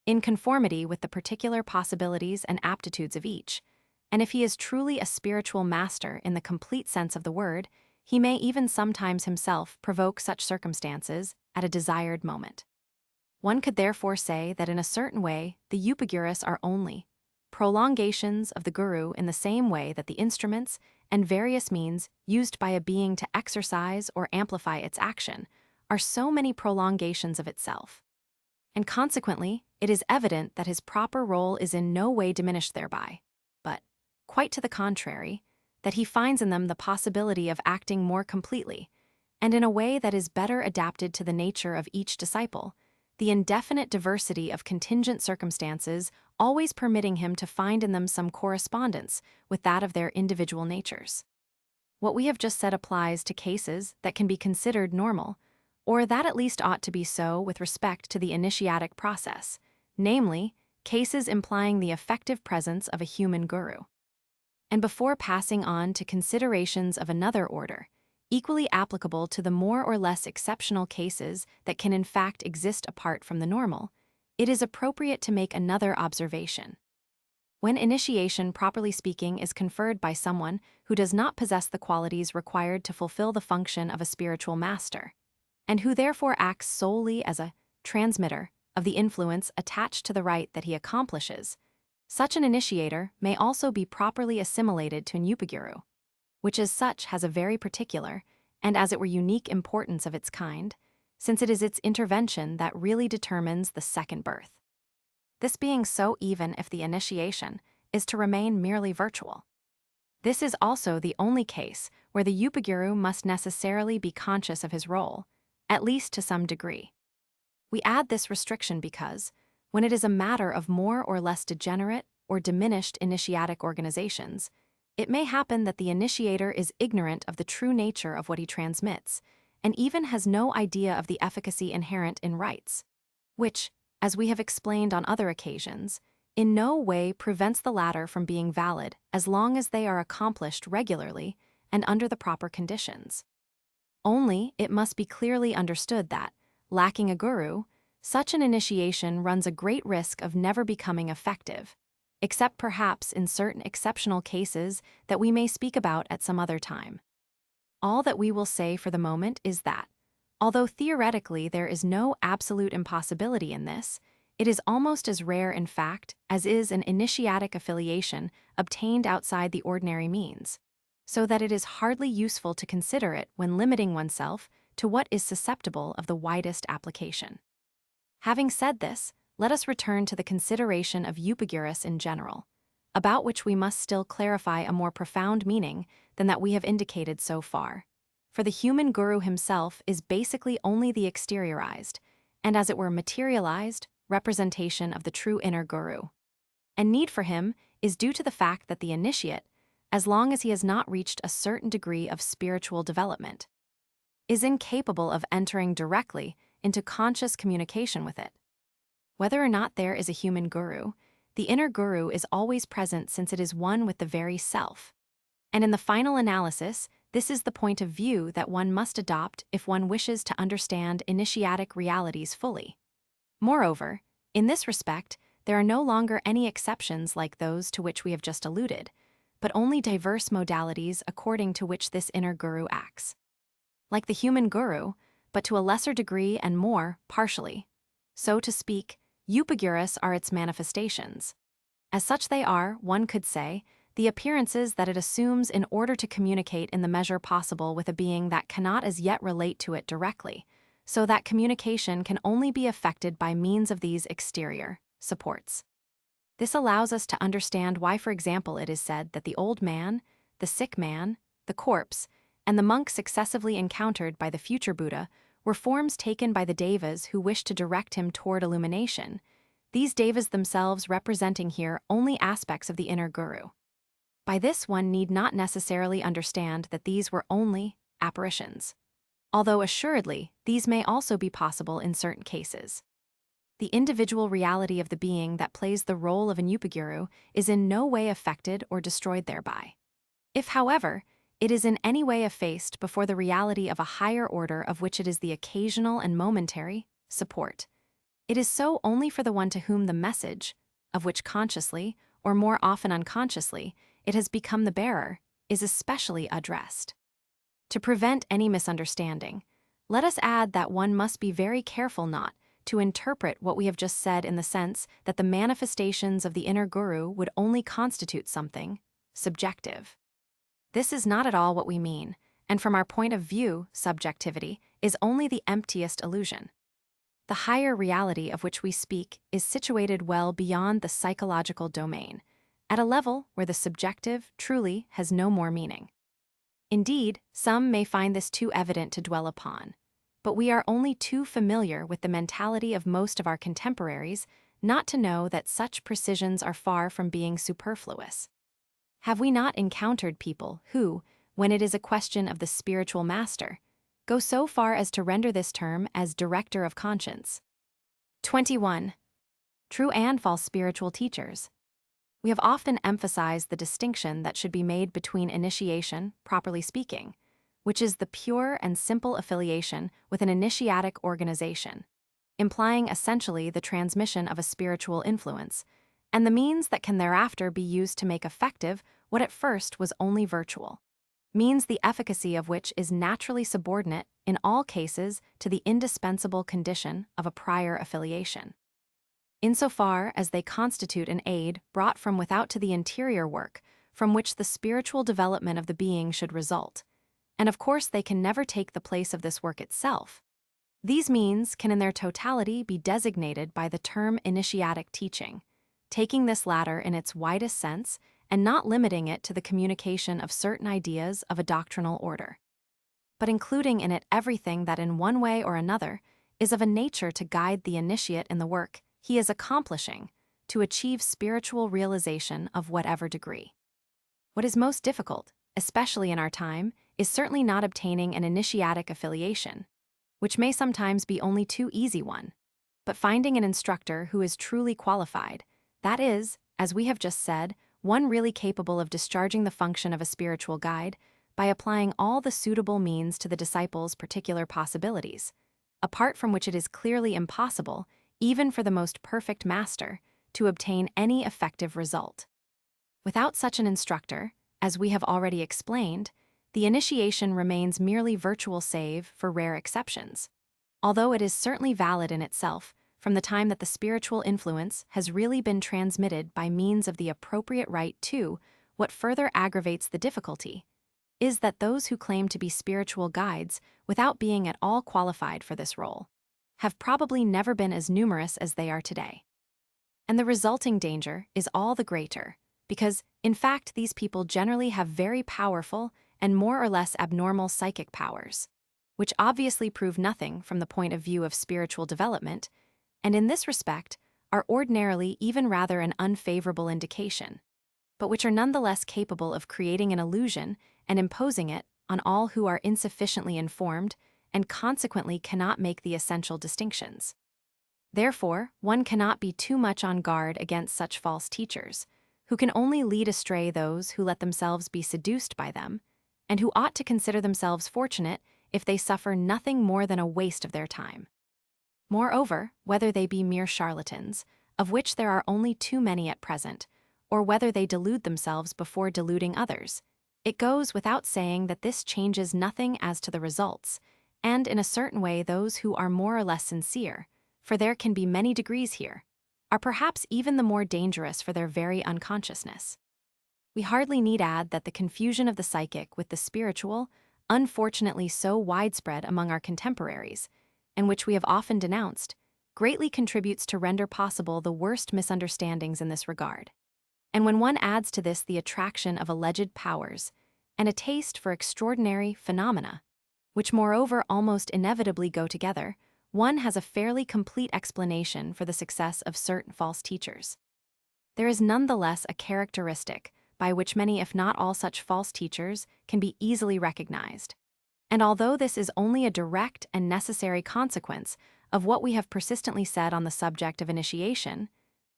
in conformity with the particular possibilities and aptitudes of each, and if he is truly a spiritual master in the complete sense of the word, he may even sometimes himself provoke such circumstances at a desired moment. One could therefore say that in a certain way the Upagurus are only prolongations of the guru in the same way that the instruments and various means used by a being to exercise or amplify its action are so many prolongations of itself. And consequently, it is evident that his proper role is in no way diminished thereby, but, quite to the contrary, that he finds in them the possibility of acting more completely, and in a way that is better adapted to the nature of each disciple, the indefinite diversity of contingent circumstances always permitting him to find in them some correspondence with that of their individual natures. What we have just said applies to cases that can be considered normal, or that at least ought to be so with respect to the initiatic process, namely, cases implying the effective presence of a human guru. And before passing on to considerations of another order, equally applicable to the more or less exceptional cases that can in fact exist apart from the normal, it is appropriate to make another observation. When initiation, properly speaking, is conferred by someone who does not possess the qualities required to fulfill the function of a spiritual master, and who therefore acts solely as a transmitter of the influence attached to the rite that he accomplishes, such an initiator may also be properly assimilated to an Upaguru, which as such has a very particular, and as it were unique importance of its kind, since it is its intervention that really determines the second birth. This being so even if the initiation is to remain merely virtual. This is also the only case where the Upaguru must necessarily be conscious of his role, at least to some degree. We add this restriction because, When it is a matter of more or less degenerate or diminished initiatic organizations, it may happen that the initiator is ignorant of the true nature of what he transmits, and even has no idea of the efficacy inherent in rites, which, as we have explained on other occasions, in no way prevents the latter from being valid as long as they are accomplished regularly and under the proper conditions. Only it must be clearly understood that, lacking a guru, such an initiation runs a great risk of never becoming effective, except perhaps in certain exceptional cases that we may speak about at some other time. All that we will say for the moment is that, although theoretically there is no absolute impossibility in this, it is almost as rare in fact as is an initiatic affiliation obtained outside the ordinary means, so that it is hardly useful to consider it when limiting oneself to what is susceptible of the widest application. Having said this, let us return to the consideration of eupagurus in general, about which we must still clarify a more profound meaning than that we have indicated so far. For the human guru himself is basically only the exteriorized, and as it were materialized, representation of the true inner guru. And need for him is due to the fact that the initiate, as long as he has not reached a certain degree of spiritual development, is incapable of entering directly into conscious communication with it. Whether or not there is a human guru, the inner guru is always present since it is one with the very self. And in the final analysis, this is the point of view that one must adopt if one wishes to understand initiatic realities fully. Moreover, in this respect, there are no longer any exceptions like those to which we have just alluded, but only diverse modalities according to which this inner guru acts. Like the human guru, but to a lesser degree and more partially. So to speak, eupagurus are its manifestations. As such they are, one could say, the appearances that it assumes in order to communicate in the measure possible with a being that cannot as yet relate to it directly, so that communication can only be effected by means of these exterior supports. This allows us to understand why, for example, it is said that the old man, the sick man, the corpse, and the monk successively encountered by the future Buddha were forms taken by the devas who wished to direct him toward illumination, these devas themselves representing here only aspects of the inner guru. By this one need not necessarily understand that these were only apparitions, although assuredly these may also be possible in certain cases. The individual reality of the being that plays the role of an eupaguru is in no way affected or destroyed thereby. If, however, it is in any way effaced before the reality of a higher order of which it is the occasional and momentary support, it is so only for the one to whom the message, of which consciously, or more often unconsciously, it has become the bearer, is especially addressed. To prevent any misunderstanding, let us add that one must be very careful not to interpret what we have just said in the sense that the manifestations of the inner guru would only constitute something subjective. This is not at all what we mean, and from our point of view, subjectivity is only the emptiest illusion. The higher reality of which we speak is situated well beyond the psychological domain, at a level where the subjective truly has no more meaning. Indeed, some may find this too evident to dwell upon, but we are only too familiar with the mentality of most of our contemporaries not to know that such precisions are far from being superfluous. Have we not encountered people who, when it is a question of the spiritual master, go so far as to render this term as director of conscience? 21. True and false spiritual teachers. We have often emphasized the distinction that should be made between initiation, properly speaking, which is the pure and simple affiliation with an initiatic organization, implying essentially the transmission of a spiritual influence, and the means that can thereafter be used to make effective what at first was only virtual, means the efficacy of which is naturally subordinate in all cases to the indispensable condition of a prior affiliation. Insofar as they constitute an aid brought from without to the interior work from which the spiritual development of the being should result, and of course they can never take the place of this work itself, these means can in their totality be designated by the term initiatic teaching, taking this latter in its widest sense and not limiting it to the communication of certain ideas of a doctrinal order, but including in it everything that in one way or another is of a nature to guide the initiate in the work he is accomplishing to achieve spiritual realization of whatever degree. What is most difficult, especially in our time, is certainly not obtaining an initiatic affiliation, which may sometimes be only too easy one, but finding an instructor who is truly qualified, that is, as we have just said, one really capable of discharging the function of a spiritual guide by applying all the suitable means to the disciple's particular possibilities, apart from which it is clearly impossible, even for the most perfect master, to obtain any effective result. Without such an instructor, as we have already explained, the initiation remains merely virtual save for rare exceptions, although it is certainly valid in itself from the time that the spiritual influence has really been transmitted by means of the appropriate rite too. What further aggravates the difficulty is that those who claim to be spiritual guides without being at all qualified for this role have probably never been as numerous as they are today. And the resulting danger is all the greater, because, in fact, these people generally have very powerful and more or less abnormal psychic powers, which obviously prove nothing from the point of view of spiritual development, and in this respect are ordinarily even rather an unfavorable indication, but which are nonetheless capable of creating an illusion and imposing it on all who are insufficiently informed and consequently cannot make the essential distinctions. Therefore, one cannot be too much on guard against such false teachers, who can only lead astray those who let themselves be seduced by them, and who ought to consider themselves fortunate if they suffer nothing more than a waste of their time. Moreover, whether they be mere charlatans, of which there are only too many at present, or whether they delude themselves before deluding others, it goes without saying that this changes nothing as to the results, and in a certain way those who are more or less sincere, for there can be many degrees here, are perhaps even the more dangerous for their very unconsciousness. We hardly need add that the confusion of the psychic with the spiritual, unfortunately so widespread among our contemporaries, and which we have often denounced, greatly contributes to render possible the worst misunderstandings in this regard. And when one adds to this the attraction of alleged powers, and a taste for extraordinary phenomena, which moreover almost inevitably go together, one has a fairly complete explanation for the success of certain false teachers. There is nonetheless a characteristic by which many, if not all, such false teachers can be easily recognized. And although this is only a direct and necessary consequence of what we have persistently said on the subject of initiation,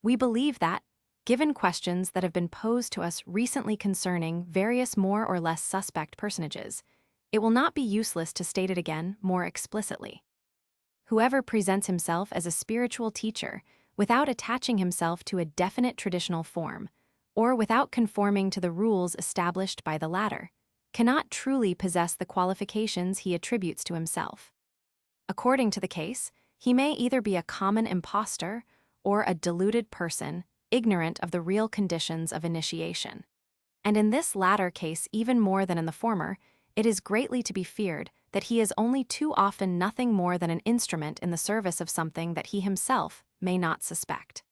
we believe that, given questions that have been posed to us recently concerning various more or less suspect personages, it will not be useless to state it again more explicitly. Whoever presents himself as a spiritual teacher without attaching himself to a definite traditional form, or without conforming to the rules established by the latter, cannot truly possess the qualifications he attributes to himself. According to the case, he may either be a common impostor or a deluded person ignorant of the real conditions of initiation. And in this latter case, even more than in the former, it is greatly to be feared that he is only too often nothing more than an instrument in the service of something that he himself may not suspect.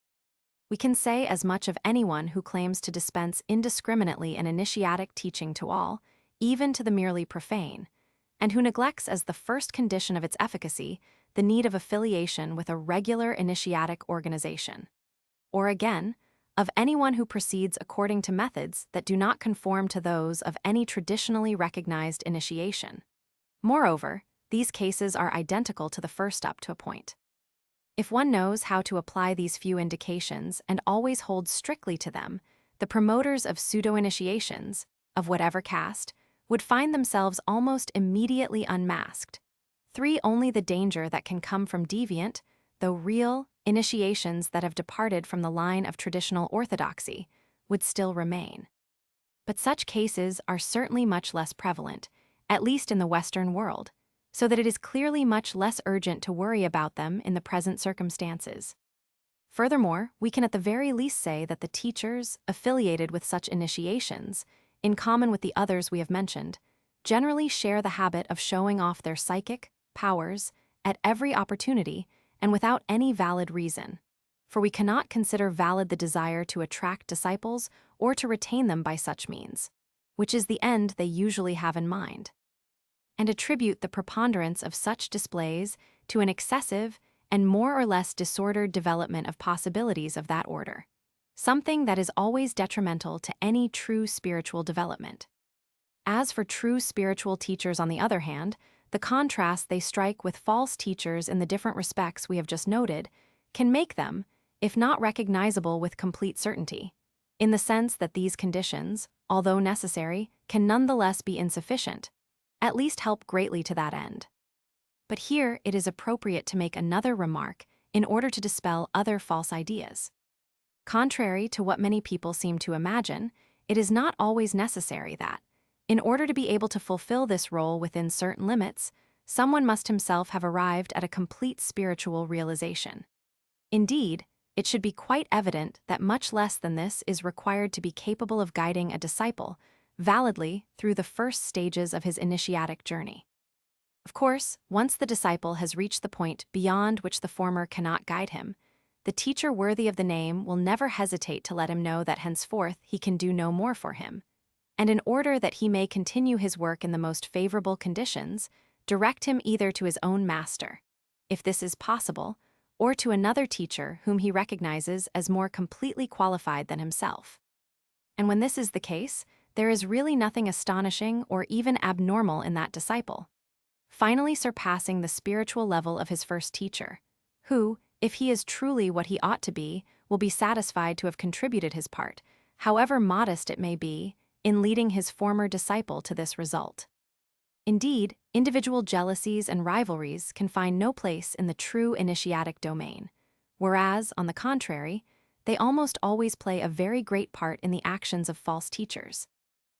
We can say as much of anyone who claims to dispense indiscriminately an initiatic teaching to all, even to the merely profane, and who neglects as the first condition of its efficacy the need of affiliation with a regular initiatic organization. Or again, of anyone who proceeds according to methods that do not conform to those of any traditionally recognized initiation. Moreover, these cases are identical to the first up to a point. If one knows how to apply these few indications and always holds strictly to them, the promoters of pseudo-initiations, of whatever caste, would find themselves almost immediately unmasked. Only the danger that can come from deviant, though real, initiations that have departed from the line of traditional orthodoxy would still remain. But such cases are certainly much less prevalent, at least in the Western world, so that it is clearly much less urgent to worry about them in the present circumstances. Furthermore, we can at the very least say that the teachers affiliated with such initiations, in common with the others we have mentioned, generally share the habit of showing off their psychic powers at every opportunity and without any valid reason, for we cannot consider valid the desire to attract disciples or to retain them by such means, which is the end they usually have in mind, and attribute the preponderance of such displays to an excessive and more or less disordered development of possibilities of that order, something that is always detrimental to any true spiritual development. As for true spiritual teachers, on the other hand, the contrast they strike with false teachers in the different respects we have just noted can make them, if not recognizable with complete certainty, in the sense that these conditions, although necessary, can nonetheless be insufficient, at least help greatly to that end. But here it is appropriate to make another remark in order to dispel other false ideas. Contrary to what many people seem to imagine, it is not always necessary that, in order to be able to fulfill this role within certain limits, someone must himself have arrived at a complete spiritual realization. Indeed, it should be quite evident that much less than this is required to be capable of guiding a disciple validly through the first stages of his initiatic journey. Of course, once the disciple has reached the point beyond which the former cannot guide him, the teacher worthy of the name will never hesitate to let him know that henceforth he can do no more for him, and in order that he may continue his work in the most favorable conditions, direct him either to his own master, if this is possible, or to another teacher whom he recognizes as more completely qualified than himself. And when this is the case, there is really nothing astonishing or even abnormal in that disciple, finally surpassing the spiritual level of his first teacher, who, if he is truly what he ought to be, will be satisfied to have contributed his part, however modest it may be, in leading his former disciple to this result. Indeed, individual jealousies and rivalries can find no place in the true initiatic domain, whereas, on the contrary, they almost always play a very great part in the actions of false teachers.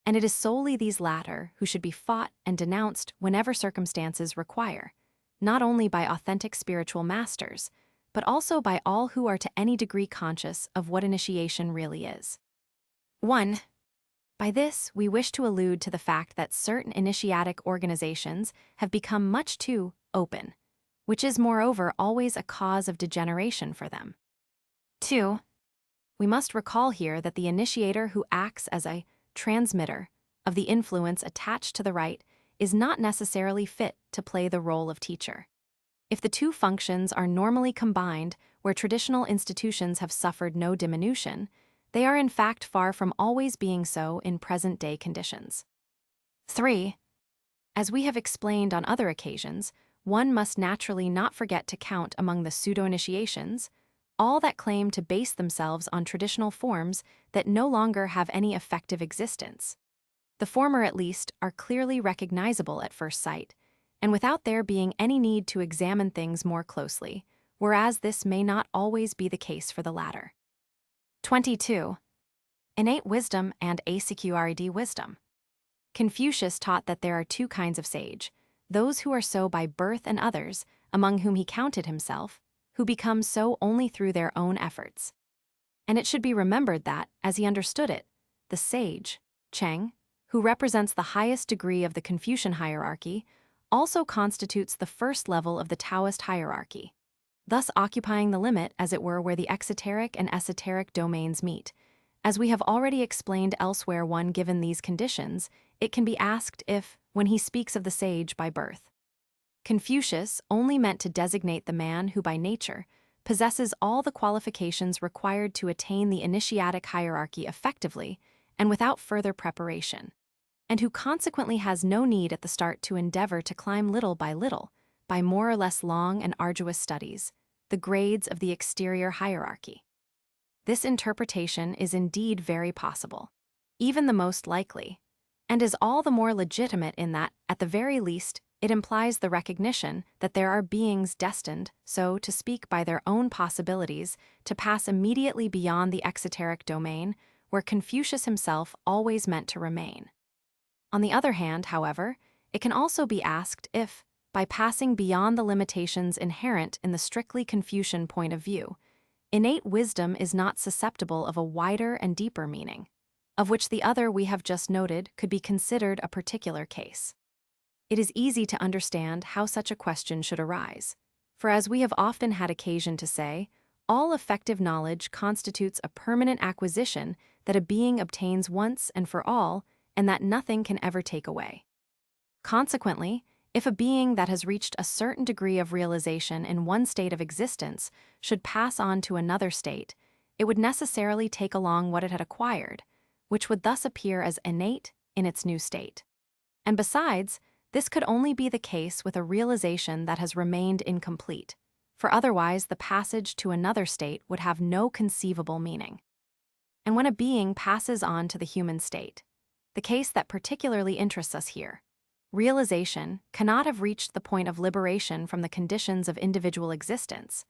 And it is solely these latter who should be fought and denounced whenever circumstances require, not only by authentic spiritual masters, but also by all who are to any degree conscious of what initiation really is. 1. By this, we wish to allude to the fact that certain initiatic organizations have become much too open, which is moreover always a cause of degeneration for them. 2. We must recall here that the initiator who acts as a transmitter of the influence attached to the rite is not necessarily fit to play the role of teacher. If the two functions are normally combined where traditional institutions have suffered no diminution, they are in fact far from always being so in present-day conditions. 3. As we have explained on other occasions, one must naturally not forget to count among the pseudo-initiations all that claim to base themselves on traditional forms that no longer have any effective existence. The former, at least, are clearly recognizable at first sight, and without there being any need to examine things more closely, whereas this may not always be the case for the latter. 22. Innate wisdom and acquired wisdom. Confucius taught that there are two kinds of sage, those who are so by birth and others, among whom he counted himself, who become so only through their own efforts. And it should be remembered that, as he understood it, the sage, Cheng, who represents the highest degree of the Confucian hierarchy, also constitutes the first level of the Taoist hierarchy, thus occupying the limit, as it were, where the exoteric and esoteric domains meet. As we have already explained elsewhere, one given these conditions, it can be asked if, when he speaks of the sage by birth, Confucius only meant to designate the man who by nature possesses all the qualifications required to attain the initiatic hierarchy effectively and without further preparation, and who consequently has no need at the start to endeavor to climb little, by more or less long and arduous studies, the grades of the exterior hierarchy. This interpretation is indeed very possible, even the most likely, and is all the more legitimate in that, at the very least, it implies the recognition that there are beings destined, so to speak, by their own possibilities, to pass immediately beyond the exoteric domain, where Confucius himself always meant to remain. On the other hand, however, it can also be asked if, by passing beyond the limitations inherent in the strictly Confucian point of view, innate wisdom is not susceptible of a wider and deeper meaning, of which the other we have just noted could be considered a particular case. It is easy to understand how such a question should arise, for as we have often had occasion to say, all effective knowledge constitutes a permanent acquisition that a being obtains once and for all, and that nothing can ever take away. Consequently, If a being that has reached a certain degree of realization in one state of existence should pass on to another state, it would necessarily take along what it had acquired, which would thus appear as innate in its new state. And besides, this could only be the case with a realization that has remained incomplete, for otherwise the passage to another state would have no conceivable meaning. And when a being passes on to the human state, the case that particularly interests us here, realization cannot have reached the point of liberation from the conditions of individual existence,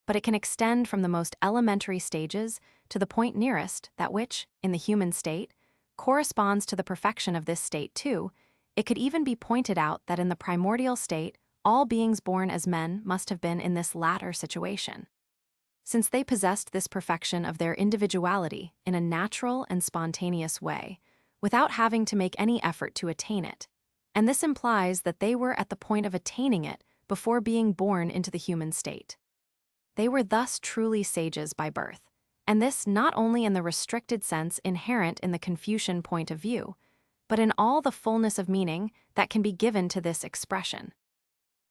but it can extend from the most elementary stages to the point nearest that which, in the human state, corresponds to the perfection of this state too. It could even be pointed out that in the primordial state, all beings born as men must have been in this latter situation, since they possessed this perfection of their individuality in a natural and spontaneous way, without having to make any effort to attain it, and this implies that they were at the point of attaining it before being born into the human state. They were thus truly sages by birth, and this not only in the restricted sense inherent in the Confucian point of view, but in all the fullness of meaning that can be given to this expression.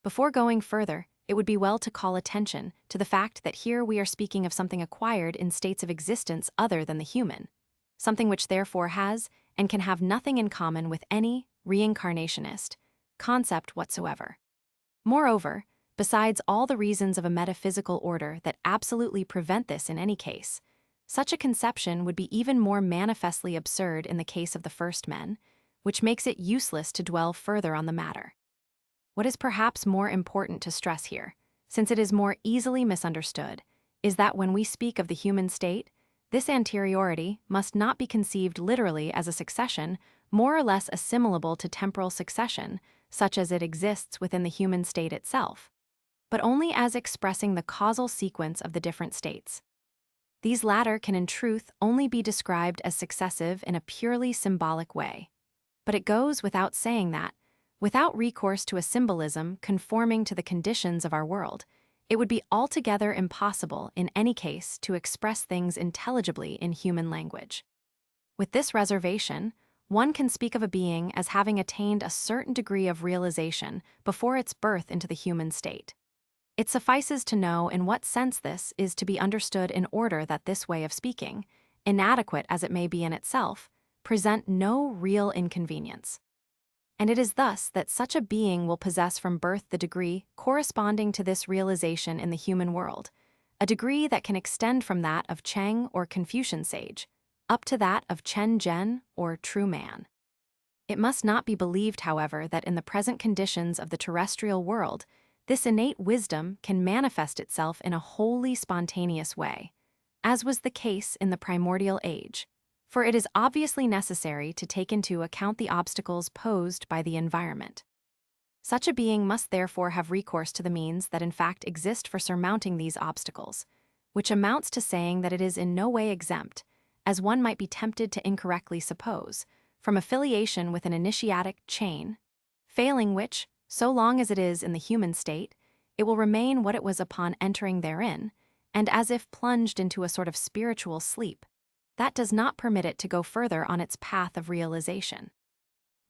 Before going further, it would be well to call attention to the fact that here we are speaking of something acquired in states of existence other than the human, something which therefore has and can have nothing in common with any reincarnationist concept whatsoever. Moreover, besides all the reasons of a metaphysical order that absolutely prevent this in any case, such a conception would be even more manifestly absurd in the case of the first men, which makes it useless to dwell further on the matter. What is perhaps more important to stress here, since it is more easily misunderstood, is that when we speak of the human state, this anteriority must not be conceived literally as a succession more or less assimilable to temporal succession, such as it exists within the human state itself, but only as expressing the causal sequence of the different states. These latter can in truth only be described as successive in a purely symbolic way. But it goes without saying that, without recourse to a symbolism conforming to the conditions of our world, it would be altogether impossible in any case to express things intelligibly in human language. With this reservation, one can speak of a being as having attained a certain degree of realization before its birth into the human state. It suffices to know in what sense this is to be understood in order that this way of speaking, inadequate as it may be in itself, present no real inconvenience. And it is thus that such a being will possess from birth the degree corresponding to this realization in the human world, a degree that can extend from that of Cheng or Confucian sage, up to that of Chen Zhen or true man. It must not be believed, however, that in the present conditions of the terrestrial world, this innate wisdom can manifest itself in a wholly spontaneous way, as was the case in the primordial age, for it is obviously necessary to take into account the obstacles posed by the environment. Such a being must therefore have recourse to the means that in fact exist for surmounting these obstacles, which amounts to saying that it is in no way exempt, as one might be tempted to incorrectly suppose, from affiliation with an initiatic chain, failing which, so long as it is in the human state, it will remain what it was upon entering therein, and as if plunged into a sort of spiritual sleep, that does not permit it to go further on its path of realization.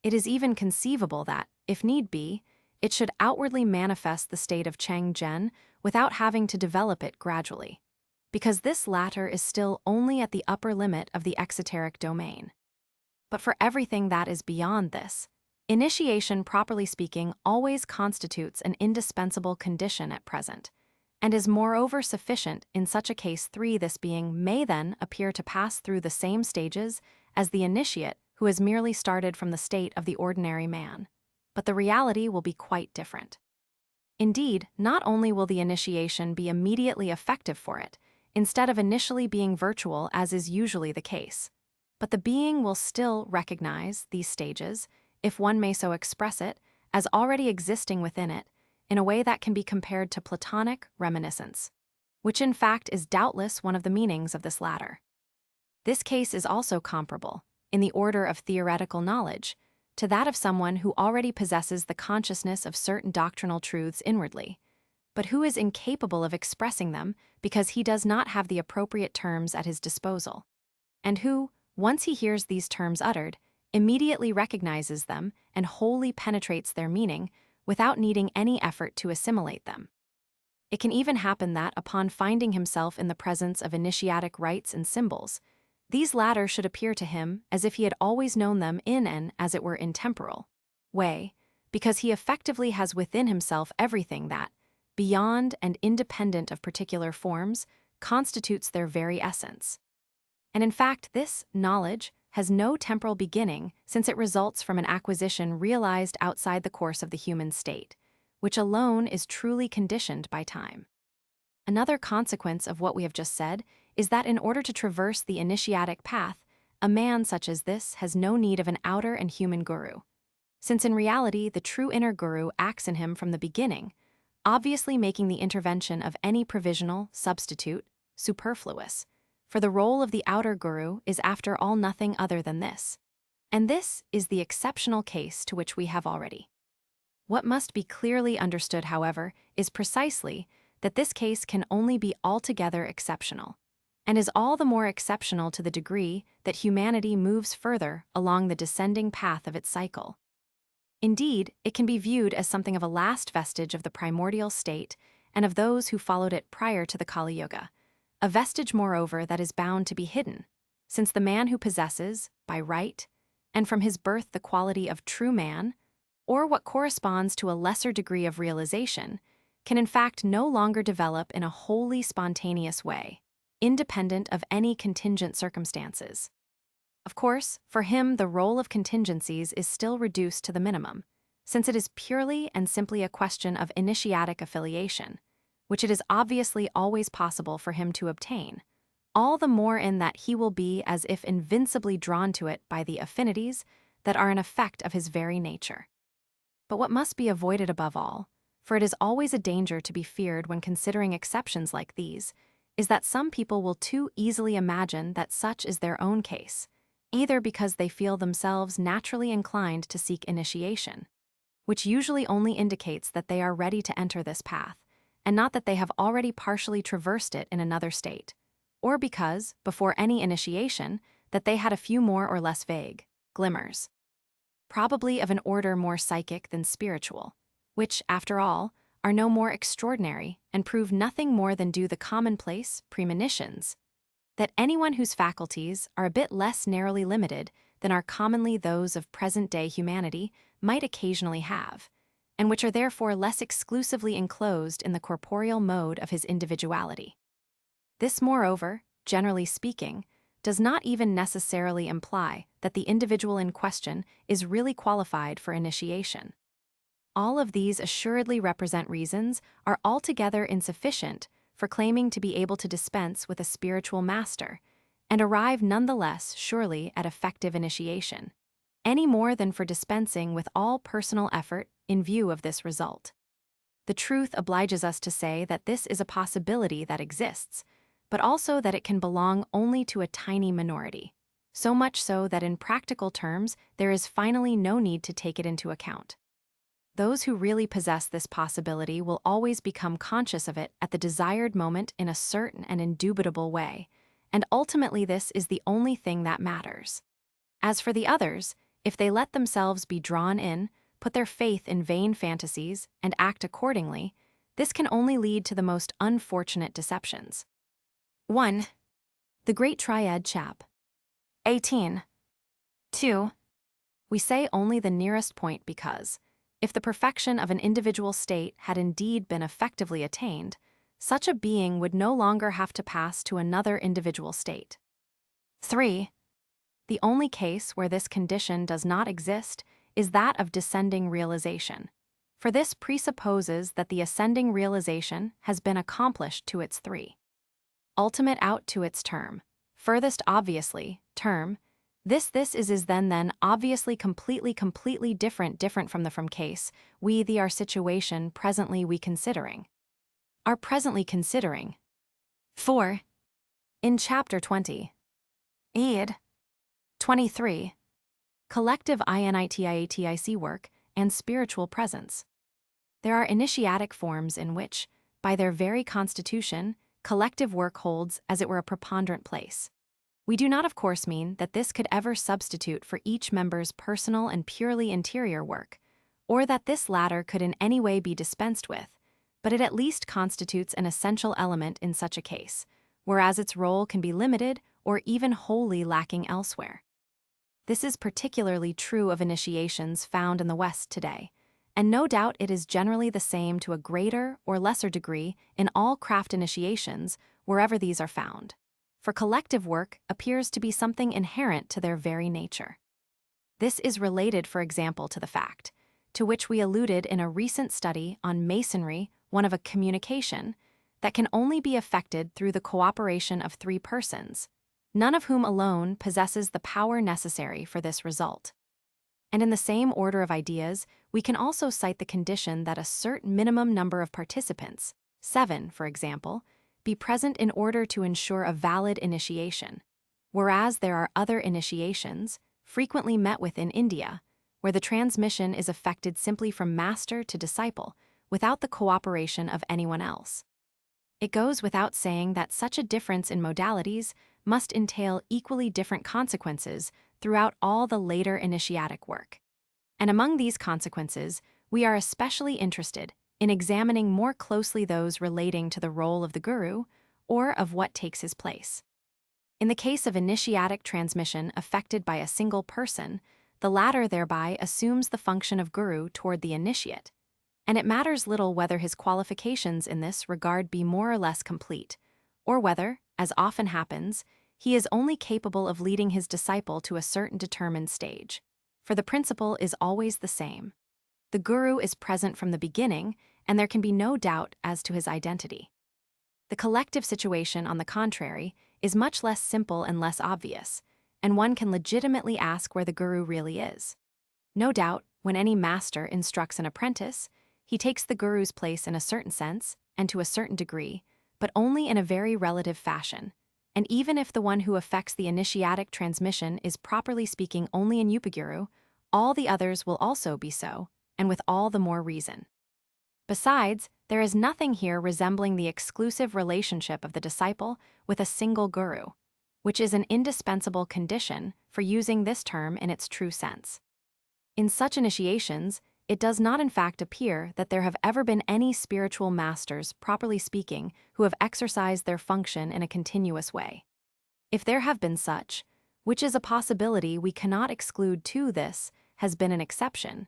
It is even conceivable that, if need be, it should outwardly manifest the state of Cheng Zhen without having to develop it gradually, because this latter is still only at the upper limit of the exoteric domain. But for everything that is beyond this, initiation, properly speaking, always constitutes an indispensable condition at present, and is moreover sufficient in such a case. This being may then appear to pass through the same stages as the initiate who has merely started from the state of the ordinary man, but the reality will be quite different. Indeed, not only will the initiation be immediately effective for it, instead of initially being virtual as is usually the case, but the being will still recognize these stages, if one may so express it, as already existing within it, in a way that can be compared to Platonic reminiscence, which in fact is doubtless one of the meanings of this latter. This case is also comparable, in the order of theoretical knowledge, to that of someone who already possesses the consciousness of certain doctrinal truths inwardly, but who is incapable of expressing them because he does not have the appropriate terms at his disposal, and who, once he hears these terms uttered, immediately recognizes them and wholly penetrates their meaning without needing any effort to assimilate them. It can even happen that, upon finding himself in the presence of initiatic rites and symbols, these latter should appear to him as if he had always known them in an, as it were, intemporal way, because he effectively has within himself everything that, beyond and independent of particular forms, constitutes their very essence. And in fact, this knowledge has no temporal beginning, since it results from an acquisition realized outside the course of the human state, which alone is truly conditioned by time. Another consequence of what we have just said is that in order to traverse the initiatic path, a man such as this has no need of an outer and human guru, since in reality the true inner guru acts in him from the beginning, obviously making the intervention of any provisional substitute superfluous, for the role of the outer guru is after all nothing other than this. And this is the exceptional case to which we have already. What must be clearly understood, however, is precisely that this case can only be altogether exceptional, and is all the more exceptional to the degree that humanity moves further along the descending path of its cycle. Indeed, it can be viewed as something of a last vestige of the primordial state and of those who followed it prior to the Kali Yuga, a vestige, moreover, that is bound to be hidden, since the man who possesses, by right, and from his birth the quality of true man, or what corresponds to a lesser degree of realization, can in fact no longer develop in a wholly spontaneous way, independent of any contingent circumstances. Of course, for him the role of contingencies is still reduced to the minimum, since it is purely and simply a question of initiatic affiliation, which it is obviously always possible for him to obtain, all the more in that he will be as if invincibly drawn to it by the affinities that are an effect of his very nature. But what must be avoided above all, for it is always a danger to be feared when considering exceptions like these, is that some people will too easily imagine that such is their own case, either because they feel themselves naturally inclined to seek initiation, which usually only indicates that they are ready to enter this path, and not that they have already partially traversed it in another state, or because, before any initiation, that they had a few more or less vague glimmers, probably of an order more psychic than spiritual, which, after all, are no more extraordinary and prove nothing more than do the commonplace premonitions that anyone whose faculties are a bit less narrowly limited than are commonly those of present-day humanity might occasionally have, and which are therefore less exclusively enclosed in the corporeal mode of his individuality. This, moreover, generally speaking, does not even necessarily imply that the individual in question is really qualified for initiation. All of these assuredly represent reasons are altogether insufficient for claiming to be able to dispense with a spiritual master, and arrive nonetheless surely at effective initiation, any more than for dispensing with all personal effort in view of this result. The truth obliges us to say that this is a possibility that exists, but also that it can belong only to a tiny minority, so much so that in practical terms there is finally no need to take it into account. Those who really possess this possibility will always become conscious of it at the desired moment in a certain and indubitable way, and ultimately this is the only thing that matters. As for the others, if they let themselves be drawn in, put their faith in vain fantasies, and act accordingly, this can only lead to the most unfortunate deceptions. 1. The Great Triad Chap. 18. 2. We say only the nearest point because, if the perfection of an individual state had indeed been effectively attained, such a being would no longer have to pass to another individual state. 3. The only case where this condition does not exist is that of descending realization, for this presupposes that the ascending realization has been accomplished to its 3. Ultimate out to its term, furthest obviously, term. This is then obviously completely different from the from case, our situation presently we considering. Are presently considering. 4. In Chapter 20. Ed. 23. Collective INITIATIC work and spiritual presence. There are initiatic forms in which, by their very constitution, collective work holds as it were a preponderant place. We do not of course mean that this could ever substitute for each member's personal and purely interior work, or that this latter could in any way be dispensed with, but it at least constitutes an essential element in such a case, whereas its role can be limited or even wholly lacking elsewhere. This is particularly true of initiations found in the West today, and no doubt it is generally the same to a greater or lesser degree in all craft initiations wherever these are found, for collective work appears to be something inherent to their very nature. This is related, for example, to the fact, to which we alluded in a recent study on masonry, one of a communication, that can only be effected through the cooperation of 3 persons, none of whom alone possesses the power necessary for this result. And in the same order of ideas, we can also cite the condition that a certain minimum number of participants, 7, for example, be present in order to ensure a valid initiation, whereas there are other initiations, frequently met with in India, where the transmission is effected simply from master to disciple, without the cooperation of anyone else. It goes without saying that such a difference in modalities must entail equally different consequences throughout all the later initiatic work. And among these consequences, we are especially interested in examining more closely those relating to the role of the guru or of what takes his place. In the case of initiatic transmission effected by a single person, the latter thereby assumes the function of guru toward the initiate, and it matters little whether his qualifications in this regard be more or less complete, or whether, as often happens, he is only capable of leading his disciple to a certain determined stage, for the principle is always the same. The guru is present from the beginning, and there can be no doubt as to his identity. The collective situation, on the contrary, is much less simple and less obvious, and one can legitimately ask where the guru really is. No doubt, when any master instructs an apprentice, he takes the guru's place in a certain sense, and to a certain degree, but only in a very relative fashion, and even if the one who effects the initiatic transmission is properly speaking only an upaguru, all the others will also be so, and with all the more reason. Besides, there is nothing here resembling the exclusive relationship of the disciple with a single guru, which is an indispensable condition for using this term in its true sense. In such initiations, it does not in fact appear that there have ever been any spiritual masters, properly speaking, who have exercised their function in a continuous way. If there have been such, which is a possibility we cannot exclude too, this has been an exception,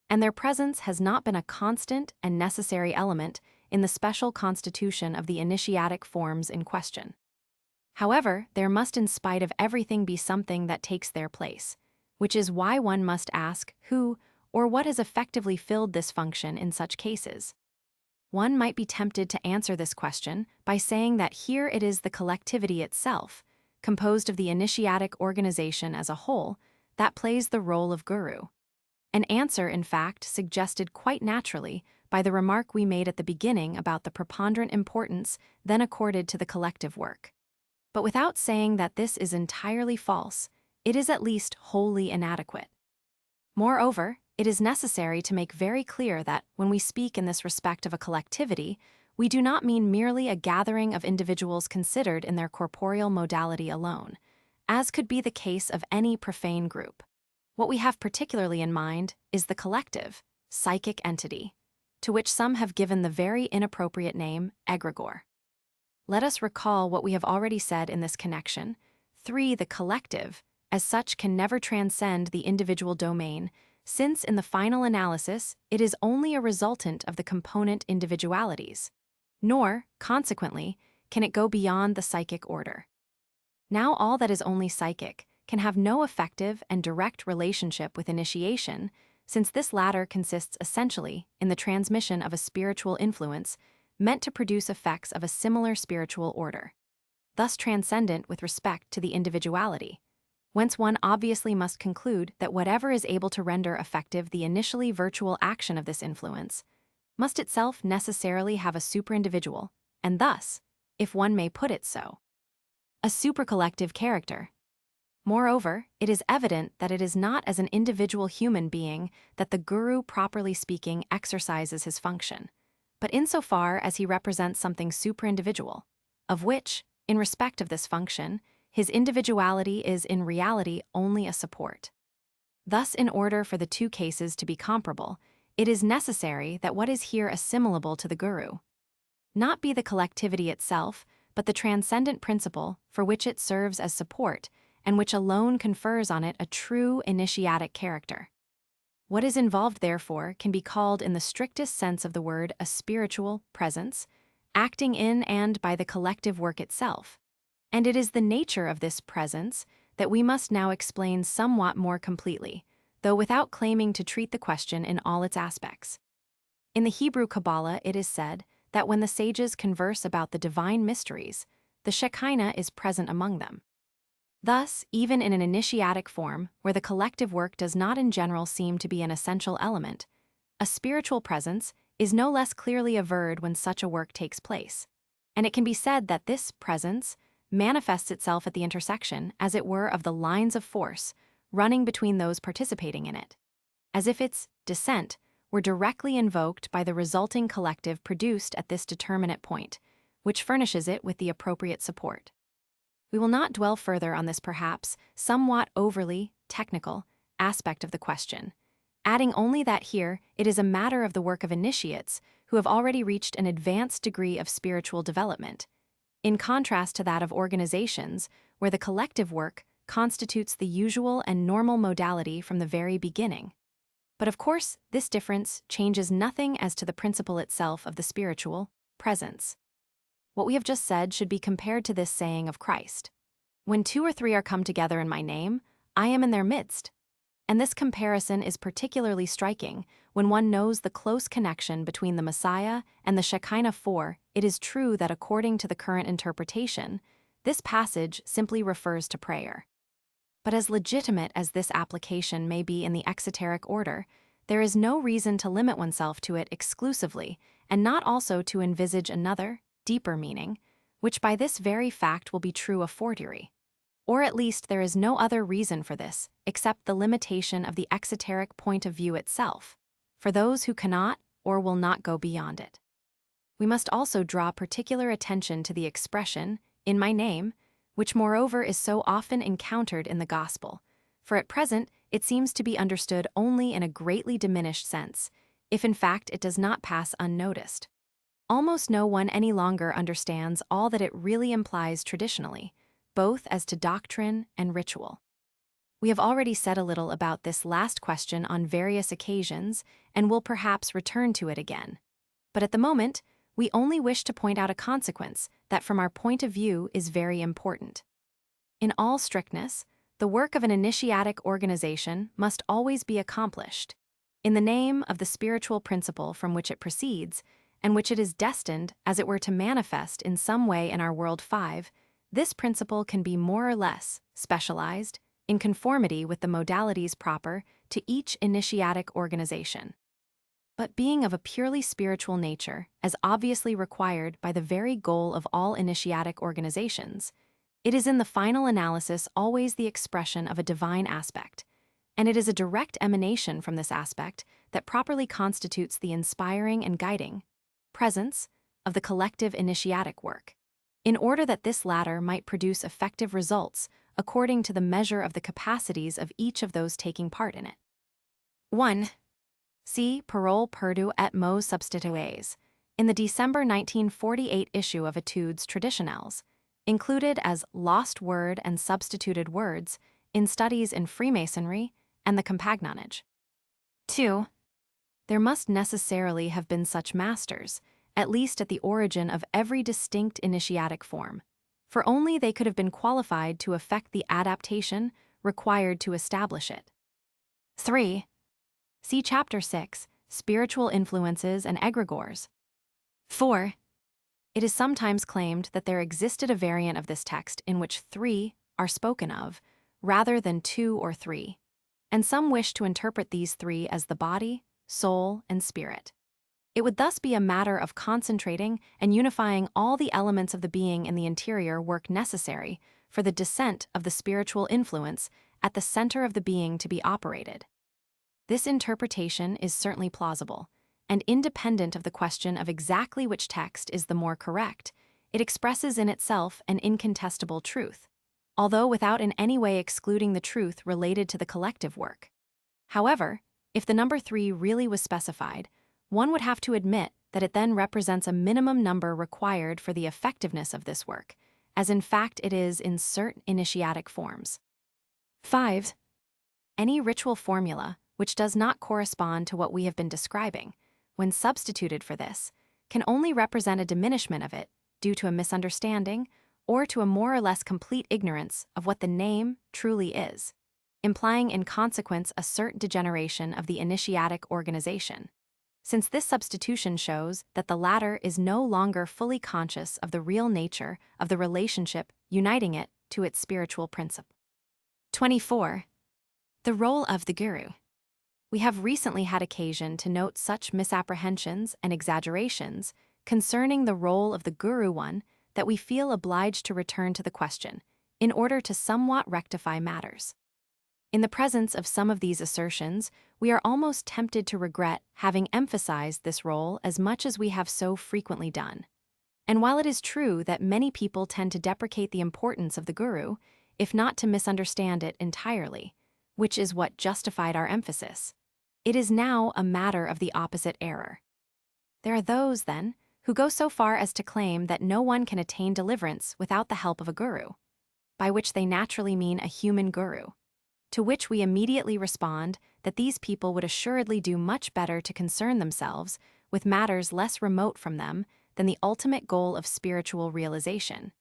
and their presence has not been a constant and necessary element in the special constitution of the initiatic forms in question. However, there must in spite of everything be something that takes their place, which is why one must ask who or what has effectively filled this function in such cases. One might be tempted to answer this question by saying that here it is the collectivity itself, composed of the initiatic organization as a whole, that plays the role of guru. An answer, in fact, suggested quite naturally by the remark we made at the beginning about the preponderant importance then accorded to the collective work. But without saying that this is entirely false, it is at least wholly inadequate. Moreover, it is necessary to make very clear that when we speak in this respect of a collectivity, we do not mean merely a gathering of individuals considered in their corporeal modality alone, as could be the case of any profane group. What we have particularly in mind is the collective, psychic entity, to which some have given the very inappropriate name egregore. Let us recall what we have already said in this connection. 3. The collective, as such, can never transcend the individual domain, since in the final analysis it is only a resultant of the component individualities, nor, consequently, can it go beyond the psychic order. Now all that is only psychic can have no effective and direct relationship with initiation, since this latter consists essentially in the transmission of a spiritual influence meant to produce effects of a similar spiritual order, thus transcendent with respect to the individuality, whence one obviously must conclude that whatever is able to render effective the initially virtual action of this influence must itself necessarily have a superindividual, and thus, if one may put it so, a supercollective character. Moreover, it is evident that it is not as an individual human being that the guru, properly speaking, exercises his function, but insofar as he represents something superindividual, of which, in respect of this function, his individuality is in reality only a support. Thus, in order for the two cases to be comparable, it is necessary that what is here assimilable to the guru not be the collectivity itself, but the transcendent principle for which it serves as support and which alone confers on it a true initiatic character. What is involved, therefore, can be called in the strictest sense of the word a spiritual presence, acting in and by the collective work itself. And it is the nature of this presence that we must now explain somewhat more completely, though without claiming to treat the question in all its aspects. In the Hebrew Kabbalah, it is said that when the sages converse about the divine mysteries, the Shekinah is present among them. Thus, even in an initiatic form, where the collective work does not in general seem to be an essential element, a spiritual presence is no less clearly averred when such a work takes place. And it can be said that this presence manifests itself at the intersection, as it were, of the lines of force running between those participating in it, as if its descent were directly invoked by the resulting collective produced at this determinate point, which furnishes it with the appropriate support. We will not dwell further on this perhaps somewhat overly technical aspect of the question, adding only that here it is a matter of the work of initiates who have already reached an advanced degree of spiritual development, in contrast to that of organizations where the collective work constitutes the usual and normal modality from the very beginning. But of course, this difference changes nothing as to the principle itself of the spiritual presence. What we have just said should be compared to this saying of Christ: "When 2 or 3 are come together in my name, I am in their midst." And this comparison is particularly striking when one knows the close connection between the Messiah and the Shekinah, for it is true that according to the current interpretation, this passage simply refers to prayer. But as legitimate as this application may be in the exoteric order, there is no reason to limit oneself to it exclusively and not also to envisage another, deeper meaning, which by this very fact will be true a fortiori. Or at least there is no other reason for this except the limitation of the exoteric point of view itself, for those who cannot or will not go beyond it. We must also draw particular attention to the expression, "in my name," which moreover is so often encountered in the Gospel, for at present it seems to be understood only in a greatly diminished sense, if in fact it does not pass unnoticed. Almost no one any longer understands all that it really implies traditionally, both as to doctrine and ritual. We have already said a little about this last question on various occasions and will perhaps return to it again. But at the moment, we only wish to point out a consequence that from our point of view is very important. In all strictness, the work of an initiatic organization must always be accomplished in the name of the spiritual principle from which it proceeds, and which it is destined, as it were, to manifest in some way in our world 5. This principle can be more or less specialized in conformity with the modalities proper to each initiatic organization. But being of a purely spiritual nature, as obviously required by the very goal of all initiatic organizations, it is in the final analysis always the expression of a divine aspect, and it is a direct emanation from this aspect that properly constitutes the inspiring and guiding presence of the collective initiatic work, in order that this latter might produce effective results according to the measure of the capacities of each of those taking part in it. 1. See Parole perdu et mots substitués in the December 1948 issue of Etudes Traditionnelles, included as Lost Word and Substituted Words in Studies in Freemasonry and the Compagnonage. 2. There must necessarily have been such masters, at least at the origin of every distinct initiatic form, for only they could have been qualified to effect the adaptation required to establish it. 3. See Chapter 6, Spiritual Influences and Egregores. 4. It is sometimes claimed that there existed a variant of this text in which 3 are spoken of, rather than 2 or 3, and some wish to interpret these 3 as the body, soul, and spirit. It would thus be a matter of concentrating and unifying all the elements of the being in the interior work necessary for the descent of the spiritual influence at the center of the being to be operated. This interpretation is certainly plausible, and independent of the question of exactly which text is the more correct, it expresses in itself an incontestable truth, although without in any way excluding the truth related to the collective work. However, If the number 3 really was specified, one would have to admit that it then represents a minimum number required for the effectiveness of this work, as in fact it is in certain initiatic forms. 5. Any ritual formula which does not correspond to what we have been describing, when substituted for this, can only represent a diminishment of it due to a misunderstanding or to a more or less complete ignorance of what the name truly is, implying in consequence a certain degeneration of the initiatic organization, since this substitution shows that the latter is no longer fully conscious of the real nature of the relationship uniting it to its spiritual principle. 24. The role of the guru. We have recently had occasion to note such misapprehensions and exaggerations concerning the role of the guru one that we feel obliged to return to the question in order to somewhat rectify matters. In the presence of some of these assertions, we are almost tempted to regret having emphasized this role as much as we have so frequently done. And while it is true that many people tend to deprecate the importance of the guru, if not to misunderstand it entirely, which is what justified our emphasis, it is now a matter of the opposite error. There are those, then, who go so far as to claim that no one can attain deliverance without the help of a guru, by which they naturally mean a human guru. To which we immediately respond that these people would assuredly do much better to concern themselves with matters less remote from them than the ultimate goal of spiritual realization,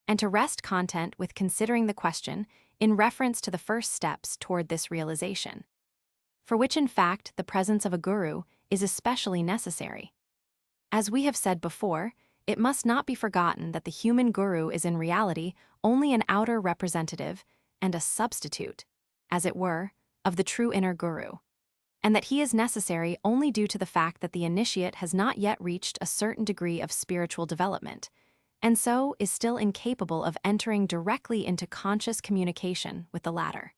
and to rest content with considering the question in reference to the first steps toward this realization, for which in fact the presence of a guru is especially necessary. As we have said before, it must not be forgotten that the human guru is in reality only an outer representative and a substitute, as it were, of the true inner guru, and that he is necessary only due to the fact that the initiate has not yet reached a certain degree of spiritual development, and so is still incapable of entering directly into conscious communication with the latter.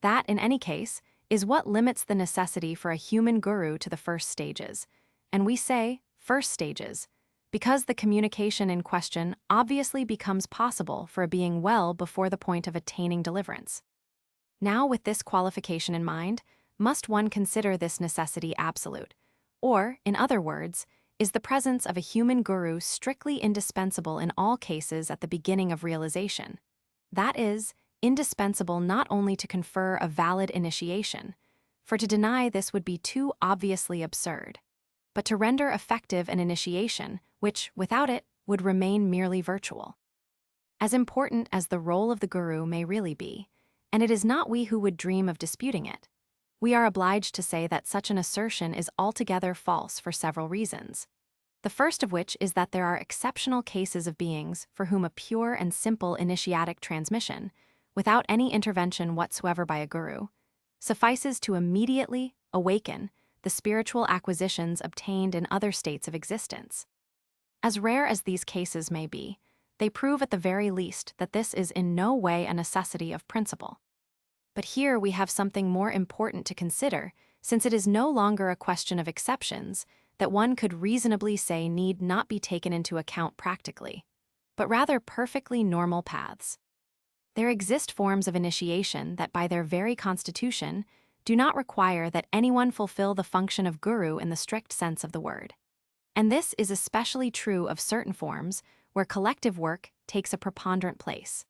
That, in any case, is what limits the necessity for a human guru to the first stages, and we say first stages, because the communication in question obviously becomes possible for a being well before the point of attaining deliverance. Now, with this qualification in mind, must one consider this necessity absolute, or, in other words, is the presence of a human guru strictly indispensable in all cases at the beginning of realization? That is, indispensable not only to confer a valid initiation, for to deny this would be too obviously absurd, but to render effective an initiation which, without it, would remain merely virtual. As important as the role of the guru may really be, and it is not we who would dream of disputing it, we are obliged to say that such an assertion is altogether false for several reasons. The first of which is that there are exceptional cases of beings for whom a pure and simple initiatic transmission, without any intervention whatsoever by a guru, suffices to immediately awaken the spiritual acquisitions obtained in other states of existence. As rare as these cases may be, they prove at the very least that this is in no way a necessity of principle. But here we have something more important to consider, since it is no longer a question of exceptions that one could reasonably say need not be taken into account practically, but rather perfectly normal paths. There exist forms of initiation that by their very constitution do not require that anyone fulfill the function of guru in the strict sense of the word. And this is especially true of certain forms where collective work takes a preponderant place,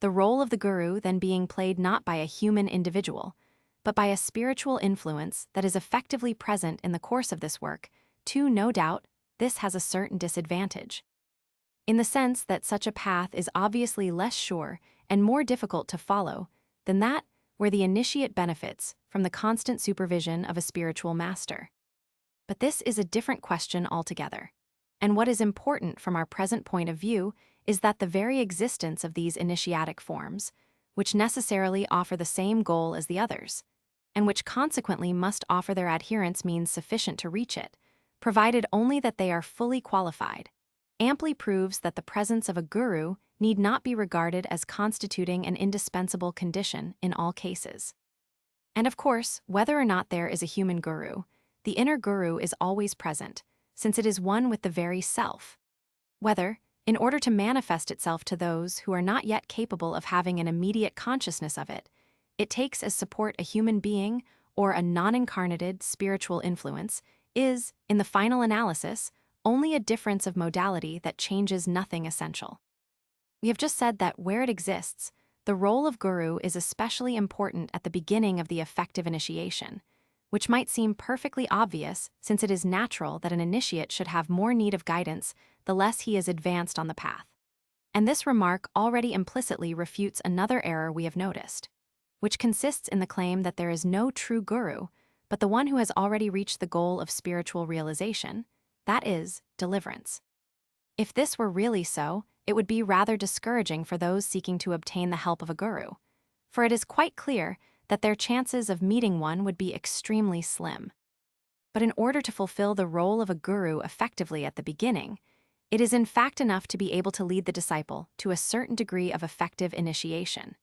the role of the guru then being played not by a human individual, but by a spiritual influence that is effectively present in the course of this work. Too, no doubt, this has a certain disadvantage, in the sense that such a path is obviously less sure and more difficult to follow than that where the initiate benefits from the constant supervision of a spiritual master. But this is a different question altogether, and what is important from our present point of view is that the very existence of these initiatic forms, which necessarily offer the same goal as the others, and which consequently must offer their adherents means sufficient to reach it, provided only that they are fully qualified, amply proves that the presence of a guru need not be regarded as constituting an indispensable condition in all cases. And of course, whether or not there is a human guru, the inner guru is always present, since it is one with the very self. Whether, in order to manifest itself to those who are not yet capable of having an immediate consciousness of it, it takes as support a human being or a non-incarnated spiritual influence is, in the final analysis, only a difference of modality that changes nothing essential. We have just said that where it exists, the role of guru is especially important at the beginning of the effective initiation, which might seem perfectly obvious since it is natural that an initiate should have more need of guidance the less he is advanced on the path. And this remark already implicitly refutes another error we have noticed, which consists in the claim that there is no true guru, but the one who has already reached the goal of spiritual realization, that is, deliverance. If this were really so, it would be rather discouraging for those seeking to obtain the help of a guru, for it is quite clear that their chances of meeting one would be extremely slim. But in order to fulfill the role of a guru effectively at the beginning, it is in fact enough to be able to lead the disciple to a certain degree of effective initiation,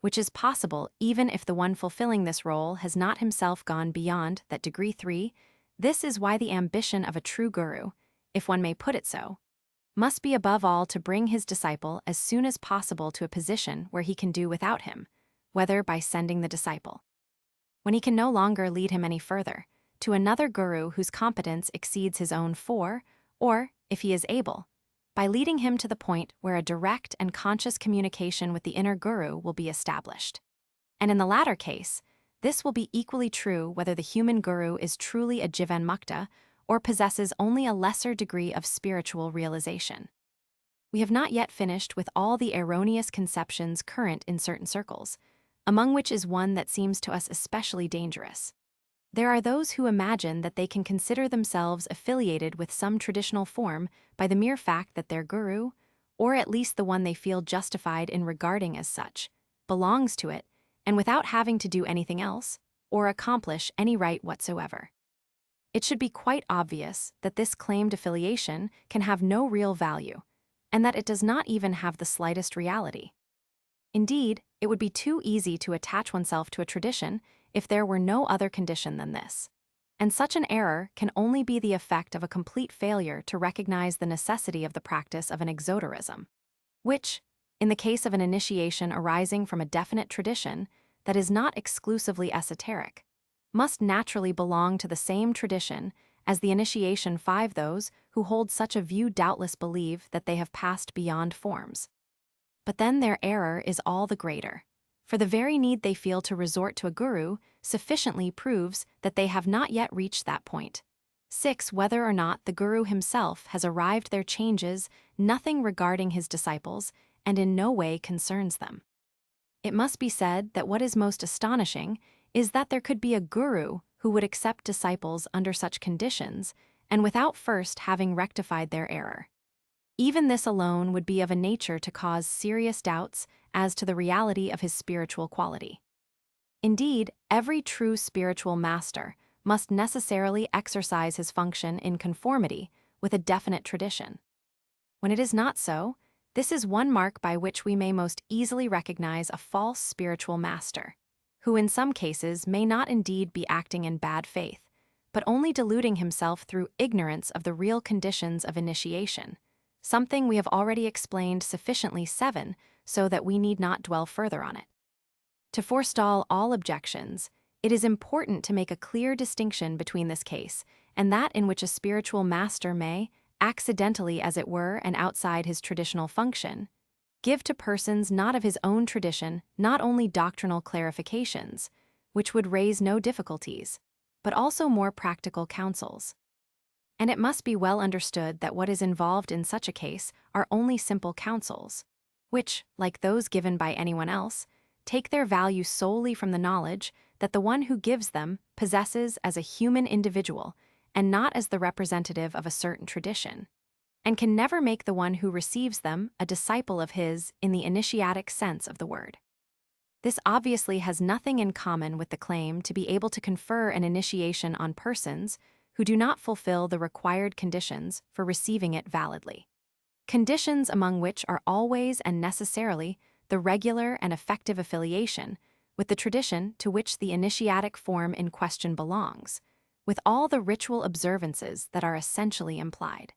which is possible even if the one fulfilling this role has not himself gone beyond that degree 3. This is why the ambition of a true guru, if one may put it so, must be above all to bring his disciple as soon as possible to a position where he can do without him, whether by sending the disciple, when he can no longer lead him any further, to another guru whose competence exceeds his own or, if he is able, by leading him to the point where a direct and conscious communication with the inner guru will be established. And in the latter case, this will be equally true whether the human guru is truly a Jivan Mukta or possesses only a lesser degree of spiritual realization. We have not yet finished with all the erroneous conceptions current in certain circles, among which is one that seems to us especially dangerous. There are those who imagine that they can consider themselves affiliated with some traditional form by the mere fact that their guru, or at least the one they feel justified in regarding as such, belongs to it, and without having to do anything else, or accomplish any rite whatsoever. It should be quite obvious that this claimed affiliation can have no real value, and that it does not even have the slightest reality. Indeed, it would be too easy to attach oneself to a tradition if there were no other condition than this. And such an error can only be the effect of a complete failure to recognize the necessity of the practice of an exoterism, which, in the case of an initiation arising from a definite tradition that is not exclusively esoteric, must naturally belong to the same tradition as the initiation 5. Those who hold such a view doubtless believe that they have passed beyond forms. But then their error is all the greater, for the very need they feel to resort to a guru sufficiently proves that they have not yet reached that point. 6. Whether or not the guru himself has arrived there changes nothing regarding his disciples and in no way concerns them. It must be said that what is most astonishing is that there could be a guru who would accept disciples under such conditions and without first having rectified their error. Even this alone would be of a nature to cause serious doubts as to the reality of his spiritual quality. Indeed, every true spiritual master must necessarily exercise his function in conformity with a definite tradition. When it is not so, this is one mark by which we may most easily recognize a false spiritual master, who in some cases may not indeed be acting in bad faith, but only deluding himself through ignorance of the real conditions of initiation, something we have already explained sufficiently 7, so that we need not dwell further on it. To forestall all objections, it is important to make a clear distinction between this case and that in which a spiritual master may, accidentally as it were and outside his traditional function, give to persons not of his own tradition not only doctrinal clarifications, which would raise no difficulties, but also more practical counsels. And it must be well understood that what is involved in such a case are only simple counsels, which, like those given by anyone else, take their value solely from the knowledge that the one who gives them possesses as a human individual and not as the representative of a certain tradition, and can never make the one who receives them a disciple of his in the initiatic sense of the word. This obviously has nothing in common with the claim to be able to confer an initiation on persons who do not fulfill the required conditions for receiving it validly. Conditions among which are always and necessarily the regular and effective affiliation with the tradition to which the initiatic form in question belongs, with all the ritual observances that are essentially implied.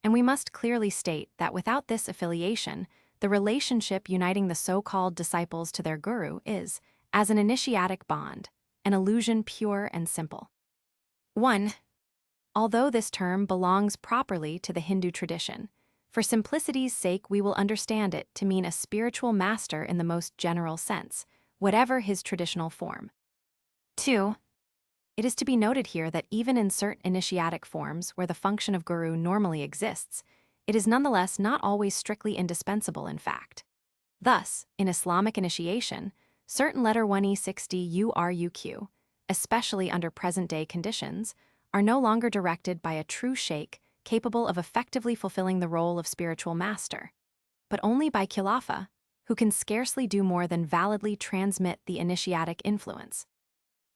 And we must clearly state that without this affiliation, the relationship uniting the so-called disciples to their guru is, as an initiatic bond, an illusion pure and simple. 1. Although this term belongs properly to the Hindu tradition, for simplicity's sake we will understand it to mean a spiritual master in the most general sense, whatever his traditional form. 2. It is to be noted here that even in certain initiatic forms where the function of guru normally exists, it is nonetheless not always strictly indispensable in fact. Thus, in Islamic initiation, certain letter 1E60 URUQ, especially under present-day conditions, are no longer directed by a true sheikh capable of effectively fulfilling the role of spiritual master, but only by khilafah, who can scarcely do more than validly transmit the initiatic influence.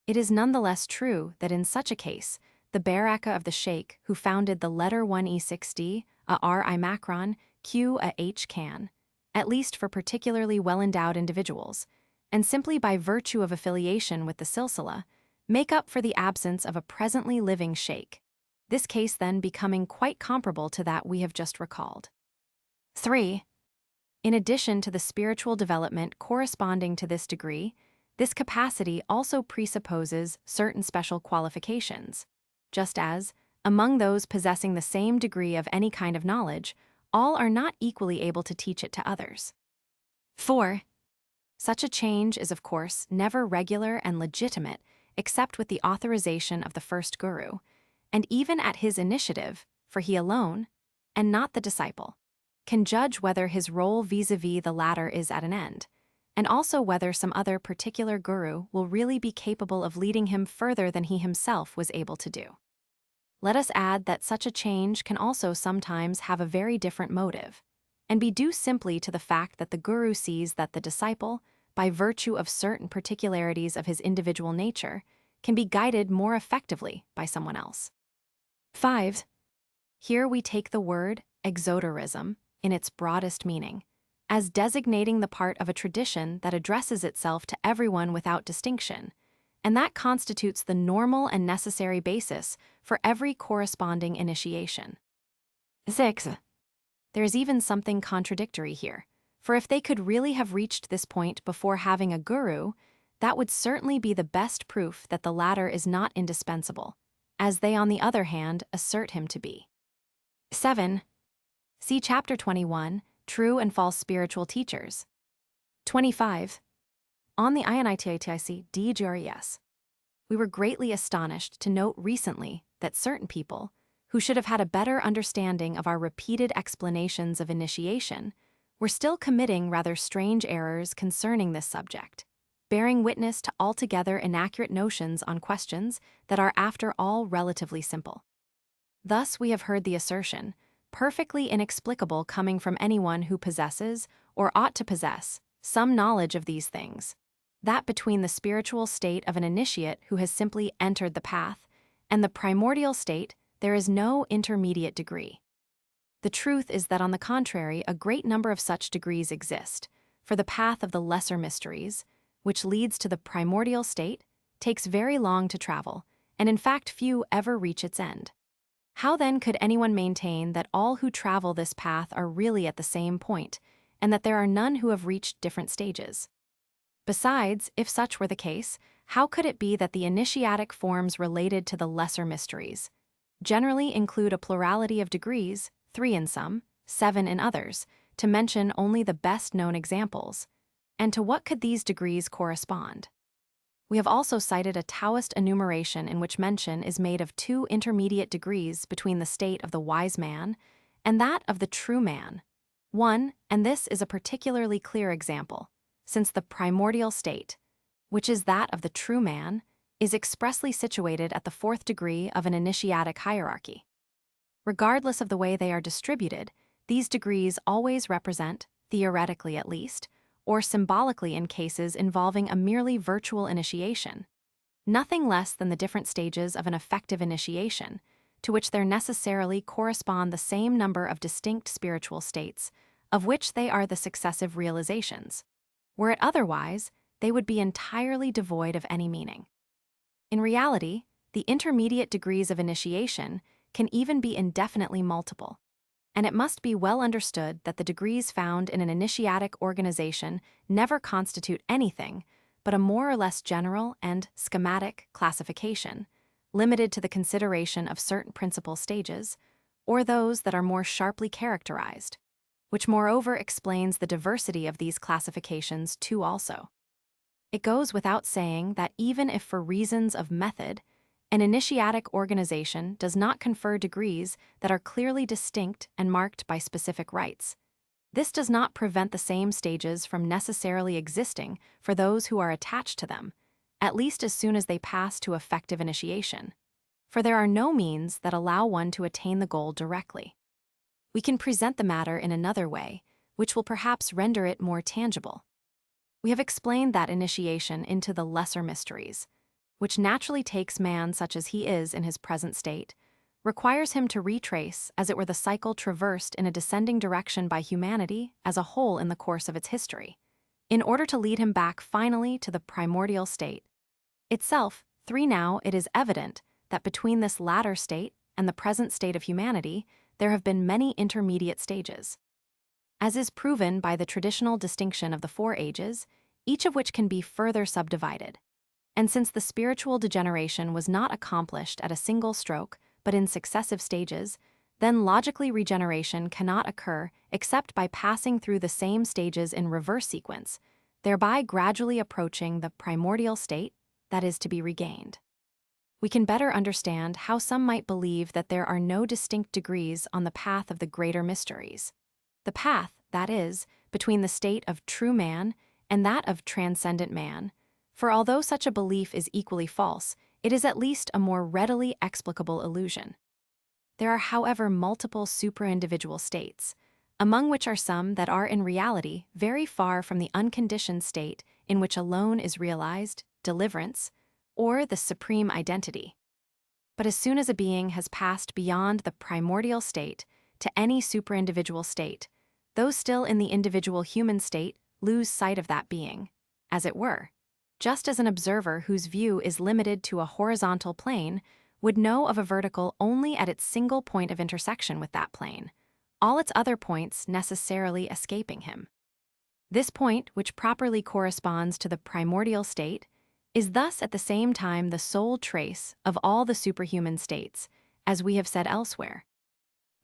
It is nonetheless true that in such a case, the baraka of the sheikh who founded the letter 1E60, a R.I. Macron, Q a H can, at least for particularly well-endowed individuals, and simply by virtue of affiliation with the silsila, make up for the absence of a presently living sheikh, this case then becoming quite comparable to that we have just recalled. 3. In addition to the spiritual development corresponding to this degree, this capacity also presupposes certain special qualifications, just as, among those possessing the same degree of any kind of knowledge, all are not equally able to teach it to others. 4. Such a change is of course never regular and legitimate except with the authorization of the first guru, and even at his initiative, for he alone, and not the disciple, can judge whether his role vis-a-vis the latter is at an end, and also whether some other particular guru will really be capable of leading him further than he himself was able to do. Let us add that such a change can also sometimes have a very different motive, and be due simply to the fact that the guru sees that the disciple, by virtue of certain particularities of his individual nature, can be guided more effectively by someone else. 5. Here we take the word exoterism in its broadest meaning, as designating the part of a tradition that addresses itself to everyone without distinction, and that constitutes the normal and necessary basis for every corresponding initiation. 6. There is even something contradictory here, for if they could really have reached this point before having a guru, that would certainly be the best proof that the latter is not indispensable, as they on the other hand assert him to be. 7. See Chapter 21, True and False Spiritual Teachers. 25. On the INITITIC DGRES. We were greatly astonished to note recently that certain people, who should have had a better understanding of our repeated explanations of initiation, were still committing rather strange errors concerning this subject, bearing witness to altogether inaccurate notions on questions that are after all relatively simple. Thus we have heard the assertion, perfectly inexplicable coming from anyone who possesses, or ought to possess, some knowledge of these things, that between the spiritual state of an initiate who has simply entered the path and the primordial state there is no intermediate degree. The truth is that on the contrary a great number of such degrees exist, for the path of the lesser mysteries, which leads to the primordial state, takes very long to travel, and in fact few ever reach its end. How then could anyone maintain that all who travel this path are really at the same point, and that there are none who have reached different stages? Besides, if such were the case, how could it be that the initiatic forms related to the lesser mysteries generally include a plurality of degrees, 3 in some, 7 in others, to mention only the best-known examples, and to what could these degrees correspond? We have also cited a Taoist enumeration in which mention is made of 2 intermediate degrees between the state of the wise man and that of the true man. 1, and this is a particularly clear example, since the primordial state, which is that of the true man, is expressly situated at the 4th degree of an initiatic hierarchy. Regardless of the way they are distributed, these degrees always represent, theoretically at least, or symbolically in cases involving a merely virtual initiation, nothing less than the different stages of an effective initiation, to which there necessarily correspond the same number of distinct spiritual states, of which they are the successive realizations. Were it otherwise, they would be entirely devoid of any meaning. In reality, the intermediate degrees of initiation can even be indefinitely multiple, and it must be well understood that the degrees found in an initiatic organization never constitute anything but a more or less general and schematic classification, limited to the consideration of certain principal stages, or those that are more sharply characterized, which moreover explains the diversity of these classifications too also. It goes without saying that even if for reasons of method, an initiatic organization does not confer degrees that are clearly distinct and marked by specific rites, this does not prevent the same stages from necessarily existing for those who are attached to them, at least as soon as they pass to effective initiation, for there are no means that allow one to attain the goal directly. We can present the matter in another way, which will perhaps render it more tangible. We have explained that initiation into the lesser mysteries, which naturally takes man such as he is in his present state, requires him to retrace, as it were, the cycle traversed in a descending direction by humanity as a whole in the course of its history, in order to lead him back finally to the primordial state itself. Now it is evident that between this latter state and the present state of humanity, there have been many intermediate stages, as is proven by the traditional distinction of the 4 ages, each of which can be further subdivided. And since the spiritual degeneration was not accomplished at a single stroke, but in successive stages, then logically regeneration cannot occur except by passing through the same stages in reverse sequence, thereby gradually approaching the primordial state that is to be regained. We can better understand how some might believe that there are no distinct degrees on the path of the greater mysteries. The path, that is, between the state of true man and that of transcendent man, for although such a belief is equally false, it is at least a more readily explicable illusion. There are, however, multiple supra-individual states, among which are some that are in reality very far from the unconditioned state in which alone is realized deliverance, or the supreme identity. But as soon as a being has passed beyond the primordial state to any supra-individual state, those still in the individual human state lose sight of that being, as it were, just as an observer whose view is limited to a horizontal plane would know of a vertical only at its single point of intersection with that plane, all its other points necessarily escaping him. This point, which properly corresponds to the primordial state, is thus at the same time the sole trace of all the superhuman states, as we have said elsewhere.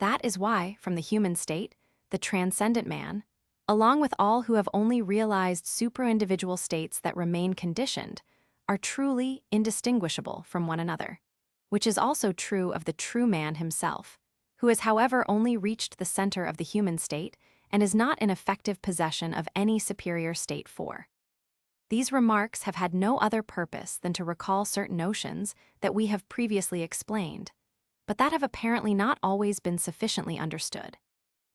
That is why, from the human state, the transcendent man, along with all who have only realized supra-individual states that remain conditioned, are truly indistinguishable from one another, which is also true of the true man himself, who has however only reached the center of the human state and is not in effective possession of any superior state for. These remarks have had no other purpose than to recall certain notions that we have previously explained, but that have apparently not always been sufficiently understood.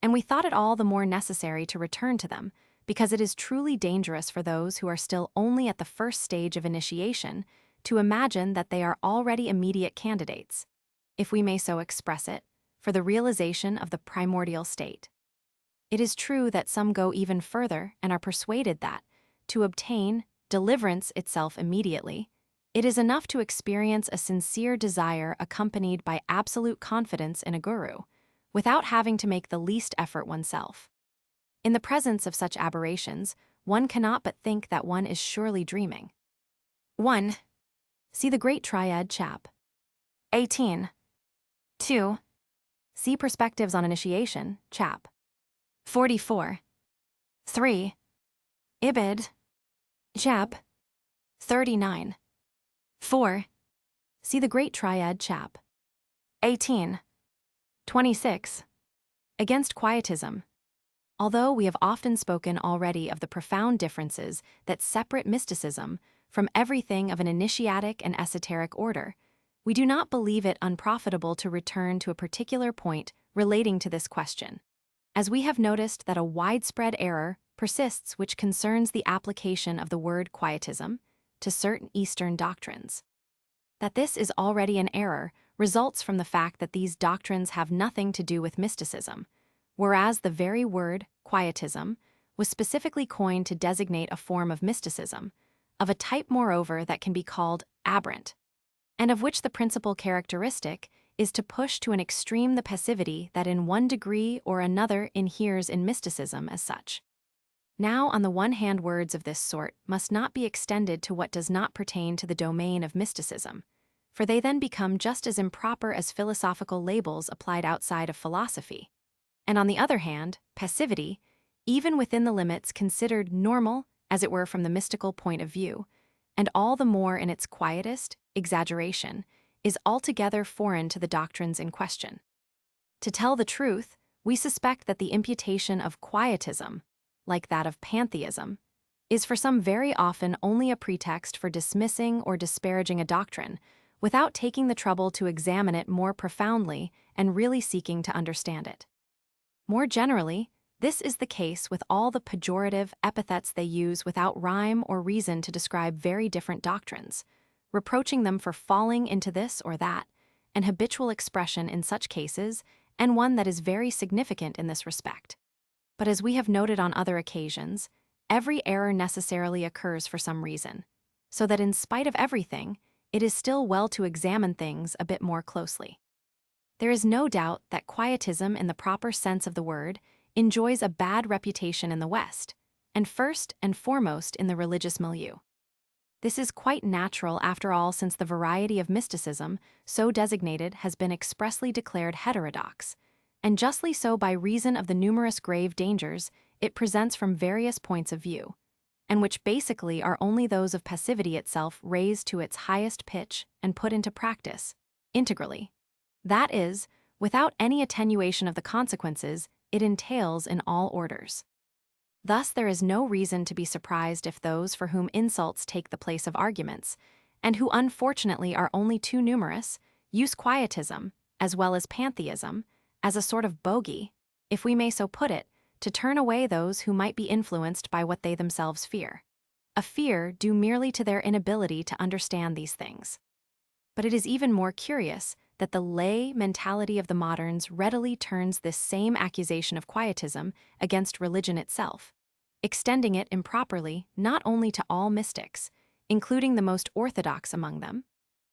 And we thought it all the more necessary to return to them, because it is truly dangerous for those who are still only at the first stage of initiation to imagine that they are already immediate candidates, if we may so express it, for the realization of the primordial state. It is true that some go even further and are persuaded that, to obtain deliverance itself immediately, it is enough to experience a sincere desire accompanied by absolute confidence in a guru, without having to make the least effort oneself. In the presence of such aberrations, one cannot but think that one is surely dreaming. 1. See the Great Triad, chap. 18. 2. See Perspectives on Initiation, chap. 44. 3. Ibid, chap. 39. 4. See the Great Triad, chap. 18. 26. Against Quietism. Although we have often spoken already of the profound differences that separate mysticism from everything of an initiatic and esoteric order, we do not believe it unprofitable to return to a particular point relating to this question, as we have noticed that a widespread error persists which concerns the application of the word quietism to certain Eastern doctrines. That this is already an error results from the fact that these doctrines have nothing to do with mysticism, whereas the very word quietism was specifically coined to designate a form of mysticism, of a type moreover that can be called aberrant, and of which the principal characteristic is to push to an extreme the passivity that in one degree or another inheres in mysticism as such. Now, on the one hand, words of this sort must not be extended to what does not pertain to the domain of mysticism, for they then become just as improper as philosophical labels applied outside of philosophy. And on the other hand, passivity, even within the limits considered normal, as it were from the mystical point of view, and all the more in its quietest exaggeration, is altogether foreign to the doctrines in question. To tell the truth, we suspect that the imputation of quietism, like that of pantheism, is for some very often only a pretext for dismissing or disparaging a doctrine, without taking the trouble to examine it more profoundly and really seeking to understand it. More generally, this is the case with all the pejorative epithets they use without rhyme or reason to describe very different doctrines, reproaching them for falling into this or that, an habitual expression in such cases, and one that is very significant in this respect. But as we have noted on other occasions, every error necessarily occurs for some reason, so that in spite of everything, it is still well to examine things a bit more closely. There is no doubt that quietism in the proper sense of the word enjoys a bad reputation in the West, and first and foremost in the religious milieu. This is quite natural after all, since the variety of mysticism so designated has been expressly declared heterodox, and justly so by reason of the numerous grave dangers it presents from various points of view, and which basically are only those of passivity itself raised to its highest pitch and put into practice, integrally. That is, without any attenuation of the consequences it entails in all orders. Thus there is no reason to be surprised if those for whom insults take the place of arguments, and who unfortunately are only too numerous, use quietism, as well as pantheism, as a sort of bogey, if we may so put it, to turn away those who might be influenced by what they themselves fear. A fear due merely to their inability to understand these things. But it is even more curious that the lay mentality of the moderns readily turns this same accusation of quietism against religion itself, extending it improperly not only to all mystics, including the most orthodox among them,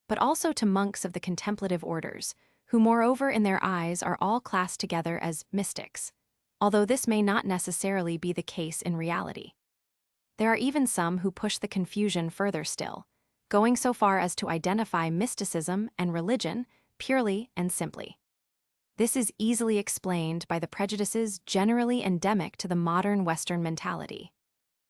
but also to monks of the contemplative orders, who moreover in their eyes are all classed together as mystics, although this may not necessarily be the case in reality. There are even some who push the confusion further still, going so far as to identify mysticism and religion purely and simply. This is easily explained by the prejudices generally endemic to the modern Western mentality.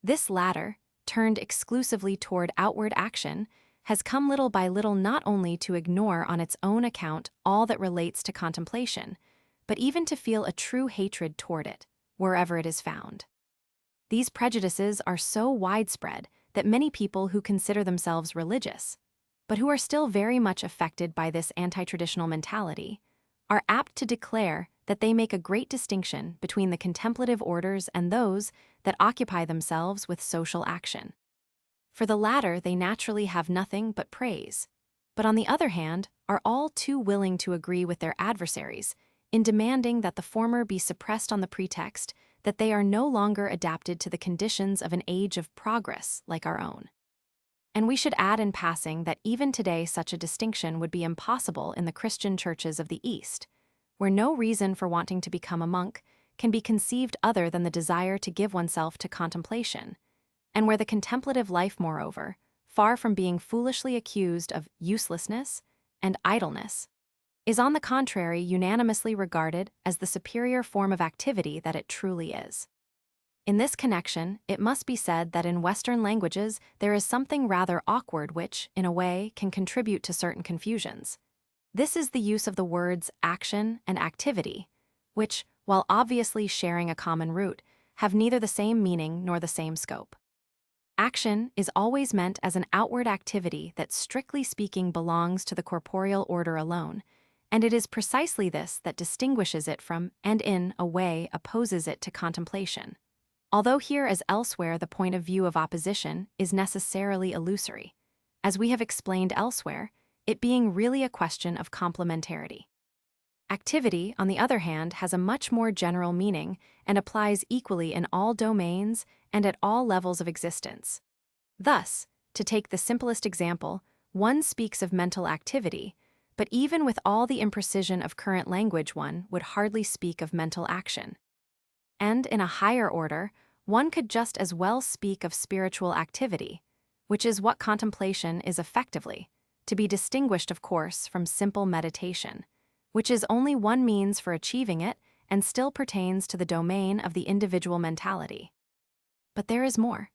This latter, turned exclusively toward outward action, has come little by little not only to ignore on its own account all that relates to contemplation, but even to feel a true hatred toward it, wherever it is found. These prejudices are so widespread that many people who consider themselves religious, but who are still very much affected by this anti-traditional mentality, are apt to declare that they make a great distinction between the contemplative orders and those that occupy themselves with social action. For the latter they naturally have nothing but praise, but on the other hand are all too willing to agree with their adversaries in demanding that the former be suppressed on the pretext that they are no longer adapted to the conditions of an age of progress like our own. And we should add in passing that even today such a distinction would be impossible in the Christian churches of the East, where no reason for wanting to become a monk can be conceived other than the desire to give oneself to contemplation, and where the contemplative life, moreover, far from being foolishly accused of uselessness and idleness, is on the contrary unanimously regarded as the superior form of activity that it truly is. In this connection, it must be said that in Western languages there is something rather awkward which, in a way, can contribute to certain confusions. This is the use of the words action and activity, which, while obviously sharing a common root, have neither the same meaning nor the same scope. Action is always meant as an outward activity that strictly speaking belongs to the corporeal order alone, and it is precisely this that distinguishes it from and in a way opposes it to contemplation. Although here as elsewhere the point of view of opposition is necessarily illusory, as we have explained elsewhere, it being really a question of complementarity. Activity, on the other hand, has a much more general meaning and applies equally in all domains and at all levels of existence. Thus, to take the simplest example, one speaks of mental activity, but even with all the imprecision of current language one would hardly speak of mental action. And in a higher order, one could just as well speak of spiritual activity, which is what contemplation is effectively, to be distinguished, of course, from simple meditation, which is only one means for achieving it and still pertains to the domain of the individual mentality. But there is more.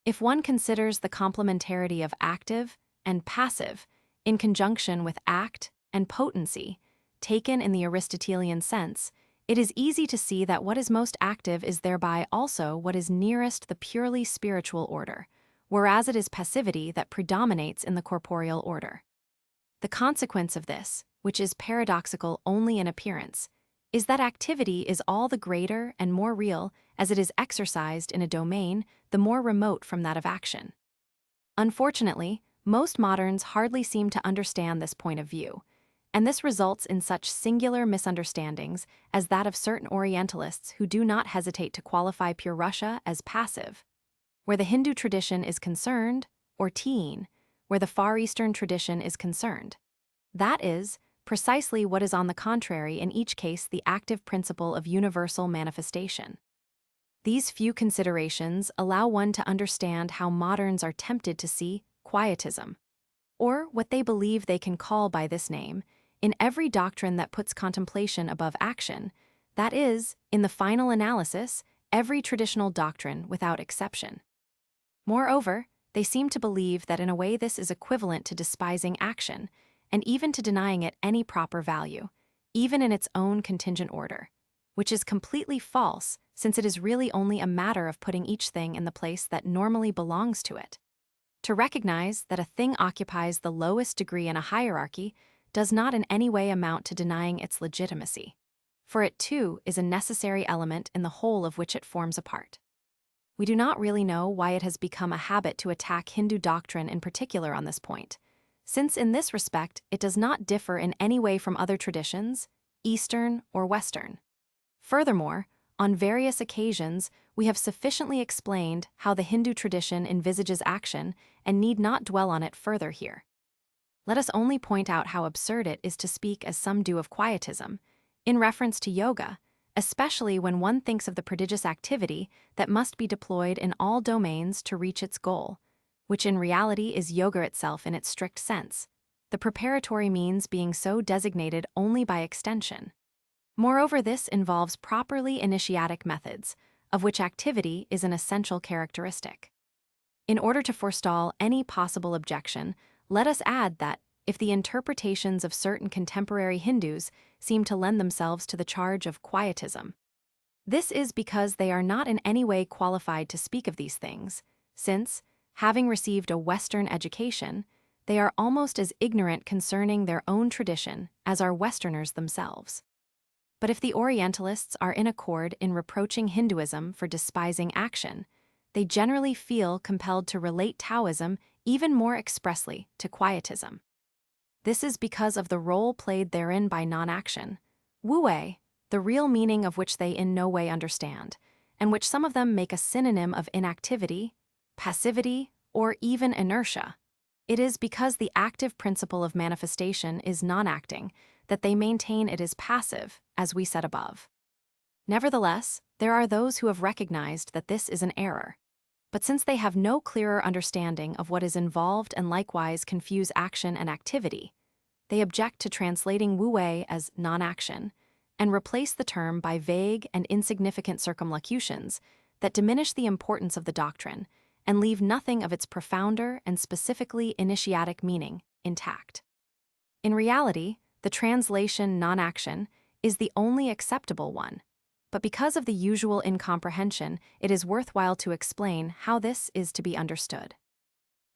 If one considers the complementarity of active and passive in conjunction with act and potency, taken in the Aristotelian sense, it is easy to see that what is most active is thereby also what is nearest the purely spiritual order, whereas it is passivity that predominates in the corporeal order. The consequence of this, which is paradoxical only in appearance, is that activity is all the greater and more real as it is exercised in a domain the more remote from that of action. Unfortunately, most moderns hardly seem to understand this point of view, and this results in such singular misunderstandings as that of certain Orientalists who do not hesitate to qualify pure Russia as passive, where the Hindu tradition is concerned, or teen, where the Far Eastern tradition is concerned. That is precisely what is on the contrary in each case the active principle of universal manifestation. These few considerations allow one to understand how moderns are tempted to see quietism, or what they believe they can call by this name, in every doctrine that puts contemplation above action, that is, in the final analysis, every traditional doctrine without exception. Moreover, they seem to believe that in a way this is equivalent to despising action, and even to denying it any proper value, even in its own contingent order, which is completely false since it is really only a matter of putting each thing in the place that normally belongs to it. To recognize that a thing occupies the lowest degree in a hierarchy does not in any way amount to denying its legitimacy, for it too is a necessary element in the whole of which it forms a part. We do not really know why it has become a habit to attack Hindu doctrine in particular on this point, since in this respect it does not differ in any way from other traditions, Eastern or Western. Furthermore, on various occasions, we have sufficiently explained how the Hindu tradition envisages action and need not dwell on it further here. Let us only point out how absurd it is to speak as some do of quietism, in reference to yoga, especially when one thinks of the prodigious activity that must be deployed in all domains to reach its goal, which in reality is yoga itself in its strict sense, the preparatory means being so designated only by extension. Moreover, this involves properly initiatic methods, of which activity is an essential characteristic. In order to forestall any possible objection, let us add that, if the interpretations of certain contemporary Hindus seem to lend themselves to the charge of quietism, this is because they are not in any way qualified to speak of these things, since, having received a Western education, they are almost as ignorant concerning their own tradition as are Westerners themselves. But if the Orientalists are in accord in reproaching Hinduism for despising action, they generally feel compelled to relate Taoism even more expressly to quietism. This is because of the role played therein by non-action, wu-wei, the real meaning of which they in no way understand, and which some of them make a synonym of inactivity, passivity, or even inertia. It is because the active principle of manifestation is non-acting that they maintain it is passive, as we said above. Nevertheless, there are those who have recognized that this is an error. But since they have no clearer understanding of what is involved and likewise confuse action and activity, they object to translating wu-wei as non-action and replace the term by vague and insignificant circumlocutions that diminish the importance of the doctrine and leave nothing of its profounder and specifically initiatic meaning intact. In reality, the translation non-action is the only acceptable one, but because of the usual incomprehension, it is worthwhile to explain how this is to be understood.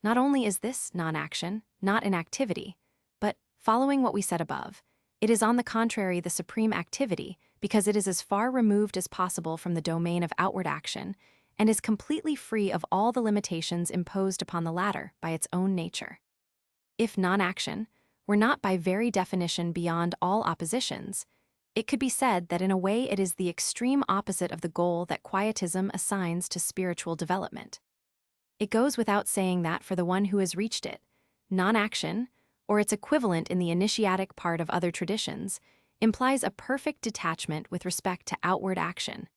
Not only is this non-action, not inactivity, but, following what we said above, it is on the contrary the supreme activity because it is as far removed as possible from the domain of outward action and is completely free of all the limitations imposed upon the latter by its own nature. If non-action were not by very definition beyond all oppositions, it could be said that in a way it is the extreme opposite of the goal that quietism assigns to spiritual development. It goes without saying that for the one who has reached it, non-action, or its equivalent in the initiatic part of other traditions, implies a perfect detachment with respect to outward action,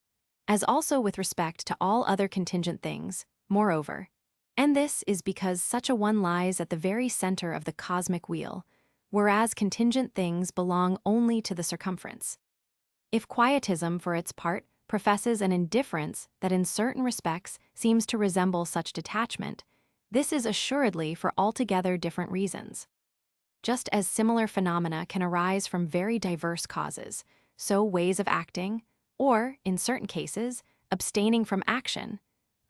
as also with respect to all other contingent things, moreover. And this is because such a one lies at the very center of the cosmic wheel, whereas contingent things belong only to the circumference. If quietism, for its part, professes an indifference that in certain respects seems to resemble such detachment, this is assuredly for altogether different reasons. Just as similar phenomena can arise from very diverse causes, so ways of acting, or, in certain cases, abstaining from action,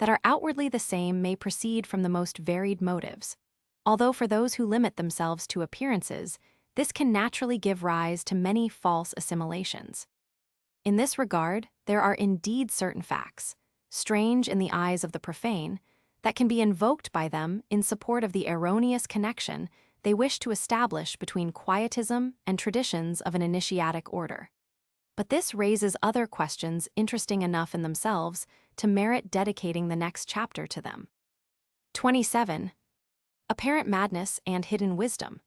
that are outwardly the same may proceed from the most varied motives. Although for those who limit themselves to appearances, this can naturally give rise to many false assimilations. In this regard, there are indeed certain facts, strange in the eyes of the profane, that can be invoked by them in support of the erroneous connection they wish to establish between quietism and traditions of an initiatic order. But this raises other questions interesting enough in themselves to merit dedicating the next chapter to them. 27. Apparent madness and hidden wisdom.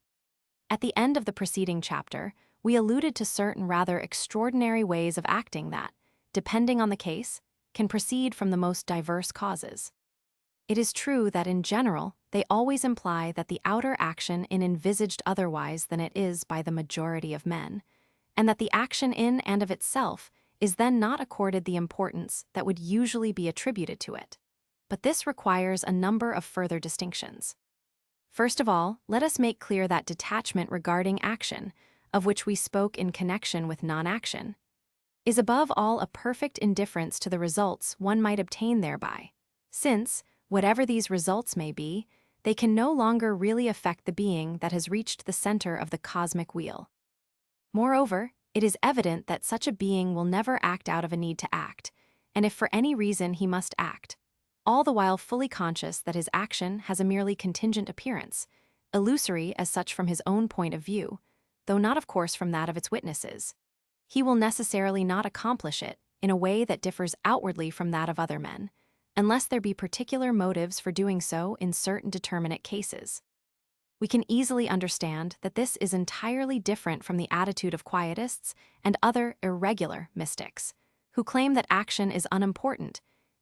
At the end of the preceding chapter, we alluded to certain rather extraordinary ways of acting that, depending on the case, can proceed from the most diverse causes. It is true that in general, they always imply that the outer action is envisaged otherwise than it is by the majority of men, and that the action in and of itself is then not accorded the importance that would usually be attributed to it. But this requires a number of further distinctions. First of all, let us make clear that detachment regarding action, of which we spoke in connection with non-action, is above all a perfect indifference to the results one might obtain thereby, since, whatever these results may be, they can no longer really affect the being that has reached the center of the cosmic wheel. Moreover, it is evident that such a being will never act out of a need to act, and if for any reason he must act, all the while fully conscious that his action has a merely contingent appearance, illusory as such from his own point of view, though not of course from that of its witnesses, he will necessarily not accomplish it in a way that differs outwardly from that of other men, unless there be particular motives for doing so in certain determinate cases. We can easily understand that this is entirely different from the attitude of quietists and other irregular mystics, who claim that action is unimportant,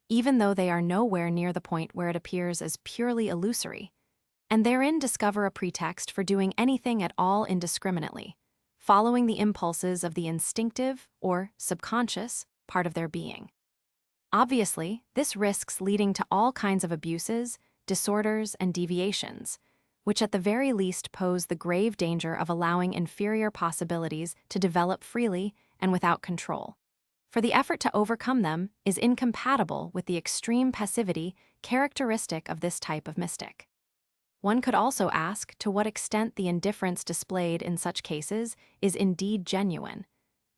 even though they are nowhere near the point where it appears as purely illusory, and therein discover a pretext for doing anything at all indiscriminately, following the impulses of the instinctive or subconscious part of their being. Obviously, this risks leading to all kinds of abuses, disorders, and deviations, which at the very least pose the grave danger of allowing inferior possibilities to develop freely and without control. For the effort to overcome them is incompatible with the extreme passivity characteristic of this type of mystic. One could also ask to what extent the indifference displayed in such cases is indeed genuine,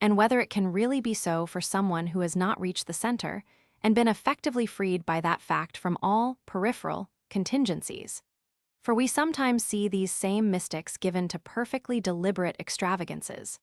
and whether it can really be so for someone who has not reached the center and been effectively freed by that fact from all peripheral contingencies. For we sometimes see these same mystics given to perfectly deliberate extravagances.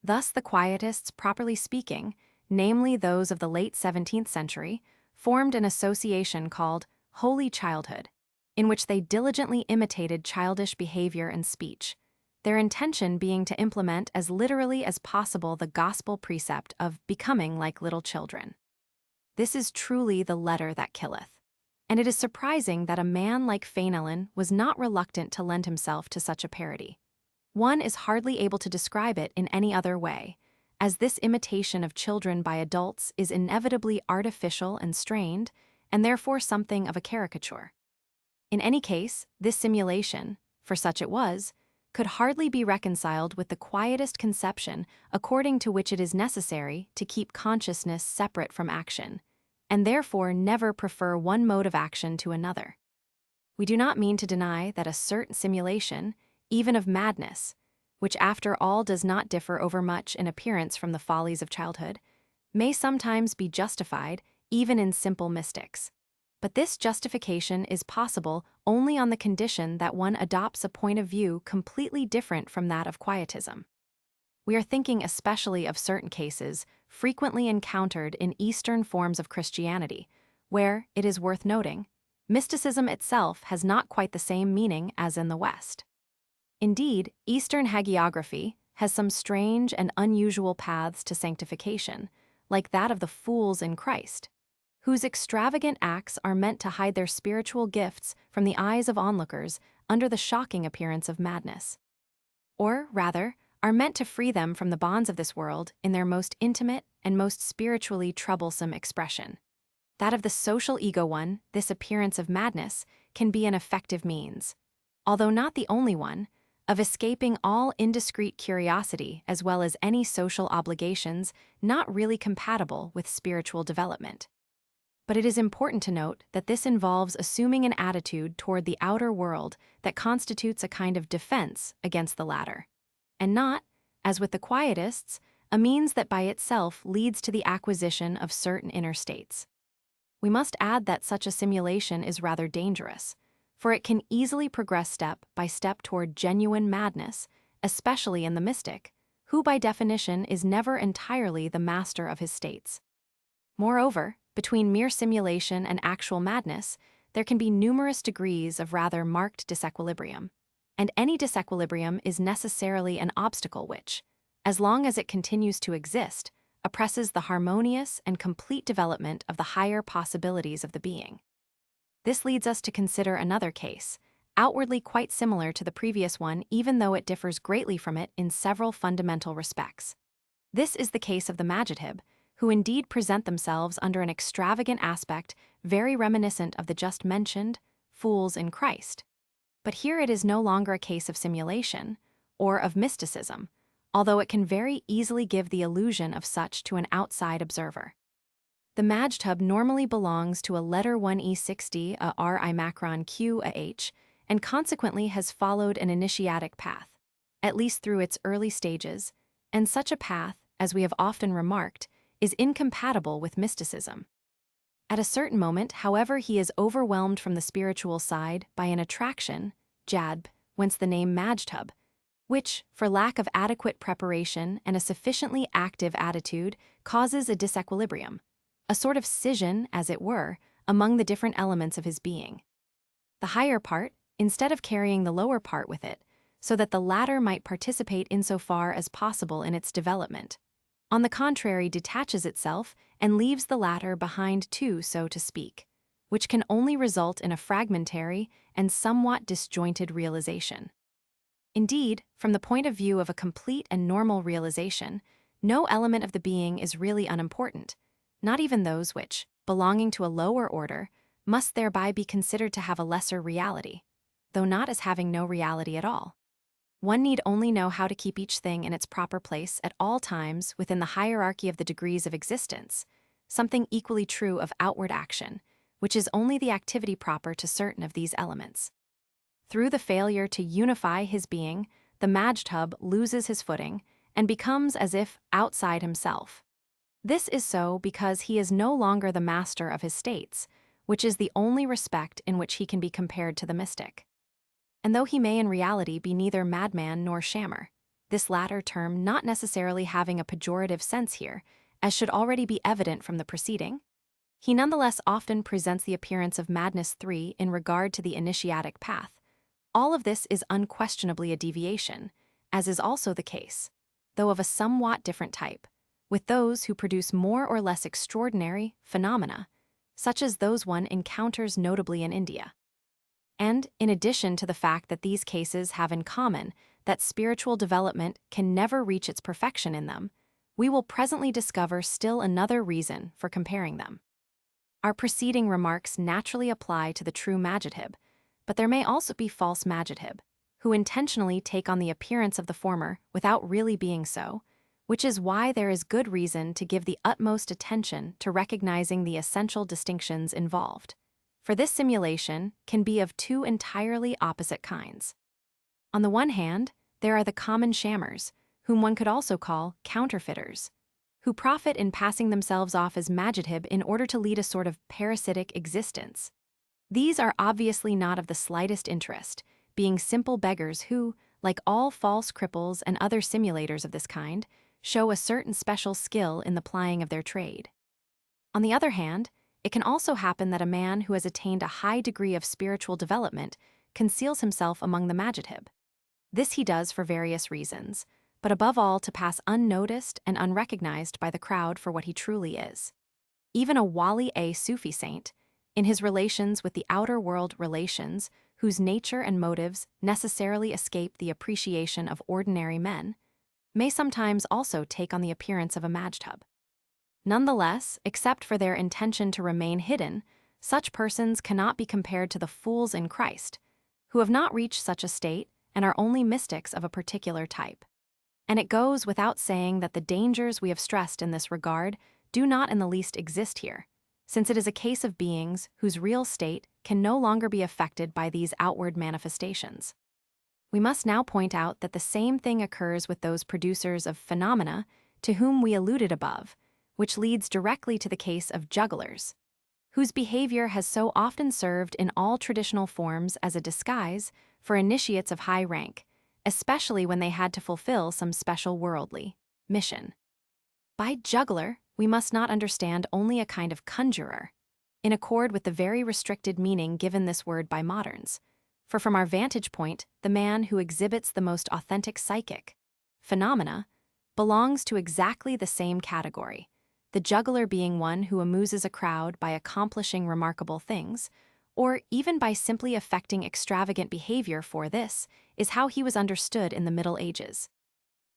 Thus the Quietists, properly speaking, namely those of the late 17th century, formed an association called Holy Childhood, in which they diligently imitated childish behavior and speech, their intention being to implement as literally as possible the gospel precept of becoming like little children. This is truly the letter that killeth, and it is surprising that a man like Fenelon was not reluctant to lend himself to such a parody. One is hardly able to describe it in any other way, as this imitation of children by adults is inevitably artificial and strained, and therefore something of a caricature. In any case, this simulation, for such it was, could hardly be reconciled with the quietest conception according to which it is necessary to keep consciousness separate from action, and therefore never prefer one mode of action to another. We do not mean to deny that a certain simulation, even of madness, which after all does not differ overmuch in appearance from the follies of childhood, may sometimes be justified even in simple mystics. But this justification is possible only on the condition that one adopts a point of view completely different from that of quietism. We are thinking especially of certain cases frequently encountered in Eastern forms of Christianity, where, it is worth noting, mysticism itself has not quite the same meaning as in the West. Indeed, Eastern hagiography has some strange and unusual paths to sanctification, like that of the fools in Christ, whose extravagant acts are meant to hide their spiritual gifts from the eyes of onlookers under the shocking appearance of madness. Or, rather, are meant to free them from the bonds of this world in their most intimate and most spiritually troublesome expression. That of the social ego one, this appearance of madness, can be an effective means, although not the only one, of escaping all indiscreet curiosity as well as any social obligations not really compatible with spiritual development. But it is important to note that this involves assuming an attitude toward the outer world that constitutes a kind of defense against the latter, and not, as with the quietists, a means that by itself leads to the acquisition of certain inner states. We must add that such a simulation is rather dangerous, for it can easily progress step by step toward genuine madness, especially in the mystic, who by definition is never entirely the master of his states. Moreover, between mere simulation and actual madness, there can be numerous degrees of rather marked disequilibrium, and any disequilibrium is necessarily an obstacle which, as long as it continues to exist, oppresses the harmonious and complete development of the higher possibilities of the being. This leads us to consider another case, outwardly quite similar to the previous one even though it differs greatly from it in several fundamental respects. This is the case of the Majidhib, who indeed present themselves under an extravagant aspect very reminiscent of the just mentioned fools in Christ. But here it is no longer a case of simulation, or of mysticism, although it can very easily give the illusion of such to an outside observer. The Majidhib normally belongs to a letter 1E60, a Ri macron Q a H, and consequently has followed an initiatic path, at least through its early stages, and such a path, as we have often remarked, is incompatible with mysticism. At a certain moment, however, he is overwhelmed from the spiritual side by an attraction, jadb, whence the name Majidhib, which, for lack of adequate preparation and a sufficiently active attitude, causes a disequilibrium, a sort of scission, as it were, among the different elements of his being. The higher part, instead of carrying the lower part with it, so that the latter might participate insofar as possible in its development, on the contrary detaches itself and leaves the latter behind too, so to speak, which can only result in a fragmentary and somewhat disjointed realization. Indeed, from the point of view of a complete and normal realization, no element of the being is really unimportant, not even those which, belonging to a lower order, must thereby be considered to have a lesser reality, though not as having no reality at all. One need only know how to keep each thing in its proper place at all times within the hierarchy of the degrees of existence, something equally true of outward action, which is only the activity proper to certain of these elements. Through the failure to unify his being, the Majidhib loses his footing and becomes as if outside himself. This is so because he is no longer the master of his states, which is the only respect in which he can be compared to the mystic. And though he may in reality be neither madman nor shammer, this latter term not necessarily having a pejorative sense here, as should already be evident from the preceding, he nonetheless often presents the appearance of madness 3 in regard to the initiatic path. All of this is unquestionably a deviation, as is also the case, though of a somewhat different type, with those who produce more or less extraordinary phenomena, such as those one encounters notably in India. And, in addition to the fact that these cases have in common that spiritual development can never reach its perfection in them, we will presently discover still another reason for comparing them. Our preceding remarks naturally apply to the true Majidhib, but there may also be false Majidhib, who intentionally take on the appearance of the former without really being so, which is why there is good reason to give the utmost attention to recognizing the essential distinctions involved. For this simulation can be of two entirely opposite kinds. On the one hand, there are the common shammers, whom one could also call counterfeiters, who profit in passing themselves off as Majidhib in order to lead a sort of parasitic existence. These are obviously not of the slightest interest, being simple beggars who, like all false cripples and other simulators of this kind, show a certain special skill in the plying of their trade. On the other hand, it can also happen that a man who has attained a high degree of spiritual development conceals himself among the Majidhib. This he does for various reasons, but above all to pass unnoticed and unrecognized by the crowd for what he truly is. Even a Wali A Sufi saint, in his relations with the outer world relations, whose nature and motives necessarily escape the appreciation of ordinary men, may sometimes also take on the appearance of a Majtub. Nonetheless, except for their intention to remain hidden, such persons cannot be compared to the fools in Christ, who have not reached such a state and are only mystics of a particular type. And it goes without saying that the dangers we have stressed in this regard do not in the least exist here, since it is a case of beings whose real state can no longer be affected by these outward manifestations. We must now point out that the same thing occurs with those producers of phenomena to whom we alluded above, which leads directly to the case of jugglers, whose behavior has so often served in all traditional forms as a disguise for initiates of high rank, especially when they had to fulfill some special worldly mission. By juggler, we must not understand only a kind of conjurer, in accord with the very restricted meaning given this word by moderns, for from our vantage point, the man who exhibits the most authentic psychic phenomena belongs to exactly the same category, the juggler being one who amuses a crowd by accomplishing remarkable things, or even by simply affecting extravagant behavior. For this is how he was understood in the Middle Ages,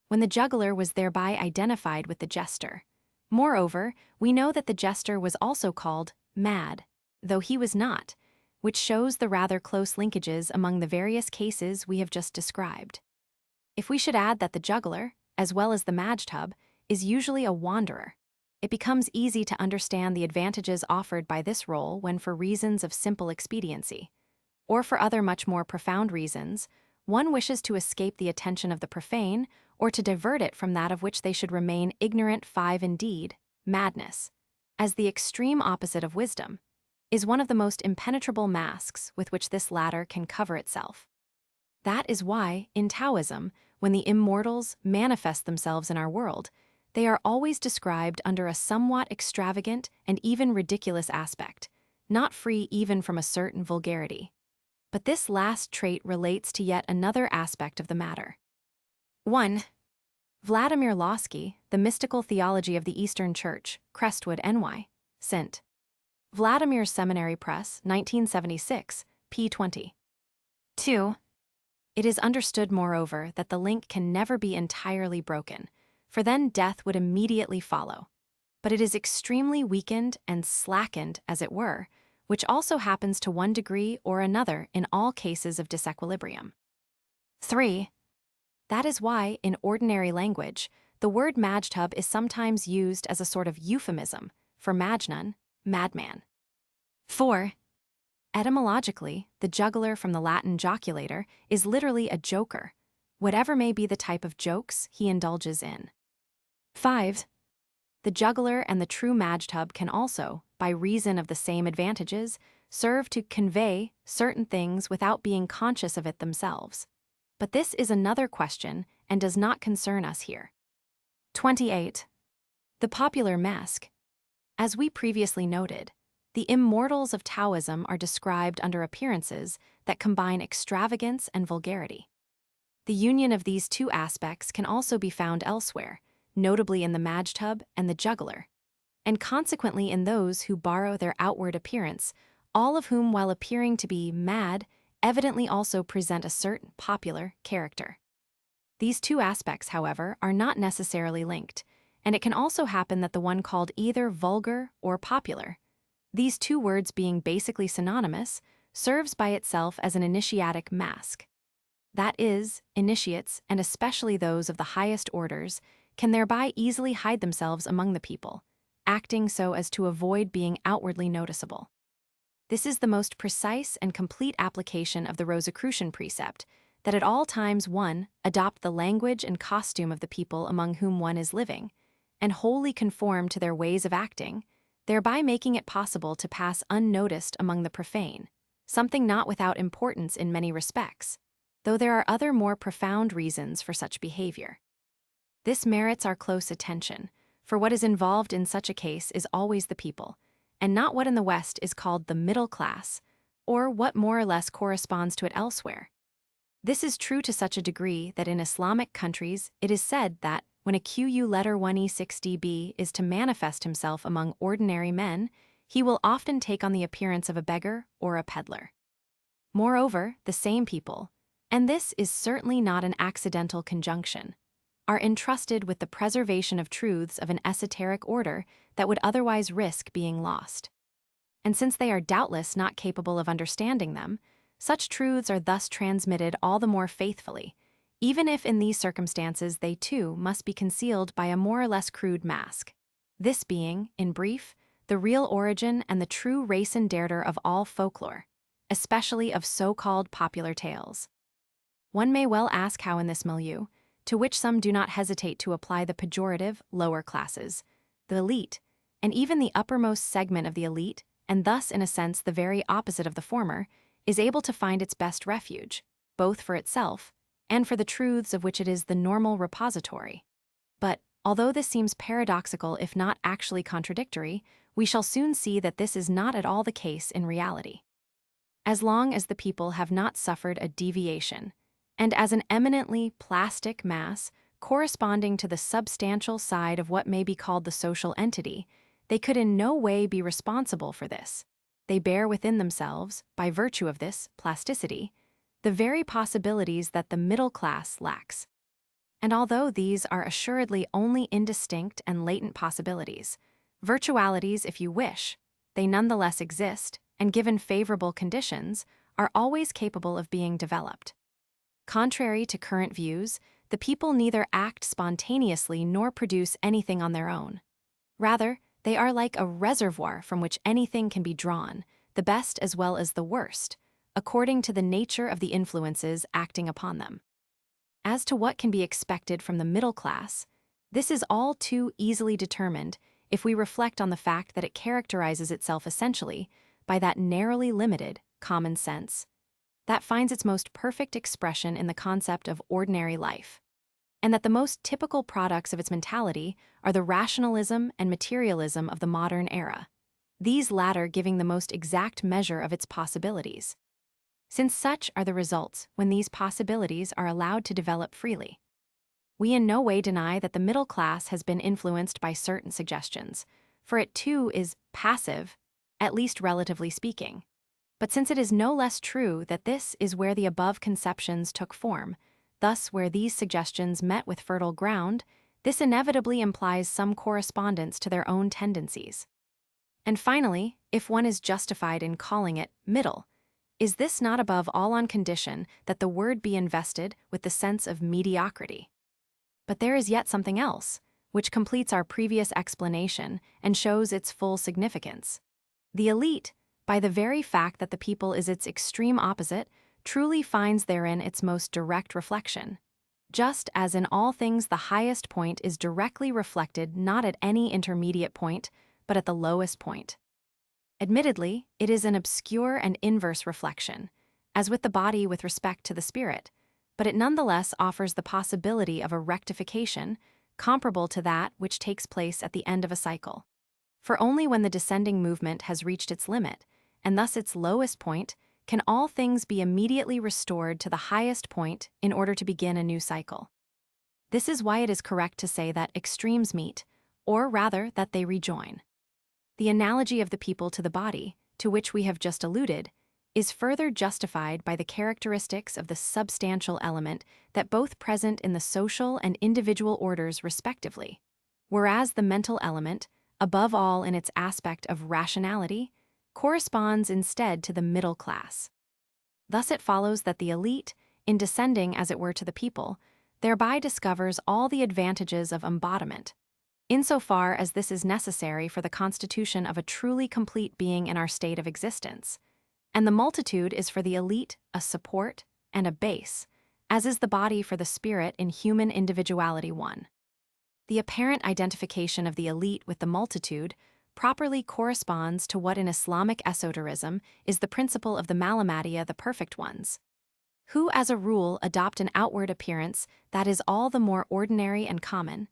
when the juggler was thereby identified with the jester. Moreover, we know that the jester was also called mad, though he was not, which shows the rather close linkages among the various cases we have just described. If we should add that the juggler, as well as the Majtub, is usually a wanderer, it becomes easy to understand the advantages offered by this role when, for reasons of simple expediency, or for other much more profound reasons, one wishes to escape the attention of the profane or to divert it from that of which they should remain ignorant. 5. Indeed, madness, as the extreme opposite of wisdom, is one of the most impenetrable masks with which this latter can cover itself. That is why, in Taoism, when the immortals manifest themselves in our world, they are always described under a somewhat extravagant and even ridiculous aspect, not free even from a certain vulgarity. But this last trait relates to yet another aspect of the matter. 1. Vladimir Lossky, The Mystical Theology of the Eastern Church, Crestwood, NY. St. Vladimir's Seminary Press, 1976, p. 20. 2. It is understood, moreover, that the link can never be entirely broken, for then death would immediately follow. But it is extremely weakened and slackened, as it were, which also happens to one degree or another in all cases of disequilibrium. 3. That is why, in ordinary language, the word Majtub is sometimes used as a sort of euphemism for Majnun, madman. 4. Etymologically, the juggler from the Latin joculator is literally a joker, whatever may be the type of jokes he indulges in. 5. The juggler and the true Majtub can also, by reason of the same advantages, serve to convey certain things without being conscious of it themselves. But this is another question and does not concern us here. 28. The popular mask. As we previously noted, the immortals of Taoism are described under appearances that combine extravagance and vulgarity. The union of these two aspects can also be found elsewhere, notably in the Majtub and the juggler, and consequently in those who borrow their outward appearance, all of whom, while appearing to be mad, evidently also present a certain popular character. These two aspects, however, are not necessarily linked, and it can also happen that the one called either vulgar or popular, these two words being basically synonymous, serves by itself as an initiatic mask. That is, initiates, and especially those of the highest orders, can thereby easily hide themselves among the people, acting so as to avoid being outwardly noticeable. This is the most precise and complete application of the Rosicrucian precept, that at all times one adopt the language and costume of the people among whom one is living, and wholly conform to their ways of acting, thereby making it possible to pass unnoticed among the profane, something not without importance in many respects, though there are other more profound reasons for such behavior. This merits our close attention, for what is involved in such a case is always the people, and not what in the West is called the middle class, or what more or less corresponds to it elsewhere. This is true to such a degree that in Islamic countries it is said that when a QU letter 1E6DB is to manifest himself among ordinary men, he will often take on the appearance of a beggar or a peddler. Moreover, the same people, and this is certainly not an accidental conjunction, are entrusted with the preservation of truths of an esoteric order that would otherwise risk being lost. And since they are doubtless not capable of understanding them, such truths are thus transmitted all the more faithfully, even if in these circumstances they too must be concealed by a more or less crude mask. This being, in brief, the real origin and the true race and dare of all folklore, especially of so-called popular tales. One may well ask how in this milieu, to which some do not hesitate to apply the pejorative lower classes, the elite, and even the uppermost segment of the elite, and thus in a sense the very opposite of the former, is able to find its best refuge, both for itself and for the truths of which it is the normal repository. But, although this seems paradoxical if not actually contradictory, we shall soon see that this is not at all the case in reality. As long as the people have not suffered a deviation, and as an eminently plastic mass corresponding to the substantial side of what may be called the social entity, they could in no way be responsible for this. They bear within themselves, by virtue of this plasticity, the very possibilities that the middle class lacks. And although these are assuredly only indistinct and latent possibilities, virtualities if you wish, they nonetheless exist, and given favorable conditions, are always capable of being developed. Contrary to current views, the people neither act spontaneously nor produce anything on their own. Rather, they are like a reservoir from which anything can be drawn, the best as well as the worst, according to the nature of the influences acting upon them. As to what can be expected from the middle class, this is all too easily determined if we reflect on the fact that it characterizes itself essentially by that narrowly limited common sense that finds its most perfect expression in the concept of ordinary life, and that the most typical products of its mentality are the rationalism and materialism of the modern era, these latter giving the most exact measure of its possibilities. Since such are the results when these possibilities are allowed to develop freely. We in no way deny that the middle class has been influenced by certain suggestions, for it too is passive, at least relatively speaking. But since it is no less true that this is where the above conceptions took form, thus where these suggestions met with fertile ground, this inevitably implies some correspondence to their own tendencies. And finally, if one is justified in calling it middle, is this not above all on condition that the word be invested with the sense of mediocrity? But there is yet something else, which completes our previous explanation and shows its full significance. The elite, by the very fact that the people is its extreme opposite, truly finds therein its most direct reflection. Just as in all things the highest point is directly reflected not at any intermediate point, but at the lowest point. Admittedly, it is an obscure and inverse reflection, as with the body with respect to the spirit, but it nonetheless offers the possibility of a rectification comparable to that which takes place at the end of a cycle. For only when the descending movement has reached its limit, and thus its lowest point, can all things be immediately restored to the highest point in order to begin a new cycle. This is why it is correct to say that extremes meet, or rather that they rejoin. The analogy of the people to the body, to which we have just alluded, is further justified by the characteristics of the substantial element that both present in the social and individual orders respectively, whereas the mental element, above all in its aspect of rationality, corresponds instead to the middle class. Thus it follows that the elite, in descending as it were to the people, thereby discovers all the advantages of embodiment, insofar as this is necessary for the constitution of a truly complete being in our state of existence, and the multitude is for the elite a support and a base, as is the body for the spirit in human individuality one. The apparent identification of the elite with the multitude properly corresponds to what in Islamic esoterism is the principle of the Malamatia, the perfect ones, who as a rule adopt an outward appearance that is all the more ordinary and common,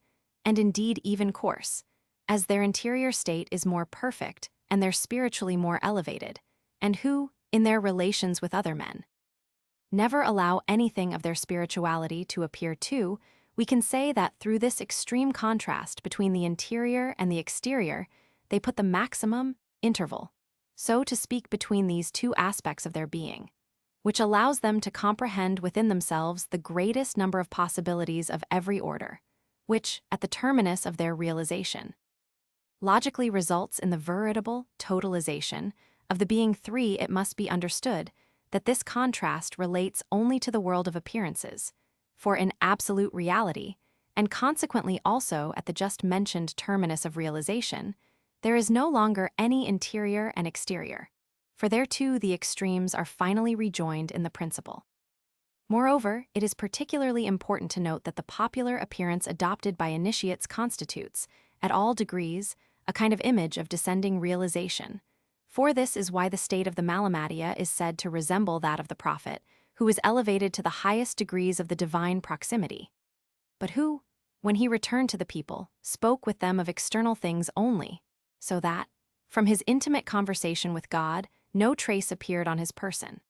and indeed even coarse, as their interior state is more perfect and their spiritually more elevated, and who, in their relations with other men, never allow anything of their spirituality to appear too, we can say that through this extreme contrast between the interior and the exterior, they put the maximum interval, so to speak, between these two aspects of their being, which allows them to comprehend within themselves the greatest number of possibilities of every order, which, at the terminus of their realization, logically results in the veritable totalization of the being three. It must be understood that this contrast relates only to the world of appearances, for in absolute reality, and consequently also at the just mentioned terminus of realization, there is no longer any interior and exterior, for there too the extremes are finally rejoined in the principle. Moreover, it is particularly important to note that the popular appearance adopted by initiates constitutes, at all degrees, a kind of image of descending realization. For this is why the state of the Malamadhyā is said to resemble that of the prophet, who is elevated to the highest degrees of the divine proximity, but who, when he returned to the people, spoke with them of external things only, so that, from his intimate conversation with God, no trace appeared on his person.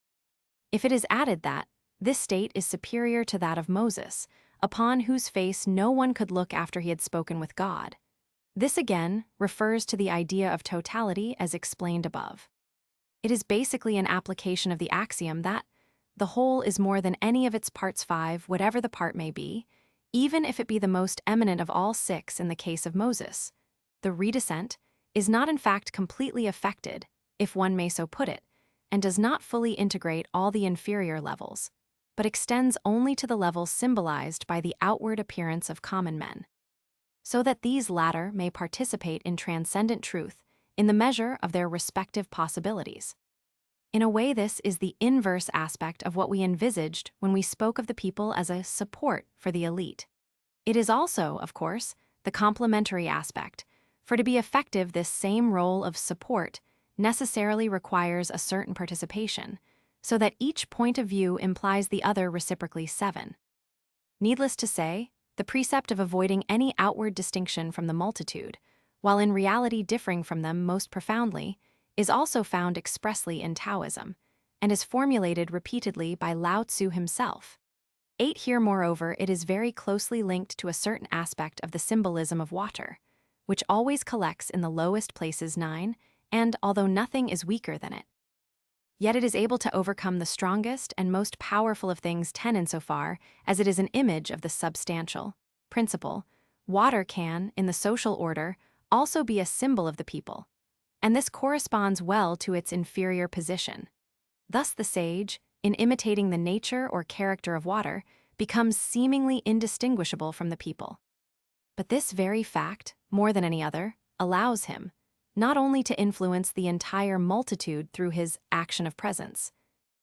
If it is added that this state is superior to that of Moses, upon whose face no one could look after he had spoken with God, this again refers to the idea of totality as explained above. It is basically an application of the axiom that the whole is more than any of its parts five, whatever the part may be, even if it be the most eminent of all six in the case of Moses. The redescent is not in fact completely affected, if one may so put it, and does not fully integrate all the inferior levels, but extends only to the level symbolized by the outward appearance of common men, so that these latter may participate in transcendent truth in the measure of their respective possibilities. In a way, this is the inverse aspect of what we envisaged when we spoke of the people as a support for the elite. It is also, of course, the complementary aspect, for to be effective, this same role of support necessarily requires a certain participation, so that each point of view implies the other reciprocally. 7. Needless to say, the precept of avoiding any outward distinction from the multitude, while in reality differing from them most profoundly, is also found expressly in Taoism, and is formulated repeatedly by Lao Tzu himself. 8. Here, moreover, it is very closely linked to a certain aspect of the symbolism of water, which always collects in the lowest places. 9, and, although nothing is weaker than it, yet it is able to overcome the strongest and most powerful of things. 10. Insofar as it is an image of the substantial principle, water can, in the social order, also be a symbol of the people, and this corresponds well to its inferior position. Thus the sage, in imitating the nature or character of water, becomes seemingly indistinguishable from the people. But this very fact, more than any other, allows him not only to influence the entire multitude through his action of presence,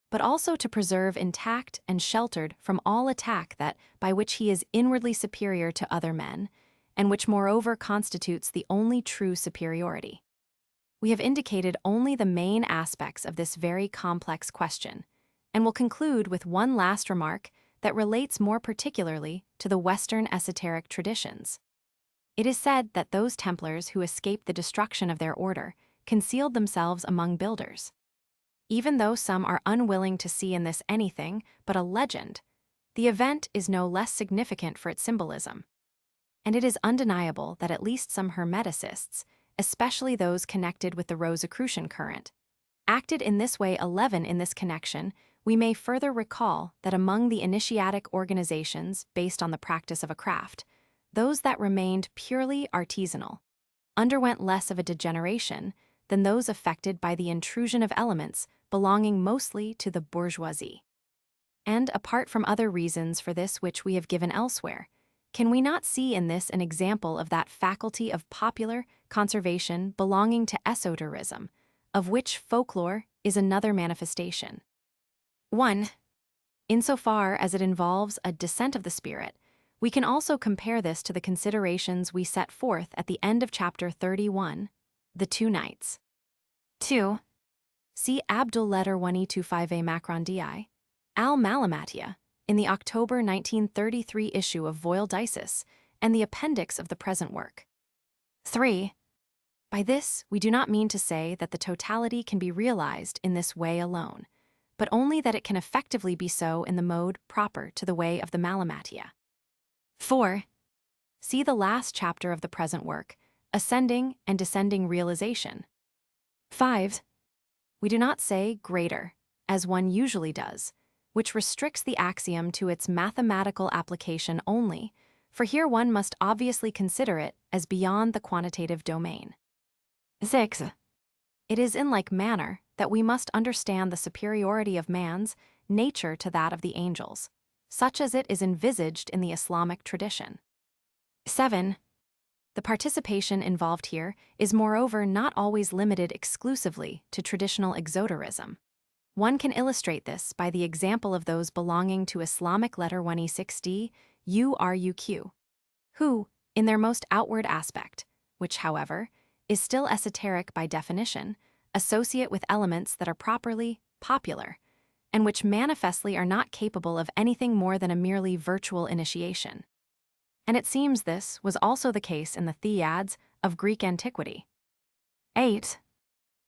but also to preserve intact and sheltered from all attack that by which he is inwardly superior to other men, and which moreover constitutes the only true superiority. We have indicated only the main aspects of this very complex question, and will conclude with one last remark that relates more particularly to the Western esoteric traditions. It is said that those Templars who escaped the destruction of their order concealed themselves among builders. Even though some are unwilling to see in this anything but a legend, the event is no less significant for its symbolism. And it is undeniable that at least some Hermeticists, especially those connected with the Rosicrucian current, acted in this way. 11. In this connection, we may further recall that among the initiatic organizations based on the practice of a craft, those that remained purely artisanal underwent less of a degeneration than those affected by the intrusion of elements belonging mostly to the bourgeoisie. And apart from other reasons for this which we have given elsewhere, can we not see in this an example of that faculty of popular conservation belonging to esoterism, of which folklore is another manifestation? 1. Insofar as it involves a descent of the spirit, we can also compare this to the considerations we set forth at the end of chapter 31, the two nights. 2. See Abdul Letter 1E25A Macron DI, Al Malamadhyā, in the October 1933 issue of Voile Dices, and the appendix of the present work. 3. By this, we do not mean to say that the totality can be realized in this way alone, but only that it can effectively be so in the mode proper to the way of the Malamatia. 4. See the last chapter of the present work, Ascending and Descending Realization. 5. We do not say greater, as one usually does, which restricts the axiom to its mathematical application only, for here one must obviously consider it as beyond the quantitative domain. 6. It is in like manner that we must understand the superiority of man's nature to that of the angels, such as it is envisaged in the Islamic tradition. 7. The participation involved here is moreover not always limited exclusively to traditional exoterism. One can illustrate this by the example of those belonging to Islamic letter 1E6D, URUQ, who, in their most outward aspect, which, however, is still esoteric by definition, associate with elements that are properly popular, and which manifestly are not capable of anything more than a merely virtual initiation. And it seems this was also the case in the Theads of Greek antiquity. 8.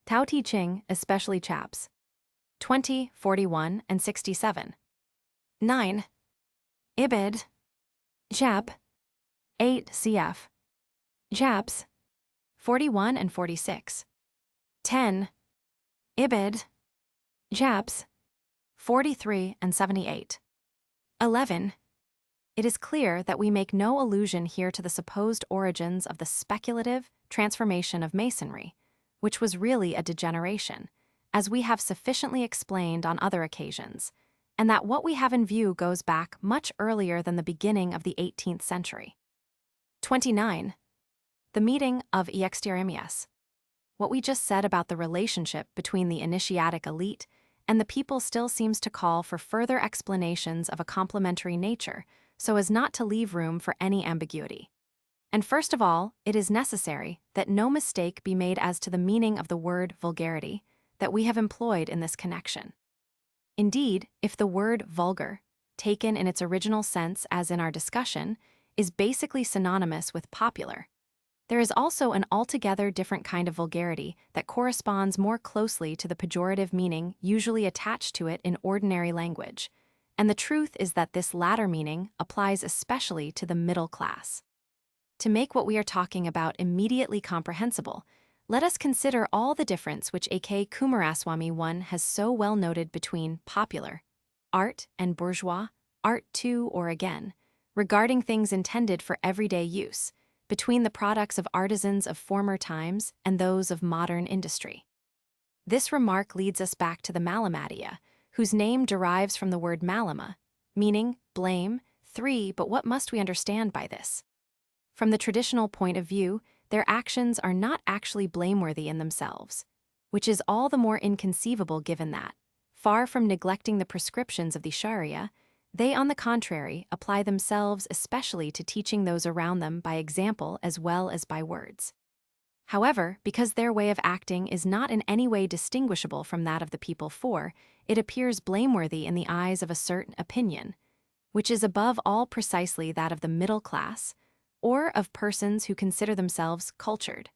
Tao Te Ching, especially chaps. 20, 41, and 67. 9. Ibid. Chap. 8 cf. Chaps. 41 and 46. 10. Ibid. Chaps. 43 and 78. 11. It is clear that we make no allusion here to the supposed origins of the speculative transformation of Masonry, which was really a degeneration, as we have sufficiently explained on other occasions, and that what we have in view goes back much earlier than the beginning of the 18th century. 29. The meeting of Exterimius. What we just said about the relationship between the initiatic elite and the people still seems to call for further explanations of a complementary nature, so as not to leave room for any ambiguity. And first of all, it is necessary that no mistake be made as to the meaning of the word vulgarity that we have employed in this connection. Indeed, if the word vulgar, taken in its original sense as in our discussion, is basically synonymous with popular, there is also an altogether different kind of vulgarity that corresponds more closely to the pejorative meaning usually attached to it in ordinary language, and the truth is that this latter meaning applies especially to the middle class. To make what we are talking about immediately comprehensible, let us consider all the difference which A.K. Kumaraswamy 1 has so well noted between popular, art, and bourgeois, art too, or again, regarding things intended for everyday use, between the products of artisans of former times and those of modern industry. This remark leads us back to the Malamatia, whose name derives from the word malama, meaning blame. 3. But what must we understand by this? From the traditional point of view, their actions are not actually blameworthy in themselves, which is all the more inconceivable given that, far from neglecting the prescriptions of the Sharia, they, on the contrary, apply themselves especially to teaching those around them by example as well as by words. However, because their way of acting is not in any way distinguishable from that of the people, for it appears blameworthy in the eyes of a certain opinion, which is above all precisely that of the middle class, or of persons who consider themselves cultured,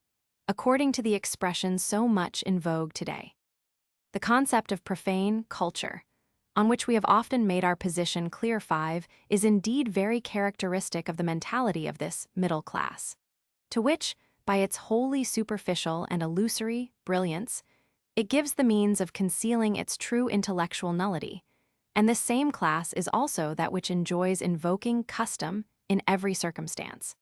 according to the expression so much in vogue today. The concept of profane culture, on which we have often made our position clear 5, is indeed very characteristic of the mentality of this middle class, to which, by its wholly superficial and illusory brilliance, it gives the means of concealing its true intellectual nullity, and this same class is also that which enjoys invoking custom in every circumstance.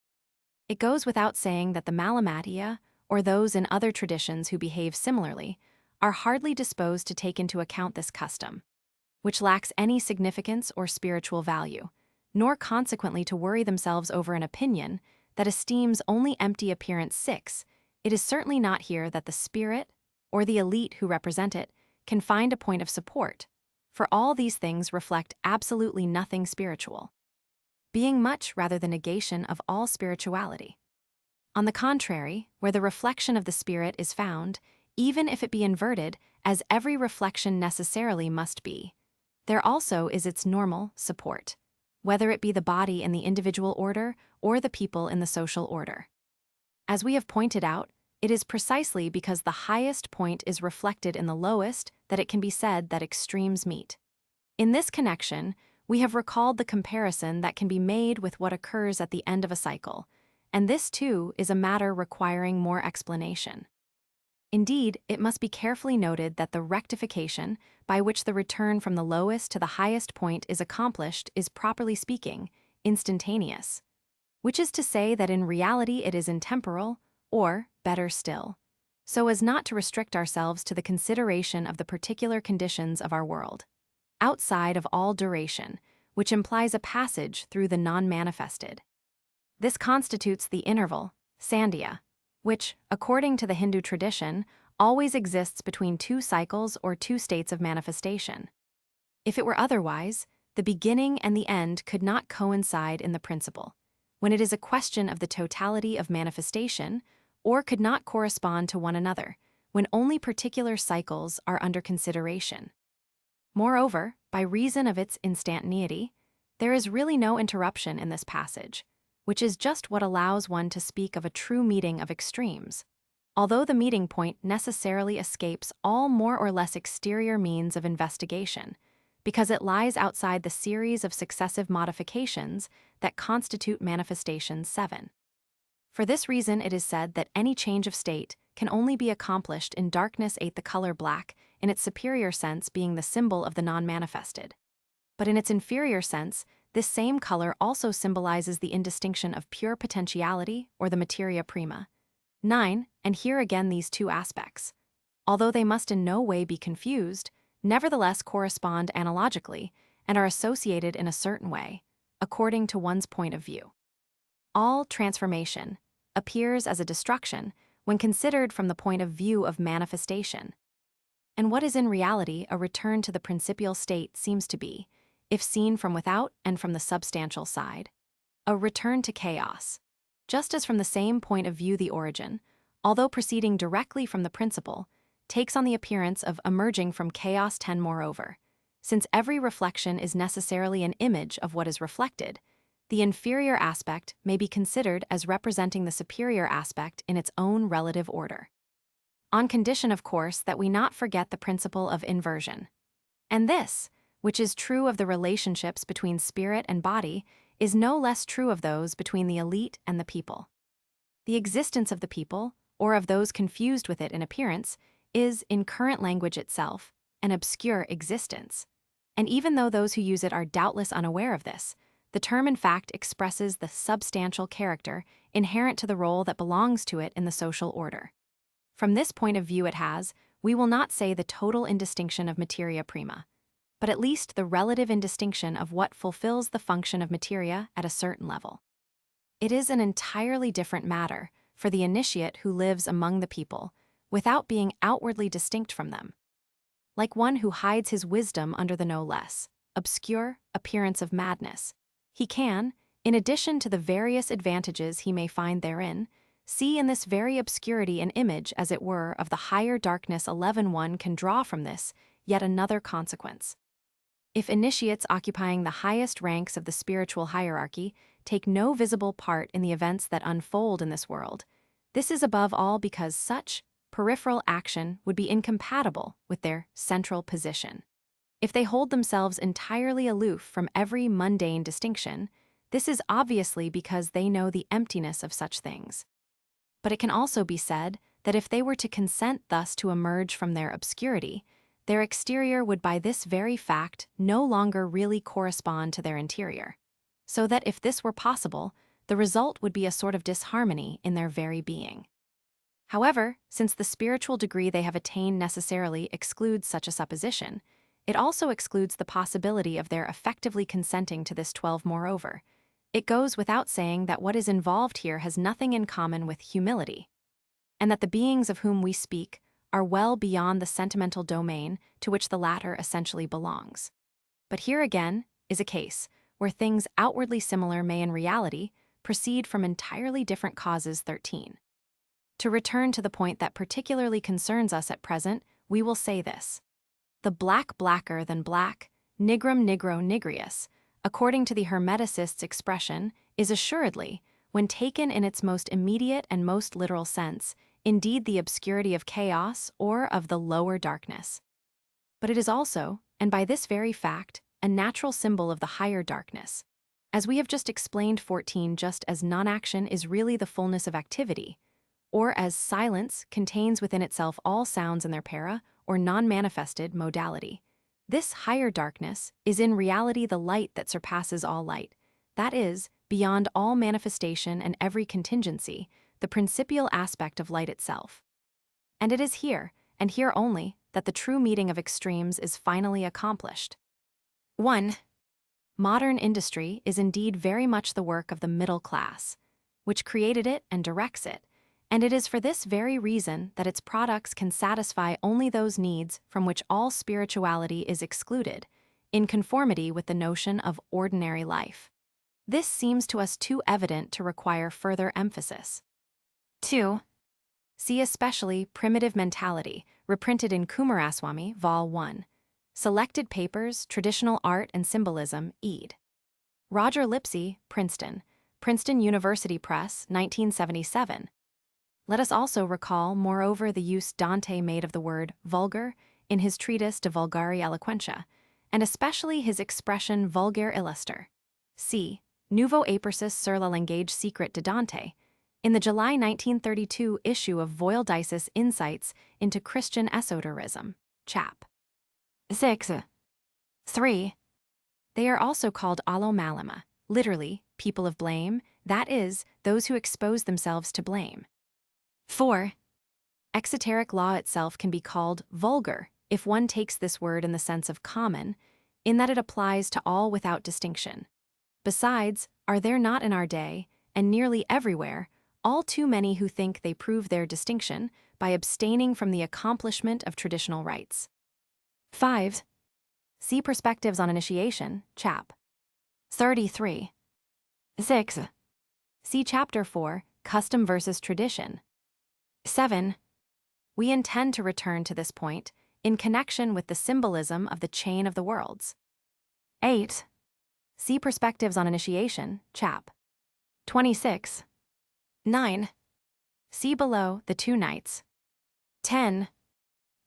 It goes without saying that the Malamatia, or those in other traditions who behave similarly, are hardly disposed to take into account this custom, which lacks any significance or spiritual value, nor consequently to worry themselves over an opinion that esteems only empty appearance. 6. It is certainly not here that the spirit, or the elite who represent it, can find a point of support, for all these things reflect absolutely nothing spiritual, being much rather the negation of all spirituality. On the contrary, where the reflection of the spirit is found, even if it be inverted, as every reflection necessarily must be, there also is its normal support, whether it be the body in the individual order or the people in the social order. As we have pointed out, it is precisely because the highest point is reflected in the lowest that it can be said that extremes meet. In this connection, we have recalled the comparison that can be made with what occurs at the end of a cycle, and this too is a matter requiring more explanation. Indeed, it must be carefully noted that the rectification, by which the return from the lowest to the highest point is accomplished, is, properly speaking, instantaneous, which is to say that in reality it is intemporal, or, better still, so as not to restrict ourselves to the consideration of the particular conditions of our world, outside of all duration, which implies a passage through the non-manifested. This constitutes the interval, sandhya, which, according to the Hindu tradition, always exists between two cycles or two states of manifestation. If it were otherwise, the beginning and the end could not coincide in the principle, when it is a question of the totality of manifestation, or could not correspond to one another, when only particular cycles are under consideration. Moreover, by reason of its instantaneity, there is really no interruption in this passage, which is just what allows one to speak of a true meeting of extremes, although the meeting point necessarily escapes all more or less exterior means of investigation, because it lies outside the series of successive modifications that constitute manifestation 7. For this reason it is said that any change of state can only be accomplished in darkness 8, the color black, in its superior sense being the symbol of the non-manifested. But in its inferior sense, this same color also symbolizes the indistinction of pure potentiality or the materia prima. 9, and here again these two aspects, although they must in no way be confused, nevertheless correspond analogically and are associated in a certain way, according to one's point of view. All transformation appears as a destruction when considered from the point of view of manifestation. And what is in reality a return to the principial state seems to be, if seen from without and from the substantial side, a return to chaos. Just as from the same point of view the origin, although proceeding directly from the principle, takes on the appearance of emerging from chaos. 10 Moreover, since every reflection is necessarily an image of what is reflected, the inferior aspect may be considered as representing the superior aspect in its own relative order. On condition, of course, that we not forget the principle of inversion. And this, which is true of the relationships between spirit and body, is no less true of those between the elite and the people. The existence of the people, or of those confused with it in appearance, is, in current language itself, an obscure existence. And even though those who use it are doubtless unaware of this, the term in fact expresses the substantial character inherent to the role that belongs to it in the social order. From this point of view it has, we will not say the total indistinction of materia prima, but at least the relative indistinction of what fulfills the function of materia at a certain level. It is an entirely different matter for the initiate who lives among the people, without being outwardly distinct from them. Like one who hides his wisdom under the no less obscure appearance of madness, he can, in addition to the various advantages he may find therein, see in this very obscurity an image, as it were, of the higher darkness. 11 One can draw from this yet another consequence. If initiates occupying the highest ranks of the spiritual hierarchy take no visible part in the events that unfold in this world, this is above all because such peripheral action would be incompatible with their central position. If they hold themselves entirely aloof from every mundane distinction, this is obviously because they know the emptiness of such things. But it can also be said that if they were to consent thus to emerge from their obscurity, their exterior would by this very fact no longer really correspond to their interior, so that if this were possible, the result would be a sort of disharmony in their very being. However, since the spiritual degree they have attained necessarily excludes such a supposition, it also excludes the possibility of their effectively consenting to this. 12 Moreover, it goes without saying that what is involved here has nothing in common with humility, and that the beings of whom we speak are well beyond the sentimental domain to which the latter essentially belongs. But here again is a case where things outwardly similar may in reality proceed from entirely different causes. 13. To return to the point that particularly concerns us at present, we will say this. The black blacker than black, nigrum nigro nigrius, according to the Hermeticist's expression, is assuredly, when taken in its most immediate and most literal sense, indeed the obscurity of chaos or of the lower darkness. But it is also, and by this very fact, a natural symbol of the higher darkness. As we have just explained 14, just as non-action is really the fullness of activity, or as silence contains within itself all sounds in their para, or non-manifested modality. This higher darkness is in reality the light that surpasses all light, that is, beyond all manifestation and every contingency, the principial aspect of light itself. And it is here, and here only, that the true meeting of extremes is finally accomplished. 1. Modern industry is indeed very much the work of the middle class, which created it and directs it, and it is for this very reason that its products can satisfy only those needs from which all spirituality is excluded, in conformity with the notion of ordinary life. This seems to us too evident to require further emphasis. 2. See especially Primitive Mentality, reprinted in Kumaraswamy, Vol. 1. Selected Papers, Traditional Art and Symbolism, ed. Roger Lipsey, Princeton. Princeton University Press, 1977. Let us also recall, moreover, the use Dante made of the word vulgar in his treatise De Vulgari Eloquentia, and especially his expression vulgar illuster. See Nouveau Aperçus sur le langage secret de Dante, in the July 1932 issue of Voildice's Insights into Christian Esoterism, chap. 6. 3. They are also called allomalama, literally, people of blame, that is, those who expose themselves to blame. 4. Exoteric law itself can be called vulgar if one takes this word in the sense of common, in that it applies to all without distinction. Besides, are there not in our day, and nearly everywhere, all too many who think they prove their distinction by abstaining from the accomplishment of traditional rites? 5. See Perspectives on Initiation, chap. 33. 6. See Chapter 4, Custom versus Tradition. 7. We intend to return to this point in connection with the symbolism of the chain of the worlds. 8. See Perspectives on Initiation, chap. 26. 9. See below the two nights. 10.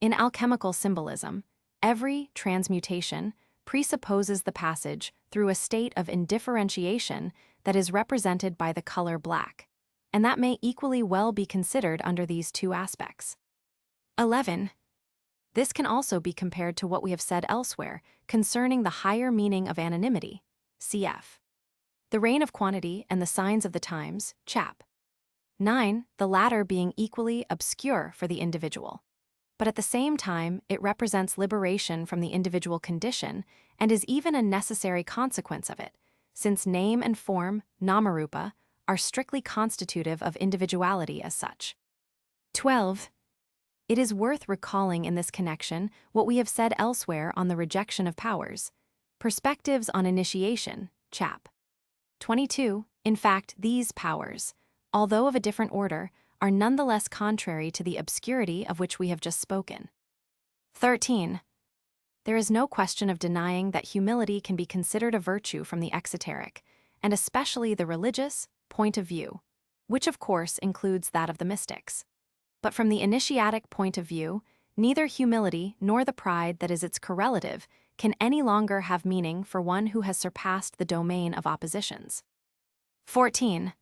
In alchemical symbolism, every transmutation presupposes the passage through a state of indifferentiation that is represented by the color black, and that may equally well be considered under these two aspects. 11. This can also be compared to what we have said elsewhere concerning the higher meaning of anonymity, cf. The Reign of Quantity and the Signs of the Times, chap. 9, the latter being equally obscure for the individual. But at the same time, it represents liberation from the individual condition and is even a necessary consequence of it, since name and form, namarupa, are strictly constitutive of individuality as such. 12. It is worth recalling in this connection what we have said elsewhere on the rejection of powers. Perspectives on Initiation, chap. 22. In fact, these powers, although of a different order, are nonetheless contrary to the obscurity of which we have just spoken. 13. There is no question of denying that humility can be considered a virtue from the exoteric, and especially the religious, point of view, which of course includes that of the mystics. But from the initiatic point of view, neither humility nor the pride that is its correlative can any longer have meaning for one who has surpassed the domain of oppositions. 14.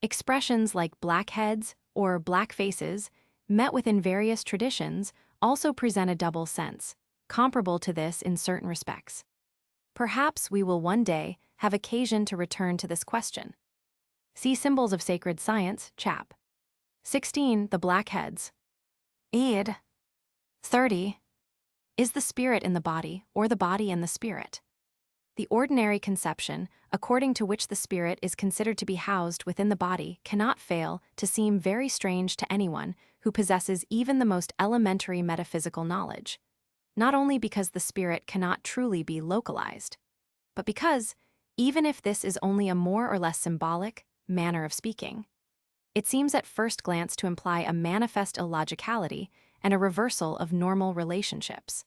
Expressions like blackheads or black faces, met within various traditions, also present a double sense, comparable to this in certain respects. Perhaps we will one day have occasion to return to this question. See Symbols of Sacred Science, chap. 16. The blackheads. Ed. 30. Is the spirit in the body, or the body in the spirit? The ordinary conception, according to which the spirit is considered to be housed within the body, cannot fail to seem very strange to anyone who possesses even the most elementary metaphysical knowledge, not only because the spirit cannot truly be localized, but because, even if this is only a more or less symbolic manner of speaking, it seems at first glance to imply a manifest illogicality and a reversal of normal relationships.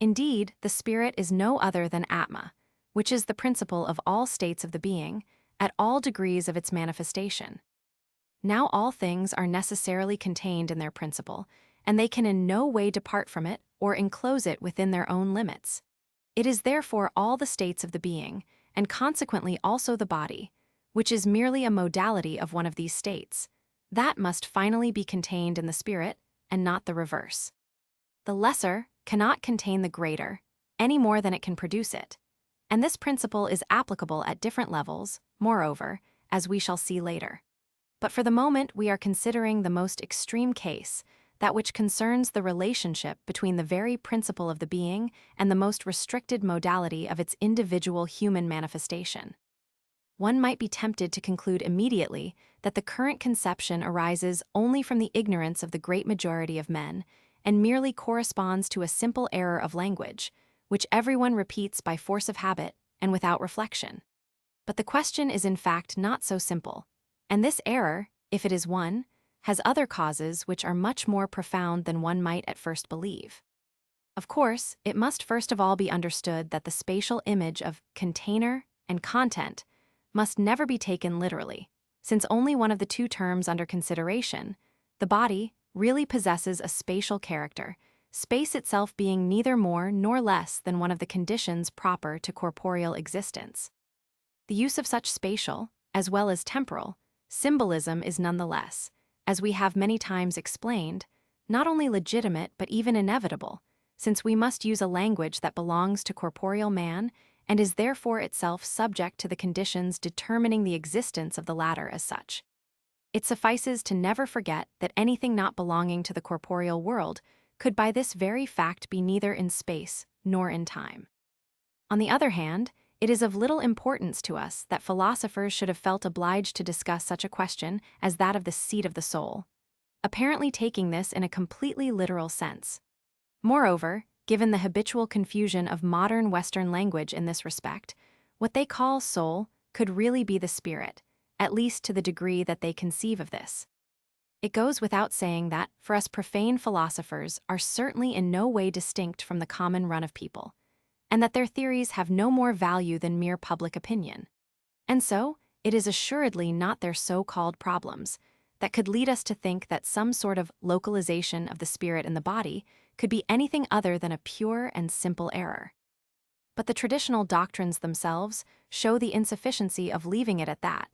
Indeed, the spirit is no other than Atma, which is the principle of all states of the being, at all degrees of its manifestation. Now all things are necessarily contained in their principle, and they can in no way depart from it or enclose it within their own limits. It is therefore all the states of the being, and consequently also the body, which is merely a modality of one of these states, that must finally be contained in the spirit, and not the reverse. The lesser cannot contain the greater, any more than it can produce it, and this principle is applicable at different levels, moreover, as we shall see later. But for the moment we are considering the most extreme case, that which concerns the relationship between the very principle of the being and the most restricted modality of its individual human manifestation. One might be tempted to conclude immediately that the current conception arises only from the ignorance of the great majority of men and merely corresponds to a simple error of language, which everyone repeats by force of habit and without reflection. But the question is in fact not so simple, and this error, if it is one, has other causes which are much more profound than one might at first believe. Of course, it must first of all be understood that the spatial image of container and content must never be taken literally, since only one of the two terms under consideration, the body, really possesses a spatial character, space itself being neither more nor less than one of the conditions proper to corporeal existence. The use of such spatial, as well as temporal, symbolism is nonetheless, as we have many times explained, not only legitimate but even inevitable, since we must use a language that belongs to corporeal man and is therefore itself subject to the conditions determining the existence of the latter as such. It suffices to never forget that anything not belonging to the corporeal world could by this very fact be neither in space nor in time. On the other hand, it is of little importance to us that philosophers should have felt obliged to discuss such a question as that of the seat of the soul, apparently taking this in a completely literal sense. Moreover, given the habitual confusion of modern Western language in this respect, what they call soul could really be the spirit, at least to the degree that they conceive of this. It goes without saying that, for us profane philosophers are certainly in no way distinct from the common run of people, and that their theories have no more value than mere public opinion. And so, it is assuredly not their so-called problems that could lead us to think that some sort of localization of the spirit in the body could be anything other than a pure and simple error. But the traditional doctrines themselves show the insufficiency of leaving it at that,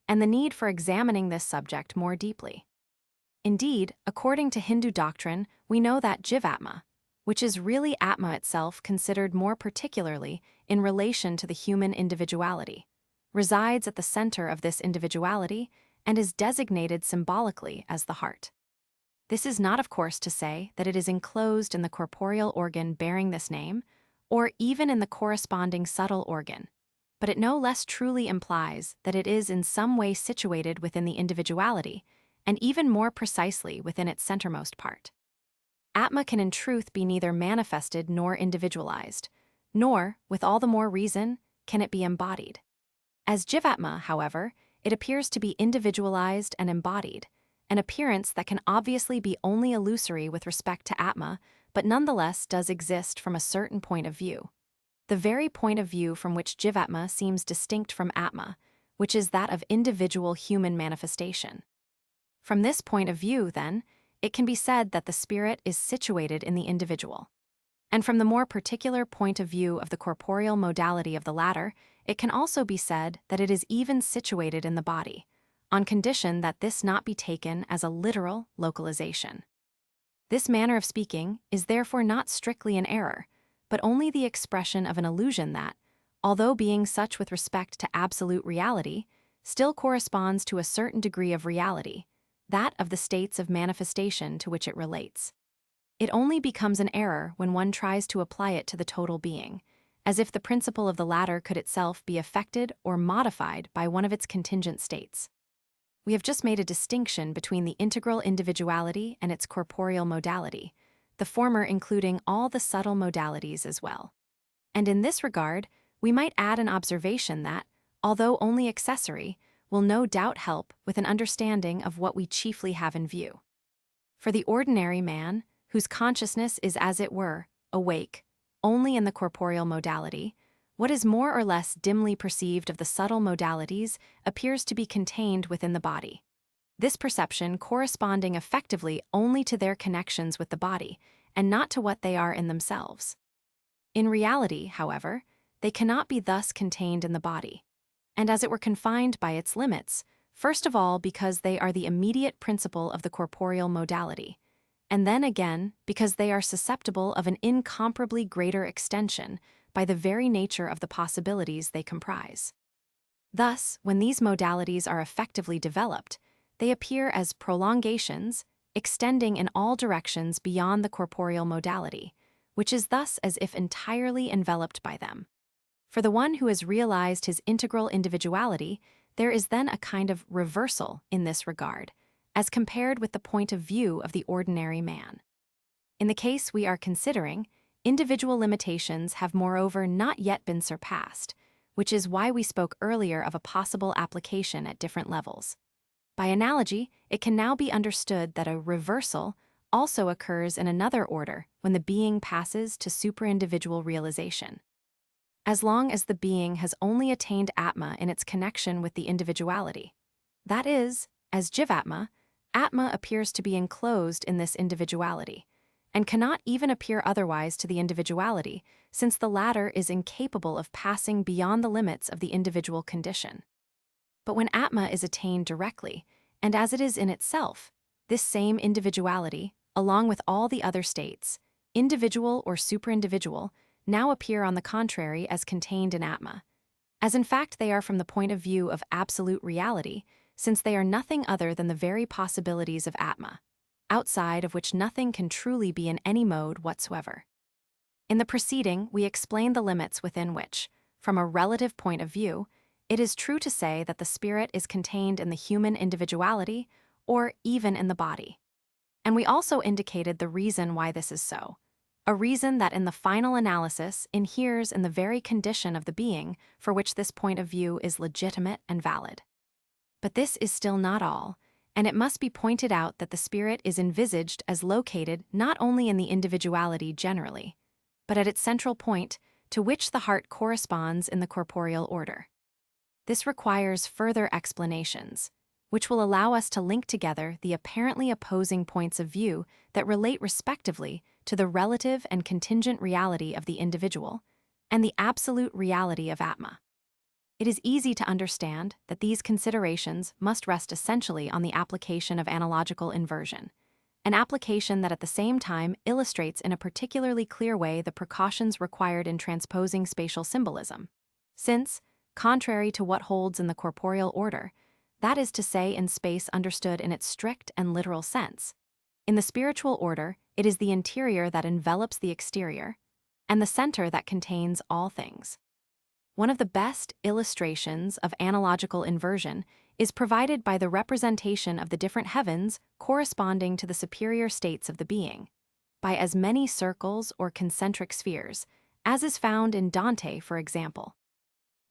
and the need for examining this subject more deeply. Indeed, according to Hindu doctrine, we know that Jivatma, which is really Atma itself considered more particularly in relation to the human individuality, resides at the center of this individuality and is designated symbolically as the heart. This is not, of course, to say that it is enclosed in the corporeal organ bearing this name, or even in the corresponding subtle organ, but it no less truly implies that it is in some way situated within the individuality, and even more precisely within its centermost part. Atma can in truth be neither manifested nor individualized, nor, with all the more reason, can it be embodied. As Jivatma, however, it appears to be individualized and embodied, an appearance that can obviously be only illusory with respect to Atma, but nonetheless does exist from a certain point of view. The very point of view from which Jivatma seems distinct from Atma, which is that of individual human manifestation. From this point of view, then, it can be said that the spirit is situated in the individual. And from the more particular point of view of the corporeal modality of the latter, it can also be said that it is even situated in the body, on condition that this not be taken as a literal localization. This manner of speaking is therefore not strictly an error, but only the expression of an illusion that, although being such with respect to absolute reality, still corresponds to a certain degree of reality, that of the states of manifestation to which it relates. It only becomes an error when one tries to apply it to the total being, as if the principle of the latter could itself be affected or modified by one of its contingent states. We have just made a distinction between the integral individuality and its corporeal modality, the former including all the subtle modalities as well. And in this regard, we might add an observation that, although only accessory, will no doubt help with an understanding of what we chiefly have in view. For the ordinary man, whose consciousness is as it were, awake, only in the corporeal modality, what is more or less dimly perceived of the subtle modalities appears to be contained within the body. this perception corresponding effectively only to their connections with the body and not to what they are in themselves. In reality, however, they cannot be thus contained in the body, and as it were confined by its limits, first of all because they are the immediate principle of the corporeal modality, and then again because they are susceptible of an incomparably greater extension by the very nature of the possibilities they comprise. Thus, when these modalities are effectively developed, they appear as prolongations, extending in all directions beyond the corporeal modality, which is thus as if entirely enveloped by them. For the one who has realized his integral individuality, there is then a kind of reversal in this regard, as compared with the point of view of the ordinary man. In the case we are considering, individual limitations have moreover not yet been surpassed, which is why we spoke earlier of a possible application at different levels. By analogy, it can now be understood that a reversal also occurs in another order when the being passes to superindividual realization. As long as the being has only attained Atma in its connection with the individuality, that is, as Jivatma, Atma appears to be enclosed in this individuality, and cannot even appear otherwise to the individuality, since the latter is incapable of passing beyond the limits of the individual condition. But when Atma is attained directly, and as it is in itself, this same individuality, along with all the other states, individual or superindividual, now appear on the contrary as contained in Atma, as in fact they are from the point of view of absolute reality, since they are nothing other than the very possibilities of Atma, outside of which nothing can truly be in any mode whatsoever. In the preceding, we explained the limits within which, from a relative point of view, it is true to say that the spirit is contained in the human individuality or even in the body. And we also indicated the reason why this is so, a reason that in the final analysis inheres in the very condition of the being for which this point of view is legitimate and valid. But this is still not all, and it must be pointed out that the spirit is envisaged as located not only in the individuality generally, but at its central point, to which the heart corresponds in the corporeal order. This requires further explanations, which will allow us to link together the apparently opposing points of view that relate respectively to the relative and contingent reality of the individual and the absolute reality of Atma. It is easy to understand that these considerations must rest essentially on the application of analogical inversion, an application that at the same time illustrates in a particularly clear way the precautions required in transposing spatial symbolism, since, contrary to what holds in the corporeal order, that is to say in space understood in its strict and literal sense, in the spiritual order, it is the interior that envelops the exterior, and the center that contains all things. One of the best illustrations of analogical inversion is provided by the representation of the different heavens corresponding to the superior states of the being, by as many circles or concentric spheres, as is found in Dante, for example.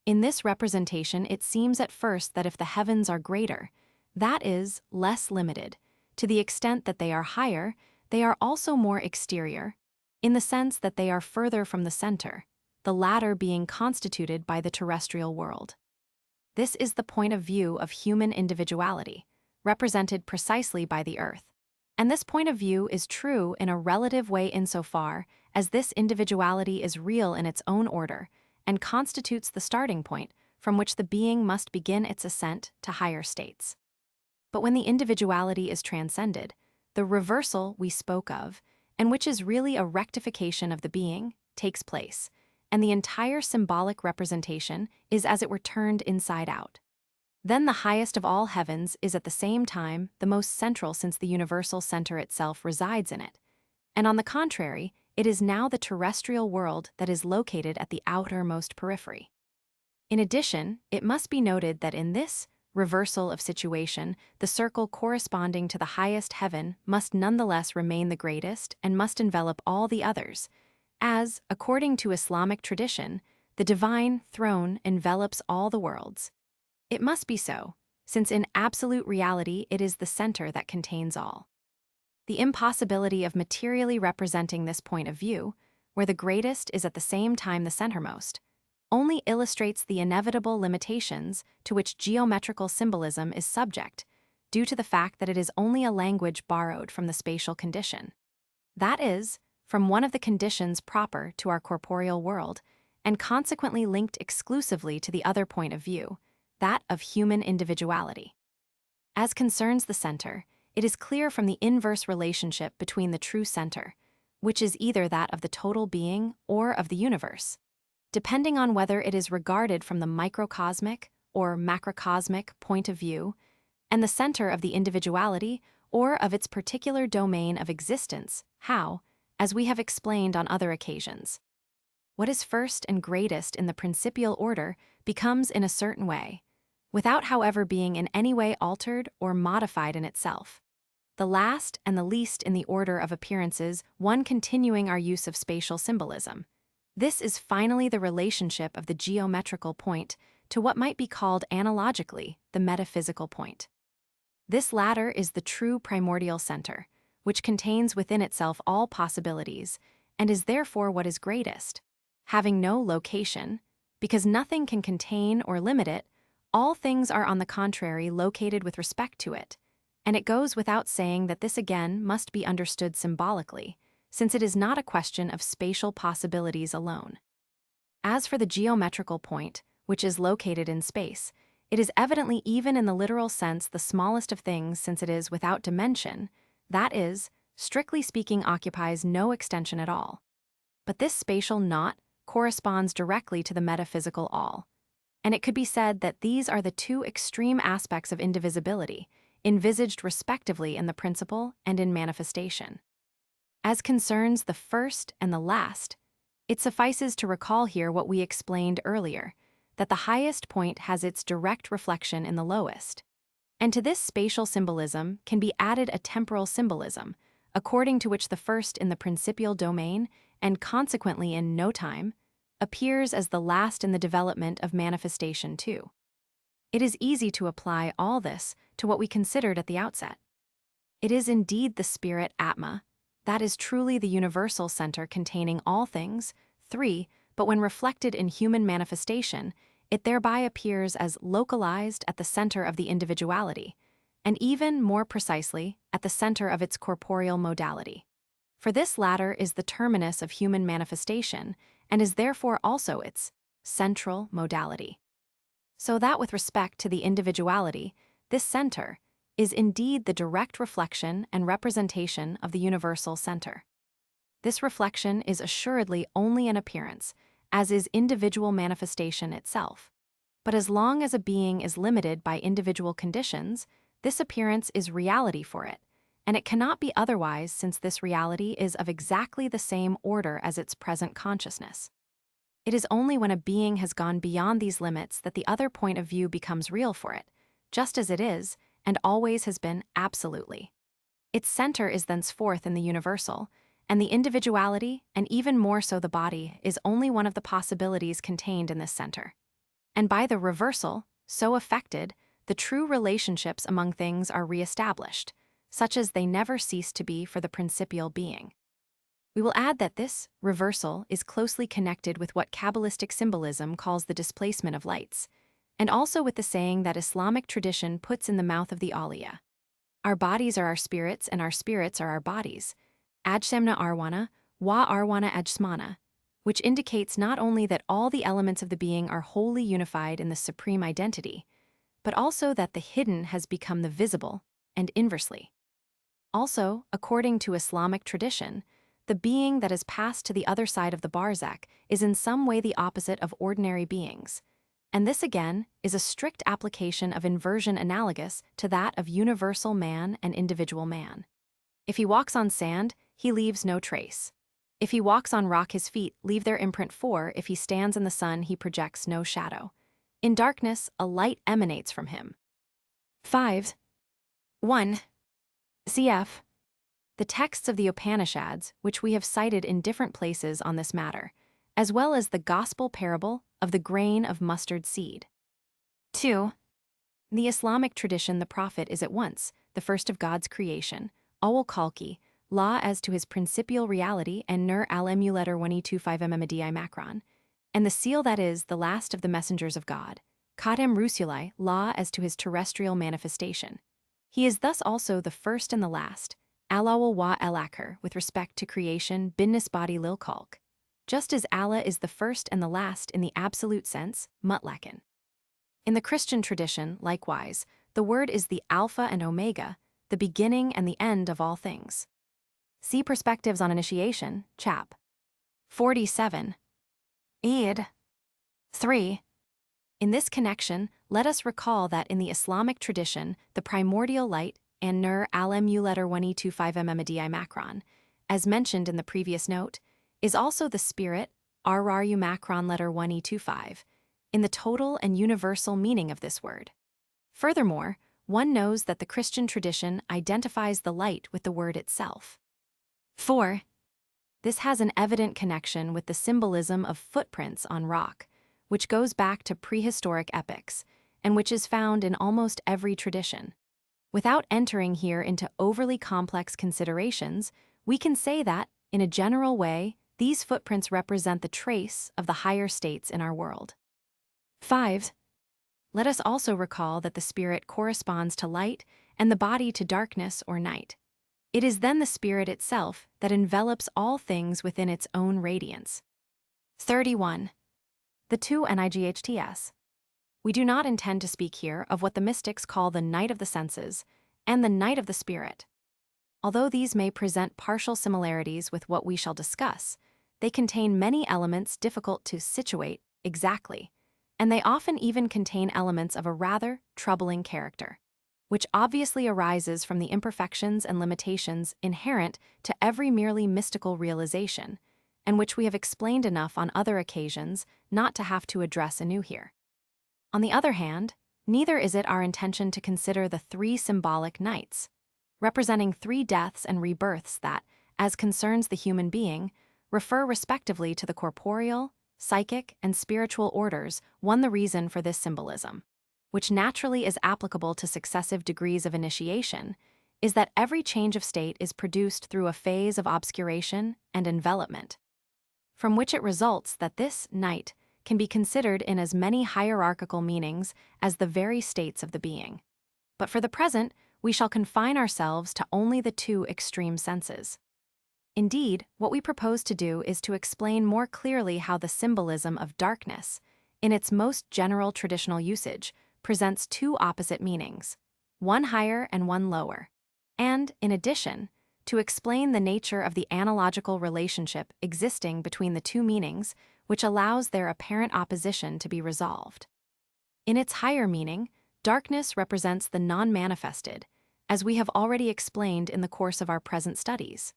In this representation, it seems at first that if the heavens are greater, that is, less limited, to the extent that they are higher, they are also more exterior, in the sense that they are further from the center, the latter being constituted by the terrestrial world. This is the point of view of human individuality, represented precisely by the earth. And this point of view is true in a relative way insofar as this individuality is real in its own order and constitutes the starting point from which the being must begin its ascent to higher states. But when the individuality is transcended, the reversal we spoke of, and which is really a rectification of the being, takes place, and the entire symbolic representation is as it were turned inside out. Then the highest of all heavens is at the same time the most central, since the universal center itself resides in it, and on the contrary, it is now the terrestrial world that is located at the outermost periphery. In addition, it must be noted that in this reversal of situation, the circle corresponding to the highest heaven must nonetheless remain the greatest and must envelop all the others, as, according to Islamic tradition, the divine throne envelops all the worlds. It must be so, since in absolute reality it is the center that contains all. The impossibility of materially representing this point of view, where the greatest is at the same time the centermost, only illustrates the inevitable limitations to which geometrical symbolism is subject, due to the fact that it is only a language borrowed from the spatial condition. That is, from one of the conditions proper to our corporeal world, and consequently linked exclusively to the other point of view, that of human individuality. As concerns the center, it is clear from the inverse relationship between the true center, which is either that of the total being or of the universe, depending on whether it is regarded from the microcosmic or macrocosmic point of view, and the center of the individuality or of its particular domain of existence, how, as we have explained on other occasions. What is first and greatest in the principial order becomes in a certain way, without however being in any way altered or modified in itself. The last and the least in the order of appearances, one continuing our use of spatial symbolism. This is finally the relationship of the geometrical point to what might be called analogically the metaphysical point. This latter is the true primordial center, which contains within itself all possibilities, and is therefore what is greatest. Having no location, because nothing can contain or limit it, all things are on the contrary located with respect to it, and it goes without saying that this again must be understood symbolically, since it is not a question of spatial possibilities alone. As for the geometrical point, which is located in space, it is evidently even in the literal sense the smallest of things, since it is without dimension, that is, strictly speaking, occupies no extension at all. But this spatial naught corresponds directly to the metaphysical all, and it could be said that these are the two extreme aspects of indivisibility, envisaged respectively in the principle and in manifestation. As concerns the first and the last, it suffices to recall here what we explained earlier, that the highest point has its direct reflection in the lowest. And to this spatial symbolism can be added a temporal symbolism, according to which the first in the principial domain, and consequently in no time, appears as the last in the development of manifestation too. It is easy to apply all this to what we considered at the outset. It is indeed the spirit Atma, that is truly the universal center containing all things, 3, but when reflected in human manifestation, it thereby appears as localized at the center of the individuality, and even more precisely at the center of its corporeal modality. For this latter is the terminus of human manifestation, and is therefore also its central modality. So that with respect to the individuality, this center is indeed the direct reflection and representation of the universal center. This reflection is assuredly only an appearance, as is individual manifestation itself. But as long as a being is limited by individual conditions, this appearance is reality for it, and it cannot be otherwise since this reality is of exactly the same order as its present consciousness. It is only when a being has gone beyond these limits that the other point of view becomes real for it, just as it is, and always has been absolutely. Its center is thenceforth in the universal, and the individuality, and even more so the body, is only one of the possibilities contained in this center. And by the reversal, so affected, the true relationships among things are re-established, such as they never cease to be for the principial being. We will add that this reversal is closely connected with what Kabbalistic symbolism calls the displacement of lights, and also with the saying that Islamic tradition puts in the mouth of the Aliyah. Our bodies are our spirits, and our spirits are our bodies. Ajsamna arwana, wa arwana ajsmana, which indicates not only that all the elements of the being are wholly unified in the supreme identity, but also that the hidden has become the visible, and inversely. Also, according to Islamic tradition, the being that has passed to the other side of the barzakh is in some way the opposite of ordinary beings, and this again is a strict application of inversion analogous to that of universal man and individual man. If he walks on sand, he leaves no trace. If he walks on rock, his feet leave their imprint, for if he stands in the sun, he projects no shadow. In darkness, a light emanates from him. 5. 1. Cf. The texts of the Upanishads, which we have cited in different places on this matter, as well as the gospel parable of the grain of mustard seed. 2. In the Islamic tradition, the prophet is at once the first of God's creation, Awal Khalqi, law as to his principial reality, and Nur al-Emuletter 125 Mmdi Macron, and the seal that is the last of the messengers of God, Khatem Rusulai, law as to his terrestrial manifestation. He is thus also the first and the last, Alawal wa elakher, with respect to creation, binnis body lil kalk, just as Allah is the first and the last in the absolute sense, mutlakin. In the Christian tradition, likewise, the Word is the Alpha and Omega, the beginning and the end of all things. See Perspectives on Initiation, chap. 47. Eid. 3. In this connection, let us recall that in the Islamic tradition, the primordial light, and Nur al-Mu letter 1E25 mmdi macron, as mentioned in the previous note, is also the spirit, Rru macron letter 1E25, in the total and universal meaning of this word. Furthermore, one knows that the Christian tradition identifies the light with the word itself. 4. This has an evident connection with the symbolism of footprints on rock, which goes back to prehistoric epochs, and which is found in almost every tradition. Without entering here into overly complex considerations, we can say that, in a general way, these footprints represent the trace of the higher states in our world. 5. Let us also recall that the spirit corresponds to light and the body to darkness or night. It is then the spirit itself that envelops all things within its own radiance. 31. The two NIGHTS. We do not intend to speak here of what the mystics call the night of the senses and the night of the spirit. Although these may present partial similarities with what we shall discuss, they contain many elements difficult to situate exactly, and they often even contain elements of a rather troubling character, which obviously arises from the imperfections and limitations inherent to every merely mystical realization, and which we have explained enough on other occasions not to have to address anew here. On the other hand, neither is it our intention to consider the three symbolic nights, representing three deaths and rebirths that, as concerns the human being, refer respectively to the corporeal, psychic, and spiritual orders. The reason for this symbolism, which naturally is applicable to successive degrees of initiation, is that every change of state is produced through a phase of obscuration and envelopment, from which it results that this night can be considered in as many hierarchical meanings as the very states of the being. But for the present, we shall confine ourselves to only the two extreme senses. Indeed, what we propose to do is to explain more clearly how the symbolism of darkness, in its most general traditional usage, presents two opposite meanings, one higher and one lower, and, in addition, to explain the nature of the analogical relationship existing between the two meanings, which allows their apparent opposition to be resolved. In its higher meaning, darkness represents the non-manifested, as we have already explained in the course of our present studies.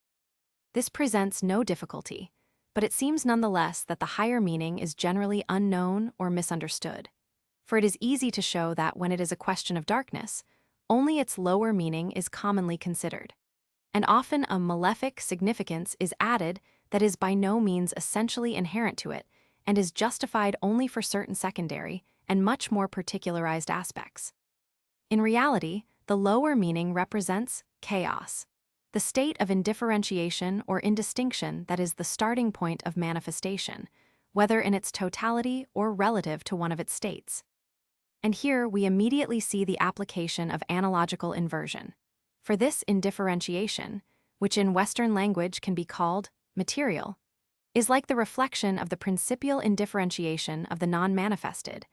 This presents no difficulty, but it seems nonetheless that the higher meaning is generally unknown or misunderstood, for it is easy to show that when it is a question of darkness, only its lower meaning is commonly considered, and often a malefic significance is added that is by no means essentially inherent to it and is justified only for certain secondary and much more particularized aspects. In reality, the lower meaning represents chaos, the state of indifferentiation or indistinction that is the starting point of manifestation, whether in its totality or relative to one of its states. And here we immediately see the application of analogical inversion. For this indifferentiation, which in Western language can be called material, is like the reflection of the principial indifferentiation of the non-manifested,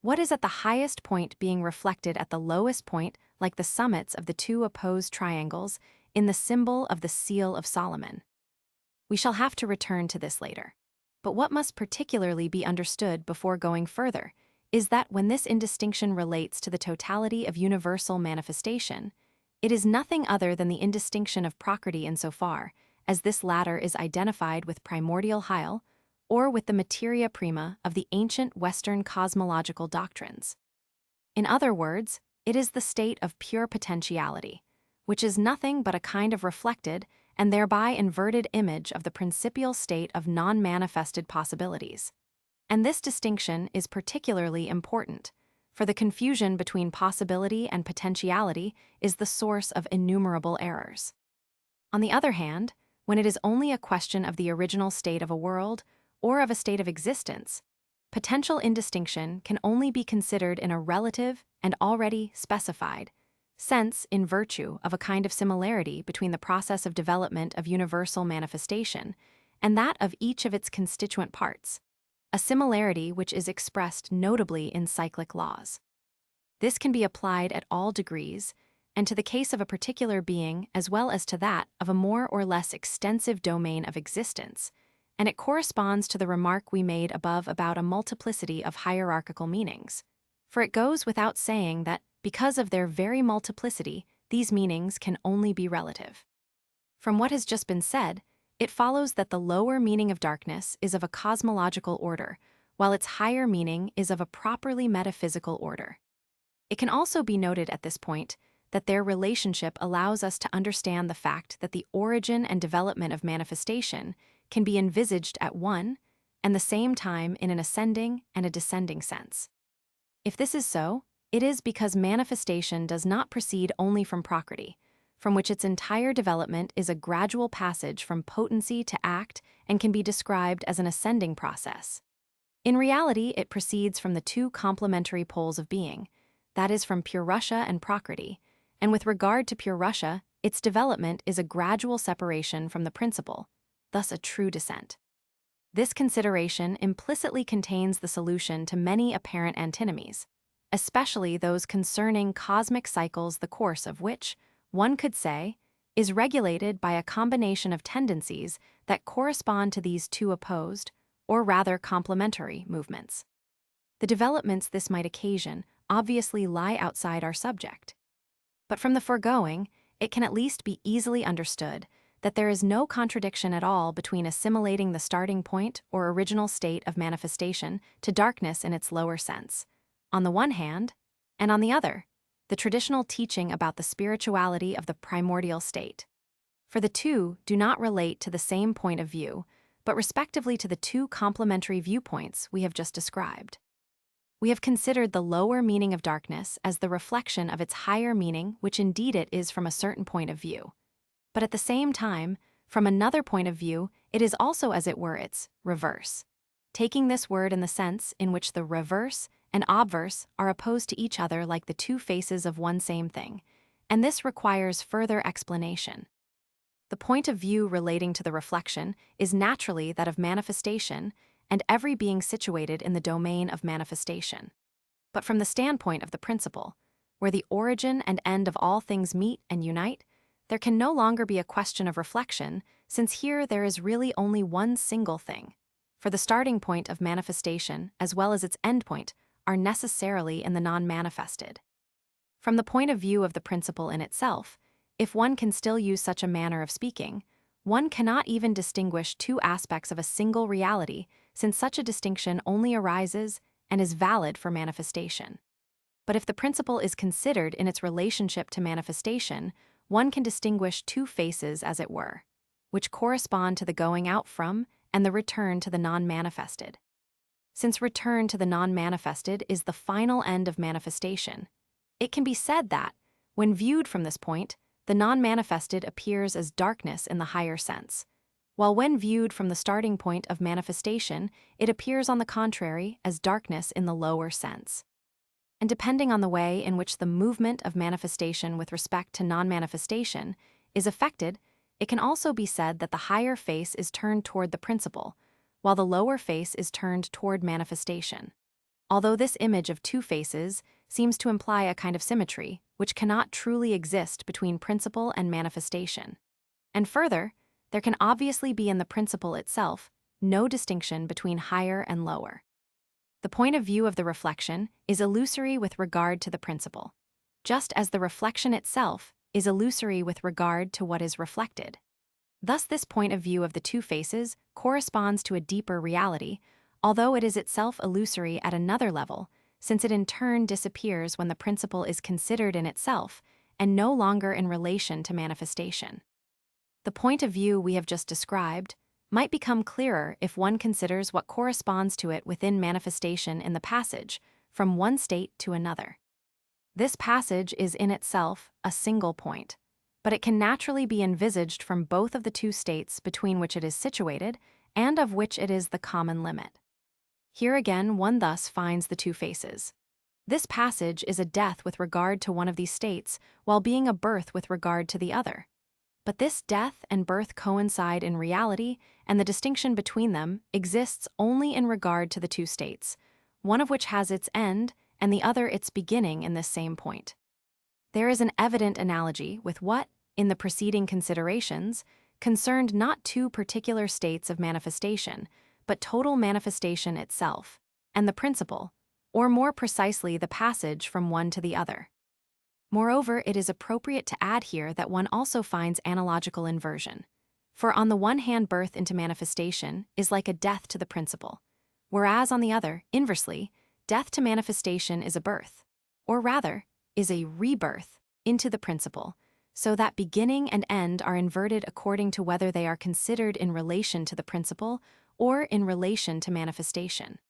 what is at the highest point being reflected at the lowest point, like the summits of the two opposed triangles in the symbol of the Seal of Solomon. We shall have to return to this later. But what must particularly be understood before going further is that when this indistinction relates to the totality of universal manifestation, it is nothing other than the indistinction of Prakriti insofar as this latter is identified with primordial Heil or with the materia prima of the ancient Western cosmological doctrines. In other words, it is the state of pure potentiality, which is nothing but a kind of reflected and thereby inverted image of the principial state of non-manifested possibilities. And this distinction is particularly important, for the confusion between possibility and potentiality is the source of innumerable errors. On the other hand, when it is only a question of the original state of a world or of a state of existence, potential indistinction can only be considered in a relative and already specified, sense in virtue of a kind of similarity between the process of development of universal manifestation and that of each of its constituent parts, a similarity which is expressed notably in cyclic laws. This can be applied at all degrees, and to the case of a particular being as well as to that of a more or less extensive domain of existence, and it corresponds to the remark we made above about a multiplicity of hierarchical meanings. For it goes without saying that, because of their very multiplicity, these meanings can only be relative. From what has just been said, it follows that the lower meaning of darkness is of a cosmological order, while its higher meaning is of a properly metaphysical order. It can also be noted at this point that their relationship allows us to understand the fact that the origin and development of manifestation can be envisaged at one and the same time in an ascending and a descending sense. If this is so, it is because manifestation does not proceed only from Prakriti, from which its entire development is a gradual passage from potency to act and can be described as an ascending process. In reality, it proceeds from the two complementary poles of being, that is, from Purusha and Prakriti, and with regard to Purusha, its development is a gradual separation from the principle, thus a true descent. This consideration implicitly contains the solution to many apparent antinomies, especially those concerning cosmic cycles, the course of which, one could say, is regulated by a combination of tendencies that correspond to these two opposed, or rather complementary, movements. The developments this might occasion obviously lie outside our subject. But from the foregoing, it can at least be easily understood that there is no contradiction at all between assimilating the starting point or original state of manifestation to darkness in its lower sense, on the one hand, and on the other, the traditional teaching about the spirituality of the primordial state. For the two do not relate to the same point of view, but respectively to the two complementary viewpoints we have just described. We have considered the lower meaning of darkness as the reflection of its higher meaning, which indeed it is from a certain point of view. But at the same time, from another point of view, it is also as it were its reverse, taking this word in the sense in which the reverse and obverse are opposed to each other like the two faces of one same thing, and this requires further explanation. The point of view relating to the reflection is naturally that of manifestation, and every being situated in the domain of manifestation. But from the standpoint of the principle, where the origin and end of all things meet and unite, there can no longer be a question of reflection, since here there is really only one single thing. For the starting point of manifestation, as well as its end point, are necessarily in the non-manifested. From the point of view of the principle in itself, if one can still use such a manner of speaking, one cannot even distinguish two aspects of a single reality, since such a distinction only arises and is valid for manifestation. But if the principle is considered in its relationship to manifestation, one can distinguish two faces, as it were, which correspond to the going out from and the return to the non-manifested. Since return to the non-manifested is the final end of manifestation, it can be said that, when viewed from this point, the non-manifested appears as darkness in the higher sense, while when viewed from the starting point of manifestation, it appears on the contrary as darkness in the lower sense. And depending on the way in which the movement of manifestation with respect to non-manifestation is affected, it can also be said that the higher face is turned toward the principle, while the lower face is turned toward manifestation. Although this image of two faces seems to imply a kind of symmetry, which cannot truly exist between principle and manifestation. And further, there can obviously be in the principle itself no distinction between higher and lower. The point of view of the reflection is illusory with regard to the principle, just as the reflection itself is illusory with regard to what is reflected. Thus, this point of view of the two faces corresponds to a deeper reality, although it is itself illusory at another level, since it in turn disappears when the principle is considered in itself and no longer in relation to manifestation. The point of view we have just described might become clearer if one considers what corresponds to it within manifestation in the passage from one state to another. This passage is in itself a single point, but it can naturally be envisaged from both of the two states between which it is situated and of which it is the common limit. Here again one thus finds the two faces. This passage is a death with regard to one of these states, while being a birth with regard to the other. But this death and birth coincide in reality, and the distinction between them exists only in regard to the two states, one of which has its end and the other its beginning in this same point. There is an evident analogy with what, in the preceding considerations, concerned not two particular states of manifestation, but total manifestation itself, and the principle, or more precisely the passage from one to the other. Moreover, it is appropriate to add here that one also finds analogical inversion. For on the one hand, birth into manifestation is like a death to the principle, whereas on the other, inversely, death to manifestation is a birth, or rather, is a rebirth into the principle, so that beginning and end are inverted according to whether they are considered in relation to the principle or in relation to manifestation.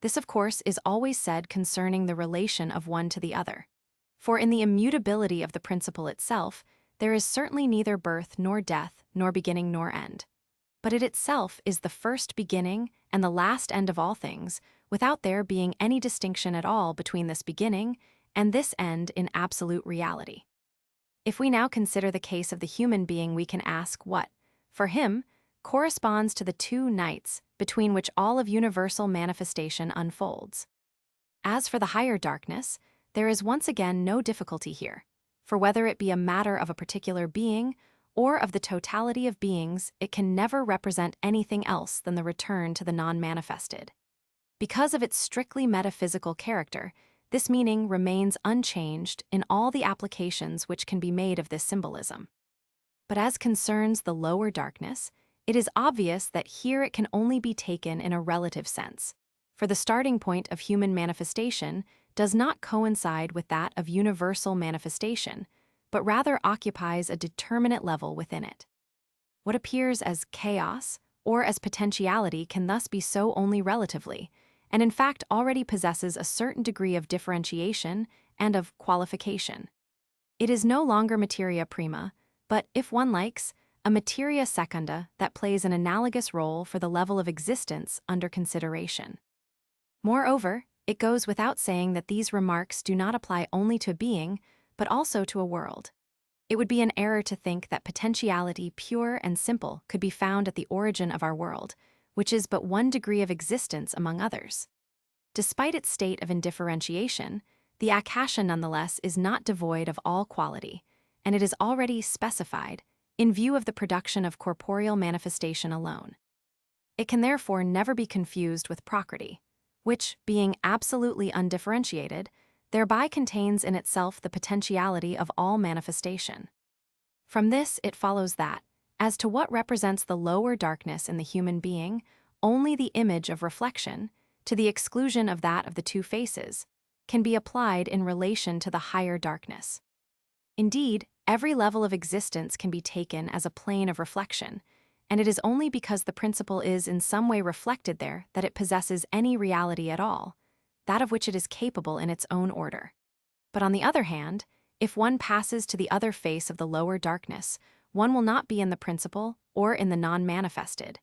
This, of course, is always said concerning the relation of one to the other. For in the immutability of the principle itself, there is certainly neither birth nor death, nor beginning nor end. But it itself is the first beginning and the last end of all things, without there being any distinction at all between this beginning and this end in absolute reality. If we now consider the case of the human being, we can ask what, for him, corresponds to the two nights between which all of universal manifestation unfolds. As for the higher darkness, there is once again no difficulty here, for whether it be a matter of a particular being or of the totality of beings, it can never represent anything else than the return to the non-manifested. Because of its strictly metaphysical character, this meaning remains unchanged in all the applications which can be made of this symbolism. But as concerns the lower darkness, it is obvious that here it can only be taken in a relative sense, for the starting point of human manifestation does not coincide with that of universal manifestation, but rather occupies a determinate level within it. What appears as chaos or as potentiality can thus be so only relatively, and in fact already possesses a certain degree of differentiation and of qualification. It is no longer materia prima, but, if one likes, a materia secunda that plays an analogous role for the level of existence under consideration. Moreover, it goes without saying that these remarks do not apply only to a being, but also to a world. It would be an error to think that potentiality pure and simple could be found at the origin of our world, which is but one degree of existence among others. Despite its state of indifferentiation, the akasha nonetheless is not devoid of all quality, and it is already specified in view of the production of corporeal manifestation alone. It can therefore never be confused with prakriti, which, being absolutely undifferentiated, thereby contains in itself the potentiality of all manifestation. From this it follows that, as to what represents the lower darkness in the human being, only the image of reflection, to the exclusion of that of the two faces, can be applied in relation to the higher darkness. Indeed, every level of existence can be taken as a plane of reflection, and it is only because the principle is in some way reflected there that it possesses any reality at all, that of which it is capable in its own order. But on the other hand, if one passes to the other face of the lower darkness, one will not be in the principle or in the non-manifested,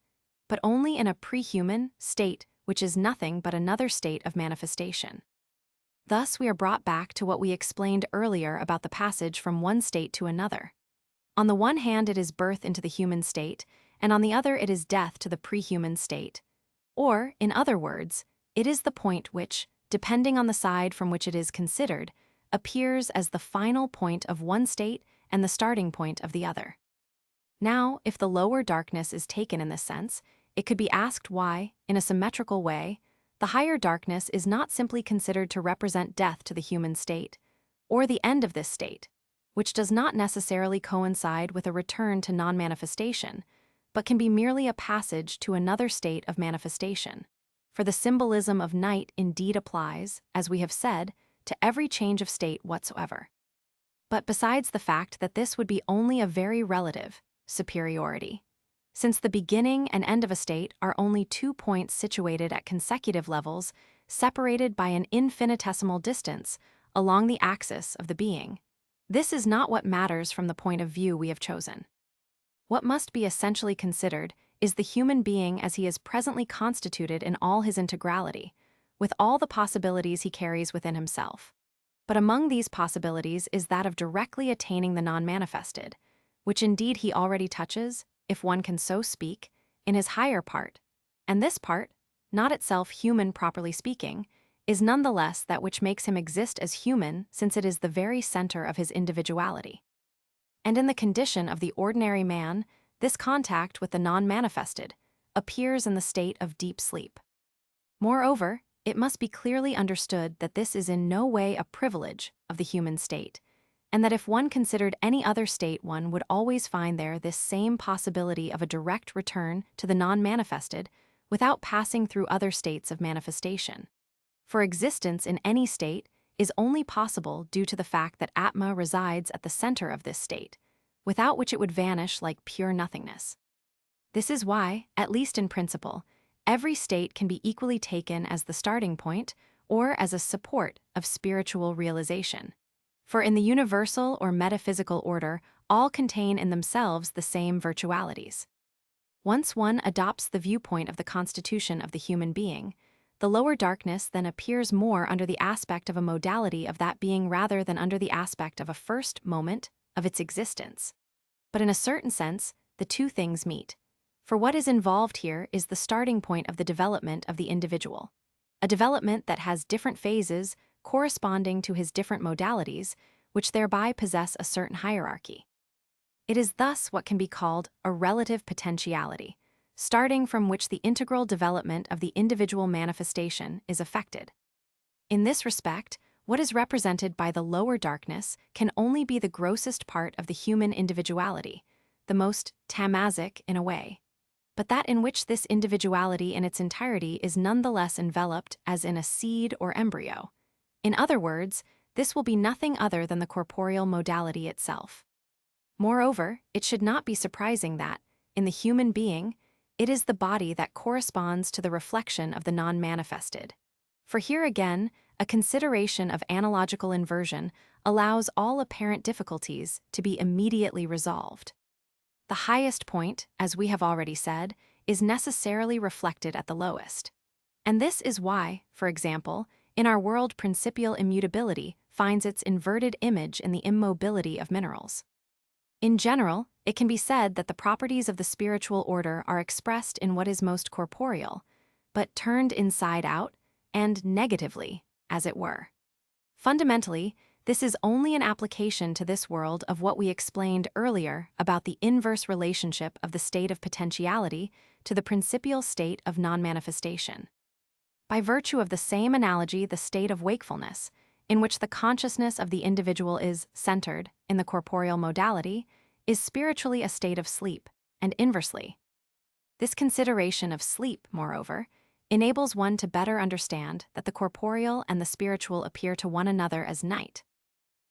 but only in a pre-human state which is nothing but another state of manifestation. Thus we are brought back to what we explained earlier about the passage from one state to another. On the one hand it is birth into the human state, and on the other it is death to the pre-human state. Or, in other words, it is the point which, depending on the side from which it is considered, appears as the final point of one state and the starting point of the other. Now, if the lower darkness is taken in this sense, it could be asked why, in a symmetrical way, the higher darkness is not simply considered to represent death to the human state, or the end of this state, which does not necessarily coincide with a return to non-manifestation, but can be merely a passage to another state of manifestation. For the symbolism of night indeed applies, as we have said, to every change of state whatsoever. But besides the fact that this would be only a very relative superiority, since the beginning and end of a state are only 2 points situated at consecutive levels, separated by an infinitesimal distance along the axis of the being, this is not what matters from the point of view we have chosen. What must be essentially considered is the human being as he is presently constituted in all his integrality, with all the possibilities he carries within himself. But among these possibilities is that of directly attaining the non-manifested, which indeed he already touches, if one can so speak, in his higher part. And this part, not itself human properly speaking, is nonetheless that which makes him exist as human, since it is the very center of his individuality. And in the condition of the ordinary man, this contact with the non-manifested appears in the state of deep sleep. Moreover, it must be clearly understood that this is in no way a privilege of the human state, and that if one considered any other state, one would always find there this same possibility of a direct return to the non-manifested without passing through other states of manifestation. For existence in any state is only possible due to the fact that Atma resides at the center of this state, without which it would vanish like pure nothingness. This is why, at least in principle, every state can be equally taken as the starting point or as a support of spiritual realization. For in the universal or metaphysical order, all contain in themselves the same virtualities. Once one adopts the viewpoint of the constitution of the human being, the lower darkness then appears more under the aspect of a modality of that being rather than under the aspect of a first moment of its existence. But in a certain sense, the two things meet. For what is involved here is the starting point of the development of the individual, a development that has different phases corresponding to his different modalities, which thereby possess a certain hierarchy. It is thus what can be called a relative potentiality, starting from which the integral development of the individual manifestation is effected. In this respect, what is represented by the lower darkness can only be the grossest part of the human individuality, the most tamazic in a way, but that in which this individuality in its entirety is nonetheless enveloped as in a seed or embryo. In other words, this will be nothing other than the corporeal modality itself. Moreover, it should not be surprising that, in the human being, it is the body that corresponds to the reflection of the non-manifested. For here again, a consideration of analogical inversion allows all apparent difficulties to be immediately resolved. The highest point, as we have already said, is necessarily reflected at the lowest. And this is why, for example, in our world principial immutability finds its inverted image in the immobility of minerals. In general, it can be said that the properties of the spiritual order are expressed in what is most corporeal, but turned inside out and negatively, as it were. Fundamentally, this is only an application to this world of what we explained earlier about the inverse relationship of the state of potentiality to the principial state of non-manifestation. By virtue of the same analogy, the state of wakefulness, in which the consciousness of the individual is centered in the corporeal modality, is spiritually a state of sleep, and inversely. This consideration of sleep, moreover, enables one to better understand that the corporeal and the spiritual appear to one another as night.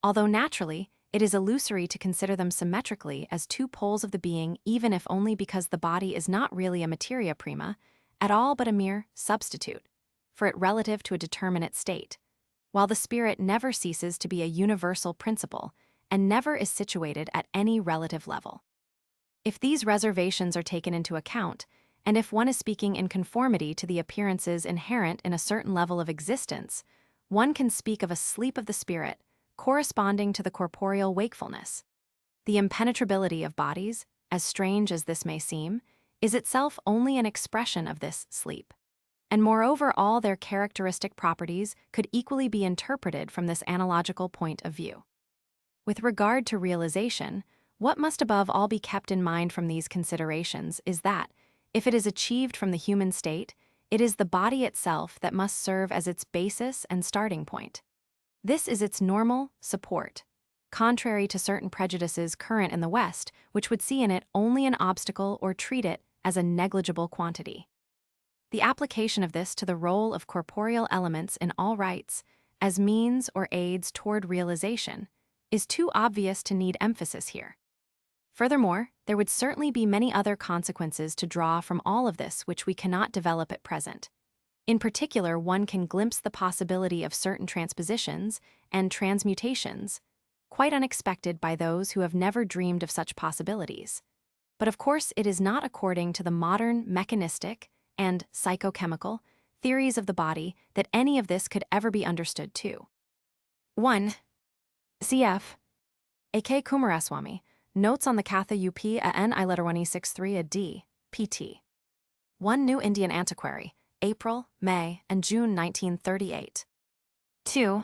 Although naturally, it is illusory to consider them symmetrically as two poles of the being, even if only because the body is not really a materia prima, at all but a mere substitute, for it relative to a determinate state, while the spirit never ceases to be a universal principle and never is situated at any relative level. If these reservations are taken into account, and if one is speaking in conformity to the appearances inherent in a certain level of existence, one can speak of a sleep of the spirit corresponding to the corporeal wakefulness. The impenetrability of bodies, as strange as this may seem, is itself only an expression of this sleep. And moreover, all their characteristic properties could equally be interpreted from this analogical point of view. With regard to realization, what must above all be kept in mind from these considerations is that, if it is achieved from the human state, it is the body itself that must serve as its basis and starting point. This is its normal support, contrary to certain prejudices current in the West, which would see in it only an obstacle or treat it as a negligible quantity. The application of this to the role of corporeal elements in all rights, as means or aids toward realization, is too obvious to need emphasis here. Furthermore, there would certainly be many other consequences to draw from all of this which we cannot develop at present. In particular, one can glimpse the possibility of certain transpositions and transmutations, quite unexpected by those who have never dreamed of such possibilities. But of course, it is not according to the modern mechanistic and psychochemical, theories of the body that any of this could ever be understood too. 1. Cf. A.K. Kumaraswamy, Notes on the Katha UP a N I letter 1E63 a D, pt. 1 New Indian Antiquary, April, May, and June 1938. 2.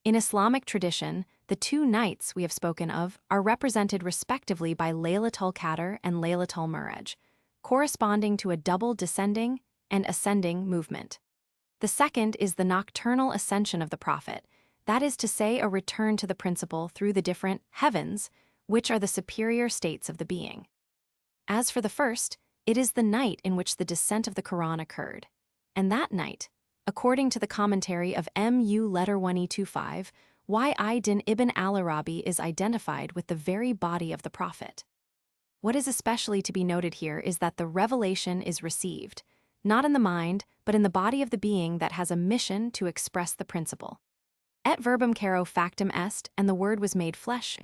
In Islamic tradition, the two nights we have spoken of are represented respectively by Laylatul Qadr and Laylatul Muraj, corresponding to a double descending and ascending movement. The second is the nocturnal ascension of the Prophet, that is to say, a return to the principle through the different heavens, which are the superior states of the being. As for the first, it is the night in which the descent of the Quran occurred, and that night, according to the commentary of MU letter 1E25, Y. ibn al-Arabi is identified with the very body of the Prophet. What is especially to be noted here is that the revelation is received, not in the mind, but in the body of the being that has a mission to express the principle. Et verbum caro factum est, and the word was made flesh,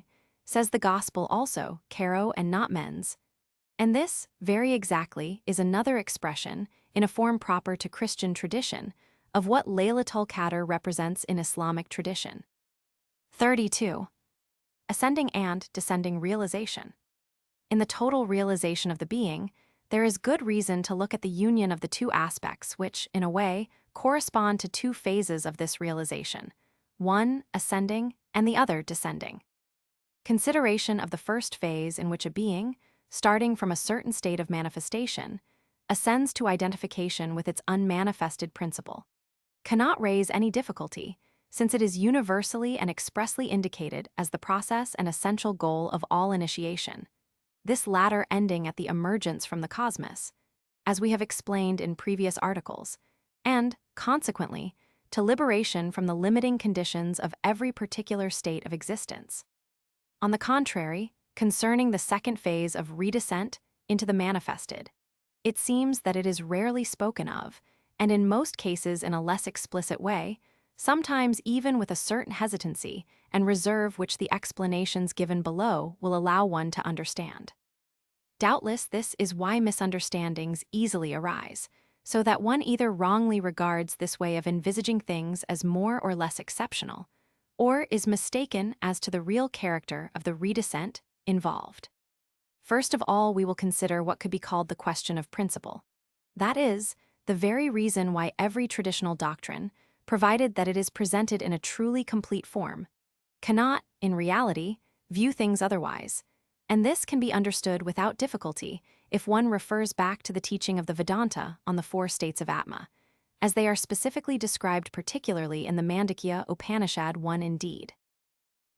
says the Gospel also, caro and not mens. And this, very exactly, is another expression, in a form proper to Christian tradition, of what Laylatul Qadr represents in Islamic tradition. 32. Ascending and descending realization. In the total realization of the being, there is good reason to look at the union of the two aspects which, in a way, correspond to two phases of this realization, one ascending and the other descending. Consideration of the first phase in which a being, starting from a certain state of manifestation, ascends to identification with its unmanifested principle, cannot raise any difficulty, since it is universally and expressly indicated as the process and essential goal of all initiation, this latter ending at the emergence from the cosmos, as we have explained in previous articles, and, consequently, to liberation from the limiting conditions of every particular state of existence. On the contrary, concerning the second phase of redescent into the manifested, it seems that it is rarely spoken of, and in most cases in a less explicit way, sometimes even with a certain hesitancy and reserve which the explanations given below will allow one to understand. Doubtless this is why misunderstandings easily arise, so that one either wrongly regards this way of envisaging things as more or less exceptional, or is mistaken as to the real character of the redescent involved. First of all, we will consider what could be called the question of principle. That is, the very reason why every traditional doctrine, provided that it is presented in a truly complete form, cannot, in reality, view things otherwise, and this can be understood without difficulty if one refers back to the teaching of the Vedanta on the four states of Atma, as they are specifically described particularly in the Mandukya Upanishad 1 indeed.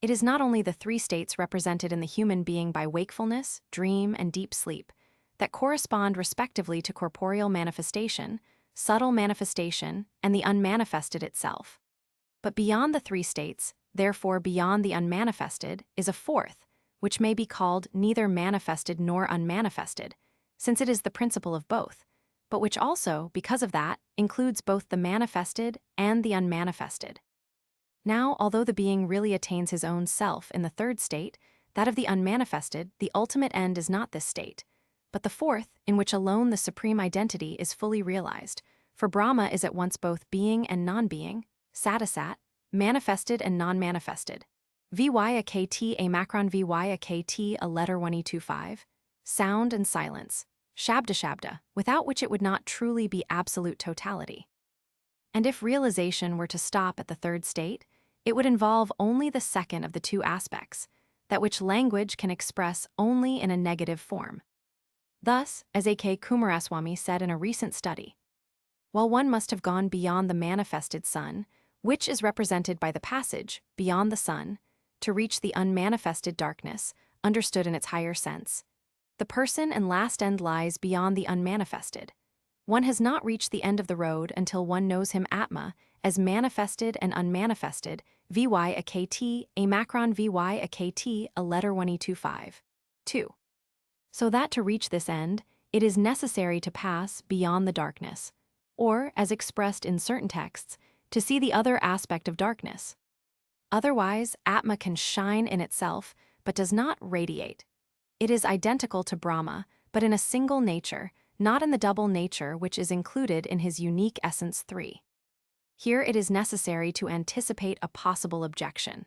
It is not only the three states represented in the human being by wakefulness, dream, and deep sleep that correspond respectively to corporeal manifestation, subtle manifestation, and the unmanifested itself. But beyond the three states, therefore beyond the unmanifested, is a fourth, which may be called neither manifested nor unmanifested, since it is the principle of both, but which also, because of that, includes both the manifested and the unmanifested. Now, although the being really attains his own self in the third state, that of the unmanifested, the ultimate end is not this state, but the fourth, in which alone the supreme identity is fully realized, for Brahma is at once both being and non-being, satisat, manifested and non-manifested. Vy a kt a macron vy a kt a letter 1E25, sound and silence, shabda, without which it would not truly be absolute totality. And if realization were to stop at the third state, it would involve only the second of the two aspects, that which language can express only in a negative form. Thus, as A.K. Kumaraswamy said in a recent study, while one must have gone beyond the manifested sun, which is represented by the passage, beyond the sun, to reach the unmanifested darkness, understood in its higher sense, the person and last end lies beyond the unmanifested. One has not reached the end of the road until one knows him Atma as manifested and unmanifested, Vy a kt, a macron Vy a kt, a letter 1E25. 2. So that to reach this end, it is necessary to pass beyond the darkness, or, as expressed in certain texts, to see the other aspect of darkness. Otherwise, Atma can shine in itself, but does not radiate. It is identical to Brahma, but in a single nature, not in the double nature which is included in his unique essence 3. Here it is necessary to anticipate a possible objection.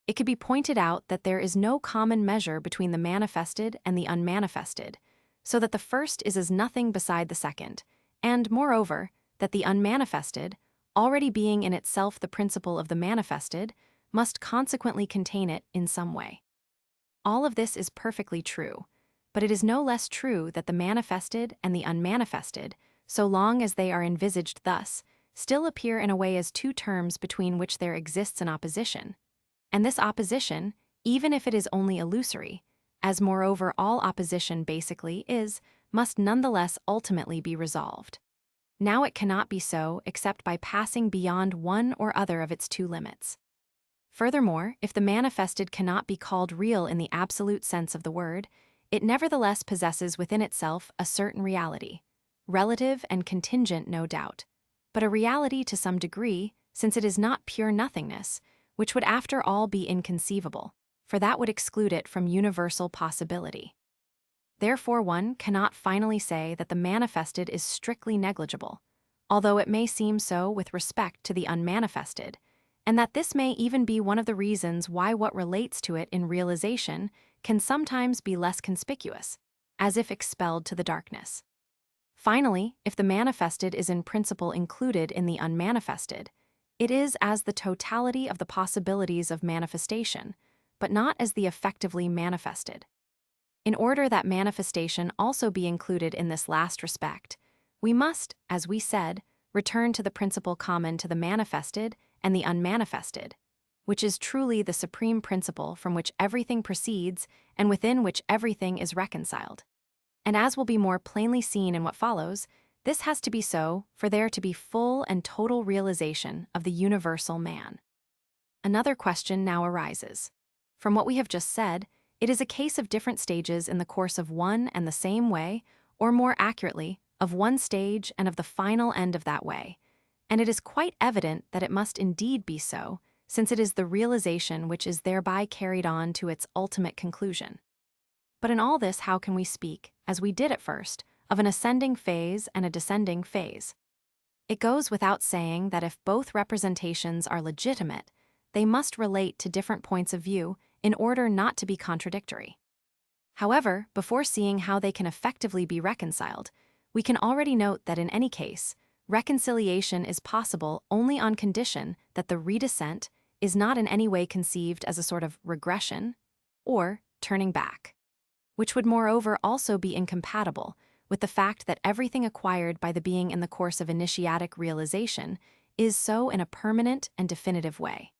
It could be pointed out that there is no common measure between the manifested and the unmanifested, so that the first is as nothing beside the second, and, moreover, that the unmanifested, already being in itself the principle of the manifested, must consequently contain it in some way. All of this is perfectly true, but it is no less true that the manifested and the unmanifested, so long as they are envisaged thus, still appear in a way as two terms between which there exists an opposition. And this opposition, even if it is only illusory, as moreover all opposition basically is, must nonetheless ultimately be resolved. Now it cannot be so except by passing beyond one or other of its two limits. Furthermore, if the manifested cannot be called real in the absolute sense of the word, it nevertheless possesses within itself a certain reality, relative and contingent no doubt, but a reality to some degree, since it is not pure nothingness, which would after all be inconceivable, for that would exclude it from universal possibility. Therefore one cannot finally say that the manifested is strictly negligible, although it may seem so with respect to the unmanifested, and that this may even be one of the reasons why what relates to it in realization can sometimes be less conspicuous, as if expelled to the darkness. Finally, if the manifested is in principle included in the unmanifested, it is as the totality of the possibilities of manifestation, but not as the effectively manifested. In order that manifestation also be included in this last respect, we must, as we said, return to the principle common to the manifested and the unmanifested, which is truly the supreme principle from which everything proceeds and within which everything is reconciled. And as will be more plainly seen in what follows, this has to be so for there to be full and total realization of the universal man. Another question now arises. From what we have just said, it is a case of different stages in the course of one and the same way, or more accurately, of one stage and of the final end of that way, and it is quite evident that it must indeed be so, since it is the realization which is thereby carried on to its ultimate conclusion. But in all this how can we speak, as we did at first, of an ascending phase and a descending phase? It goes without saying that if both representations are legitimate, they must relate to different points of view in order not to be contradictory. However, before seeing how they can effectively be reconciled, we can already note that in any case, reconciliation is possible only on condition that the redescent is not in any way conceived as a sort of regression or turning back, which would moreover also be incompatible with the fact that everything acquired by the being in the course of initiatic realization is so in a permanent and definitive way.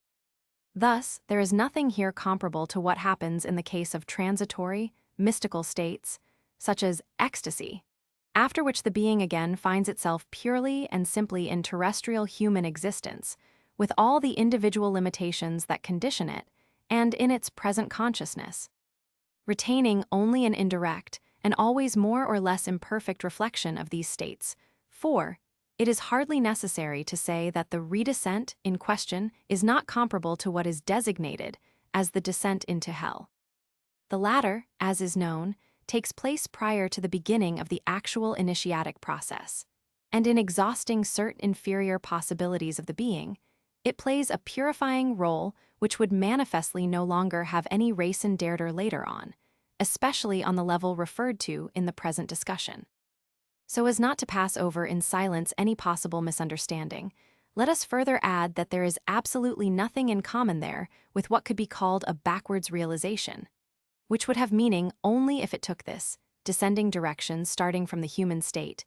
Thus, there is nothing here comparable to what happens in the case of transitory, mystical states, such as ecstasy, after which the being again finds itself purely and simply in terrestrial human existence, with all the individual limitations that condition it, and in its present consciousness, retaining only an indirect and always more or less imperfect reflection of these states, for it is hardly necessary to say that the redescent in question is not comparable to what is designated as the descent into hell. The latter, as is known, takes place prior to the beginning of the actual initiatic process, and in exhausting certain inferior possibilities of the being, it plays a purifying role which would manifestly no longer have any raison d'être later on, especially on the level referred to in the present discussion. So as not to pass over in silence any possible misunderstanding, let us further add that there is absolutely nothing in common there with what could be called a backwards realization, which would have meaning only if it took this descending direction starting from the human state,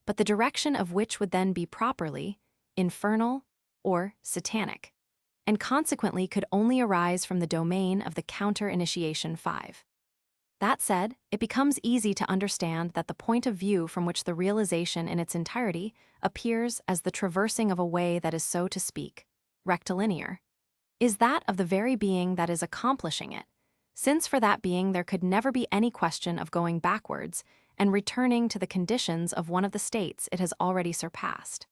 but the direction of which would then be properly infernal or satanic, and consequently could only arise from the domain of the counter-initiation 5. That said, it becomes easy to understand that the point of view from which the realization in its entirety appears as the traversing of a way that is, so to speak, rectilinear, is that of the very being that is accomplishing it, since for that being there could never be any question of going backwards and returning to the conditions of one of the states it has already surpassed.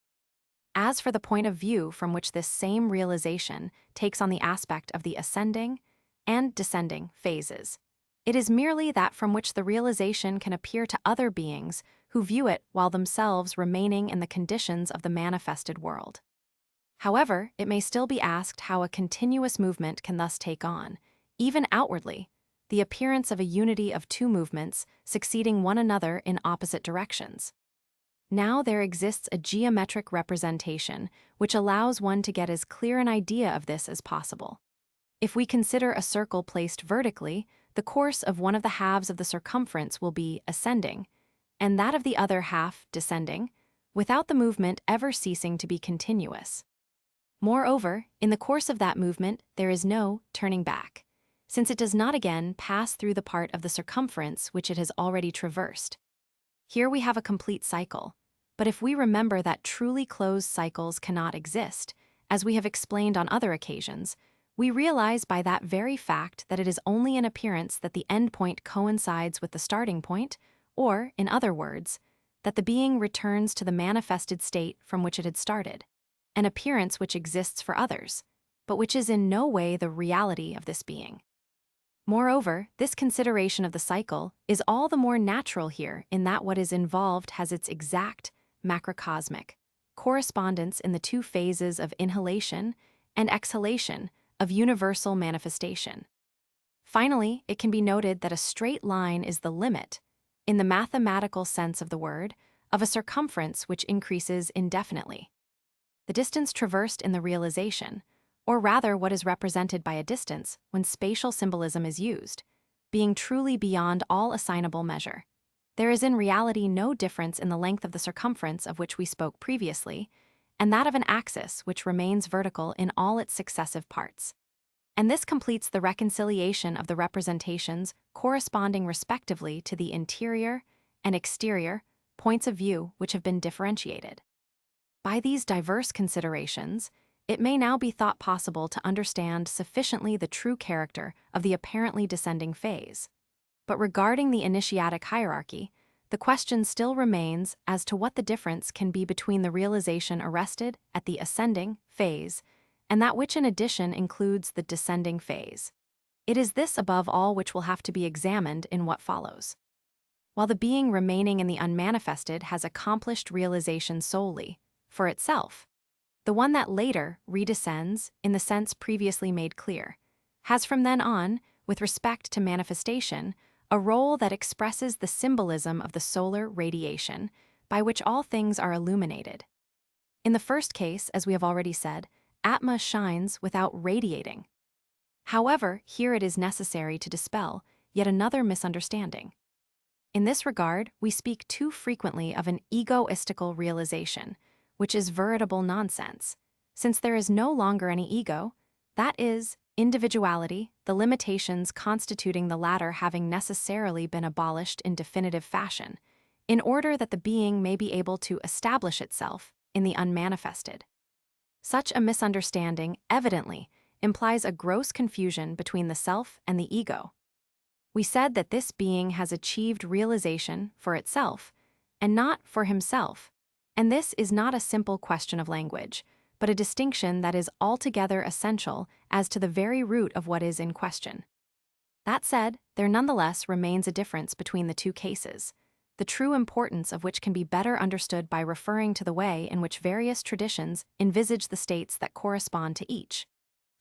As for the point of view from which this same realization takes on the aspect of the ascending and descending phases, it is merely that from which the realization can appear to other beings who view it while themselves remaining in the conditions of the manifested world. However, it may still be asked how a continuous movement can thus take on, even outwardly, the appearance of a unity of two movements succeeding one another in opposite directions. Now there exists a geometric representation which allows one to get as clear an idea of this as possible. If we consider a circle placed vertically, the course of one of the halves of the circumference will be ascending, and that of the other half descending, without the movement ever ceasing to be continuous. Moreover, in the course of that movement, there is no turning back, since it does not again pass through the part of the circumference which it has already traversed. Here we have a complete cycle, but if we remember that truly closed cycles cannot exist, as we have explained on other occasions, we realize by that very fact that it is only in appearance that the endpoint coincides with the starting point, or, in other words, that the being returns to the manifested state from which it had started, an appearance which exists for others, but which is in no way the reality of this being. Moreover, this consideration of the cycle is all the more natural here in that what is involved has its exact, macrocosmic, correspondence in the two phases of inhalation and exhalation of universal manifestation. Finally, it can be noted that a straight line is the limit, in the mathematical sense of the word, of a circumference which increases indefinitely. The distance traversed in the realization, or rather what is represented by a distance when spatial symbolism is used, being truly beyond all assignable measure. There is in reality no difference in the length of the circumference of which we spoke previously, and that of an axis which remains vertical in all its successive parts. And this completes the reconciliation of the representations corresponding respectively to the interior and exterior points of view which have been differentiated. By these diverse considerations, it may now be thought possible to understand sufficiently the true character of the apparently descending phase. But regarding the initiatic hierarchy, the question still remains as to what the difference can be between the realization arrested at the ascending phase and that which in addition includes the descending phase. It is this above all which will have to be examined in what follows. While the being remaining in the unmanifested has accomplished realization solely, for itself, the one that later redescends, in the sense previously made clear, has from then on, with respect to manifestation, a role that expresses the symbolism of the solar radiation, by which all things are illuminated. In the first case, as we have already said, Atma shines without radiating. However, here it is necessary to dispel yet another misunderstanding. In this regard, we speak too frequently of an egoistical realization, which is veritable nonsense, since there is no longer any ego, that is, individuality, the limitations constituting the latter having necessarily been abolished in definitive fashion, in order that the being may be able to establish itself in the unmanifested. Such a misunderstanding, evidently, implies a gross confusion between the self and the ego. We said that this being has achieved realization for itself, and not for himself, and this is not a simple question of language, but a distinction that is altogether essential as to the very root of what is in question. That said, there nonetheless remains a difference between the two cases, the true importance of which can be better understood by referring to the way in which various traditions envisage the states that correspond to each.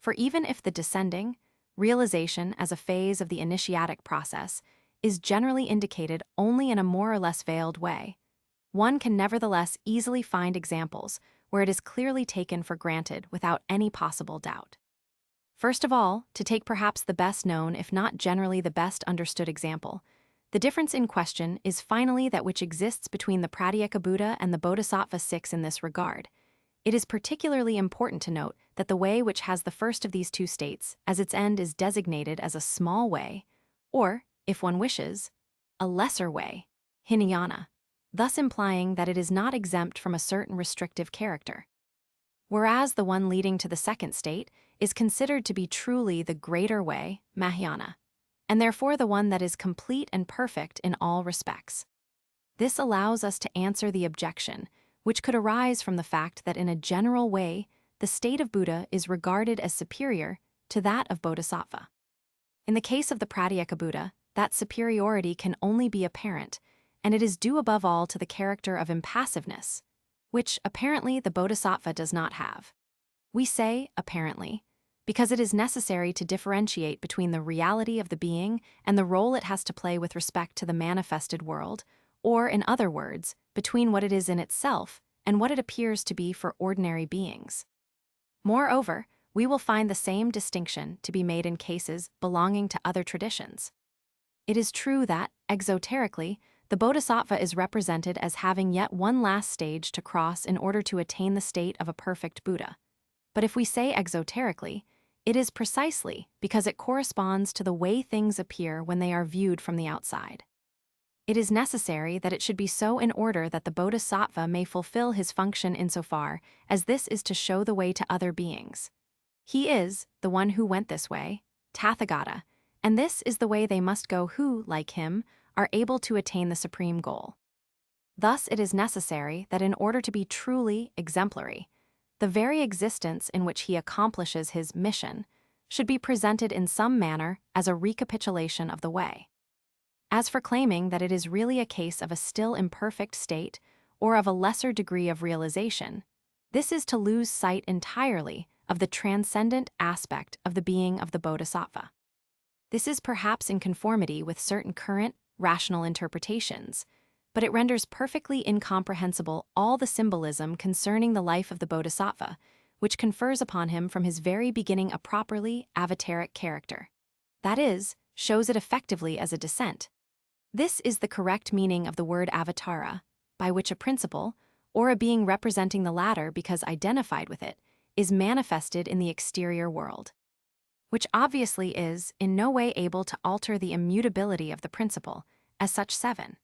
For even if the descending, realization as a phase of the initiatic process, is generally indicated only in a more or less veiled way, one can nevertheless easily find examples where it is clearly taken for granted without any possible doubt. First of all, to take perhaps the best known if not generally the best understood example, the difference in question is finally that which exists between the Pratyeka Buddha and the Bodhisattva 6 in this regard. It is particularly important to note that the way which has the first of these two states as its end is designated as a small way, or, if one wishes, a lesser way, Hinayana, thus implying that it is not exempt from a certain restrictive character. Whereas the one leading to the second state is considered to be truly the greater way, Mahayana, and therefore the one that is complete and perfect in all respects. This allows us to answer the objection, which could arise from the fact that in a general way, the state of Buddha is regarded as superior to that of Bodhisattva. In the case of the Pratyeka Buddha, that superiority can only be apparent, and it is due above all to the character of impassiveness, which apparently the Bodhisattva does not have. We say apparently because it is necessary to differentiate between the reality of the being and the role it has to play with respect to the manifested world, or, in other words, between what it is in itself and what it appears to be for ordinary beings. Moreover, we will find the same distinction to be made in cases belonging to other traditions. It is true that, exoterically, the Bodhisattva is represented as having yet one last stage to cross in order to attain the state of a perfect Buddha. But if we say exoterically, it is precisely because it corresponds to the way things appear when they are viewed from the outside. It is necessary that it should be so in order that the Bodhisattva may fulfill his function insofar as this is to show the way to other beings. He is the one who went this way, Tathagata, and this is the way they must go who, like him, are able to attain the supreme goal. Thus it is necessary that in order to be truly exemplary, the very existence in which he accomplishes his mission should be presented in some manner as a recapitulation of the way. As for claiming that it is really a case of a still imperfect state or of a lesser degree of realization, this is to lose sight entirely of the transcendent aspect of the being of the Bodhisattva. This is perhaps in conformity with certain current, rational interpretations, but it renders perfectly incomprehensible all the symbolism concerning the life of the Bodhisattva, which confers upon him from his very beginning a properly avataric character. That is, shows it effectively as a descent. This is the correct meaning of the word avatara, by which a principle, or a being representing the latter because identified with it, is manifested in the exterior world, which obviously is in no way able to alter the immutability of the principle, as such seven.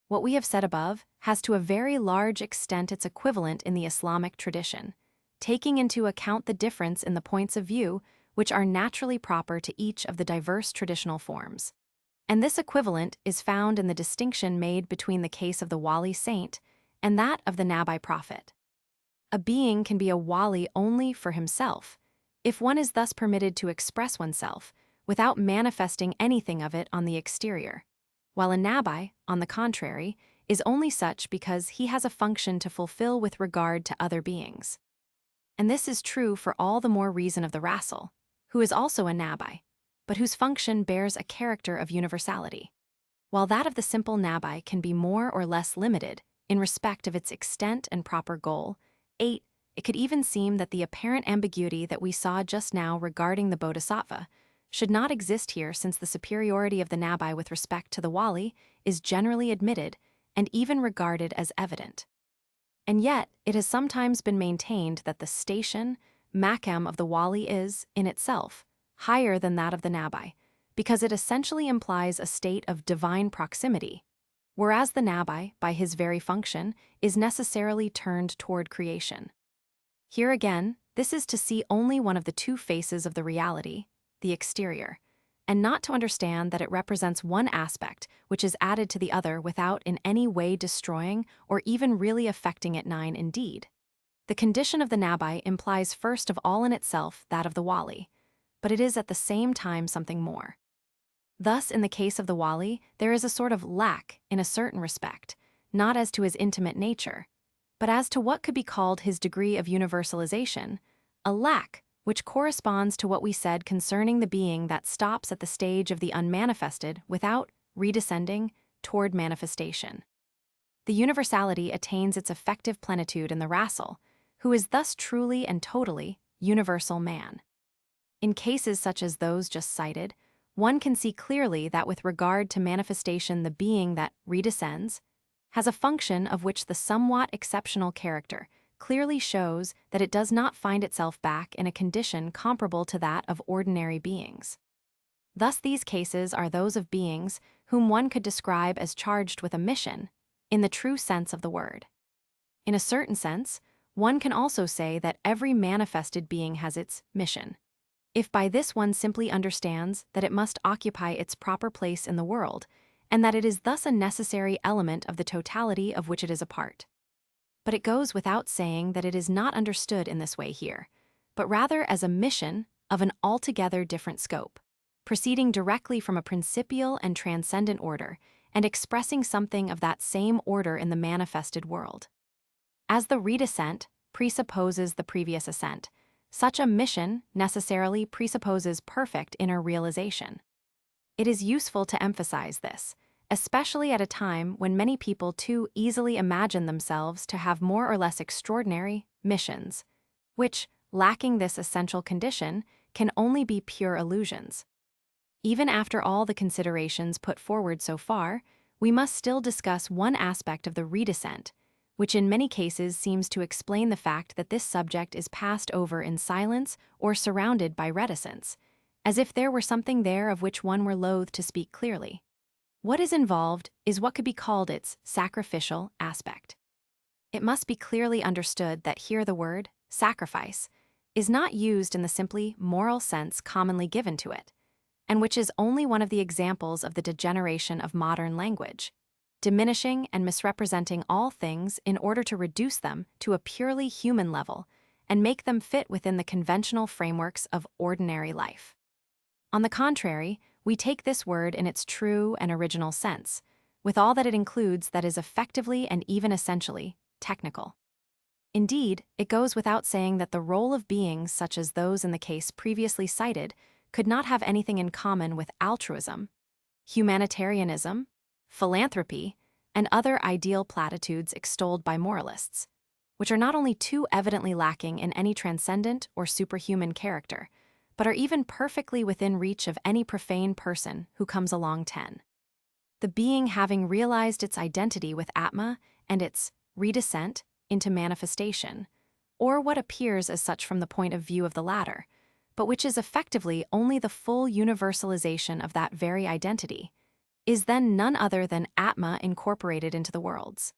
What we have said above has to a very large extent its equivalent in the Islamic tradition, taking into account the difference in the points of view which are naturally proper to each of the diverse traditional forms. And this equivalent is found in the distinction made between the case of the wali saint and that of the Nabi prophet. A being can be a wali only for himself, if one is thus permitted to express oneself without manifesting anything of it on the exterior, while a Nabi, on the contrary, is only such because he has a function to fulfill with regard to other beings. And this is true for all the more reason of the Rasul, who is also a Nabi, but whose function bears a character of universality, while that of the simple Nabi can be more or less limited in respect of its extent and proper goal. 8. It could even seem that the apparent ambiguity that we saw just now regarding the Bodhisattva should not exist here, since the superiority of the Nabi with respect to the wali is generally admitted and even regarded as evident. And yet, it has sometimes been maintained that the station, makam of the wali is, in itself, higher than that of the Nabi, because it essentially implies a state of divine proximity, whereas the Nabi, by his very function, is necessarily turned toward creation. Here again, this is to see only one of the two faces of the reality, the exterior, and not to understand that it represents one aspect which is added to the other without in any way destroying or even really affecting it. 9. Indeed, the condition of the Nabi implies first of all in itself that of the wali, but it is at the same time something more. Thus, in the case of the wali, there is a sort of lack in a certain respect, not as to his intimate nature, but as to what could be called his degree of universalization, a lack which corresponds to what we said concerning the being that stops at the stage of the unmanifested without redescending toward manifestation. The universality attains its effective plenitude in the Rasul, who is thus truly and totally universal man. In cases such as those just cited, one can see clearly that with regard to manifestation, the being that redescends has a function of which the somewhat exceptional character clearly shows that it does not find itself back in a condition comparable to that of ordinary beings. Thus these cases are those of beings whom one could describe as charged with a mission, in the true sense of the word. In a certain sense, one can also say that every manifested being has its mission, if by this one simply understands that it must occupy its proper place in the world, and that it is thus a necessary element of the totality of which it is a part. But it goes without saying that it is not understood in this way here, but rather as a mission of an altogether different scope, proceeding directly from a principial and transcendent order, and expressing something of that same order in the manifested world. As the redescent presupposes the previous ascent, such a mission necessarily presupposes perfect inner realization. It is useful to emphasize this, especially at a time when many people too easily imagine themselves to have more or less extraordinary missions, which, lacking this essential condition, can only be pure illusions. Even after all the considerations put forward so far, we must still discuss one aspect of the redescent, which in many cases seems to explain the fact that this subject is passed over in silence or surrounded by reticence, as if there were something there of which one were loath to speak clearly. What is involved is what could be called its sacrificial aspect. It must be clearly understood that here the word sacrifice is not used in the simply moral sense commonly given to it, and which is only one of the examples of the degeneration of modern language, diminishing and misrepresenting all things in order to reduce them to a purely human level and make them fit within the conventional frameworks of ordinary life. On the contrary, we take this word in its true and original sense, with all that it includes that is effectively and even essentially technical. Indeed, it goes without saying that the role of beings such as those in the case previously cited could not have anything in common with altruism, humanitarianism, philanthropy, and other ideal platitudes extolled by moralists, which are not only too evidently lacking in any transcendent or superhuman character, but are even perfectly within reach of any profane person who comes along 10. The being having realized its identity with Atma and its redescent into manifestation, or what appears as such from the point of view of the latter, but which is effectively only the full universalization of that very identity, is then none other than Atma incorporated into the worlds.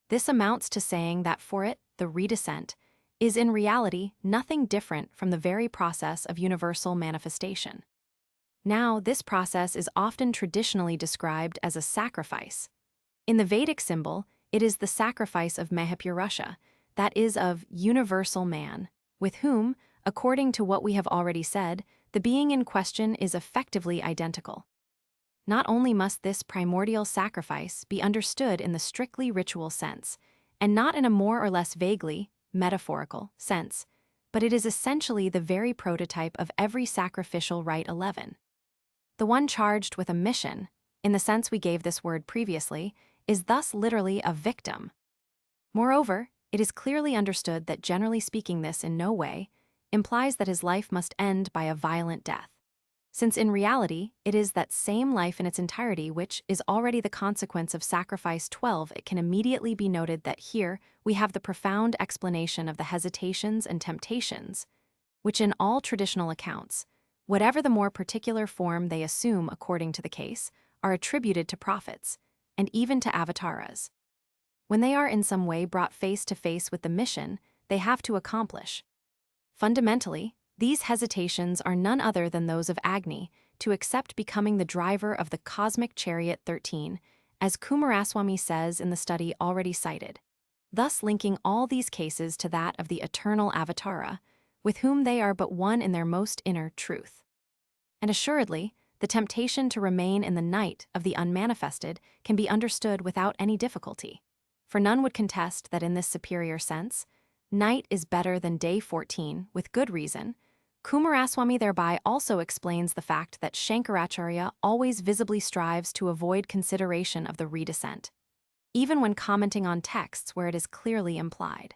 This amounts to saying that for it, the redescent is in reality nothing different from the very process of universal manifestation. Now, this process is often traditionally described as a sacrifice. In the Vedic symbol, it is the sacrifice of Mahapurusha, that is of universal man, with whom, according to what we have already said, the being in question is effectively identical. Not only must this primordial sacrifice be understood in the strictly ritual sense, and not in a more or less vaguely metaphorical sense, but it is essentially the very prototype of every sacrificial rite 11. The one charged with a mission, in the sense we gave this word previously, is thus literally a victim. Moreover, it is clearly understood that generally speaking this in no way implies that his life must end by a violent death, since in reality it is that same life in its entirety which is already the consequence of sacrifice 12. It can immediately be noted that here we have the profound explanation of the hesitations and temptations, which in all traditional accounts, whatever the more particular form they assume according to the case, are attributed to prophets, and even to avatars. When they are in some way brought face to face with the mission they have to accomplish. Fundamentally, these hesitations are none other than those of Agni to accept becoming the driver of the cosmic chariot 13, as Kumaraswamy says in the study already cited, thus linking all these cases to that of the eternal avatara, with whom they are but one in their most inner truth. And assuredly, the temptation to remain in the night of the unmanifested can be understood without any difficulty, for none would contest that in this superior sense, night is better than day 14, with good reason. Kumaraswamy thereby also explains the fact that Shankaracharya always visibly strives to avoid consideration of the redescent, even when commenting on texts where it is clearly implied.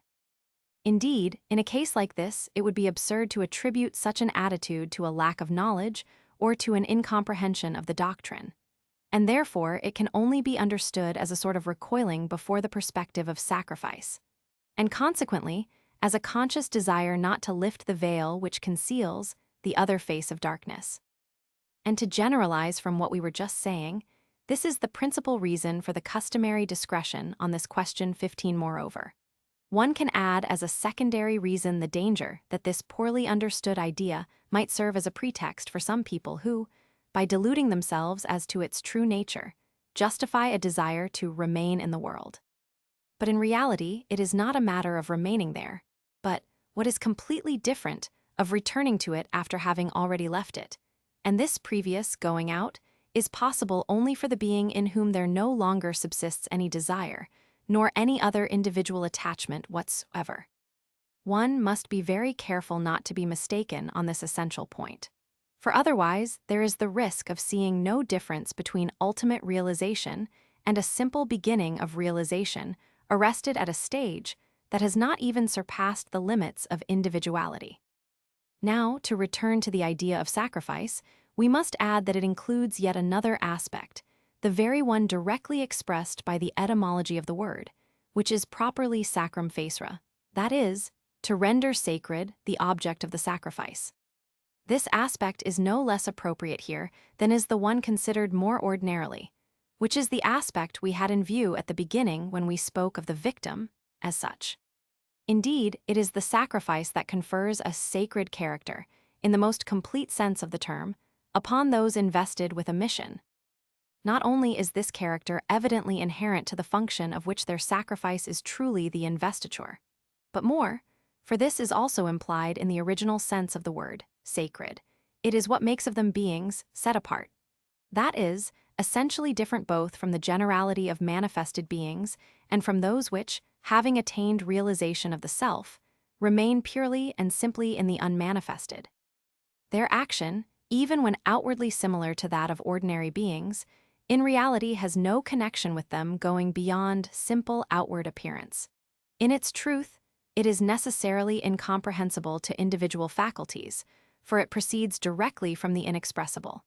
Indeed, in a case like this, it would be absurd to attribute such an attitude to a lack of knowledge or to an incomprehension of the doctrine, and therefore it can only be understood as a sort of recoiling before the perspective of sacrifice, and consequently, as a conscious desire not to lift the veil which conceals the other face of darkness. And to generalize from what we were just saying, this is the principal reason for the customary discretion on this question 15. Moreover, one can add as a secondary reason the danger that this poorly understood idea might serve as a pretext for some people who, by deluding themselves as to its true nature, justify a desire to remain in the world. But in reality, it is not a matter of remaining there, but, what is completely different, of returning to it after having already left it. And this previous going out is possible only for the being in whom there no longer subsists any desire, nor any other individual attachment whatsoever. One must be very careful not to be mistaken on this essential point, for otherwise there is the risk of seeing no difference between ultimate realization and a simple beginning of realization arrested at a stage that has not even surpassed the limits of individuality. Now, to return to the idea of sacrifice, we must add that it includes yet another aspect, the very one directly expressed by the etymology of the word, which is properly sacrum facere, that is, to render sacred the object of the sacrifice. This aspect is no less appropriate here than is the one considered more ordinarily, which is the aspect we had in view at the beginning when we spoke of the victim as such. Indeed, it is the sacrifice that confers a sacred character, in the most complete sense of the term, upon those invested with a mission. Not only is this character evidently inherent to the function of which their sacrifice is truly the investiture, but more, for this is also implied in the original sense of the word, sacred. It is what makes of them beings set apart. That is, essentially different both from the generality of manifested beings and from those which, having attained realization of the self, remain purely and simply in the unmanifested. Their action, even when outwardly similar to that of ordinary beings, in reality has no connection with them going beyond simple outward appearance. In its truth, it is necessarily incomprehensible to individual faculties, for it proceeds directly from the inexpressible.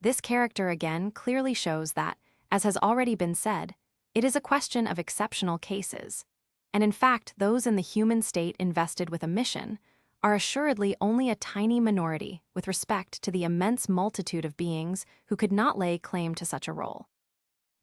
This character again clearly shows that, as has already been said, it is a question of exceptional cases, and in fact those in the human state invested with a mission are assuredly only a tiny minority with respect to the immense multitude of beings who could not lay claim to such a role.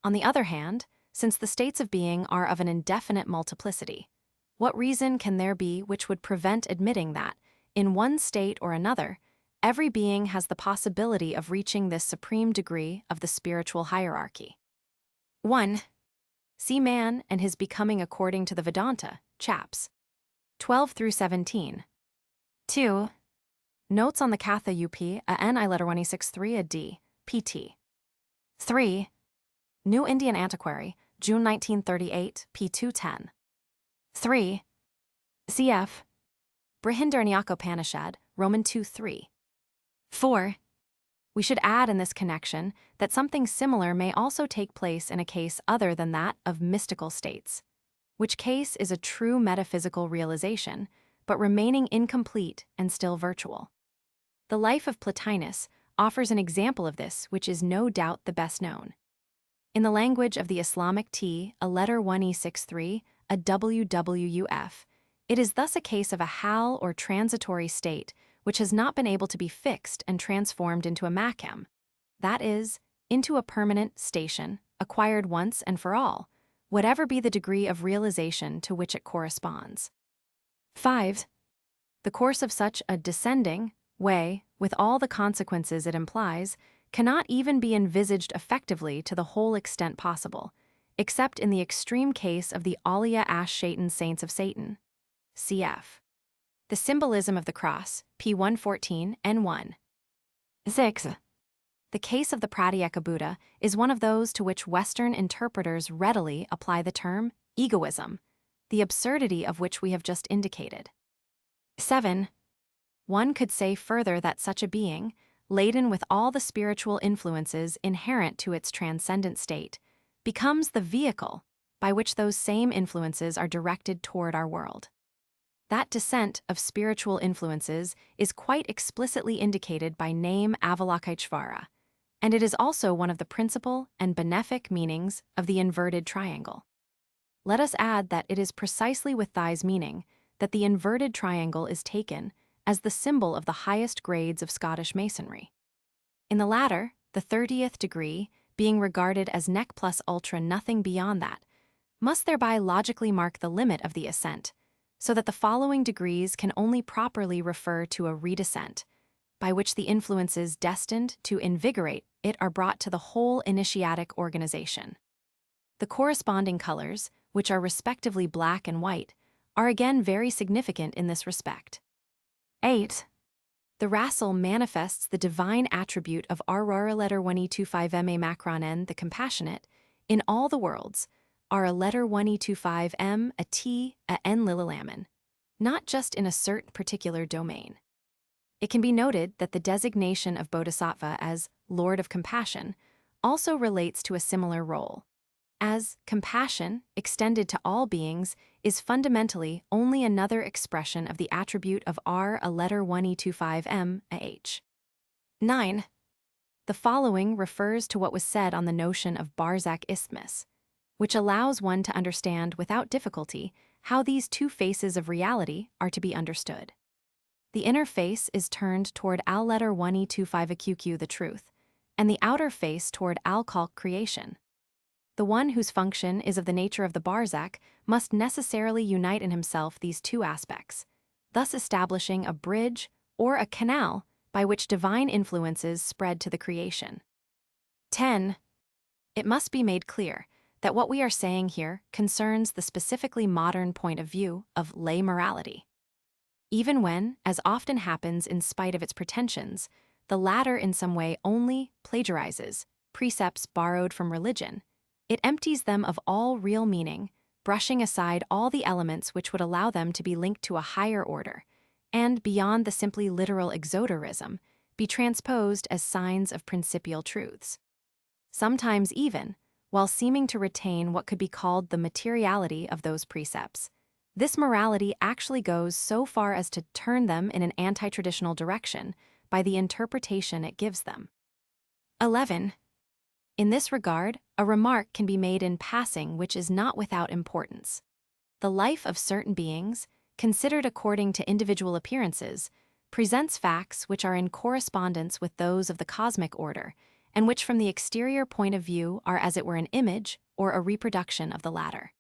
On the other hand, since the states of being are of an indefinite multiplicity, what reason can there be which would prevent admitting that, in one state or another, every being has the possibility of reaching this supreme degree of the spiritual hierarchy? 1. See Man and His Becoming According to the Vedanta, chaps 12 through 17. 2. Notes on the Katha UP, a N I letter 163 a D, pt. 3. New Indian Antiquary, June 1938, p. 210. 3. Cf. Brihadaranyaka Roman 2:3. 4. We should add in this connection that something similar may also take place in a case other than that of mystical states, which case is a true metaphysical realization, but remaining incomplete and still virtual. The life of Plotinus offers an example of this which is no doubt the best known. In the language of the Islamic T, a letter 1E63, a WWUF, it is thus a case of a hal or transitory state which has not been able to be fixed and transformed into a makam, that is, into a permanent station, acquired once and for all, whatever be the degree of realization to which it corresponds. 5. The course of such a descending way, with all the consequences it implies, cannot even be envisaged effectively to the whole extent possible, except in the extreme case of the Alia Ash-Shaitan saints of Satan. Cf. The Symbolism of the Cross, p. 114, n1. 6. The case of the Pratyeka Buddha is one of those to which Western interpreters readily apply the term egoism, the absurdity of which we have just indicated. 7. One could say further that such a being, laden with all the spiritual influences inherent to its transcendent state, becomes the vehicle by which those same influences are directed toward our world. That descent of spiritual influences is quite explicitly indicated by name Avalokiteshvara, and it is also one of the principal and benefic meanings of the inverted triangle. Let us add that it is precisely with Thai's meaning that the inverted triangle is taken as the symbol of the highest grades of Scottish Masonry. In the latter, the 30th degree, being regarded as nec plus ultra nothing beyond that, must thereby logically mark the limit of the ascent, so that the following degrees can only properly refer to a redescent, by which the influences destined to invigorate it are brought to the whole initiatic organization. The corresponding colors, which are respectively black and white, are again very significant in this respect. 8. The rassle manifests the divine attribute of Aurora letter 1e25ma macron n, the compassionate, in all the worlds, are a letter 1e25m, a t, a n lililamen, not just in a certain particular domain. It can be noted that the designation of Bodhisattva as Lord of Compassion also relates to a similar role, as compassion, extended to all beings, is fundamentally only another expression of the attribute of R, a letter 1e25m, a h. 9. The following refers to what was said on the notion of Barzakh Isthmus, which allows one to understand without difficulty how these two faces of reality are to be understood. The inner face is turned toward al letter 1e25aqq, the truth, and the outer face toward al khalq, creation. The one whose function is of the nature of the Barzakh must necessarily unite in himself these two aspects, thus establishing a bridge or a canal by which divine influences spread to the creation. 10. It must be made clear that what we are saying here concerns the specifically modern point of view of lay morality. Even when, as often happens in spite of its pretensions, the latter in some way only plagiarizes precepts borrowed from religion, it empties them of all real meaning, brushing aside all the elements which would allow them to be linked to a higher order, and beyond the simply literal exoterism, be transposed as signs of principial truths. Sometimes even, while seeming to retain what could be called the materiality of those precepts, this morality actually goes so far as to turn them in an anti-traditional direction by the interpretation it gives them. 11. In this regard, a remark can be made in passing which is not without importance. The life of certain beings, considered according to individual appearances, presents facts which are in correspondence with those of the cosmic order, and which from the exterior point of view are as it were an image or a reproduction of the latter.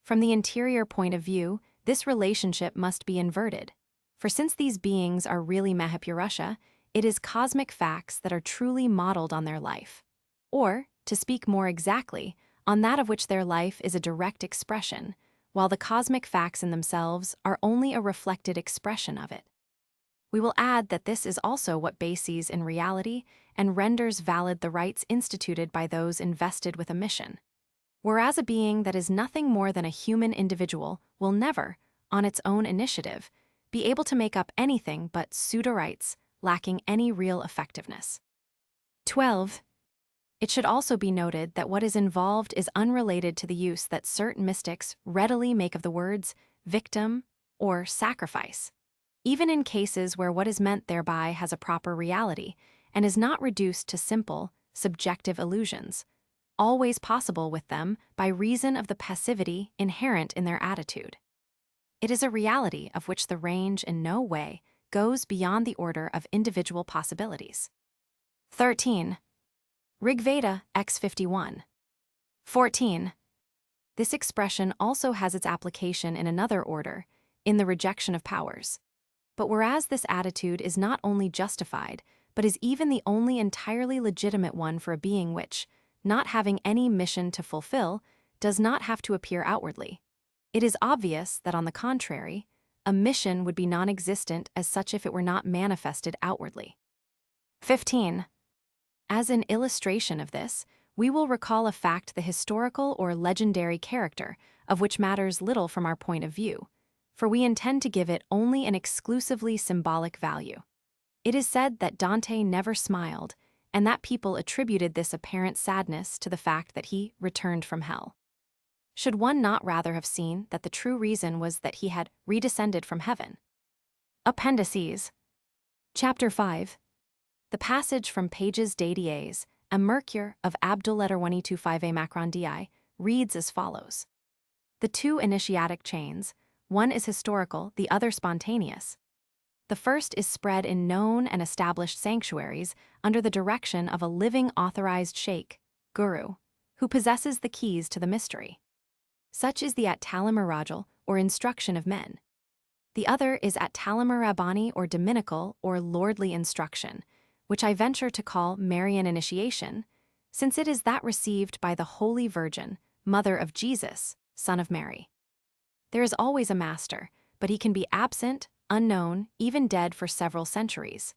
From the interior point of view, this relationship must be inverted, for since these beings are really Mahapurusha, it is cosmic facts that are truly modeled on their life, or, to speak more exactly, on that of which their life is a direct expression, while the cosmic facts in themselves are only a reflected expression of it. We will add that this is also what bases in reality and renders valid the rights instituted by those invested with a mission. Whereas a being that is nothing more than a human individual will never, on its own initiative, be able to make up anything but pseudo-rights, lacking any real effectiveness. 12. It should also be noted that what is involved is unrelated to the use that certain mystics readily make of the words victim or sacrifice, even in cases where what is meant thereby has a proper reality and is not reduced to simple, subjective illusions, always possible with them by reason of the passivity inherent in their attitude. It is a reality of which the range in no way goes beyond the order of individual possibilities. 13. Rigveda X51. 14. This expression also has its application in another order, in the rejection of powers. But whereas this attitude is not only justified, but is even the only entirely legitimate one for a being which, not having any mission to fulfill, does not have to appear outwardly, it is obvious that, on the contrary, a mission would be non-existent as such if it were not manifested outwardly. 15. As an illustration of this, we will recall a fact the historical or legendary character of which matters little from our point of view, for we intend to give it only an exclusively symbolic value. It is said that Dante never smiled, and that people attributed this apparent sadness to the fact that he returned from hell. Should one not rather have seen that the true reason was that he had redescended from heaven? Appendices. Chapter 5. The passage from pages Dadies, a Mercure of Abdul letter 1e25a macron di, reads as follows. The two initiatic chains, one is historical, the other spontaneous. The first is spread in known and established sanctuaries under the direction of a living authorized sheikh, guru, who possesses the keys to the mystery. Such is the at-talim-rajal, or instruction of men. The other is at-talim-rabbani, or dominical, or lordly instruction, which I venture to call Marian initiation, since it is that received by the Holy Virgin, Mother of Jesus, Son of Mary. There is always a master, but he can be absent, unknown, even dead for several centuries.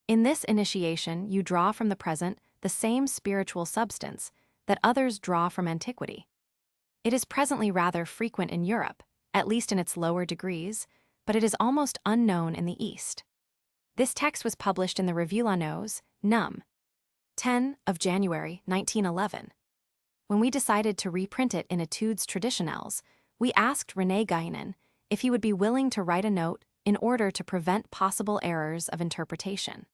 In this initiation, you draw from the present the same spiritual substance that others draw from antiquity. It is presently rather frequent in Europe, at least in its lower degrees, but it is almost unknown in the East. This text was published in the Revue La Nose, Num. 10 of January 1911. When we decided to reprint it in Etudes Traditionnelles, we asked René Guénon if he would be willing to write a note in order to prevent possible errors of interpretation.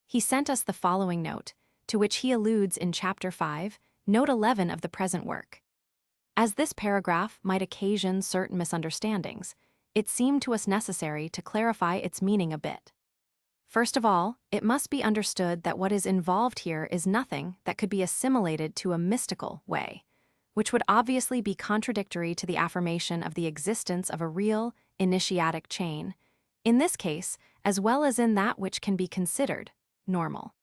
He sent us the following note, to which he alludes in Chapter 5, Note 11 of the present work. As this paragraph might occasion certain misunderstandings, it seemed to us necessary to clarify its meaning a bit. First of all, it must be understood that what is involved here is nothing that could be assimilated to a mystical way, which would obviously be contradictory to the affirmation of the existence of a real, initiatic chain, in this case, as well as in that which can be considered normal.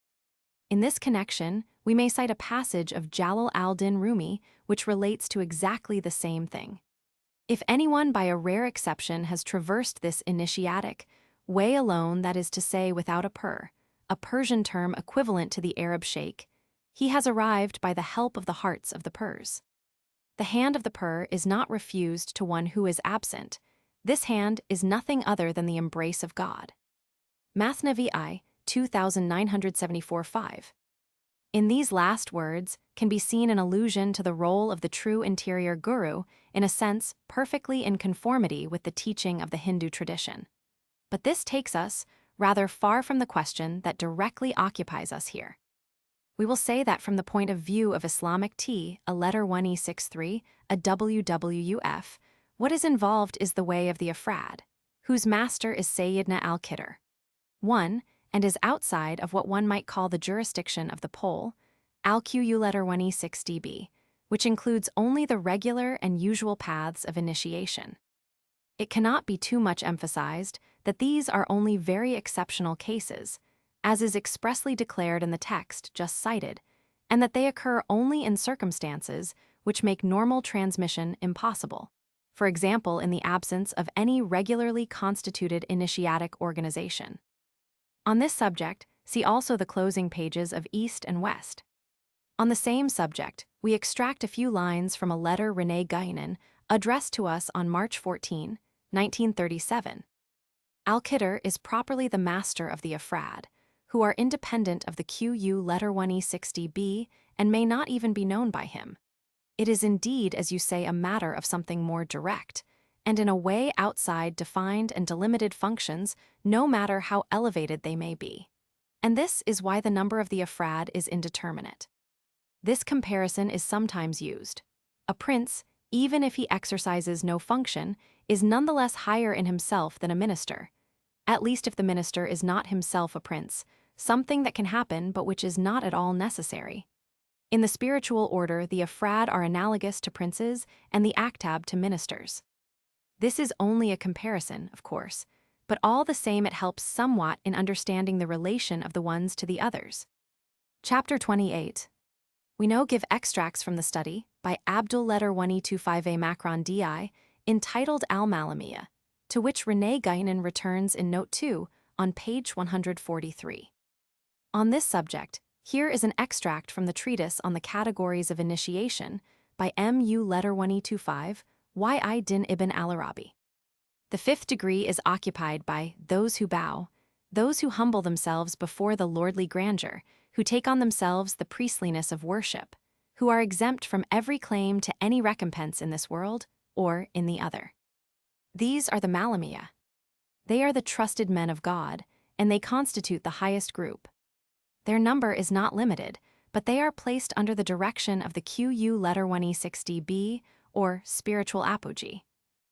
In this connection, we may cite a passage of Jalal al-Din Rumi which relates to exactly the same thing. If anyone by a rare exception has traversed this initiatic way alone, that is to say without a Persian term equivalent to the Arab sheikh, he has arrived by the help of the hearts of the Purs. The hand of the Pur is not refused to one who is absent. This hand is nothing other than the embrace of God. Mathnavi I, 2974-5. In these last words can be seen an allusion to the role of the true interior guru, in a sense perfectly in conformity with the teaching of the Hindu tradition. But this takes us rather far from the question that directly occupies us here. We will say that from the point of view of Islamic T, a letter 1E63, a WWUF, what is involved is the way of the Afrad, whose master is Sayyidina al-Khidr. 1, and is outside of what one might call the jurisdiction of the pole, al-Qu letter 1E6DB, which includes only the regular and usual paths of initiation. It cannot be too much emphasized that these are only very exceptional cases, as is expressly declared in the text just cited, and that they occur only in circumstances which make normal transmission impossible, for example in the absence of any regularly constituted initiatic organization. On this subject, see also the closing pages of East and West. On the same subject, we extract a few lines from a letter René Guénon addressed to us on March 14, 1937. Al-Khidr is properly the master of the Afrad, who are independent of the Qu letter 1E60b and may not even be known by him. It is indeed, as you say, a matter of something more direct, and in a way outside defined and delimited functions, no matter how elevated they may be. And this is why the number of the Afrad is indeterminate. This comparison is sometimes used. A prince, even if he exercises no function, is nonetheless higher in himself than a minister, at least if the minister is not himself a prince, something that can happen but which is not at all necessary. In the spiritual order, the Afrad are analogous to princes and the Aktab to ministers. This is only a comparison, of course, but all the same it helps somewhat in understanding the relation of the ones to the others. Chapter 28. We now give extracts from the study by Abdul letter 1E25A Macron DI, entitled Al-Malamiyya, to which René Guénon returns in Note 2 on page 143. On this subject, here is an extract from the treatise on the categories of initiation by MU letter 1E25, Y.I. Din ibn al-Arabi. The fifth degree is occupied by those who bow, those who humble themselves before the lordly grandeur, who take on themselves the priestliness of worship, who are exempt from every claim to any recompense in this world or in the other. These are the Malamiyya. They are the trusted men of God, and they constitute the highest group. Their number is not limited, but they are placed under the direction of the Qu letter 1E60b, or spiritual apogee.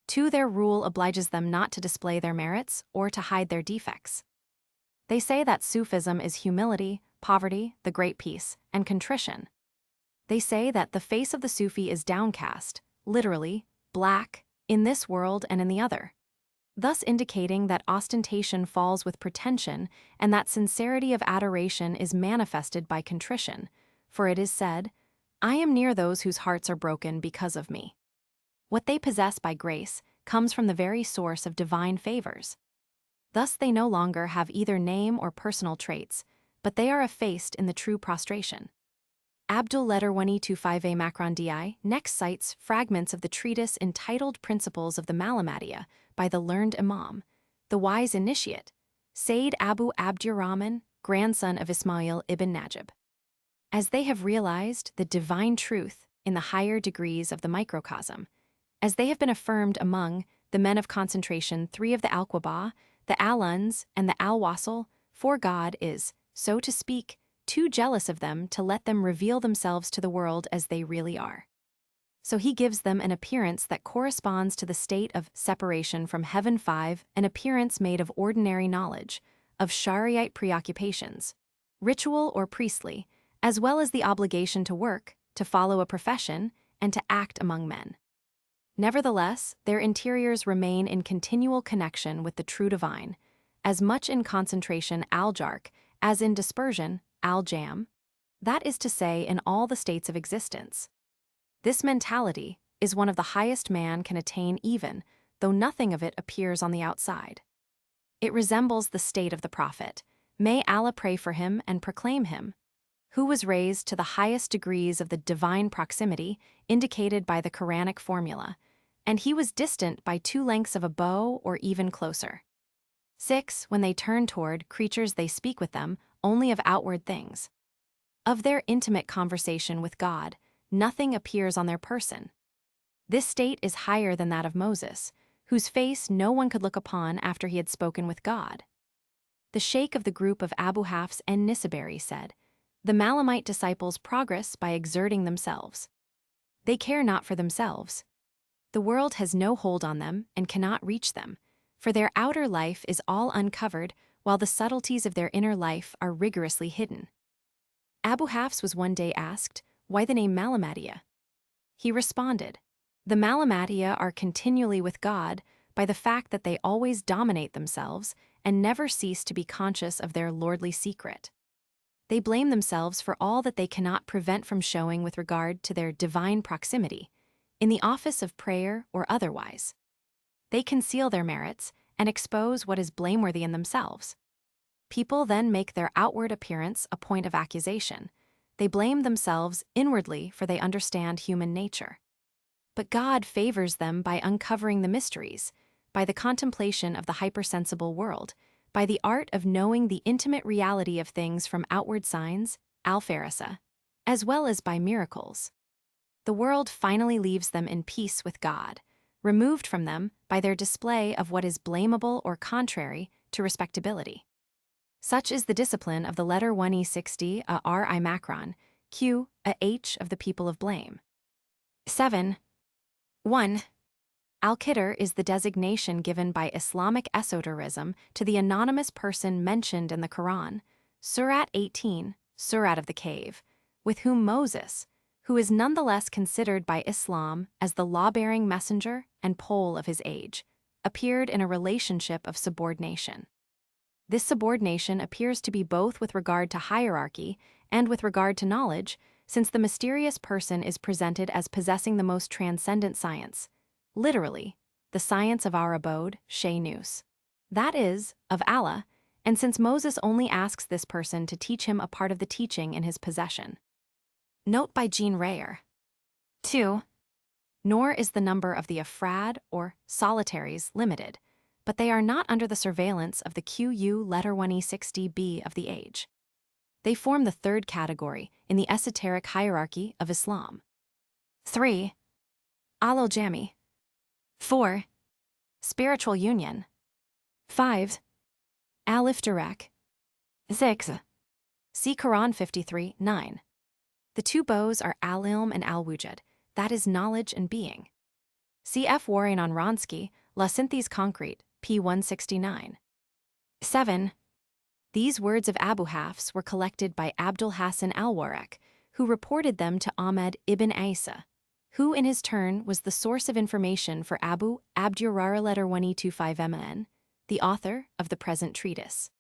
2. Their rule obliges them not to display their merits or to hide their defects. They say that Sufism is humility, poverty, the great peace, and contrition. They say that the face of the Sufi is downcast, literally, black, in this world and in the other, thus indicating that ostentation falls with pretension and that sincerity of adoration is manifested by contrition, for it is said, I am near those whose hearts are broken because of me. What they possess by grace comes from the very source of divine favors. Thus they no longer have either name or personal traits, but they are effaced in the true prostration. Abdul Letter 1E25A Macron Di next cites fragments of the treatise entitled Principles of the Malamadiyya by the learned Imam, the wise initiate, Sayyid Abu Abdurrahman, grandson of Ismail ibn Najib. As they have realized the divine truth in the higher degrees of the microcosm, as they have been affirmed among the men of concentration, three of the Al-Qaba, the Al-Uns, and the Al-Wasl, for God is, so to speak, too jealous of them to let them reveal themselves to the world as they really are. So he gives them an appearance that corresponds to the state of separation from heaven 5, an appearance made of ordinary knowledge, of Shari'ite preoccupations, ritual or priestly, as well as the obligation to work, to follow a profession, and to act among men. Nevertheless, their interiors remain in continual connection with the true divine, as much in concentration al-jark as in dispersion al-jam, that is to say, in all the states of existence. This mentality is one of the highest man can attain even, though nothing of it appears on the outside. It resembles the state of the prophet, may Allah pray for him and proclaim him, who was raised to the highest degrees of the divine proximity indicated by the Quranic formula, and he was distant by 2 lengths of a bow or even closer. 6. When they turn toward creatures they speak with them only of outward things. Of their intimate conversation with God, nothing appears on their person. This state is higher than that of Moses, whose face no one could look upon after he had spoken with God. The sheikh of the group of Abu Hafs and Nisaberi said, "The Malamite disciples progress by exerting themselves. They care not for themselves. The world has no hold on them and cannot reach them, for their outer life is all uncovered while the subtleties of their inner life are rigorously hidden." Abu Hafs was one day asked, "Why the name Malamadiyya?" He responded, "The Malamadiyya are continually with God by the fact that they always dominate themselves and never cease to be conscious of their lordly secret. They blame themselves for all that they cannot prevent from showing with regard to their divine proximity, in the office of prayer or otherwise. They conceal their merits and expose what is blameworthy in themselves. People then make their outward appearance a point of accusation. They blame themselves inwardly, for they understand human nature. But God favors them by uncovering the mysteries, by the contemplation of the hypersensible world, by the art of knowing the intimate reality of things from outward signs, al-farasa, as well as by miracles. The world finally leaves them in peace with God, removed from them by their display of what is blamable or contrary to respectability. Such is the discipline of the letter 1E60 a Ri Macron, Q a H of the people of blame. 7. 1. Al-Qidr is the designation given by Islamic esoterism to the anonymous person mentioned in the Quran, Surat 18, Surat of the Cave, with whom Moses, who is nonetheless considered by Islam as the law-bearing messenger and pole of his age, appeared in a relationship of subordination. This subordination appears to be both with regard to hierarchy and with regard to knowledge, since the mysterious person is presented as possessing the most transcendent science, literally, the science of our abode, Shaynus, that is, of Allah, and since Moses only asks this person to teach him a part of the teaching in his possession. Note by Jean Rayer. 2. Nor is the number of the afrad or solitaries limited, but they are not under the surveillance of the QU letter 1E60b of the age. They form the third category in the esoteric hierarchy of Islam. 3. Al-Jami. 4. Spiritual union. 5. Al-Iftiraq. 6. See Quran 53:9. The two bows are al-ilm and al-wujud, that is knowledge and being. See F. Warren on Ronsky, La Synthèse Concrète, p. 169. 7. These words of Abu Hafs were collected by Abdul Hassan al-Warraq, who reported them to Ahmed ibn Isa, who in his turn was the source of information for Abu Abdurrahman letter 1E25 MN, the author of the present treatise.